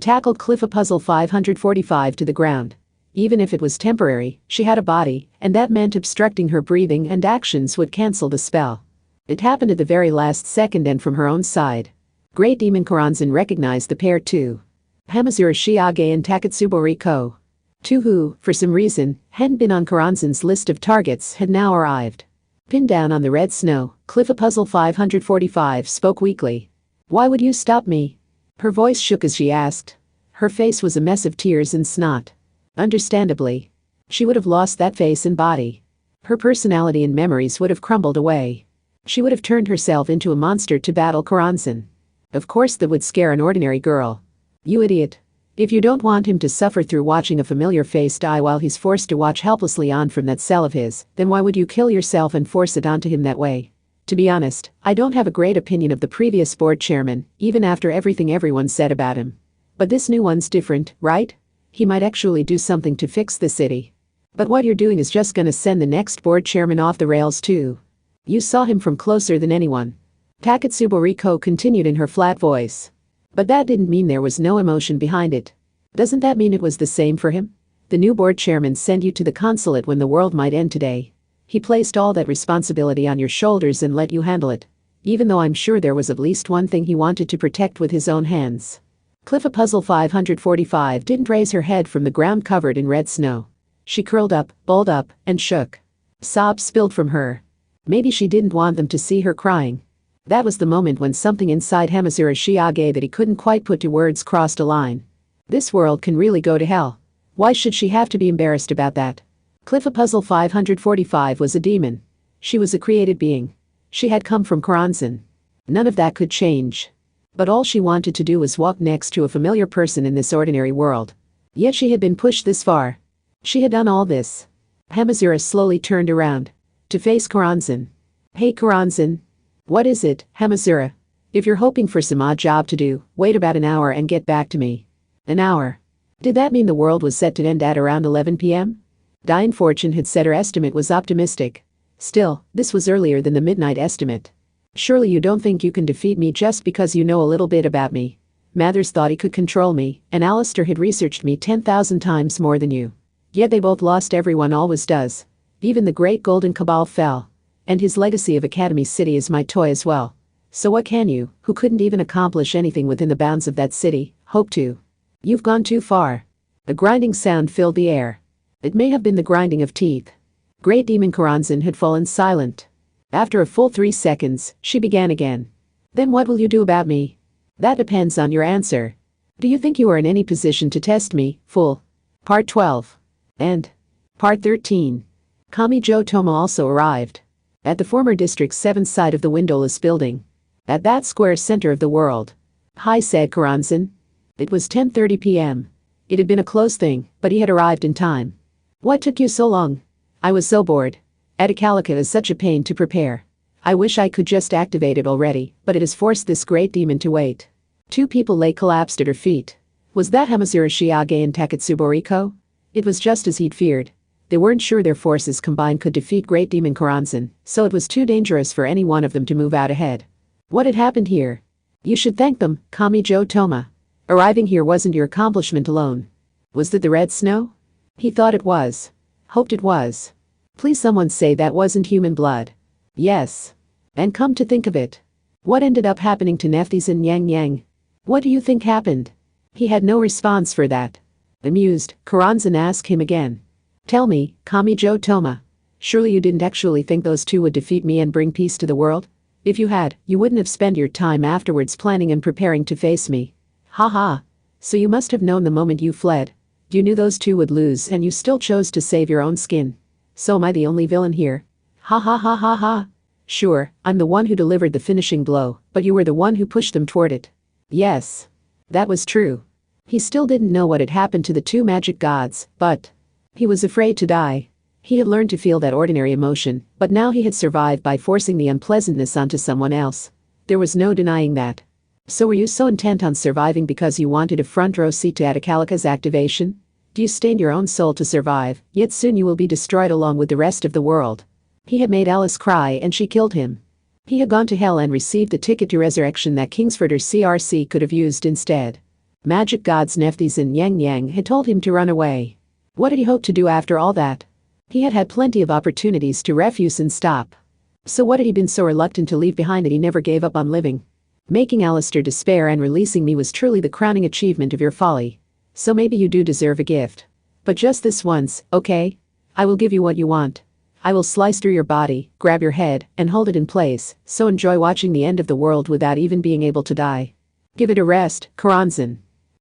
tackled Cliffa Puzzle 545 to the ground. Even if it was temporary, she had a body, and that meant obstructing her breathing and actions would cancel the spell. It happened at the very last second and from her own side. Great Demon Karanzan recognized the pair too. Hamazura Shiage and Takatsubo Riko. Two who, for some reason, hadn't been on Karanzan's list of targets had now arrived. Pinned down on the red snow, Cliffa Puzzle 545 spoke weakly. Why would you stop me? Her voice shook as she asked. Her face was a mess of tears and snot. Understandably. She would have lost that face and body. Her personality and memories would have crumbled away. She would have turned herself into a monster to battle Karanzan. Of course that would scare an ordinary girl. You idiot. If you don't want him to suffer through watching a familiar face die while he's forced to watch helplessly on from that cell of his, then why would you kill yourself and force it onto him that way? To be honest, I don't have a great opinion of the previous board chairman, even after everything everyone said about him. But this new one's different, right? He might actually do something to fix the city. But what you're doing is just gonna send the next board chairman off the rails too. You saw him from closer than anyone. Takatsubo Riko continued in her flat voice. But that didn't mean there was no emotion behind it. Doesn't that mean it was the same for him? The new board chairman sent you to the consulate when the world might end today. He placed all that responsibility on your shoulders and let you handle it. Even though I'm sure there was at least one thing he wanted to protect with his own hands. Cliffa Puzzle 545 didn't raise her head from the ground covered in red snow. She curled up, balled up, and shook. Sobs spilled from her. Maybe she didn't want them to see her crying. That was the moment when something inside Hamazura Shiage that he couldn't quite put to words crossed a line. This world can really go to hell. Why should she have to be embarrassed about that? Cliffa Puzzle 545 was a demon. She was a created being. She had come from Karanzan. None of that could change. But all she wanted to do was walk next to a familiar person in this ordinary world. Yet she had been pushed this far. She had done all this. Hamazura slowly turned around. To face Karanzan. Hey Karanzan. What is it, Hamazura? If you're hoping for some odd job to do, wait about an hour and get back to me. An hour. Did that mean the world was set to end at around 11 p.m.? Diane Fortune had said her estimate was optimistic. Still, this was earlier than the midnight estimate. Surely you don't think you can defeat me just because you know a little bit about me. Mathers thought he could control me, and Alistair had researched me 10,000 times more than you. Yet they both lost, everyone always does. Even the great Golden Cabal fell. And his legacy of Academy City is my toy as well. So what can you, who couldn't even accomplish anything within the bounds of that city, hope to? You've gone too far. A grinding sound filled the air. It may have been the grinding of teeth. Great Demon Karanzan had fallen silent. After a full 3 seconds, she began again. Then what will you do about me? That depends on your answer. Do you think you are in any position to test me, fool? Part 12. And Part 13. Kami Jo Toma also arrived. At the former District's 7th side of the windowless building. At that square center of the world. Hi, said Karanzan. It was 10:30 p.m. It had been a close thing, but he had arrived in time. What took you so long? I was so bored. Atacalica is such a pain to prepare. I wish I could just activate it already, but it has forced this great demon to wait. Two people lay collapsed at her feet. Was that Hamazura Shiage and Takatsubo Riko? It was just as he'd feared. They weren't sure their forces combined could defeat Great Demon Karanzan, so it was too dangerous for any one of them to move out ahead. What had happened here? You should thank them, Kami Jo Toma. Arriving here wasn't your accomplishment alone. Was it the red snow? He thought it was. Hoped it was. Please someone say that wasn't human blood. Yes. And come to think of it. What ended up happening to Nephthys and Yang Yang? What do you think happened? He had no response for that. Amused, Karanzan asked him again. Tell me, Kamijo Toma. Surely you didn't actually think those two would defeat me and bring peace to the world? If you had, you wouldn't have spent your time afterwards planning and preparing to face me. Haha. So you must have known the moment you fled. You knew those two would lose and you still chose to save your own skin. So am I the only villain here? Ha ha ha ha ha. Sure, I'm the one who delivered the finishing blow, but you were the one who pushed them toward it. Yes. That was true. He still didn't know what had happened to the two magic gods, but he was afraid to die. He had learned to feel that ordinary emotion, but now he had survived by forcing the unpleasantness onto someone else. There was no denying that. So were you so intent on surviving because you wanted a front row seat to Atakalika's activation? Do you stain your own soul to survive, yet soon you will be destroyed along with the rest of the world? He had made Alice cry and she killed him. He had gone to hell and received the ticket to resurrection that Kingsford's CRC could have used instead. Magic gods Nephthys and Yang Yang had told him to run away. What did he hope to do after all that? He had had plenty of opportunities to refuse and stop. So what had he been so reluctant to leave behind that he never gave up on living? Making Alistair despair and releasing me was truly the crowning achievement of your folly. So maybe you do deserve a gift. But just this once, okay? I will give you what you want. I will slice through your body, grab your head, and hold it in place, so enjoy watching the end of the world without even being able to die. Give it a rest, Karanzan.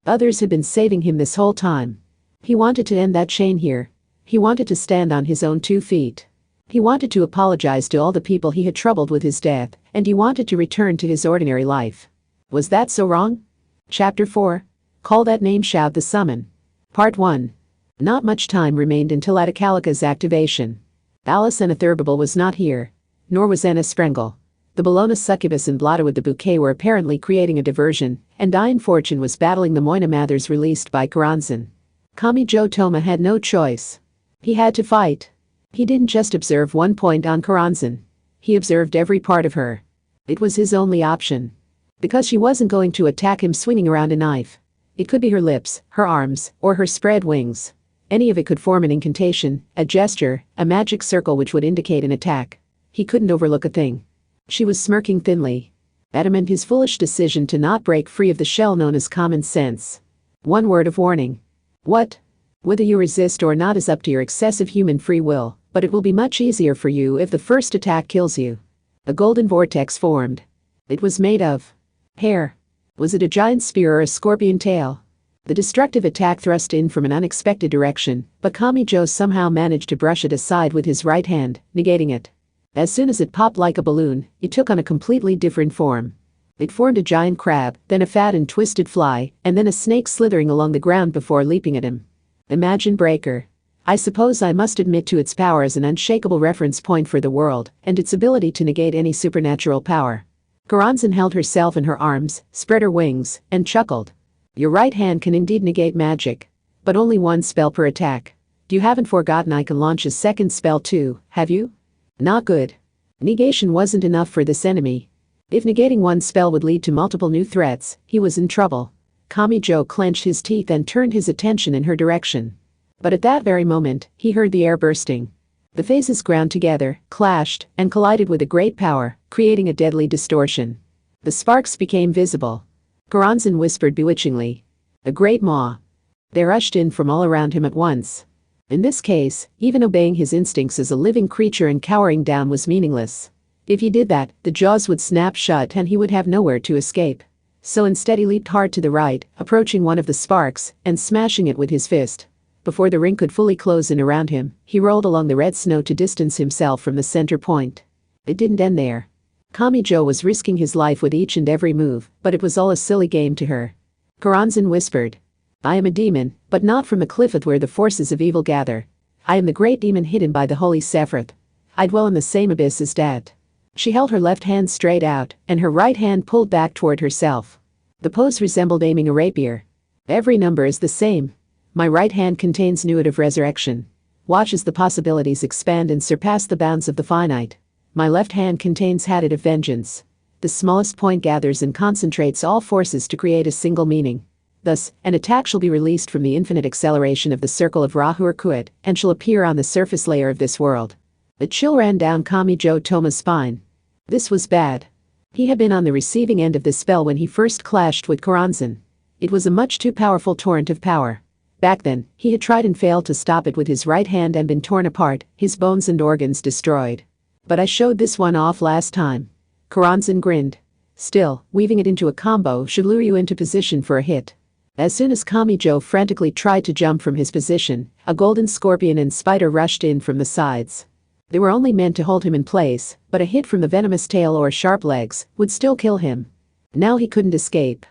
Others had been saving him this whole time. He wanted to end that chain here. He wanted to stand on his own 2 feet. He wanted to apologize to all the people he had troubled with his death, and he wanted to return to his ordinary life. Was that so wrong? Chapter 4. Call that name, shout the summon. Part 1. Not much time remained until Atakalika's activation. Alice Anatherbable was not here. Nor was Anna Sprengel. The Bologna succubus and Blotta with the bouquet were apparently creating a diversion, and Diane Fortune was battling the Moina Mathers released by Karanzan. Kamijo Toma had no choice. He had to fight. He didn't just observe one point on Karanzan. He observed every part of her. It was his only option. Because she wasn't going to attack him swinging around a knife. It could be her lips, her arms, or her spread wings. Any of it could form an incantation, a gesture, a magic circle which would indicate an attack. He couldn't overlook a thing. She was smirking thinly. Adamant his foolish decision to not break free of the shell known as common sense. One word of warning. What? Whether you resist or not is up to your excessive human free will, but it will be much easier for you if the first attack kills you. A golden vortex formed. It was made of hair. Was it a giant spear or a scorpion tail? The destructive attack thrust in from an unexpected direction, but Kamijo somehow managed to brush it aside with his right hand, negating it. As soon as it popped like a balloon, it took on a completely different form. It formed a giant crab, then a fat and twisted fly, and then a snake slithering along the ground before leaping at him. Imagine Breaker. I suppose I must admit to its power as an unshakable reference point for the world, and its ability to negate any supernatural power. Karanzan held herself in her arms, spread her wings, and chuckled. Your right hand can indeed negate magic. But only one spell per attack. You haven't forgotten I can launch a second spell too, have you? Not good. Negation wasn't enough for this enemy. If negating one spell would lead to multiple new threats, he was in trouble. Kamijo clenched his teeth and turned his attention in her direction. But at that very moment, he heard the air bursting. The phases ground together, clashed, and collided with a great power, creating a deadly distortion. The sparks became visible. Karanzan whispered bewitchingly. A great maw. They rushed in from all around him at once. In this case, even obeying his instincts as a living creature and cowering down was meaningless. If he did that, the jaws would snap shut and he would have nowhere to escape. So instead he leaped hard to the right, approaching one of the sparks, and smashing it with his fist. Before the ring could fully close in around him, he rolled along the red snow to distance himself from the center point. It didn't end there. Kamijo was risking his life with each and every move, but it was all a silly game to her. Karanzan whispered. I am a demon, but not from the cliffeth where the forces of evil gather. I am the great demon hidden by the holy Sephiroth. I dwell in the same abyss as Dat. She held her left hand straight out, and her right hand pulled back toward herself. The pose resembled aiming a rapier. Every number is the same. My right hand contains Nuit of Resurrection. Watch as the possibilities expand and surpass the bounds of the finite. My left hand contains Hadid of Vengeance. The smallest point gathers and concentrates all forces to create a single meaning. Thus, an attack shall be released from the infinite acceleration of the circle of Rahu or Kuat, and shall appear on the surface layer of this world. A chill ran down Kamijo Toma's spine. This was bad. He had been on the receiving end of this spell when he first clashed with Koranzan. It was a much too powerful torrent of power. Back then, he had tried and failed to stop it with his right hand and been torn apart, his bones and organs destroyed. But I showed this one off last time. Koranzan grinned. Still, weaving it into a combo should lure you into position for a hit. As soon as Kamijo frantically tried to jump from his position, a golden scorpion and spider rushed in from the sides. They were only meant to hold him in place, but a hit from the venomous tail or sharp legs would still kill him. Now he couldn't escape.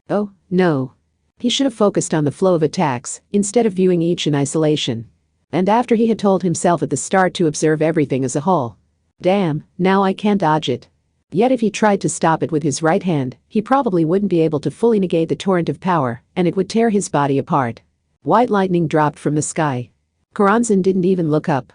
Oh, no. He should have focused on the flow of attacks, instead of viewing each in isolation. And after he had told himself at the start to observe everything as a whole. Damn, now I can't dodge it. Yet if he tried to stop it with his right hand, he probably wouldn't be able to fully negate the torrent of power, and it would tear his body apart. White lightning dropped from the sky. Koranzan didn't even look up.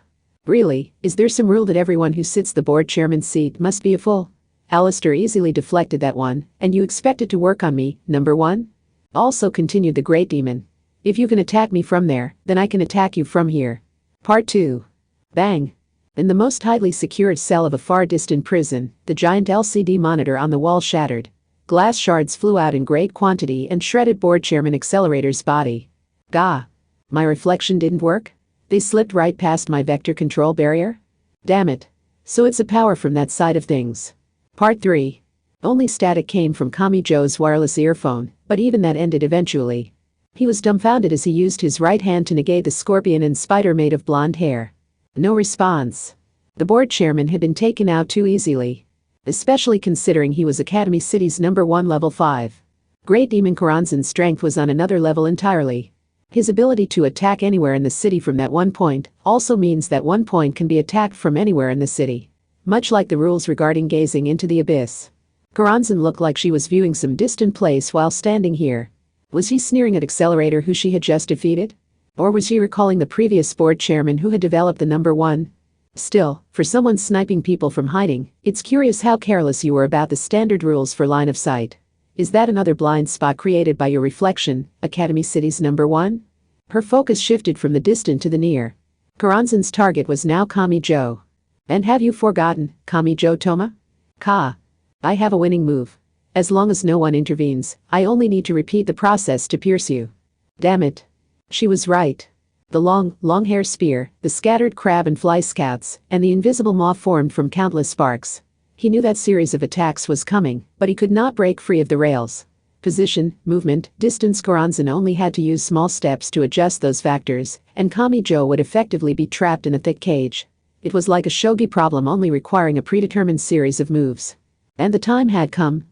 Really, is there some rule that everyone who sits the board chairman's seat must be a fool? Alistair easily deflected that one, and you expect it to work on me, number one? Also continued the Great Demon. If you can attack me from there, then I can attack you from here. Part 2. Bang. In the most tightly secured cell of a far distant prison, the giant LCD monitor on the wall shattered. Glass shards flew out in great quantity and shredded board chairman Accelerator's body. Gah. My reflection didn't work? They slipped right past my vector control barrier? Damn it. So it's a power from that side of things. Part 3. Only static came from Kamijo's wireless earphone, but even that ended eventually. He was dumbfounded as he used his right hand to negate the scorpion and spider made of blonde hair. No response. The board chairman had been taken out too easily. Especially considering he was Academy City's #1 level 5. Great Demon Koranzan's strength was on another level entirely. His ability to attack anywhere in the city from that one point also means that one point can be attacked from anywhere in the city. Much like the rules regarding gazing into the abyss. Koranzan looked like she was viewing some distant place while standing here. Was he sneering at Accelerator who she had just defeated? Or was he recalling the previous board chairman who had developed the #1? Still, for someone sniping people from hiding, it's curious how careless you were about the standard rules for line of sight. Is that another blind spot created by your reflection, Academy City's #1? Her focus shifted from the distant to the near. Koranzan's target was now Kamijo. And have you forgotten, Kamijo Toma? I have a winning move. As long as no one intervenes, I only need to repeat the process to pierce you. Damn it. She was right. The long hair spear, the scattered crab and fly scouts, and the invisible maw formed from countless sparks. He knew that series of attacks was coming, but he could not break free of the rails. Position, movement, distance. Koranzan only had to use small steps to adjust those factors, and Kamijo would effectively be trapped in a thick cage. It was like a shogi problem only requiring a predetermined series of moves. And the time had come.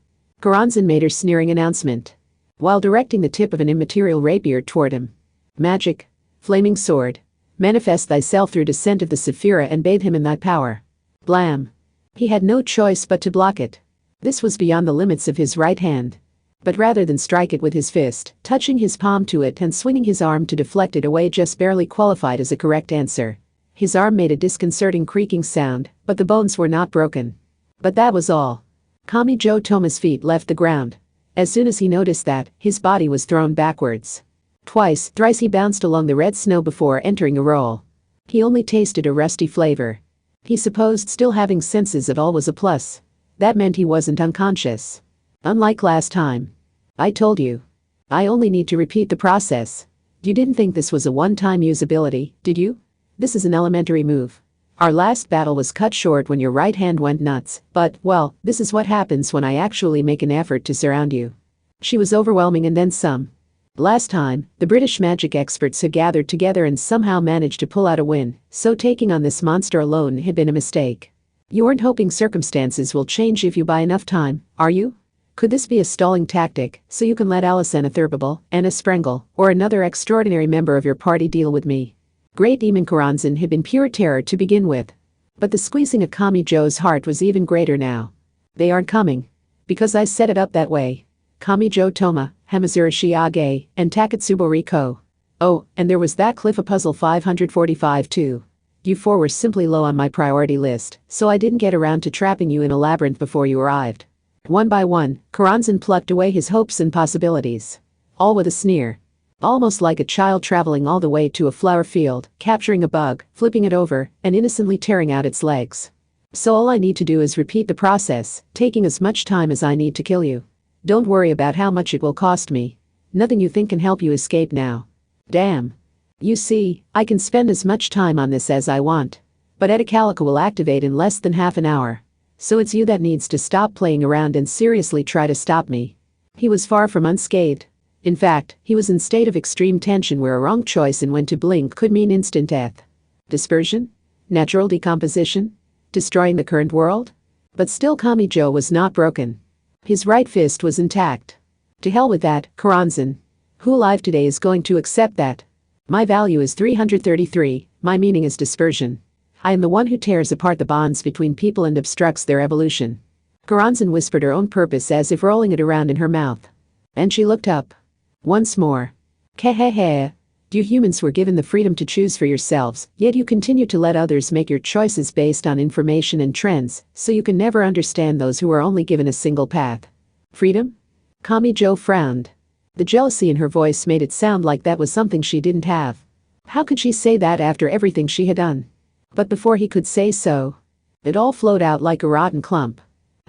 Koranzan made her sneering announcement, while directing the tip of an immaterial rapier toward him. Magic. Flaming sword. Manifest thyself through descent of the Sephira and bathe him in thy power. Blam. He had no choice but to block it. This was beyond the limits of his right hand. But rather than strike it with his fist, touching his palm to it and swinging his arm to deflect it away just barely qualified as a correct answer. His arm made a disconcerting creaking sound, but the bones were not broken. But that was all. Kamijo Toma's feet left the ground. As soon as he noticed that, his body was thrown backwards. Twice, thrice he bounced along the red snow before entering a roll. He only tasted a rusty flavor. He supposed still having senses at all was a plus. That meant he wasn't unconscious. Unlike last time. I told you. I only need to repeat the process. You didn't think this was a one-time usability, did you? This is an elementary move. Our last battle was cut short when your right hand went nuts, but, well, this is what happens when I actually make an effort to surround you. She was overwhelming and then some. Last time, the British magic experts had gathered together and somehow managed to pull out a win, so taking on this monster alone had been a mistake. You aren't hoping circumstances will change if you buy enough time, are you? Could this be a stalling tactic, so you can let Alison Thurbable, Anna Sprengel, or another extraordinary member of your party deal with me? Great Demon Koranzan had been pure terror to begin with. But the squeezing of Kamijo's heart was even greater now. They aren't coming. Because I set it up that way. Kamijo Toma, Hamazura Shiage, and Takatsubo Riko. Oh, and there was that cliff of puzzle 545 too. You four were simply low on my priority list, so I didn't get around to trapping you in a labyrinth before you arrived. One by one, Koranzan plucked away his hopes and possibilities. all with a sneer. Almost like a child traveling all the way to a flower field, capturing a bug, flipping it over, and innocently tearing out its legs. So all I need to do is repeat the process, taking as much time as I need to kill you. Don't worry about how much it will cost me. Nothing you think can help you escape now. Damn. You see, I can spend as much time on this as I want. But Edicalica will activate in less than half an hour. So it's you that needs to stop playing around and seriously try to stop me. He was far from unscathed. In fact, he was in state of extreme tension where a wrong choice in when to blink could mean instant death. Dispersion? Natural decomposition? Destroying the current world? But still Kamijo was not broken. His right fist was intact. To hell with that, Karanzan. Who alive today is going to accept that? My value is 333, my meaning is dispersion. I am the one who tears apart the bonds between people and obstructs their evolution. Karanzan whispered her own purpose as if rolling it around in her mouth. And she looked up. Once more. Kehehe. You humans were given the freedom to choose for yourselves, yet you continue to let others make your choices based on information and trends, so you can never understand those who are only given a single path. Freedom? Kamijo frowned. The jealousy in her voice made it sound like that was something she didn't have. How could she say that after everything she had done? But before he could say so, it all flowed out like a rotten clump.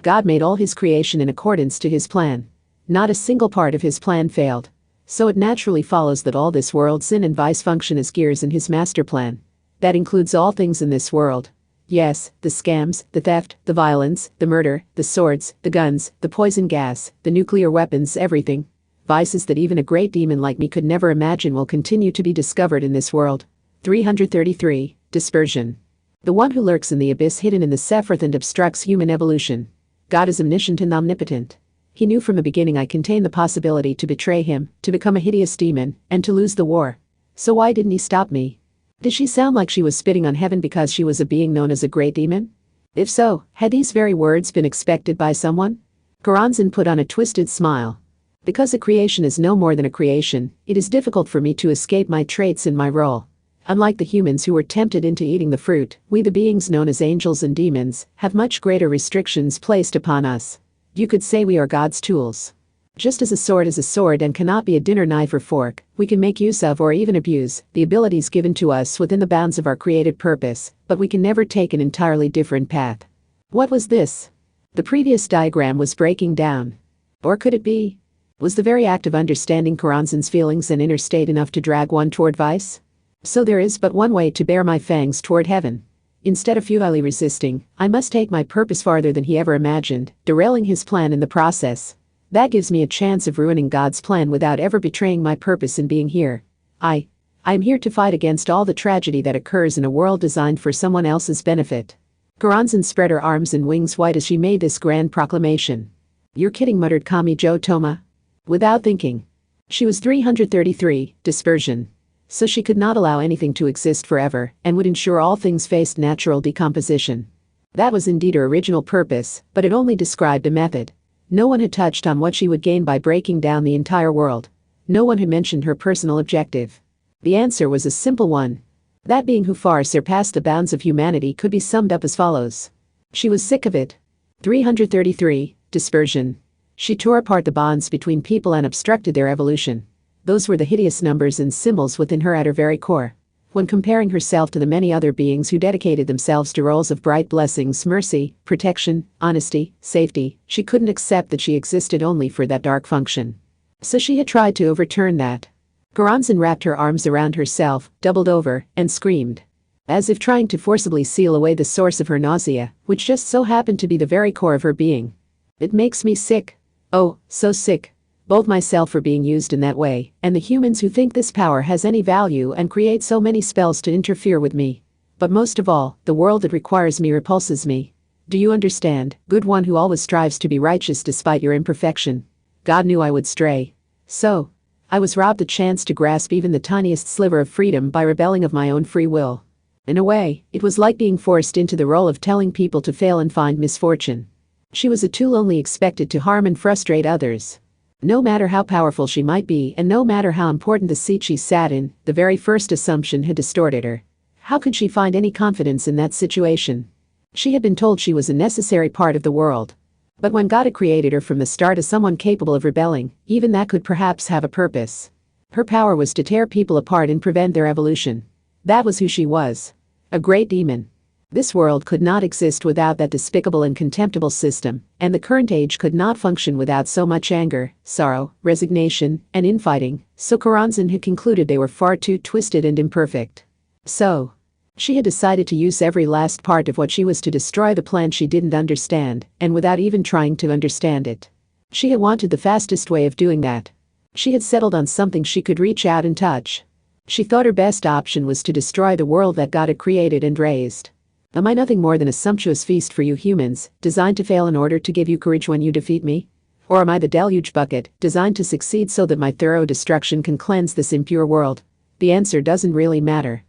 God made all his creation in accordance to his plan. Not a single part of his plan failed. So it naturally follows that all this world's sin and vice function as gears in his master plan. That includes all things in this world. Yes, the scams, the theft, the violence, the murder, the swords, the guns, the poison gas, the nuclear weapons, everything. Vices that even a great demon like me could never imagine will continue to be discovered in this world. 333. Dispersion. The one who lurks in the abyss hidden in the Sephiroth and obstructs human evolution. God is omniscient and omnipotent. He knew from the beginning I contained the possibility to betray him, to become a hideous demon, and to lose the war. So why didn't he stop me? Did she sound like she was spitting on heaven because she was a being known as a great demon? If so, had these very words been expected by someone? Karanzan put on a twisted smile. Because a creation is no more than a creation, it is difficult for me to escape my traits and my role. Unlike the humans who were tempted into eating the fruit, we the beings known as angels and demons have much greater restrictions placed upon us. You could say we are God's tools. Just as a sword is a sword and cannot be a dinner knife or fork, we can make use of or even abuse the abilities given to us within the bounds of our created purpose, but we can never take an entirely different path. What was this? The previous diagram was breaking down. Or could it be? Was the very act of understanding Karanzan's feelings and inner state enough to drag one toward vice? So there is but one way to bear my fangs toward heaven. Instead of futilely resisting, I must take my purpose farther than he ever imagined, derailing his plan in the process. That gives me a chance of ruining God's plan without ever betraying my purpose in being here. I am here to fight against all the tragedy that occurs in a world designed for someone else's benefit. Karanzan spread her arms and wings wide as she made this grand proclamation. You're kidding, muttered Kamijo Toma. Without thinking. She was 333, dispersion. So she could not allow anything to exist forever, and would ensure all things faced natural decomposition. That was indeed her original purpose, but it only described a method. No one had touched on what she would gain by breaking down the entire world. No one had mentioned her personal objective. The answer was a simple one. That being who far surpassed the bounds of humanity could be summed up as follows. She was sick of it. 333, dispersion. She tore apart the bonds between people and obstructed their evolution. Those were the hideous numbers and symbols within her at her very core. When comparing herself to the many other beings who dedicated themselves to roles of bright blessings, mercy, protection, honesty, safety, she couldn't accept that she existed only for that dark function. So she had tried to overturn that. Karanzan wrapped her arms around herself, doubled over, and screamed. As if trying to forcibly seal away the source of her nausea, which just so happened to be the very core of her being. It makes me sick. Oh, so sick. Both myself for being used in that way, and the humans who think this power has any value and create so many spells to interfere with me. But most of all, the world that requires me repulses me. Do you understand, good one who always strives to be righteous despite your imperfection? God knew I would stray. So, I was robbed the chance to grasp even the tiniest sliver of freedom by rebelling of my own free will. In a way, it was like being forced into the role of telling people to fail and find misfortune. She was a tool only expected to harm and frustrate others. No matter how powerful she might be and no matter how important the seat she sat in, the very first assumption had distorted her. How could she find any confidence in that situation? She had been told she was a necessary part of the world. But when God had created her from the start as someone capable of rebelling, even that could perhaps have a purpose. Her power was to tear people apart and prevent their evolution. That was who she was. A great demon. This world could not exist without that despicable and contemptible system, and the current age could not function without so much anger, sorrow, resignation, and infighting, so Karanzan had concluded they were far too twisted and imperfect. So, she had decided to use every last part of what she was to destroy the plan she didn't understand, and without even trying to understand it. She had wanted the fastest way of doing that. She had settled on something she could reach out and touch. She thought her best option was to destroy the world that God had created and raised. Am I nothing more than a sumptuous feast for you humans, designed to fail in order to give you courage when you defeat me? Or am I the deluge bucket, designed to succeed so that my thorough destruction can cleanse this impure world? The answer doesn't really matter.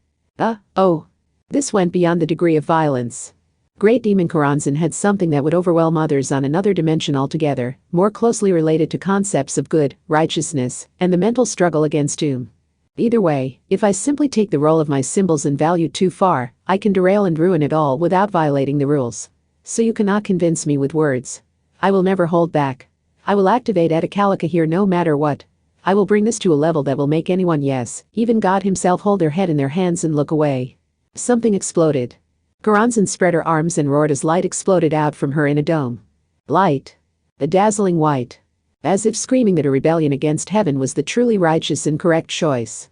This went beyond the degree of violence. Great Demon Karanzan had something that would overwhelm others on another dimension altogether, more closely related to concepts of good, righteousness, and the mental struggle against doom. Either way, if I simply take the role of my symbols and value too far, I can derail and ruin it all without violating the rules. So you cannot convince me with words. I will never hold back. I will activate Atakalika here no matter what. I will bring this to a level that will make anyone, yes, even God himself, hold their head in their hands and look away. Something exploded. Karanzan spread her arms and roared as light exploded out from her in a dome. Light. A dazzling white. As if screaming that her rebellion against heaven was the truly righteous and correct choice.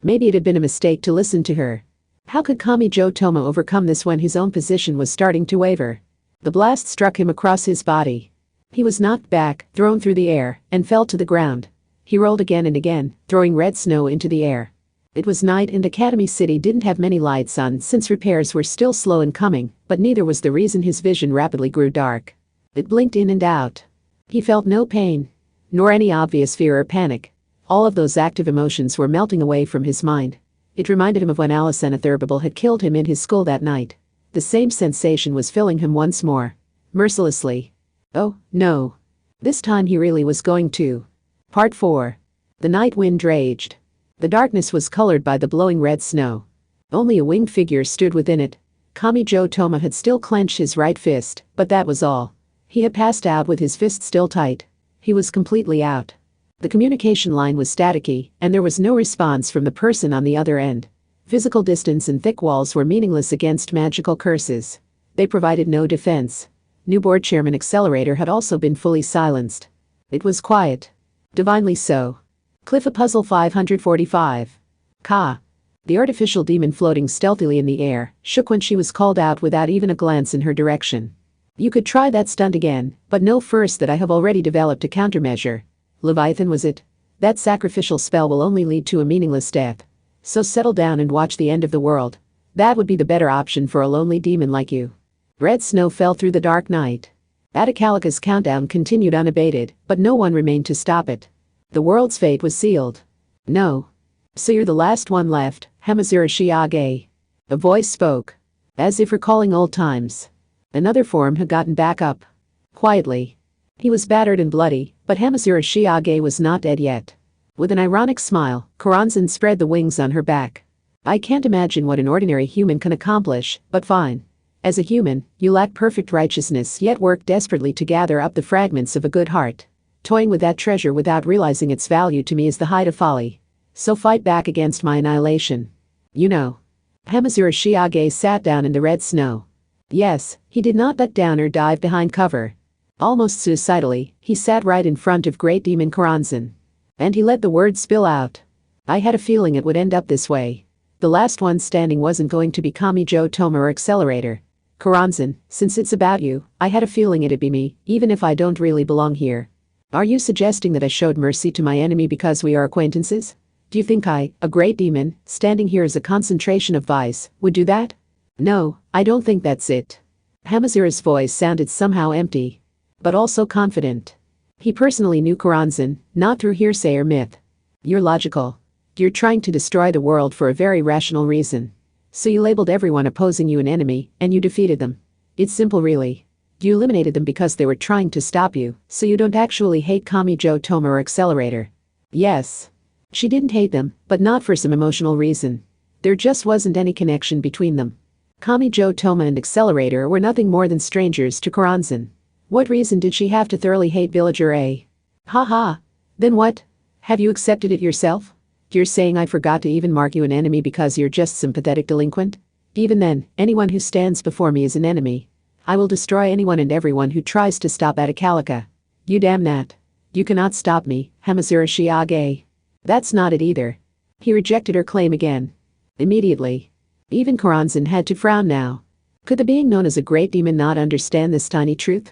Maybe it had been a mistake to listen to her. How could Kamijo Toma overcome this when his own position was starting to waver? The blast struck him across his body. He was knocked back, thrown through the air, and fell to the ground. He rolled again and again, throwing red snow into the air. It was night and Academy City didn't have many lights on since repairs were still slow in coming, but neither was the reason his vision rapidly grew dark. It blinked in and out. He felt no pain, nor any obvious fear or panic. All of those active emotions were melting away from his mind. It reminded him of when Alice Anatherbable had killed him in his school that night. The same sensation was filling him once more. Mercilessly. Oh, no. This time he really was going to. Part 4. The night wind raged. The darkness was colored by the blowing red snow. Only a winged figure stood within it. Kamijo Toma had still clenched his right fist, but that was all. He had passed out with his fist still tight. He was completely out. The communication line was staticky, and there was no response from the person on the other end. Physical distance and thick walls were meaningless against magical curses. They provided no defense. New board chairman Accelerator had also been fully silenced. It was quiet. Divinely so. Cliff a Puzzle 545. Ka. The artificial demon floating stealthily in the air, shook when she was called out without even a glance in her direction. You could try that stunt again, but know first that I have already developed a countermeasure. Leviathan, was it? That sacrificial spell will only lead to a meaningless death. So settle down and watch the end of the world. That would be the better option for a lonely demon like you. Red snow fell through the dark night. Atakalika's countdown continued unabated, but no one remained to stop it. The world's fate was sealed. No. So you're the last one left, Hamazura Shiage. A voice spoke. As if recalling old times. Another form had gotten back up. Quietly. He was battered and bloody, but Hamazura Shiage was not dead yet. With an ironic smile, Karanzan spread the wings on her back. I can't imagine what an ordinary human can accomplish, but fine. As a human, you lack perfect righteousness yet work desperately to gather up the fragments of a good heart. Toying with that treasure without realizing its value to me is the height of folly. So fight back against my annihilation. You know. Hamazura Shiage sat down in the red snow. Yes, he did not back down or dive behind cover. Almost suicidally, he sat right in front of Great Demon Karanzan. And he let the words spill out. I had a feeling it would end up this way. The last one standing wasn't going to be Kamijo Toma or Accelerator. Karanzan, since it's about you, I had a feeling it'd be me, even if I don't really belong here. Are you suggesting that I showed mercy to my enemy because we are acquaintances? Do you think I, a great demon, standing here as a concentration of vice, would do that? No, I don't think that's it. Hamazura's voice sounded somehow empty. But also confident. He personally knew Karanzan, not through hearsay or myth. You're logical. You're trying to destroy the world for a very rational reason. So you labeled everyone opposing you an enemy, and you defeated them. It's simple really. You eliminated them because they were trying to stop you, so you don't actually hate Kamijo Toma or Accelerator. Yes. She didn't hate them, but not for some emotional reason. There just wasn't any connection between them. Kamijo Toma and Accelerator were nothing more than strangers to Karanzan. What reason did she have to thoroughly hate Villager A? Haha. Then what? Have you accepted it yourself? You're saying I forgot to even mark you an enemy because you're just some pathetic delinquent? Even then, anyone who stands before me is an enemy. I will destroy anyone and everyone who tries to stop Atacalica. You damn that. You cannot stop me, Hamazura Shiage. That's not it either. He rejected her claim again. Immediately. Even Koranzan had to frown now. Could the being known as a great demon not understand this tiny truth?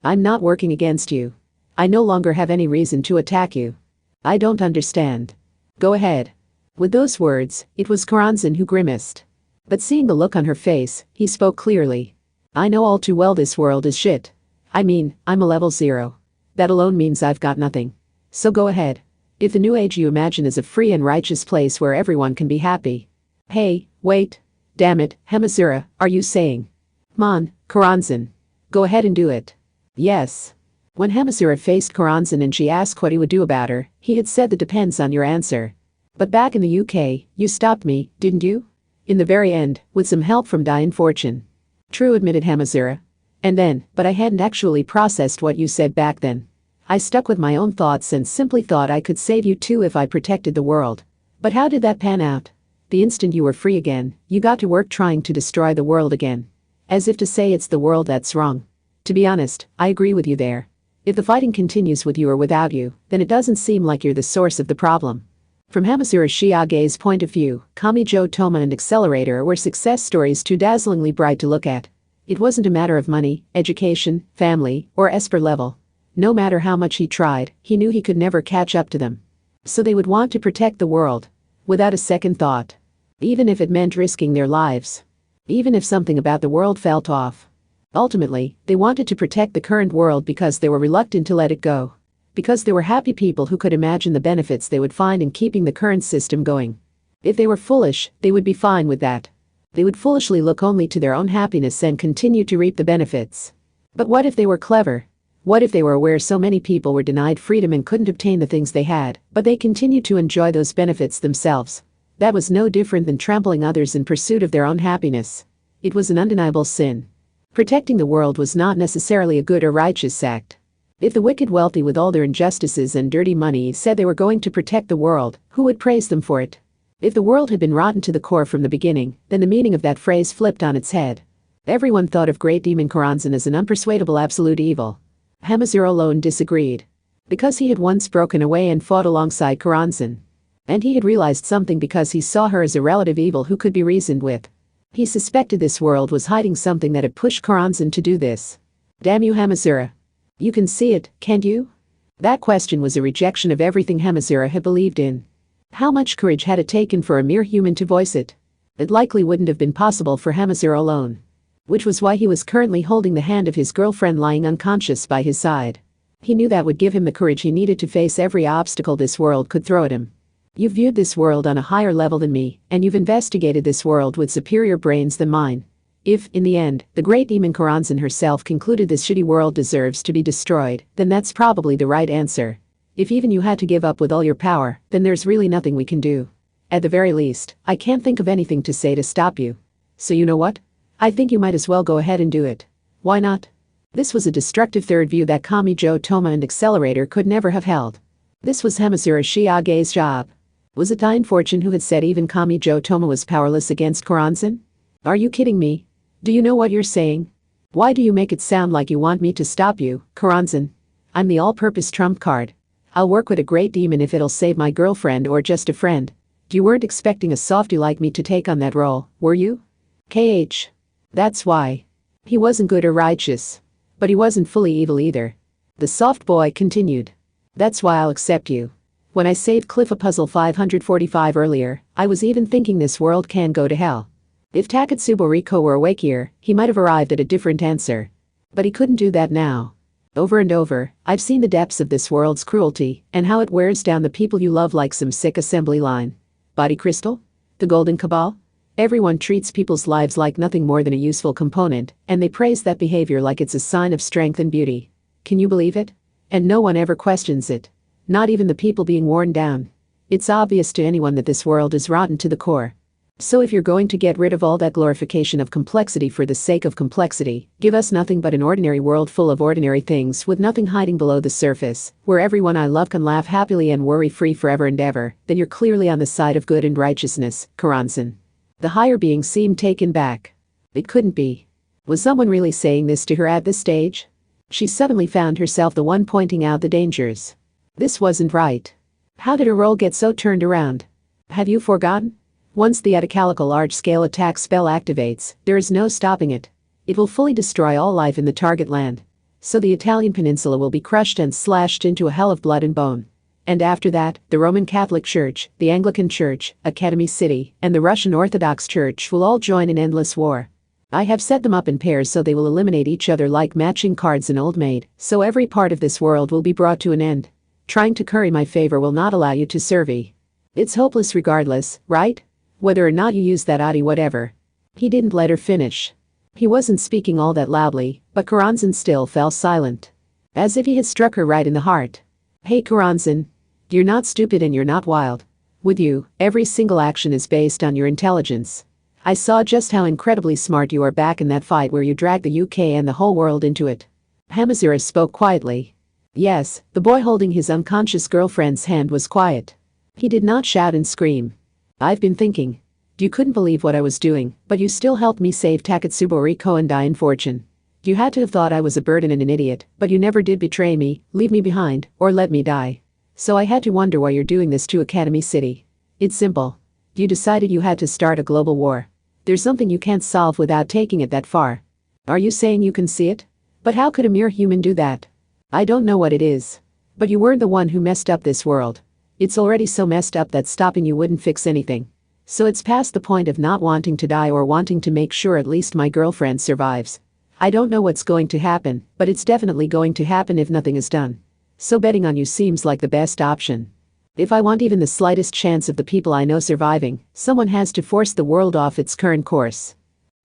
I'm not working against you. I no longer have any reason to attack you. I don't understand. Go ahead. With those words, it was Koranzan who grimaced. But seeing the look on her face, he spoke clearly. I know all too well this world is shit. I mean, I'm a level 0. That alone means I've got nothing. So go ahead. If the new age you imagine is a free and righteous place where everyone can be happy. Hey, wait. Damn it, Hamazura, are you saying? Mon, Koranzan. Go ahead and do it. Yes. When Hamazura faced Koranzan and she asked what he would do about her, he had said that depends on your answer. But back in the UK, you stopped me, didn't you? In the very end, with some help from Diane Fortune. True, admitted Hamazura. And then, but I hadn't actually processed what you said back then. I stuck with my own thoughts and simply thought I could save you too if I protected the world. But how did that pan out? The instant you were free again, you got to work trying to destroy the world again. As if to say it's the world that's wrong. To be honest, I agree with you there. If the fighting continues with you or without you, then it doesn't seem like you're the source of the problem. From Hamazura Shiage's point of view, Kamijo Toma and Accelerator were success stories too dazzlingly bright to look at. It wasn't a matter of money, education, family, or Esper level. No matter how much he tried, he knew he could never catch up to them. So they would want to protect the world. Without a second thought. Even if it meant risking their lives. Even if something about the world felt off. Ultimately, they wanted to protect the current world because they were reluctant to let it go. Because they were happy people who could imagine the benefits they would find in keeping the current system going. If they were foolish, they would be fine with that. They would foolishly look only to their own happiness and continue to reap the benefits. But what if they were clever? What if they were aware so many people were denied freedom and couldn't obtain the things they had, but they continued to enjoy those benefits themselves? That was no different than trampling others in pursuit of their own happiness. It was an undeniable sin. Protecting the world was not necessarily a good or righteous act. If the wicked wealthy with all their injustices and dirty money said they were going to protect the world, who would praise them for it? If the world had been rotten to the core from the beginning, then the meaning of that phrase flipped on its head. Everyone thought of Great Demon Koranzan as an unpersuadable absolute evil. Hamazura alone disagreed. Because he had once broken away and fought alongside Koranzan. And he had realized something because he saw her as a relative evil who could be reasoned with. He suspected this world was hiding something that had pushed Koranzan to do this. Damn you, Hamazura. You can see it, can't you? That question was a rejection of everything Hamazura had believed in. How much courage had it taken for a mere human to voice it? It likely wouldn't have been possible for Hamazura alone. Which was why he was currently holding the hand of his girlfriend lying unconscious by his side. He knew that would give him the courage he needed to face every obstacle this world could throw at him. You've viewed this world on a higher level than me, and you've investigated this world with superior brains than mine. If, in the end, the great demon Koranzan herself concluded this shitty world deserves to be destroyed, then that's probably the right answer. If even you had to give up with all your power, then there's really nothing we can do. At the very least, I can't think of anything to say to stop you. So you know what? I think you might as well go ahead and do it. Why not? This was a destructive third view that Kamijo Toma and Accelerator could never have held. This was Hamazura Shiage's job. Was it Diane Fortune who had said even Kamijo Toma was powerless against Koranzan? Are you kidding me? Do you know what you're saying? Why do you make it sound like you want me to stop you, Koranzan? I'm the all-purpose trump card. I'll work with a great demon if it'll save my girlfriend or just a friend. You weren't expecting a softie like me to take on that role, were you? KH. That's why. He wasn't good or righteous. But he wasn't fully evil either. The soft boy continued. That's why I'll accept you. When I saved Cliffa Puzzle 545 earlier, I was even thinking this world can go to hell. If Takatsubo Riko were awake here, he might have arrived at a different answer. But he couldn't do that now. Over and over, I've seen the depths of this world's cruelty and how it wears down the people you love like some sick assembly line. Body Crystal? The Golden Cabal? Everyone treats people's lives like nothing more than a useful component, and they praise that behavior like it's a sign of strength and beauty. Can you believe it? And no one ever questions it. Not even the people being worn down. It's obvious to anyone that this world is rotten to the core. So if you're going to get rid of all that glorification of complexity for the sake of complexity, give us nothing but an ordinary world full of ordinary things with nothing hiding below the surface, where everyone I love can laugh happily and worry-free forever and ever, then you're clearly on the side of good and righteousness, Karansan. The higher being seemed taken back. It couldn't be. Was someone really saying this to her at this stage? She suddenly found herself the one pointing out the dangers. This wasn't right. How did her role get so turned around? Have you forgotten? Once the Atacalica large-scale attack spell activates, there is no stopping it. It will fully destroy all life in the target land. So the Italian peninsula will be crushed and slashed into a hell of blood and bone. And after that, the Roman Catholic Church, the Anglican Church, Academy City, and the Russian Orthodox Church will all join in endless war. I have set them up in pairs so they will eliminate each other like matching cards in Old Maid, so every part of this world will be brought to an end. Trying to curry my favor will not allow you to survey. It's hopeless regardless, right? Whether or not you use that Adi whatever. He didn't let her finish. He wasn't speaking all that loudly, but Karansan still fell silent. As if he had struck her right in the heart. Hey Karansan. You're not stupid and you're not wild. With you, every single action is based on your intelligence. I saw just how incredibly smart you are back in that fight where you dragged the UK and the whole world into it. Hamazura spoke quietly. Yes, the boy holding his unconscious girlfriend's hand was quiet. He did not shout and scream. I've been thinking. You couldn't believe what I was doing, but you still helped me save Takatsubo and die in fortune. You had to have thought I was a burden and an idiot, but you never did betray me, leave me behind, or let me die. So I had to wonder why you're doing this to Academy City. It's simple. You decided you had to start a global war. There's something you can't solve without taking it that far. Are you saying you can see it? But how could a mere human do that? I don't know what it is. But you weren't the one who messed up this world. It's already so messed up that stopping you wouldn't fix anything. So it's past the point of not wanting to die or wanting to make sure at least my girlfriend survives. I don't know what's going to happen, but it's definitely going to happen if nothing is done. So betting on you seems like the best option. If I want even the slightest chance of the people I know surviving, someone has to force the world off its current course.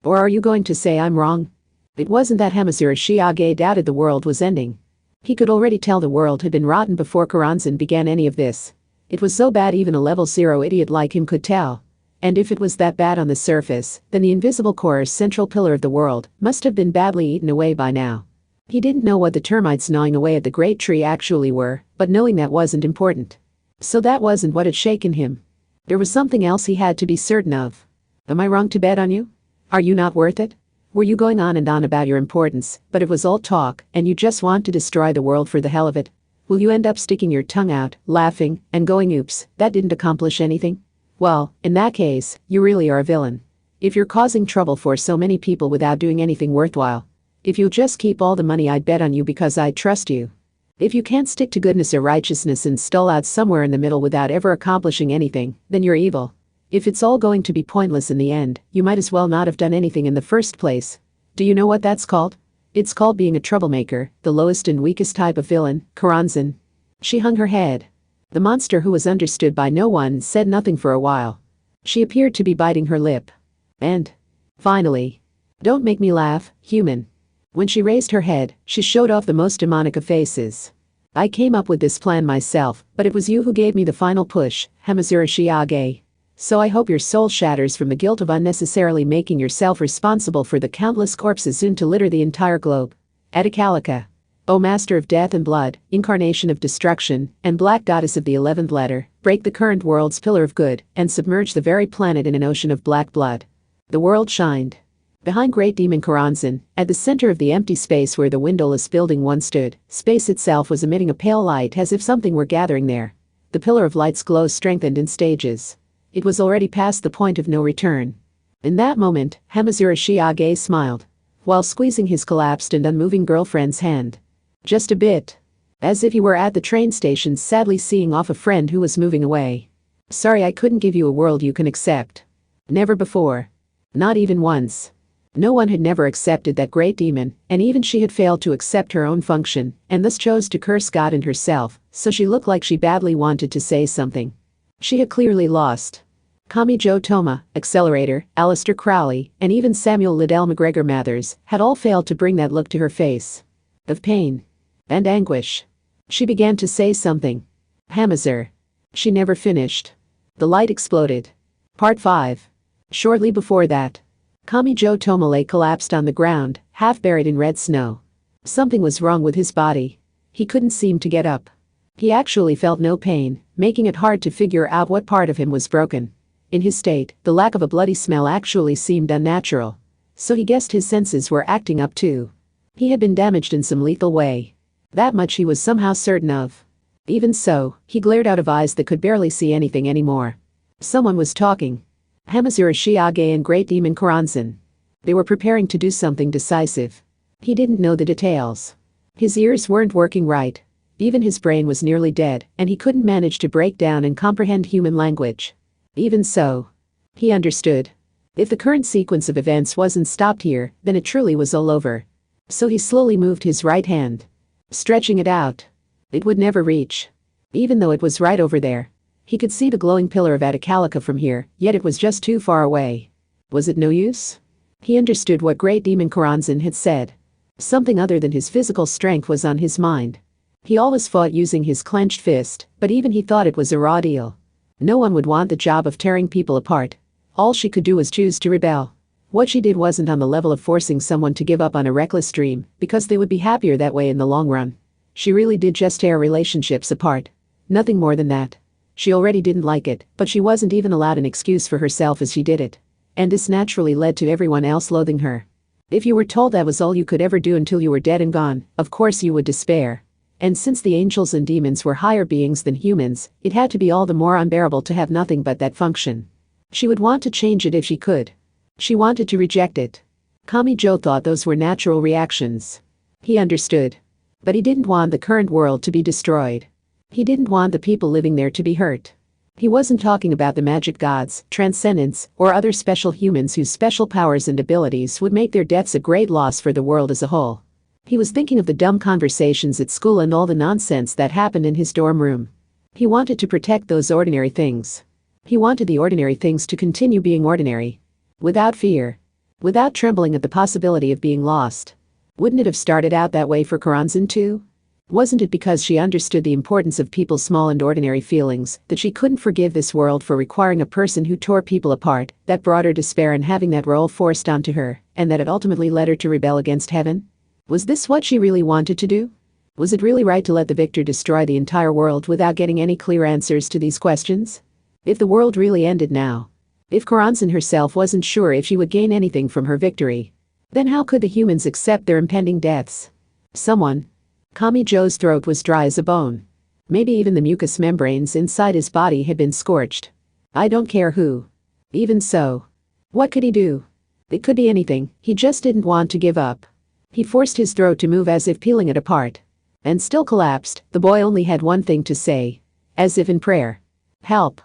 Or are you going to say I'm wrong? It wasn't that Hamazura Shiage doubted the world was ending. He could already tell the world had been rotten before Karansan began any of this. It was so bad even a level 0 idiot like him could tell. And if it was that bad on the surface, then the invisible core's central pillar of the world must have been badly eaten away by now. He didn't know what the termites gnawing away at the great tree actually were, but knowing that wasn't important. So that wasn't what had shaken him. There was something else he had to be certain of. Am I wrong to bet on you? Are you not worth it? Were you going on and on about your importance, but it was all talk, and you just want to destroy the world for the hell of it? Will you end up sticking your tongue out, laughing, and going oops, that didn't accomplish anything? Well, in that case, you really are a villain. If you're causing trouble for so many people without doing anything worthwhile. If you'll just keep all the money I'd bet on you because I trust you. If you can't stick to goodness or righteousness and stall out somewhere in the middle without ever accomplishing anything, then you're evil. If it's all going to be pointless in the end, you might as well not have done anything in the first place. Do you know what that's called? It's called being a troublemaker, the lowest and weakest type of villain, Karansan. She hung her head. The monster who was understood by no one said nothing for a while. She appeared to be biting her lip. And, finally, don't make me laugh, human. When she raised her head, she showed off the most demonic of faces. I came up with this plan myself, but it was you who gave me the final push, Hamazura Shiage. So I hope your soul shatters from the guilt of unnecessarily making yourself responsible for the countless corpses soon to litter the entire globe. Atacalica. O Master of Death and Blood, Incarnation of Destruction, and Black Goddess of the 11th letter, break the current world's pillar of good, and submerge the very planet in an ocean of black blood. The world shined. Behind Great Demon Karansan, at the center of the empty space where the windowless building once stood, space itself was emitting a pale light as if something were gathering there. The pillar of light's glow strengthened in stages. It was already past the point of no return. In that moment, Hamazura Shiage smiled, while squeezing his collapsed and unmoving girlfriend's hand. Just a bit. As if he were at the train station sadly seeing off a friend who was moving away. Sorry I couldn't give you a world you can accept. Never before. Not even once. No one had never accepted that great demon, and even she had failed to accept her own function, and thus chose to curse God and herself, so she looked like she badly wanted to say something. She had clearly lost. Kamijo Toma, Accelerator, Alistair Crowley, and even Samuel Liddell McGregor Mathers had all failed to bring that look to her face. Of pain. And anguish. She began to say something. Hamazur. She never finished. The light exploded. Part 5. Shortly before that, Kamijo Tomale collapsed on the ground, half buried in red snow. Something was wrong with his body. He couldn't seem to get up. He actually felt no pain, making it hard to figure out what part of him was broken. In his state, the lack of a bloody smell actually seemed unnatural. So he guessed his senses were acting up too. He had been damaged in some lethal way. That much he was somehow certain of. Even so, he glared out of eyes that could barely see anything anymore. Someone was talking. Hamazura Shiage and Great Demon Karanzan. They were preparing to do something decisive. He didn't know the details. His ears weren't working right. Even his brain was nearly dead, and he couldn't manage to break down and comprehend human language. Even so, he understood. If the current sequence of events wasn't stopped here, then it truly was all over. So he slowly moved his right hand, stretching it out. It would never reach. Even though it was right over there. He could see the glowing pillar of Atacalica from here, yet it was just too far away. Was it no use? He understood what Great Demon Karanzan had said. Something other than his physical strength was on his mind. He always fought using his clenched fist, but even he thought it was a raw deal. No one would want the job of tearing people apart. All she could do was choose to rebel. What she did wasn't on the level of forcing someone to give up on a reckless dream, because they would be happier that way in the long run. She really did just tear relationships apart. Nothing more than that. She already didn't like it, but she wasn't even allowed an excuse for herself as she did it. And this naturally led to everyone else loathing her. If you were told that was all you could ever do until you were dead and gone, of course you would despair. And since the angels and demons were higher beings than humans, it had to be all the more unbearable to have nothing but that function. She would want to change it if she could. She wanted to reject it. Kamijo thought those were natural reactions. He understood. But he didn't want the current world to be destroyed. He didn't want the people living there to be hurt. He wasn't talking about the magic gods, transcendents, or other special humans whose special powers and abilities would make their deaths a great loss for the world as a whole. He was thinking of the dumb conversations at school and all the nonsense that happened in his dorm room. He wanted to protect those ordinary things. He wanted the ordinary things to continue being ordinary. Without fear. Without trembling at the possibility of being lost. Wouldn't it have started out that way for Karanzan too? Wasn't it because she understood the importance of people's small and ordinary feelings that she couldn't forgive this world for requiring a person who tore people apart, that brought her despair and having that role forced onto her, and that it ultimately led her to rebel against heaven? Was this what she really wanted to do? Was it really right to let the victor destroy the entire world without getting any clear answers to these questions? If the world really ended now, if Karanzan herself wasn't sure if she would gain anything from her victory, then how could the humans accept their impending deaths? Kamijo's throat was dry as a bone. Maybe even the mucous membranes inside his body had been scorched. I don't care who. Even so. What could he do? It could be anything, he just didn't want to give up. He forced his throat to move as if peeling it apart. And still collapsed, the boy only had one thing to say. As if in prayer. Help.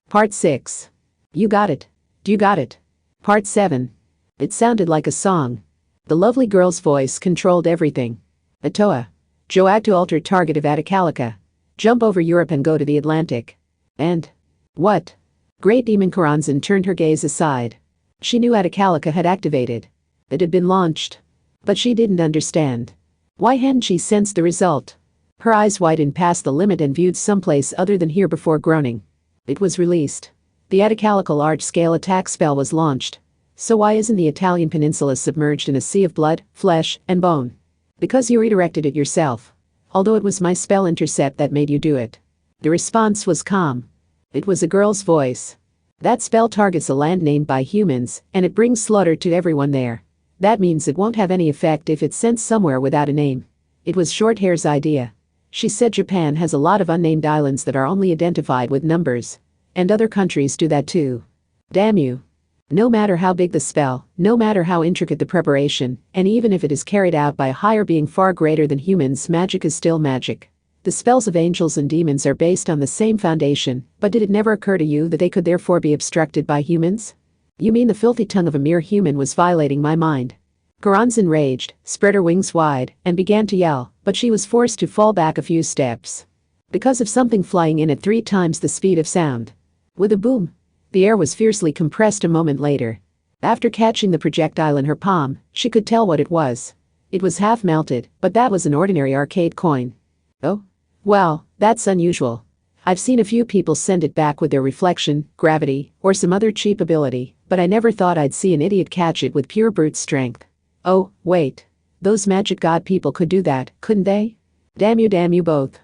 Part 6. You got it. You got it. Part 7. It sounded like a song. The lovely girl's voice controlled everything. Atoa. Joag alter target of Atacalica. Jump over Europe and go to the Atlantic. And? What? Great Demon Karanzan turned her gaze aside. She knew Atacalica had activated. It had been launched. But she didn't understand. Why hadn't she sensed the result? Her eyes widened past the limit and viewed someplace other than here before groaning. It was released. The Atacalica large-scale attack spell was launched. So why isn't the Italian peninsula submerged in a sea of blood, flesh, and bone? Because you redirected it yourself. Although it was my spell intercept that made you do it. The response was calm. It was a girl's voice. That spell targets a land named by humans, and it brings slaughter to everyone there. That means it won't have any effect if it's sent somewhere without a name. It was Shorthair's idea. She said Japan has a lot of unnamed islands that are only identified with numbers. And other countries do that too. Damn you. No matter how big the spell, no matter how intricate the preparation, and even if it is carried out by a higher being far greater than humans, magic is still magic. The spells of angels and demons are based on the same foundation, but did it never occur to you that they could therefore be obstructed by humans? You mean the filthy tongue of a mere human was violating my mind? Karanzan raged, spread her wings wide, and began to yell, but she was forced to fall back a few steps. Because of something flying in at 3 times the speed of sound. With a boom. The air was fiercely compressed a moment later. After catching the projectile in her palm, she could tell what it was. It was half melted, but that was an ordinary arcade coin. Oh? Well, that's unusual. I've seen a few people send it back with their reflection, gravity, or some other cheap ability, but I never thought I'd see an idiot catch it with pure brute strength. Oh, wait. Those magic god people could do that, couldn't they? Damn you both.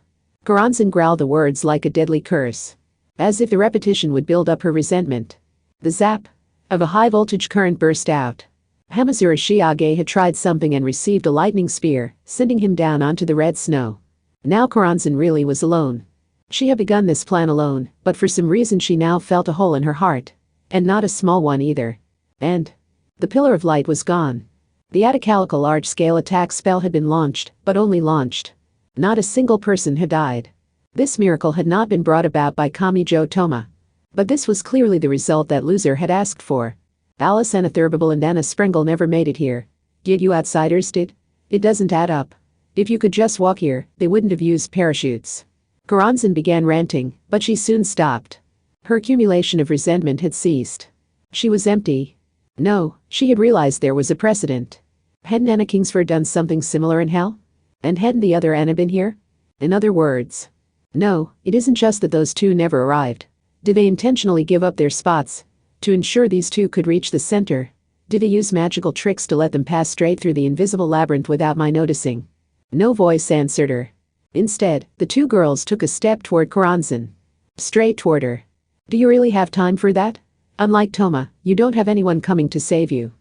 Karanzan growled the words like a deadly curse. As if the repetition would build up her resentment. The zap of a high-voltage current burst out. Hamazura Shiage had tried something and received a lightning spear, sending him down onto the red snow. Now Karanzan really was alone. She had begun this plan alone, but for some reason she now felt a hole in her heart. And not a small one either. And the pillar of light was gone. The Atacalical large-scale attack spell had been launched, but only launched. Not a single person had died. This miracle had not been brought about by Kamijo Toma. But this was clearly the result that loser had asked for. Alice Anathurbable and Anna Sprengel never made it here. Yet you outsiders did? It doesn't add up. If you could just walk here, they wouldn't have used parachutes. Karanzan began ranting, but she soon stopped. Her accumulation of resentment had ceased. She was empty. No, she had realized there was a precedent. Hadn't Anna Kingsford done something similar in hell? And hadn't the other Anna been here? In other words. No, it isn't just that those two never arrived. Did they intentionally give up their spots to ensure these two could reach the center? Did they use magical tricks to let them pass straight through the invisible labyrinth without my noticing? No voice answered her. Instead, the two girls took a step toward Karanzan. Straight toward her. Do you really have time for that? Unlike Toma, you don't have anyone coming to save you.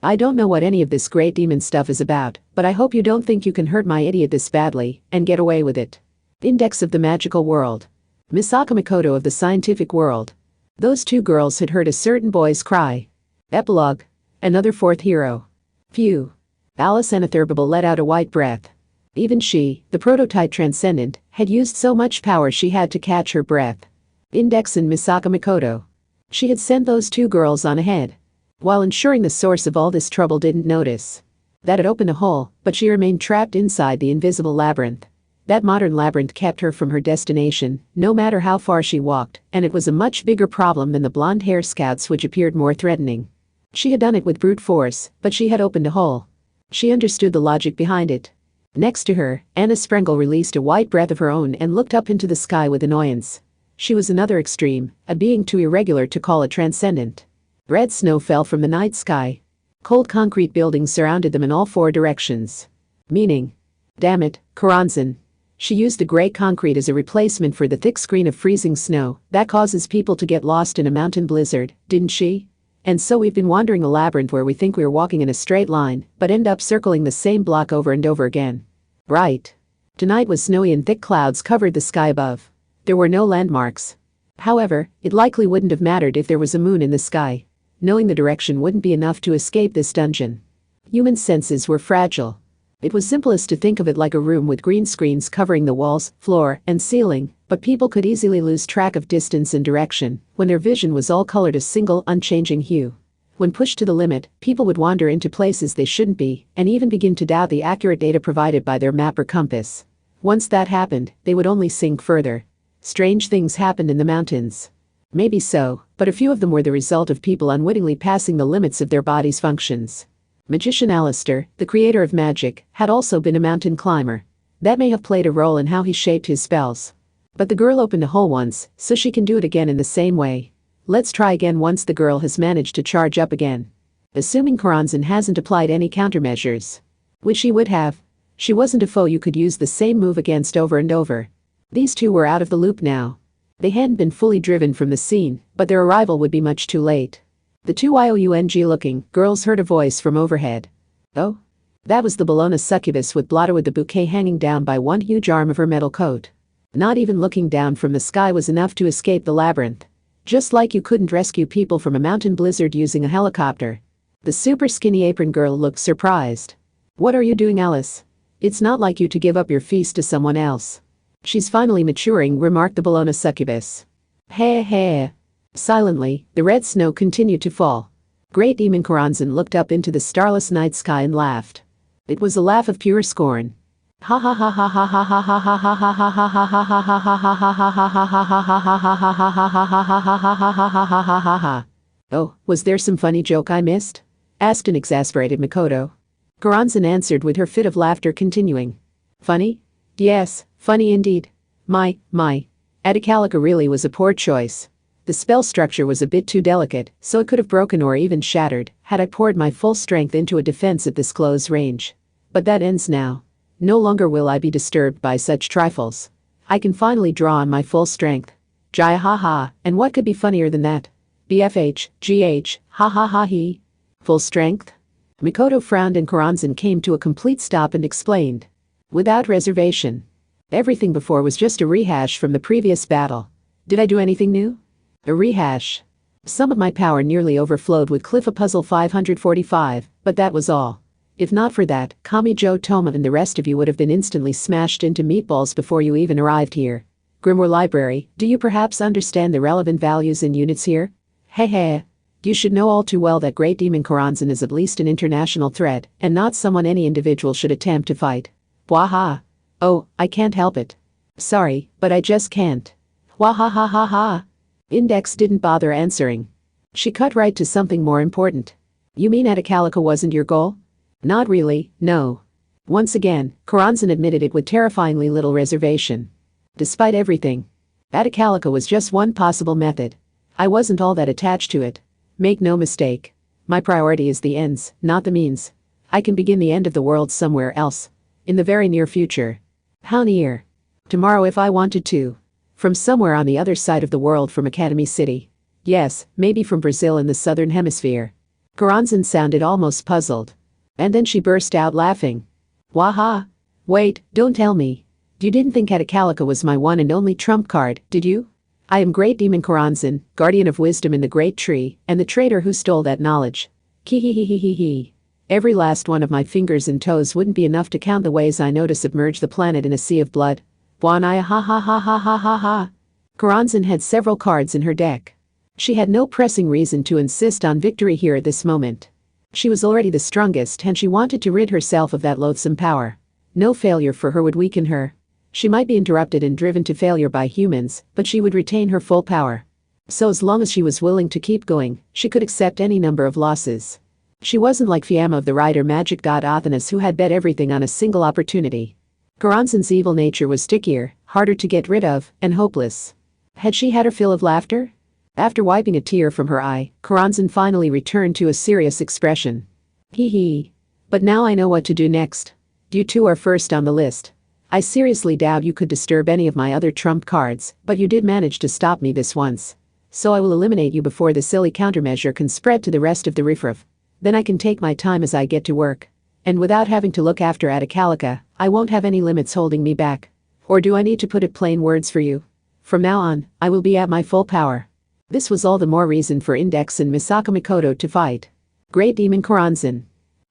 I don't know what any of this great demon stuff is about, but I hope you don't think you can hurt my idiot this badly and get away with it. Index of the magical world. Misaka Makoto of the scientific world. Those two girls had heard a certain boy's cry. Epilogue. Another fourth hero. Phew. Alice Anathurbable let out a white breath. Even she, the prototype transcendent, had used so much power she had to catch her breath. Index and Misaka Makoto. She had sent those two girls on ahead, while ensuring the source of all this trouble didn't notice. That had opened a hole, but she remained trapped inside the invisible labyrinth. That modern labyrinth kept her from her destination, no matter how far she walked, and it was a much bigger problem than the blonde hair scouts which appeared more threatening. She had done it with brute force, but she had opened a hole. She understood the logic behind it. Next to her, Anna Sprengel released a white breath of her own and looked up into the sky with annoyance. She was another extreme, a being too irregular to call a transcendent. Red snow fell from the night sky. Cold concrete buildings surrounded them in all four directions. Meaning. Damn it, Karanzan. She used the gray concrete as a replacement for the thick screen of freezing snow that causes people to get lost in a mountain blizzard, didn't she? And so we've been wandering a labyrinth where we think we're walking in a straight line, but end up circling the same block over and over again. Right. Tonight was snowy and thick clouds covered the sky above. There were no landmarks. However, it likely wouldn't have mattered if there was a moon in the sky. Knowing the direction wouldn't be enough to escape this dungeon. Human senses were fragile. It was simplest to think of it like a room with green screens covering the walls, floor, and ceiling, but people could easily lose track of distance and direction when their vision was all colored a single, unchanging hue. When pushed to the limit, people would wander into places they shouldn't be, and even begin to doubt the accurate data provided by their map or compass. Once that happened, they would only sink further. Strange things happened in the mountains. Maybe so, but a few of them were the result of people unwittingly passing the limits of their body's functions. Magician Alistair, the creator of magic, had also been a mountain climber. That may have played a role in how he shaped his spells. But the girl opened a hole once, so she can do it again in the same way. Let's try again once the girl has managed to charge up again. Assuming Karanzan hasn't applied any countermeasures. Which she would have. She wasn't a foe you could use the same move against over and over. These two were out of the loop now. They hadn't been fully driven from the scene, but their arrival would be much too late. The two young-looking girls heard a voice from overhead. Oh? That was the Bologna succubus with Blotta with the bouquet hanging down by one huge arm of her metal coat. Not even looking down from the sky was enough to escape the labyrinth. Just like you couldn't rescue people from a mountain blizzard using a helicopter. The super skinny apron girl looked surprised. What are you doing, Alice? It's not like you to give up your feast to someone else. She's finally maturing, remarked the Bologna succubus. Heh. Silently, the red snow continued to fall. Great Demon Karanzan looked up into the starless night sky and laughed. It was a laugh of pure scorn. Ha ha ha ha ha ha ha ha ha ha ha ha ha ha ha ha ha ha. Oh, was there some funny joke I missed? Asked an exasperated Makoto. Karanzan answered with her fit of laughter continuing. Funny? Yes, funny indeed. My. Atacalica really was a poor choice. The spell structure was a bit too delicate, so it could have broken or even shattered had I poured my full strength into a defense at this close range. But that ends now. No longer will I be disturbed by such trifles. I can finally draw on my full strength. Jaya ha ha, and what could be funnier than that? BFH, GH, ha ha ha he. Full strength? Mikoto frowned and Karanzan came to a complete stop and explained. Without reservation. Everything before was just a rehash from the previous battle. Did I do anything new? A rehash. Some of my power nearly overflowed with Cliffa Puzzle 545, but that was all. If not for that, Kamijo Toma and the rest of you would have been instantly smashed into meatballs before you even arrived here. Grimoire Library, do you perhaps understand the relevant values in units here? Heh. You should know all too well that Great Demon Karanzan is at least an international threat, and not someone any individual should attempt to fight. Waha. Oh, I can't help it. Sorry, but I just can't. Wahahahaha. Index didn't bother answering. She cut right to something more important. You mean Atacalica wasn't your goal? Not really, no. Once again, Karanzan admitted it with terrifyingly little reservation. Despite everything, Atacalica was just one possible method. I wasn't all that attached to it. Make no mistake. My priority is the ends, not the means. I can begin the end of the world somewhere else. In the very near future. How near? Tomorrow if I wanted to. From somewhere on the other side of the world from Academy City. Yes, maybe from Brazil in the southern hemisphere. Karanzan sounded almost puzzled. And then she burst out laughing. Waha. Wait, don't tell me. You didn't think Atacalica was my one and only trump card, did you? I am Great Demon Karanzan, guardian of wisdom in the Great Tree, and the traitor who stole that knowledge. Kihihihihihi. Every last one of my fingers and toes wouldn't be enough to count the ways I know to submerge the planet in a sea of blood. Wanaya ha ha ha ha ha ha ha. Karanzan had several cards in her deck. She had no pressing reason to insist on victory here at this moment. She was already the strongest and she wanted to rid herself of that loathsome power. No failure for her would weaken her. She might be interrupted and driven to failure by humans, but she would retain her full power. So as long as she was willing to keep going, she could accept any number of losses. She wasn't like Fiamma of the Rider Magic God Athanas who had bet everything on a single opportunity. Karanzan's evil nature was stickier, harder to get rid of, and hopeless. Had she had her fill of laughter? After wiping a tear from her eye, Karanzan finally returned to a serious expression. Hee. But now I know what to do next. You two are first on the list. I seriously doubt you could disturb any of my other trump cards, but you did manage to stop me this once. So I will eliminate you before the silly countermeasure can spread to the rest of the riffraff. Then I can take my time as I get to work. And without having to look after Atacalica, I won't have any limits holding me back. Or do I need to put it plain words for you? From now on, I will be at my full power. This was all the more reason for Index and Misaka Mikoto to fight. Great Demon Karanzan.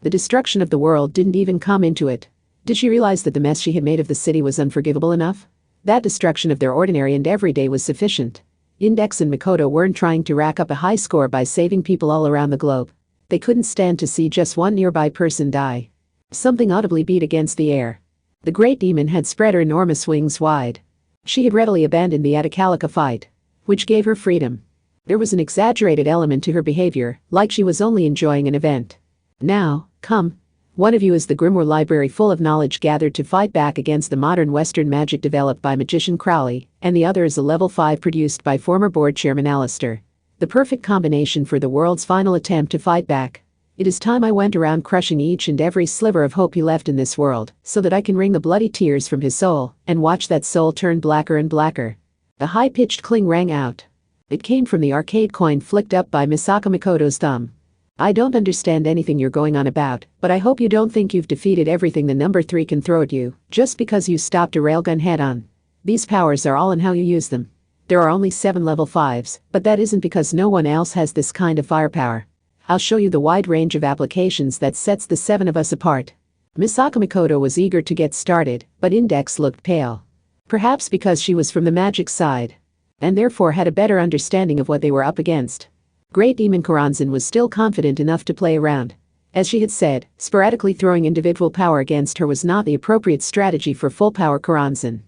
The destruction of the world didn't even come into it. Did she realize that the mess she had made of the city was unforgivable enough? That destruction of their ordinary and everyday was sufficient. Index and Mikoto weren't trying to rack up a high score by saving people all around the globe. They couldn't stand to see just one nearby person die. Something audibly beat against the air. The Great Demon had spread her enormous wings wide. She had readily abandoned the Atacalica fight, which gave her freedom. There was an exaggerated element to her behavior, like she was only enjoying an event. Now, come. One of you is the Grimoire Library full of knowledge gathered to fight back against the modern Western magic developed by magician Crowley, and the other is a level 5 produced by former board chairman Alistair. The perfect combination for the world's final attempt to fight back. It is time I went around crushing each and every sliver of hope he left in this world, so that I can wring the bloody tears from his soul, and watch that soul turn blacker and blacker. A high-pitched cling rang out. It came from the arcade coin flicked up by Misaka Mikoto's thumb. I don't understand anything you're going on about, but I hope you don't think you've defeated everything the number 3 can throw at you, just because you stopped a railgun head-on. These powers are all in how you use them. There are only 7 level 5s, but that isn't because no one else has this kind of firepower. I'll show you the wide range of applications that sets the 7 of us apart. Misaka Mikoto was eager to get started, but Index looked pale. Perhaps because she was from the magic side, and therefore had a better understanding of what they were up against. Great Demon Karanzan was still confident enough to play around. As she had said, sporadically throwing individual power against her was not the appropriate strategy for full power Karanzan.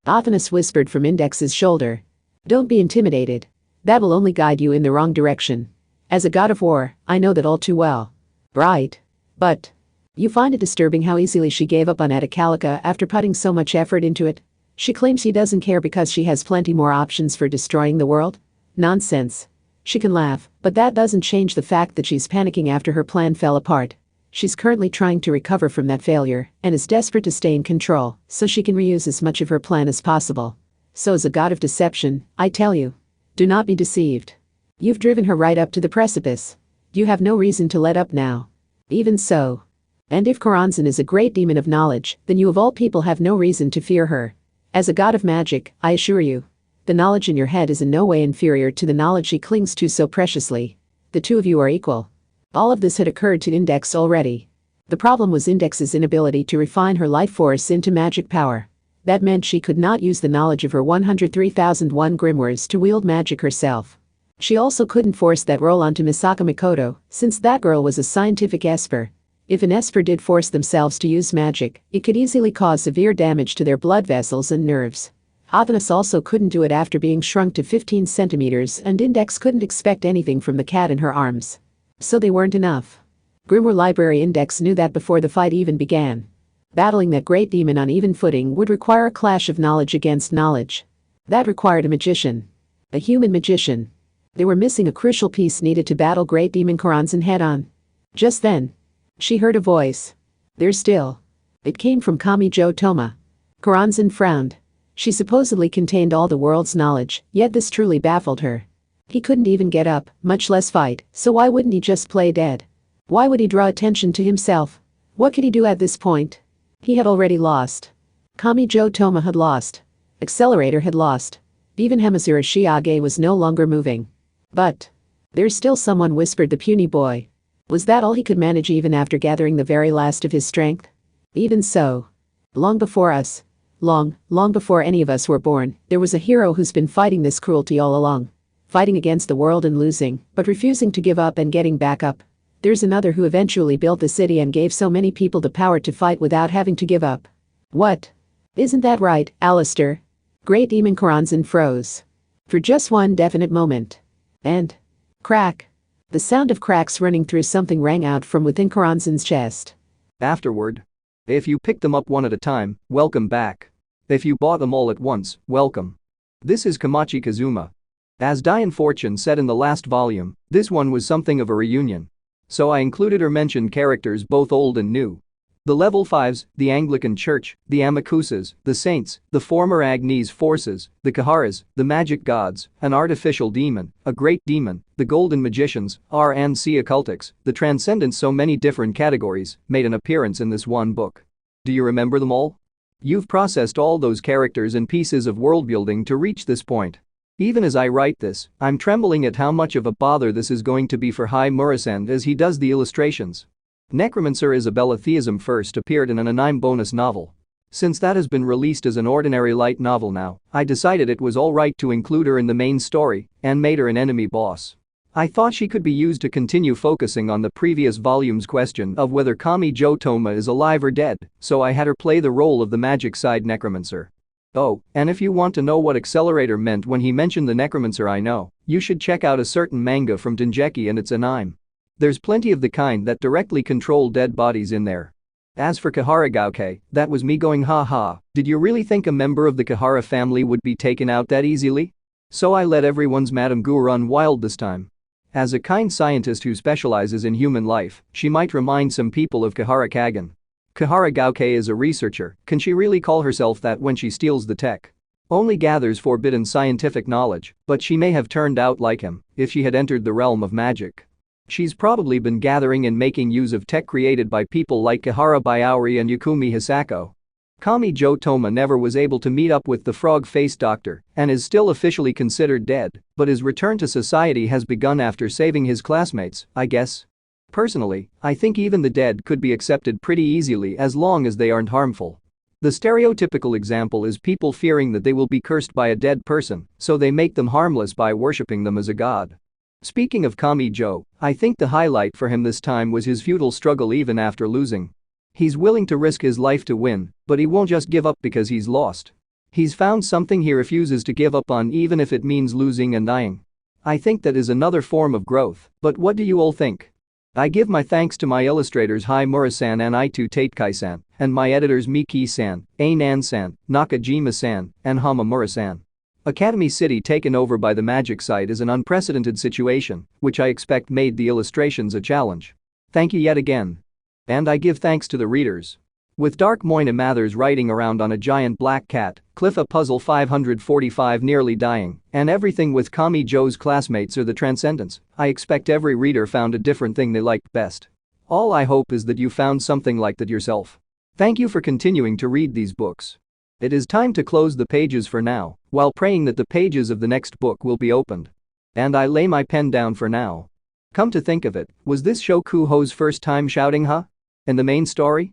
Athanas whispered from Index's shoulder. Don't be intimidated. That will only guide you in the wrong direction. As a god of war, I know that all too well. Right. But you find it disturbing how easily she gave up on Atacalica after putting so much effort into it? She claims he doesn't care because she has plenty more options for destroying the world? Nonsense. She can laugh, but that doesn't change the fact that she's panicking after her plan fell apart. She's currently trying to recover from that failure and is desperate to stay in control so she can reuse as much of her plan as possible. So as a god of deception, I tell you, do not be deceived. You've driven her right up to the precipice. You have no reason to let up now. Even so. And if Koranzan is a great demon of knowledge, then you of all people have no reason to fear her. As a god of magic, I assure you, the knowledge in your head is in no way inferior to the knowledge she clings to so preciously. The two of you are equal. All of this had occurred to Index already. The problem was Index's inability to refine her life force into magic power. That meant she could not use the knowledge of her 103,001 grimoires to wield magic herself. She also couldn't force that role onto Misaka Mikoto, since that girl was a scientific esper. If an esper did force themselves to use magic, it could easily cause severe damage to their blood vessels and nerves. Athanas also couldn't do it after being shrunk to 15 centimeters, and Index couldn't expect anything from the cat in her arms. So they weren't enough. Grimoire Library Index knew that before the fight even began. Battling that great demon on even footing would require a clash of knowledge against knowledge. That required a magician. A human magician. They were missing a crucial piece needed to battle great demon Koranzan head-on. Just then, she heard a voice. There still. It came from Kamijo Toma. Koranzan frowned. She supposedly contained all the world's knowledge, yet this truly baffled her. He couldn't even get up, much less fight, so why wouldn't he just play dead? Why would he draw attention to himself? What could he do at this point? He had already lost. Kamijo Toma had lost. Accelerator had lost. Even Hemazura Shiage was no longer moving. But there's still someone, whispered the puny boy. Was that all he could manage even after gathering the very last of his strength? Even so. Long before us. Long before any of us were born, there was a hero who's been fighting this cruelty all along. Fighting against the world and losing, but refusing to give up and getting back up. There's another who eventually built the city and gave so many people the power to fight without having to give up. What? Isn't that right, Alistair? Great Demon Koranzan froze. For just one definite moment. And crack. The sound of cracks running through something rang out from within Koranzan's chest. Afterward. If you picked them up one at a time, welcome back. If you bought them all at once, welcome. This is Kamachi Kazuma. As Diane Fortune said in the last volume, this one was something of a reunion. So I included or mentioned characters both old and new. The Level 5s, the Anglican Church, the Amakusas, the Saints, the former Agnes Forces, the Kaharas, the Magic Gods, an artificial demon, a great demon, the Golden Magicians, R&C Occultics, the Transcendents. So many different categories made an appearance in this one book. Do you remember them all? You've processed all those characters and pieces of world-building to reach this point. Even as I write this, I'm trembling at how much of a bother this is going to be for Hai Murasand as he does the illustrations. Necromancer Isabella Theism first appeared in an anime bonus novel. Since that has been released as an ordinary light novel now, I decided it was alright to include her in the main story and made her an enemy boss. I thought she could be used to continue focusing on the previous volume's question of whether Kamijo Toma is alive or dead, so I had her play the role of the magic side necromancer. Oh, and if you want to know what Accelerator meant when he mentioned the necromancer, I know, you should check out a certain manga from Dengeki and its anime. There's plenty of the kind that directly control dead bodies in there. As for Kahara Gauke, that was me going haha, did you really think a member of the Kahara family would be taken out that easily? So I let everyone's Madame Gu run wild this time. As a kind scientist who specializes in human life, she might remind some people of Kahara Kagan. Kahara Gauke is a researcher, can she really call herself that when she steals the tech? Only gathers forbidden scientific knowledge, but she may have turned out like him if she had entered the realm of magic. She's probably been gathering and making use of tech created by people like Kahara Byaori and Yukumi Hisako. Kamijo Toma never was able to meet up with the frog-faced doctor and is still officially considered dead, but his return to society has begun after saving his classmates, I guess. Personally, I think even the dead could be accepted pretty easily as long as they aren't harmful. The stereotypical example is people fearing that they will be cursed by a dead person, so they make them harmless by worshipping them as a god. Speaking of Kamijo, I think the highlight for him this time was his futile struggle even after losing. He's willing to risk his life to win, but he won't just give up because he's lost. He's found something he refuses to give up on even if it means losing and dying. I think that is another form of growth, but what do you all think? I give my thanks to my illustrators Mura-san and Itu Tatekai-san, and my editors Miki-san, Anan-san, Nakajima-san, and Hamamura-san. Academy City taken over by the magic site is an unprecedented situation, which I expect made the illustrations a challenge. Thank you yet again. And I give thanks to the readers. With Dark Moina Mathers riding around on a giant black cat, Cliffa Puzzle 545 nearly dying, and everything with Kami Joe's classmates or the Transcendence, I expect every reader found a different thing they liked best. All I hope is that you found something like that yourself. Thank you for continuing to read these books. It is time to close the pages for now, while praying that the pages of the next book will be opened. And I lay my pen down for now. Come to think of it, was this Shokuho's first time shouting huh? In the main story?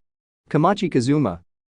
Kamachi Kazuma,